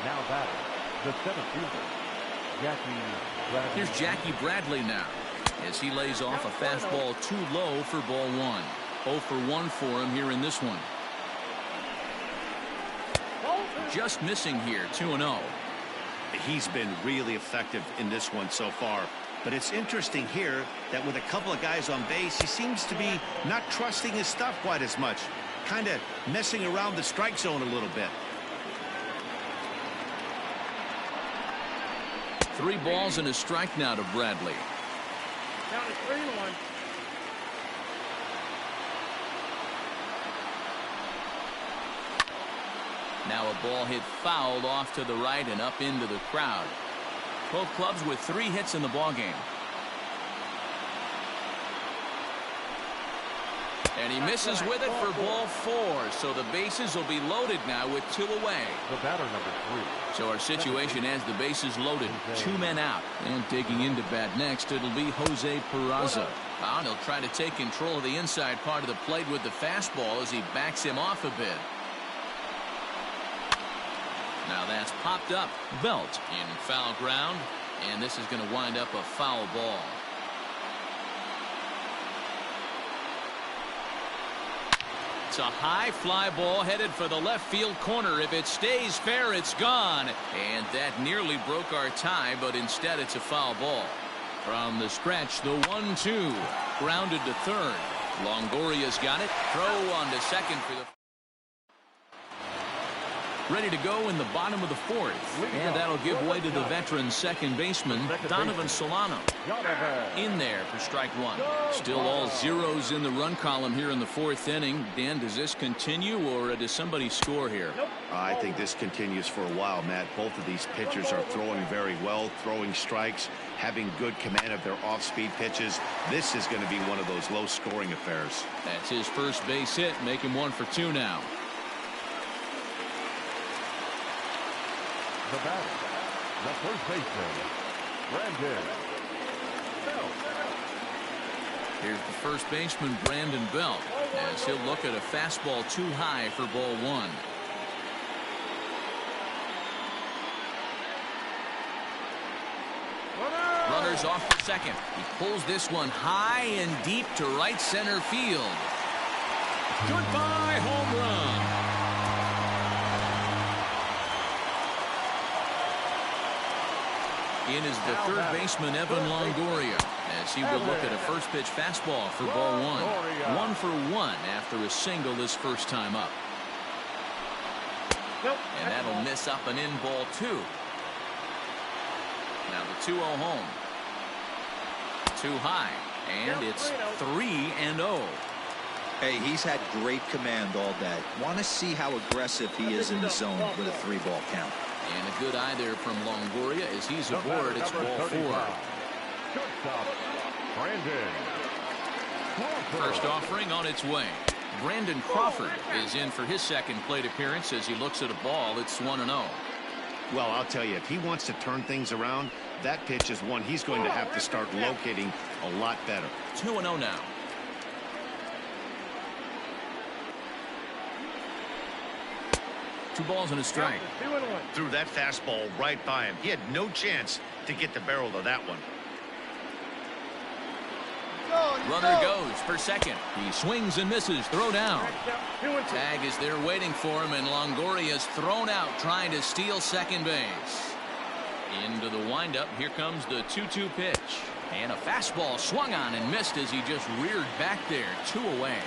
S2: Now batting, the center fielder, Jackie Bradley.
S6: Here's Jackie Bradley now, as he lays off a fastball too low for ball 1. 0 for 1 for him here in this one. Just missing here, 2-0.
S4: He's been really effective in this one so far. But it's interesting here that with a couple of guys on base, he seems to be not trusting his stuff quite as much. Kind of messing around the strike zone a little bit.
S6: 3 balls and a strike now to Bradley.
S5: Count is 3-1.
S6: Now a ball hit fouled off to the right and up into the crowd. Both clubs with 3 hits in the ballgame. And he misses with it for ball 4. So the bases will be loaded now with 2 away.
S2: The batter number 3.
S6: So our situation has the bases loaded. 2 men out. And digging into bat next, it'll be Jose Peraza. And he'll try to take control of the inside part of the plate with the fastball as he backs him off a bit. Now that's popped up. Belt in foul ground. And this is going to wind up a foul ball. It's a high fly ball headed for the left field corner. If it stays fair, it's gone. And that nearly broke our tie, but instead it's a foul ball. From the stretch, the 1-2. Grounded to third. Longoria's got it. Throw on to second for the... Ready to go in the bottom of the 4th. And that'll give way to the veteran second baseman, Donovan Solano. In there for strike 1. Still all zeros in the run column here in the 4th inning. Dan, does this continue or does somebody score here?
S4: I think this continues for a while, Matt. Both of these pitchers are throwing very well, throwing strikes, having good command of their off-speed pitches. This is going to be one of those low-scoring affairs.
S6: That's his first base hit, make him 1 for 2 now.
S2: The batter, the first baseman, Brandon Belt.
S6: Here's the first baseman, Brandon Belt, as he'll look at a fastball too high for ball 1. Runners off for second. He pulls this one high and deep to right center field. Goodbye home run. In is the third baseman, Evan Longoria, as he will look at a first pitch fastball for ball 1. 1 for 1 after a single his first time up. And that'll miss up and in ball 2. Now the 2-0 home. Too high, and it's 3-0.
S3: Hey, he's had great command all day. Want to see how aggressive he is in the zone with a 3-ball count.
S6: And a good eye there from Longoria as he's aboard. It's ball 4. First offering on its way.
S1: Brandon Crawford is in for his second plate appearance as he looks at a ball. It's 1-0.
S4: Well, I'll tell you, if he wants to turn things around, that pitch is one he's going to have to start locating a lot better.
S1: 2-0 now. Two balls and a strike.
S4: Threw that fastball right by him. He had no chance to get the barrel of that one.
S1: Runner goes for second. He swings and misses. Throw down. Tag is there waiting for him, and Longoria's thrown out trying to steal second base. Into the windup. Here comes the 2-2 pitch. And a fastball swung on and missed as he just reared back there. 2 away.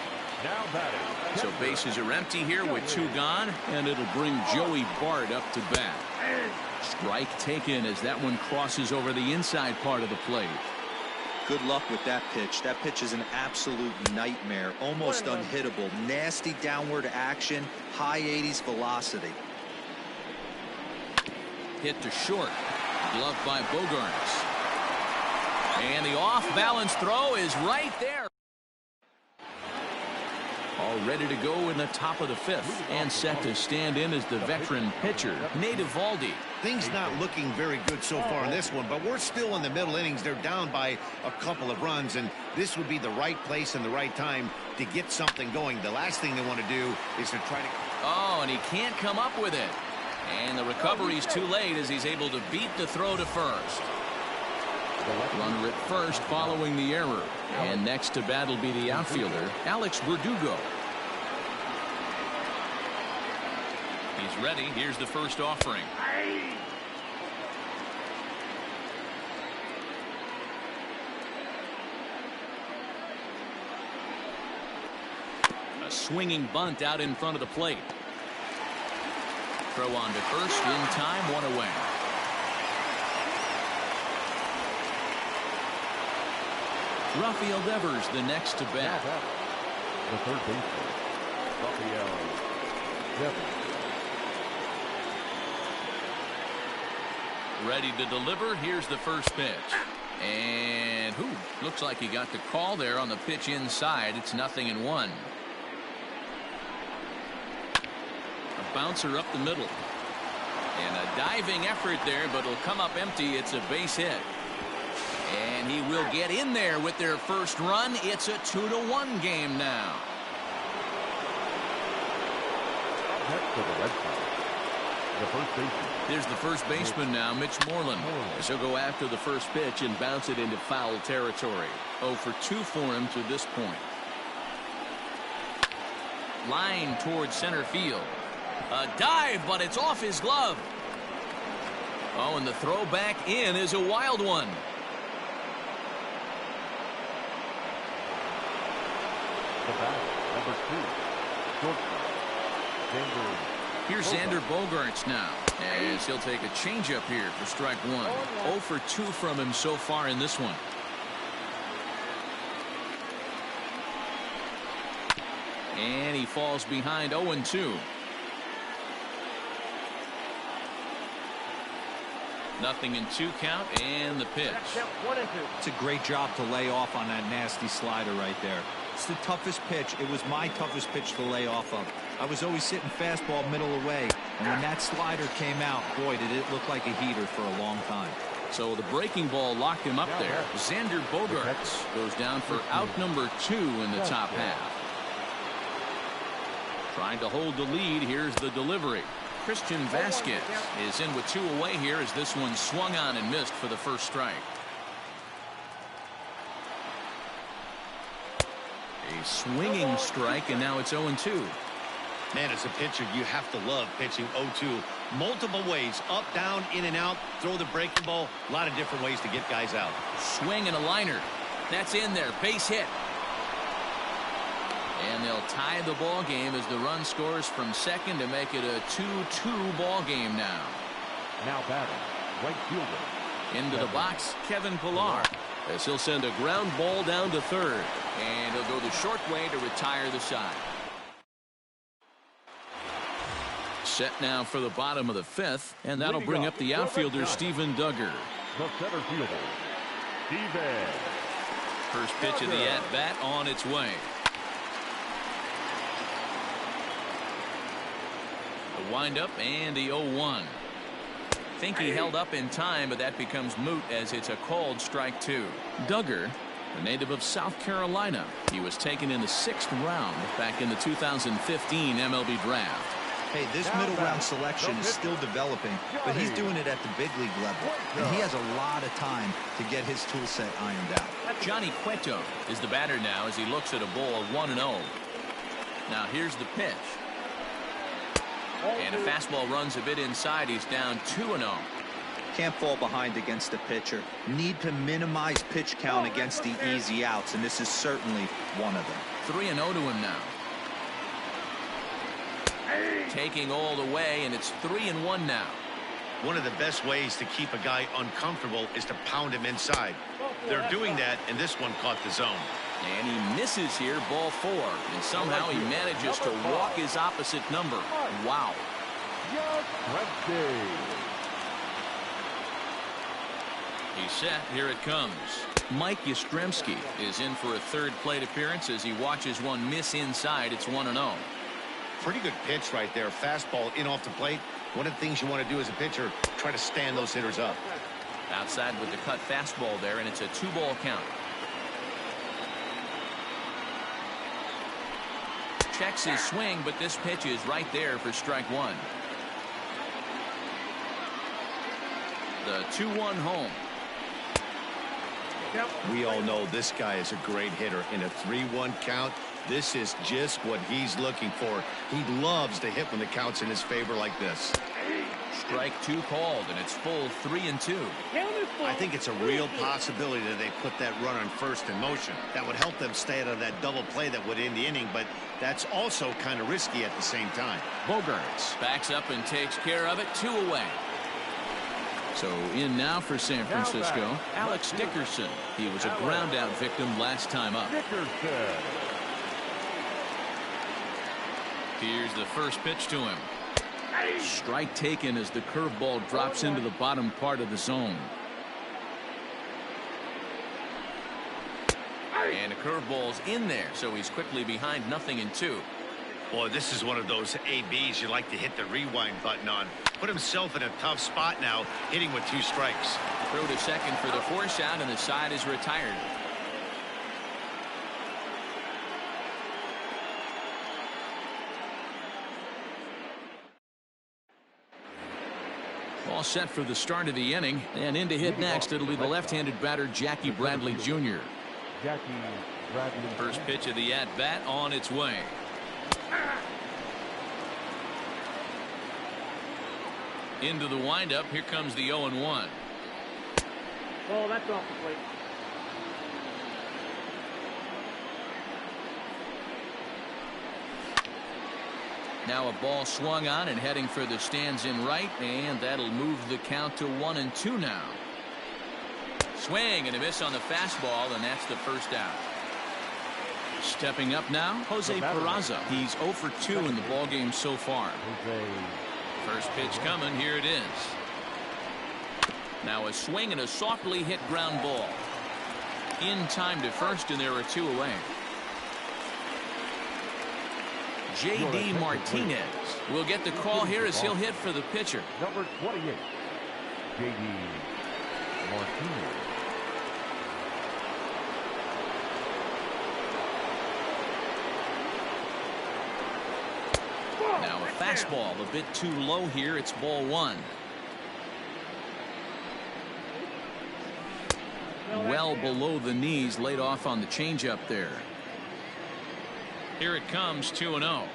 S2: Now batting.
S1: So bases are empty here with 2 gone, and it'll bring Joey Bart up to bat. Strike taken as that one crosses over the inside part of the plate.
S3: Good luck with that pitch. That pitch is an absolute nightmare. Almost unhittable. Nasty downward action. High 80s velocity.
S1: Hit to short. Gloved by Bogaerts. And the off-balance throw is right there. All ready to go in the top of the 5th. And set to stand in as the veteran pitcher, Nate Eovaldi.
S4: Things not looking very good so far in this one, but we're still in the middle innings. They're down by a couple of runs, and this would be the right place and the right time to get something going. The last thing they want to do is to try to...
S1: Oh, and he can't come up with it. And the recovery's too late as he's able to beat the throw to first. Runner at first following the error. And next to bat will be the outfielder, Alex Verdugo. He's ready. Here's the first offering. A swinging bunt out in front of the plate. Throw on to first in time, 1 away. Rafael Devers the next to bat.
S2: The third baseman, Rafael Devers.
S1: Ready to deliver. Here's the first pitch. And looks like he got the call there on the pitch inside. It's 0-1. A bouncer up the middle. And a diving effort there, but it'll come up empty. It's a base hit. And he will get in there with their first run. It's a 2-1 game now.
S2: Next to the Red Sox, the first baseman.
S1: There's the first baseman now, Mitch Moreland. He'll go after the first pitch and bounce it into foul territory. 0 for 2 for him to this point. Line towards center field. A dive, but it's off his glove. Oh, and the throw back in is a wild one.
S2: The bat, number 2, shortstop, Xander.
S1: Here's Xander Bogaerts now, as he'll take a changeup here for strike 1. 0 for 2 from him so far in this one. And he falls behind 0-2. 0-2 count, and the pitch.
S3: It's a great job to lay off on that nasty slider right there. It's the toughest pitch. It was my toughest pitch to lay off of. I was always sitting fastball middle away, and when that slider came out, boy, did it look like a heater for a long time.
S1: So the breaking ball locked him up there. Xander Bogaerts goes down for out number 2 in the top half. Trying to hold the lead. Here's the delivery. Christian Vasquez is in with 2 away here as this one swung on and missed for the first strike. A swinging strike, and now it's 0-2.
S4: Man, as a pitcher, you have to love pitching 0-2. Multiple ways, up, down, in and out, throw the breaking ball. A lot of different ways to get guys out.
S1: Swing and a liner. That's in there. Base hit. And they'll tie the ball game as the run scores from second to make it a 2-2 ball game now.
S2: Now batting, right fielder.
S1: Into the box, Kevin Pillar, as he'll send a ground ball down to third. And he'll go the short way to retire the side. Set now for the bottom of the 5th, and that'll bring up the outfielder, Steven Duggar.
S2: The center fielder, Steven.
S1: First pitch of the at-bat on its way. The windup and the 0-1. Think he held up in time, but that becomes moot as it's a called strike 2. Duggar, a native of South Carolina. He was taken in the 6th round back in the 2015 MLB draft.
S3: Hey, this middle round selection is still developing, but he's doing it at the big league level, and he has a lot of time to get his tool set ironed out.
S1: Johnny Cueto is the batter now as he looks at a ball of 1-0. Now here's the pitch. And a fastball runs a bit inside. He's down 2-0.
S3: Can't fall behind against the pitcher. Need to minimize pitch count against the easy outs, and this is certainly one of them.
S1: 3-0 to him now. Taking all the way, and it's 3-1 now.
S4: One of the best ways to keep a guy uncomfortable is to pound him inside. They're doing that, and this one caught the zone.
S1: And he misses here, ball 4. And somehow he manages to walk his opposite number. Wow. He's set. Here it comes. Mike Yastrzemski is in for a third plate appearance as he watches one miss inside. It's 1-0.
S4: Pretty good pitch right there. Fastball in off the plate. One of the things you want to do as a pitcher, try to stand those hitters up.
S1: Outside with the cut fastball there, and it's a 2-ball count. Checks his swing, but this pitch is right there for strike 1. The 2-1 home.
S4: We all know this guy is a great hitter. In a 3-1 count, this is just what he's looking for. He loves to hit when the count's in his favor like this.
S1: Strike 2 called, and it's full 3-2.
S4: I think it's a real possibility that they put that run on first in motion. That would help them stay out of that double play that would end the inning, but that's also kind of risky at the same time.
S1: Bogaerts backs up and takes care of it. 2 away. So in now for San Francisco, Alex Dickerson. He was a ground out victim last time up. Here's the first pitch to him. Strike taken as the curveball drops into the bottom part of the zone. And the curveball's in there, so he's quickly behind 0-2.
S4: Boy, this is one of those ABs you like to hit the rewind button on. Put himself in a tough spot now, hitting with 2 strikes.
S1: Throw to second for the force out, and the side is retired. All set for the start of the inning, and in to hit next, it'll be the left-handed batter Jackie Bradley Jr. First pitch of the at-bat on its way. Into the windup. Here comes the 0-1.
S5: Oh, that's off the plate.
S1: Now a ball swung on and heading for the stands in right, and that'll move the count to 1-2 now. Swing and a miss on the fastball, and that's the first out. Stepping up now, Jose Peraza. He's 0 for 2 in the ballgame so far. First pitch coming. Here it is. Now a swing and a softly hit ground ball. In time to first, and there are 2 away. J.D. Martinez will get the call here as he'll hit for the pitcher.
S2: Number 28, J.D. Martinez.
S1: Now a fastball a bit too low here. It's ball 1. Well below the knees, laid off on the changeup there. Here it comes, 2-0.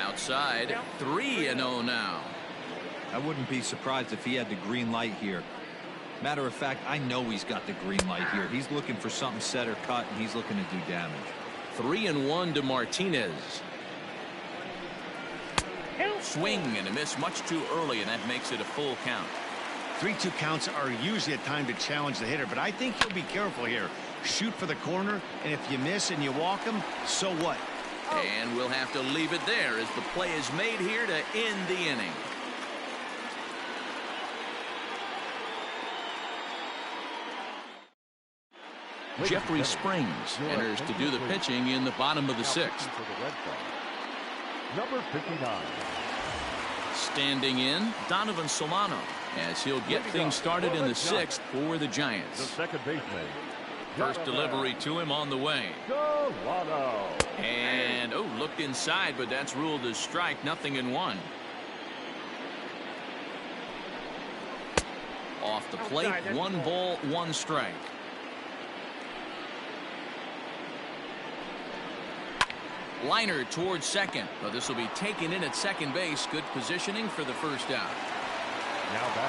S1: Outside, 3-0 now.
S3: I wouldn't be surprised if he had the green light here. Matter of fact, I know he's got the green light here. He's looking for something set or cut, and he's looking to do damage.
S1: 3-1 to Martinez. Swing and a miss much too early, and that makes it a full count.
S4: 3-2 counts are usually a time to challenge the hitter, but I think he'll be careful here. Shoot for the corner, and if you miss and you walk him, so what?
S1: And we'll have to leave it there as the play is made here to end the inning. Jeffrey Springs enters to do the pitching in the bottom of the 6th.
S2: number 59.
S6: Standing in, Donovan Solano, as he'll get things started in the 6th for the
S2: The
S6: Giants.
S2: second baseman.
S6: First delivery to him on the way.
S2: Solano.
S6: And, looked inside, but that's ruled as strike, 0-1. Off the plate, 1 ball, 1 strike. Liner towards second, but this will be taken in at second base. Good positioning for the first out.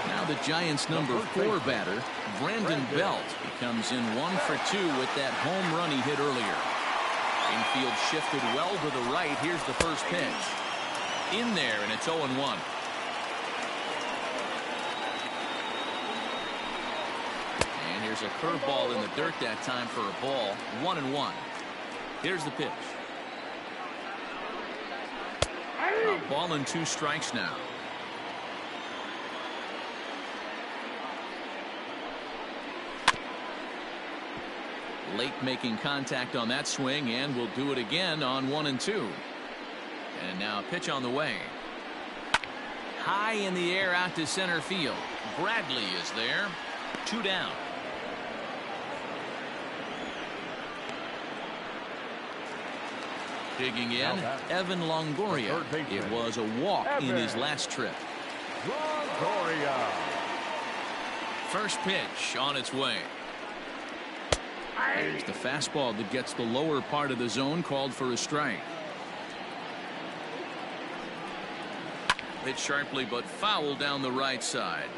S6: Now the Giants' number 4 batter, Brandon Belt. He comes in 1 for 2 with that home run he hit earlier. Infield shifted well to the right. Here's the first pitch. In there, and it's 0-1. And here's a curveball in the dirt that time for a ball. 1-1. Here's the pitch. A ball and 2 strikes now. Late making contact on that swing, and will do it again on 1 and 2. And now a pitch on the way. High in the air out to center field. Bradley is there. 2 down. Digging in, Evan Longoria. It was a walk in his last trip.
S2: Longoria.
S6: First pitch on its way. There's the fastball that gets the lower part of the zone, called for a strike. Hit sharply but foul down the right side.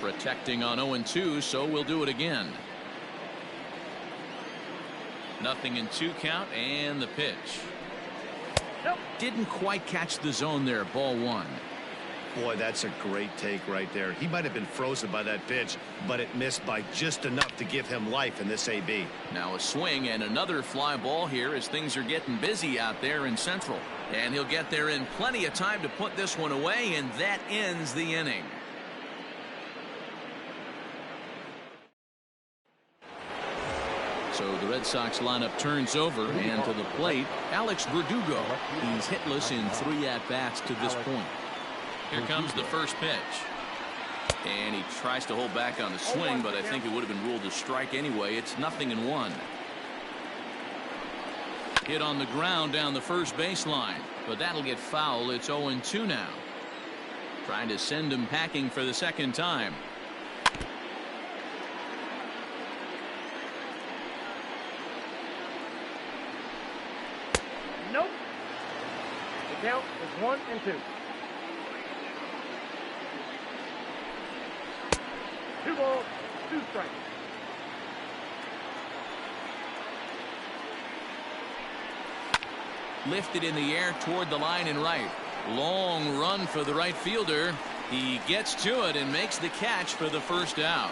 S6: Protecting on 0-2, so we'll do it again. 0-2 count, and the pitch. Didn't quite catch the zone there. Ball 1.
S4: Boy, that's a great take right there. He might have been frozen by that pitch, but it missed by just enough to give him life in this AB.
S6: Now a swing and another fly ball here as things are getting busy out there in Central. And he'll get there in plenty of time to put this one away, and that ends the inning. So the Red Sox lineup turns over, and to the plate, Alex Verdugo. He's hitless in 3 at-bats to this point. Here comes the first pitch. And he tries to hold back on the swing, but I think it would have been ruled a strike anyway. It's 0-1. Hit on the ground down the first baseline, but that'll get foul. It's 0-2 now. Trying to send him packing for the second time.
S5: Nope. The count is 1 and 2. 2 balls, 2 strikes.
S6: Lifted in the air toward the line and right. Long run for the right fielder. He gets to it and makes the catch for the first out.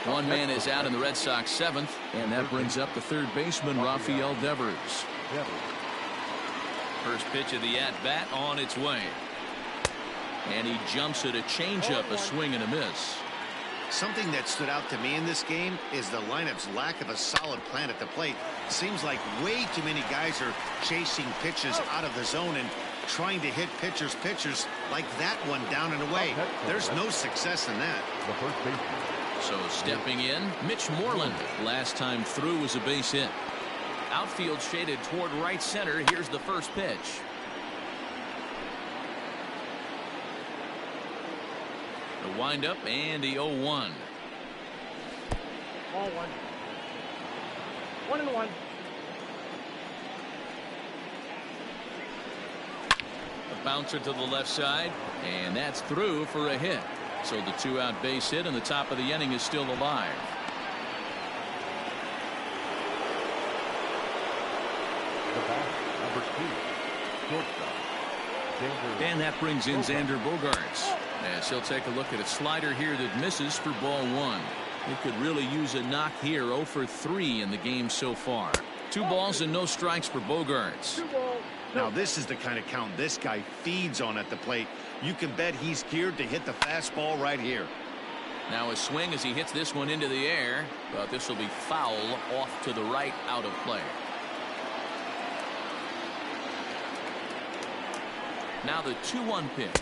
S6: One man is out in the Red Sox 7th, and that brings up the third baseman, Rafael Devers. First pitch of the at-bat on its way. And he jumps at a changeup, a swing and a miss.
S4: Something that stood out to me in this game is the lineup's lack of a solid plan at the plate. Seems like way too many guys are chasing pitches out of the zone and trying to hit pitchers like that one down and away. There's no success in that.
S2: The first baseman.
S6: So stepping in, Mitch Moreland. Last time through was a base hit. Outfield shaded toward right center. Here's the first pitch. The windup and the 0-1.
S5: Ball 1. 1-1.
S6: A bouncer to the left side, and that's through for a hit. So the 2-out base hit, and the top of the inning is still alive.
S2: The bat, number 2, shortstop.
S6: And that brings in Xander Bogaerts, as he'll take a look at a slider here that misses for ball 1. He could really use a knock here. 0 for 3 in the game so far. 2 balls and no strikes for Bogaerts.
S5: 2 balls.
S4: Now this is the kind of count this guy feeds on at the plate. You can bet he's geared to hit the fastball right here.
S6: Now a swing as he hits this one into the air, but this will be foul off to the right, out of play. Now the 2-1 pitch.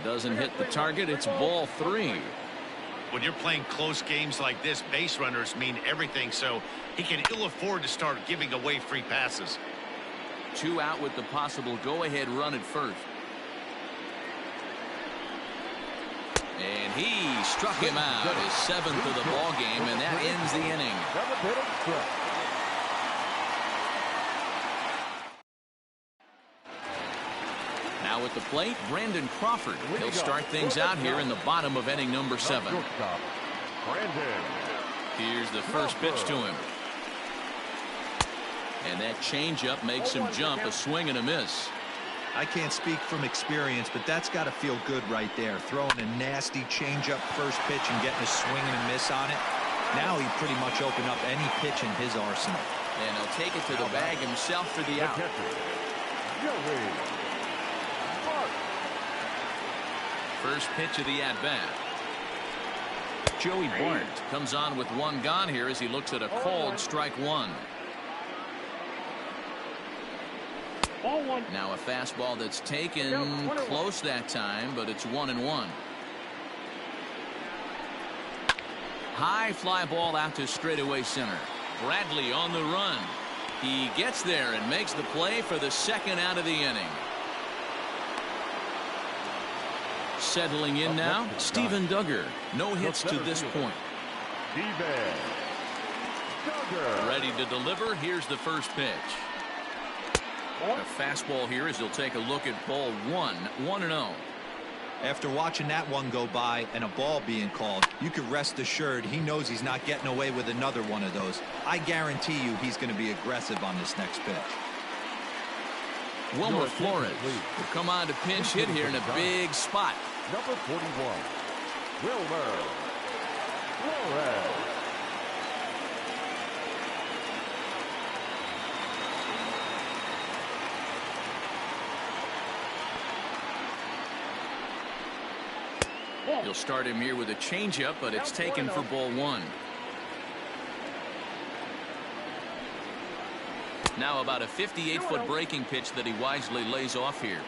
S6: Doesn't hit the target. It's ball 3.
S4: When you're playing close games like this, base runners mean everything, so he can ill afford to start giving away free passes.
S6: 2 out with the possible go-ahead run at first. And he struck him out, his 7th of the ball game, and that ends the inning. Now at the plate, Brandon Crawford. He'll start things out here in the bottom of inning number 7. Here's the first pitch to him. And that changeup makes him jump, a swing and a miss.
S3: I can't speak from experience, but that's got to feel good right there. Throwing a nasty changeup first pitch and getting a swing and a miss on it. Now he pretty much opened up any pitch in his arsenal.
S6: And he'll take it to the bag himself for the out. First pitch of the at-bat. Joey Bart comes on with 1 gone here as he looks at a called strike 1. Now a fastball that's taken close that time, but it's 1-1. High fly ball out to straightaway center. Bradley on the run. He gets there and makes the play for the 2nd out of the inning. Settling in now, Steven Duggar. No hits to this point. Ready to deliver. Here's the first pitch. A fastball here as he'll take a look at ball 1, 1-0.
S3: After watching that one go by and a ball being called, you can rest assured he knows he's not getting away with another one of those. I guarantee you he's going to be aggressive on this next pitch.
S6: Wilmer Flores will come on to pinch hit here in a big spot.
S2: Number 41, Wilmer Flores.
S6: You'll start him here with a changeup, but it's taken for ball 1. Now about a 58-foot breaking pitch that he wisely lays off here.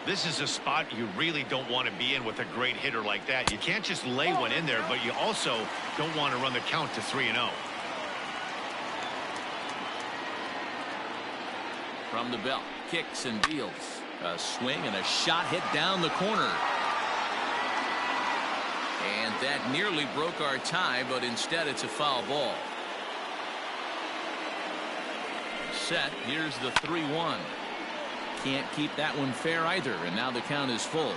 S4: This is a spot you really don't want to be in with a great hitter like that. You can't just lay one in there, but you also don't want to run the count to 3-0.
S6: From the belt, kicks and deals. A swing and a shot hit down the corner. And that nearly broke our tie, but instead it's a foul ball. Set. Here's the 3-1. Can't keep that one fair either, and now the count is full.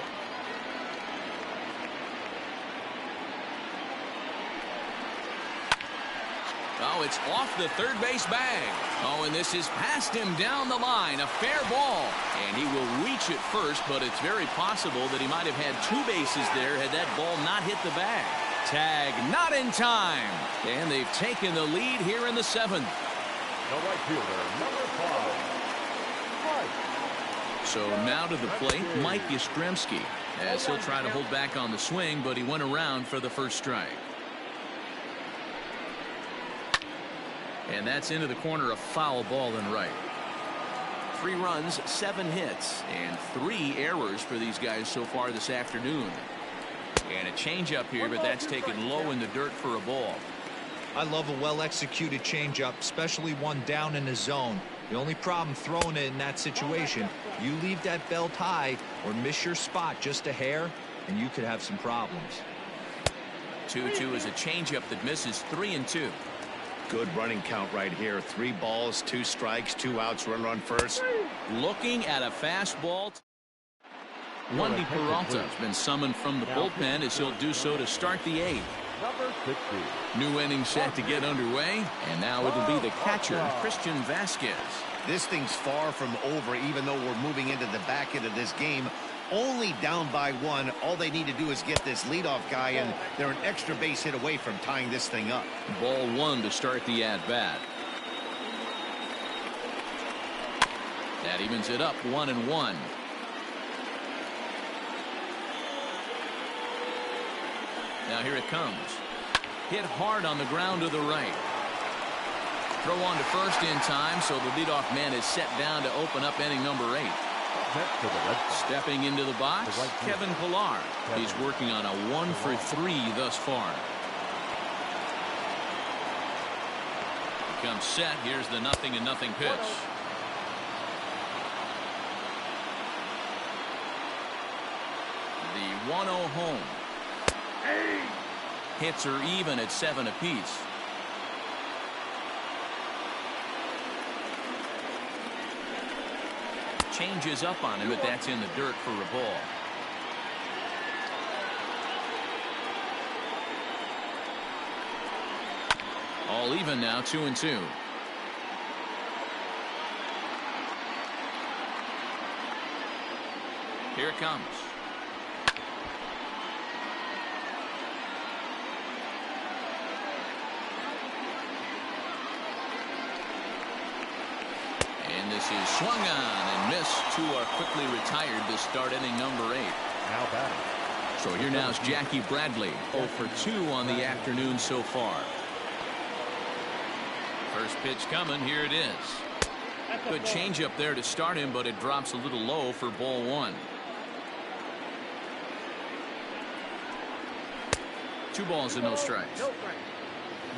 S6: Oh, it's off the third base bag. Oh, and this is past him down the line. A fair ball. And he will reach it first, but it's very possible that he might have had 2 bases there had that ball not hit the bag. Tag not in time. And they've taken the lead here in the 7th.
S2: The right fielder, number 5.
S6: So now to the plate, Mike Yastrzemski, as he'll try to hold back on the swing, but he went around for the first strike. And that's into the corner, a foul ball and right. 3 runs, 7 hits, and 3 errors for these guys so far this afternoon. And a changeup here, but that's taken low in the dirt for a ball.
S3: I love a well-executed changeup, especially one down in the zone. The only problem throwing it in that situation, you leave that belt high or miss your spot just a hair, and you could have some problems.
S6: 2-2 is a changeup that misses. 3-2.
S4: Good running count right here. 3 balls, 2 strikes, 2 outs, runner on first.
S6: Looking at a fastball. Wandy Peralta has been summoned from the bullpen as he'll do so to start the 8th.
S2: Number 60.
S6: New inning set to get underway, and now it'll be the catcher, Christian Vasquez.
S4: This thing's far from over, even though we're moving into the back end of this game. Only down by 1. All they need to do is get this leadoff guy, and they're an extra base hit away from tying this thing up.
S6: Ball 1 to start the at-bat. That evens it up 1-1.
S1: Now here it comes. Hit hard on the ground to the right. Throw on to first in time, so the leadoff man is set down to open up inning number 8. Stepping into the box, Kevin Pillar. He's working on a 1-for-3 thus far. Comes set. Here's the 0-0 pitch. The 1-0 home. Hits are even at 7 apiece. Changes up on him, but that's in the dirt for a ball. All even now, 2-2. Here it comes. And this is swung on and missed. 2 are quickly retired to start inning number 8.
S2: Now batting.
S1: So here now is Jackie Bradley. 0 for 2 on the afternoon so far. First pitch coming. Here it is. Good change up there to start him, but it drops a little low for ball 1. 2 balls and no strikes.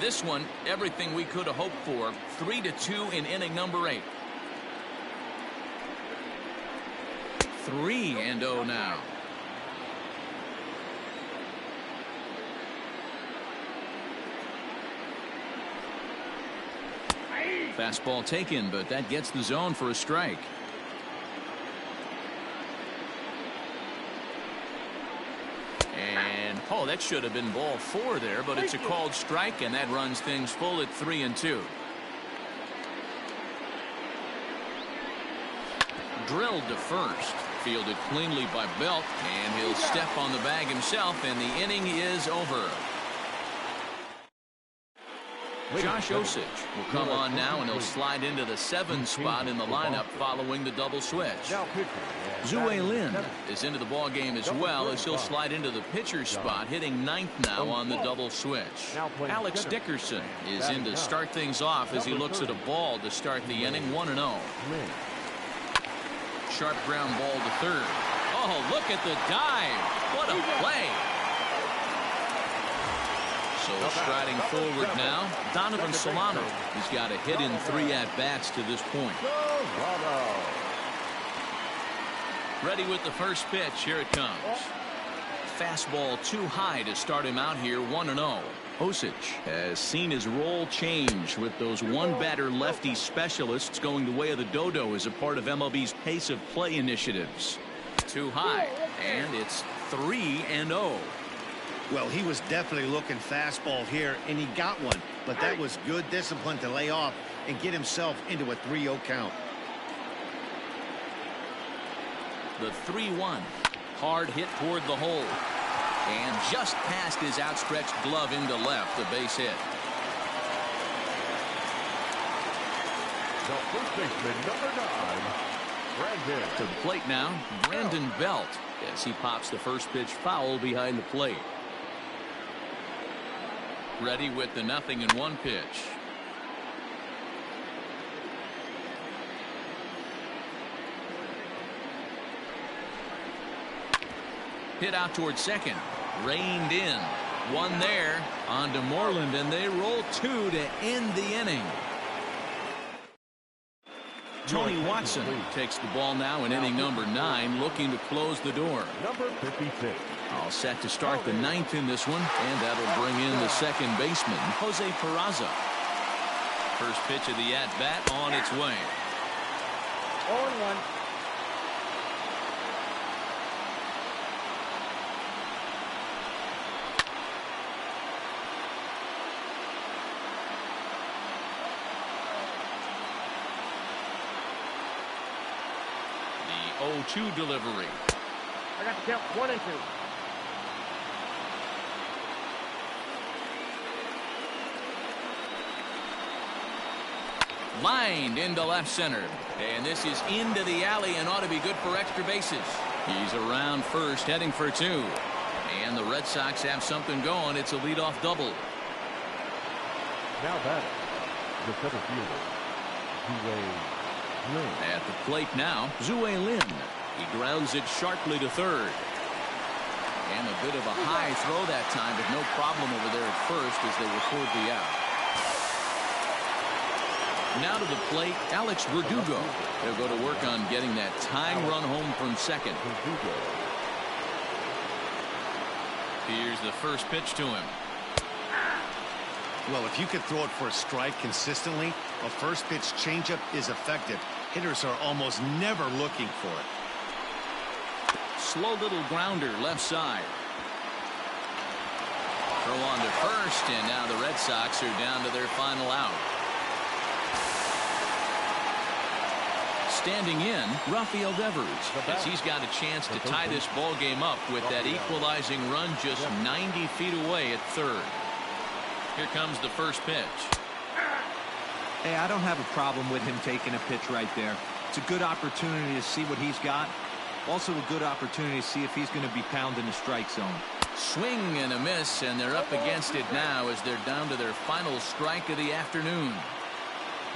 S1: This one, everything we could have hoped for. 3-2 in inning number 8. 3-0 now. Fastball taken, but that gets the zone for a strike. And oh, that should have been ball 4 there, but it's a called strike, and that runs things full at 3-2. Drilled to first. Fielded cleanly by Belt, and he'll step on the bag himself, and the inning is over. Josh Osich will come on now, and he'll slide into the 7th spot in the lineup following the double switch. Zue Lin is into the ball game as well, as he'll slide into the pitcher spot, hitting 9th now on the double switch. Alex Dickerson is in to start things off as he looks at a ball to start the inning. 1-0. Sharp ground ball to third. Oh, look at the dive. What a play. So striding forward now, Donovan Solano. He's got a hit in 3 at-bats to this point. Ready with the first pitch. Here it comes. Fastball too high to start him out here. 1-0. Osich has seen his role change with those one-batter lefty specialists going the way of the dodo as a part of MLB's pace of play initiatives. Too high, and it's 3-0.
S4: Well, he was definitely looking fastball here, and he got one. But that was good discipline to lay off and get himself into a 3-0 count.
S1: The 3-1. Hard hit toward the hole. And just past his outstretched glove into left, the base hit.
S2: The first baseman, number 9, Brandon.
S1: To the plate now, Brandon Belt, as he pops the first pitch foul behind the plate. Ready with the 0-1 pitch. Hit out towards second. Reined in. One there on to Moreland, and they roll 2 to end the inning. Tony Watson takes the ball now in inning number 9, looking to close the door.
S2: Number 56.
S1: All set to start the 9th in this one, and that'll bring in the second baseman, Jose Peraza. First pitch of the at-bat on its way.
S5: 0-1.
S1: The 0-2 delivery.
S5: I got the count 1-2.
S1: Lined into left center. And this is into the alley and ought to be good for extra bases. He's around first, heading for 2. And the Red Sox have something going. It's a leadoff double.
S2: Now batting, the center fielder, Zue Lin.
S1: At the plate now, Zue Lin. He grounds it sharply to third. And a bit of a high throw that time, but no problem over there at first as they record the out. Now to the plate, Alex Verdugo. They'll go to work on getting that tying run home from second. Here's the first pitch to him.
S4: Well, if you could throw it for a strike consistently, a first pitch changeup is effective. Hitters are almost never looking for it.
S1: Slow little grounder left side. Throw on to first, and now the Red Sox are down to their final out. Standing in, Rafael Devers, as he's got a chance to tie this ball game up with that equalizing run just 90 feet away at third. Here comes the first pitch.
S3: Hey, I don't have a problem with him taking a pitch right there. It's a good opportunity to see what he's got. Also a good opportunity to see if he's going to be pounding the strike zone.
S1: Swing and a miss, and they're up against it now as they're down to their final strike of the afternoon.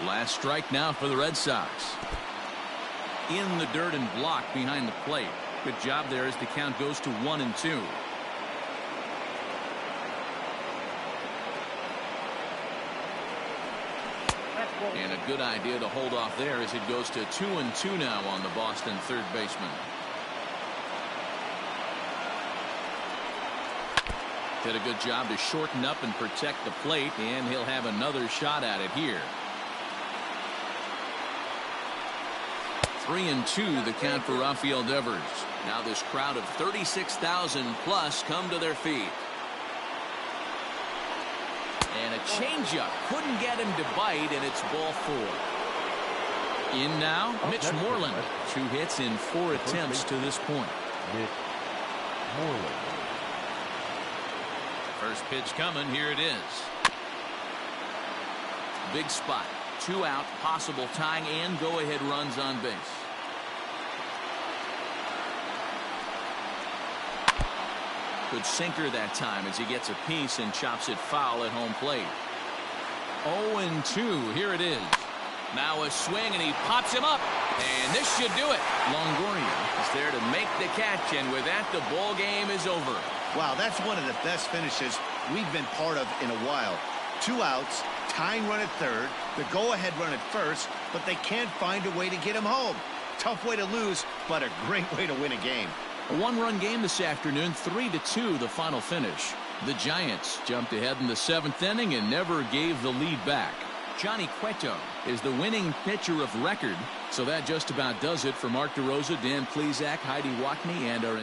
S1: Last strike now for the Red Sox. In the dirt and blocked behind the plate. Good job there as the count goes to 1-2. And a good idea to hold off there as it goes to 2-2 now on the Boston third baseman. Did a good job to shorten up and protect the plate, and he'll have another shot at it here. 3-2 the count for Rafael Devers. Now this crowd of 36,000 plus come to their feet. And a changeup couldn't get him to bite, and it's ball 4. In now, Mitch Moreland. 2 hits in 4 attempts to this point.
S2: Mitch Moreland.
S1: First pitch coming. Here it is. Big spot. 2 out, possible tying and go-ahead runs on base. Good sinker that time as he gets a piece and chops it foul at home plate. 0-2. Here it is. Now a swing, and he pops him up. And this should do it. Longoria is there to make the catch, and with that, the ball game is over.
S4: Wow, that's one of the best finishes we've been part of in a while. 2 outs, tying run at third, the go-ahead run at first, but they can't find a way to get him home. Tough way to lose, but a great way to win a game.
S1: A 1-run game this afternoon, 3-2 the final finish. The Giants jumped ahead in the 7th inning and never gave the lead back. Johnny Cueto is the winning pitcher of record. So that just about does it for Mark DeRosa, Dan Plesac, Heidi Watney, and our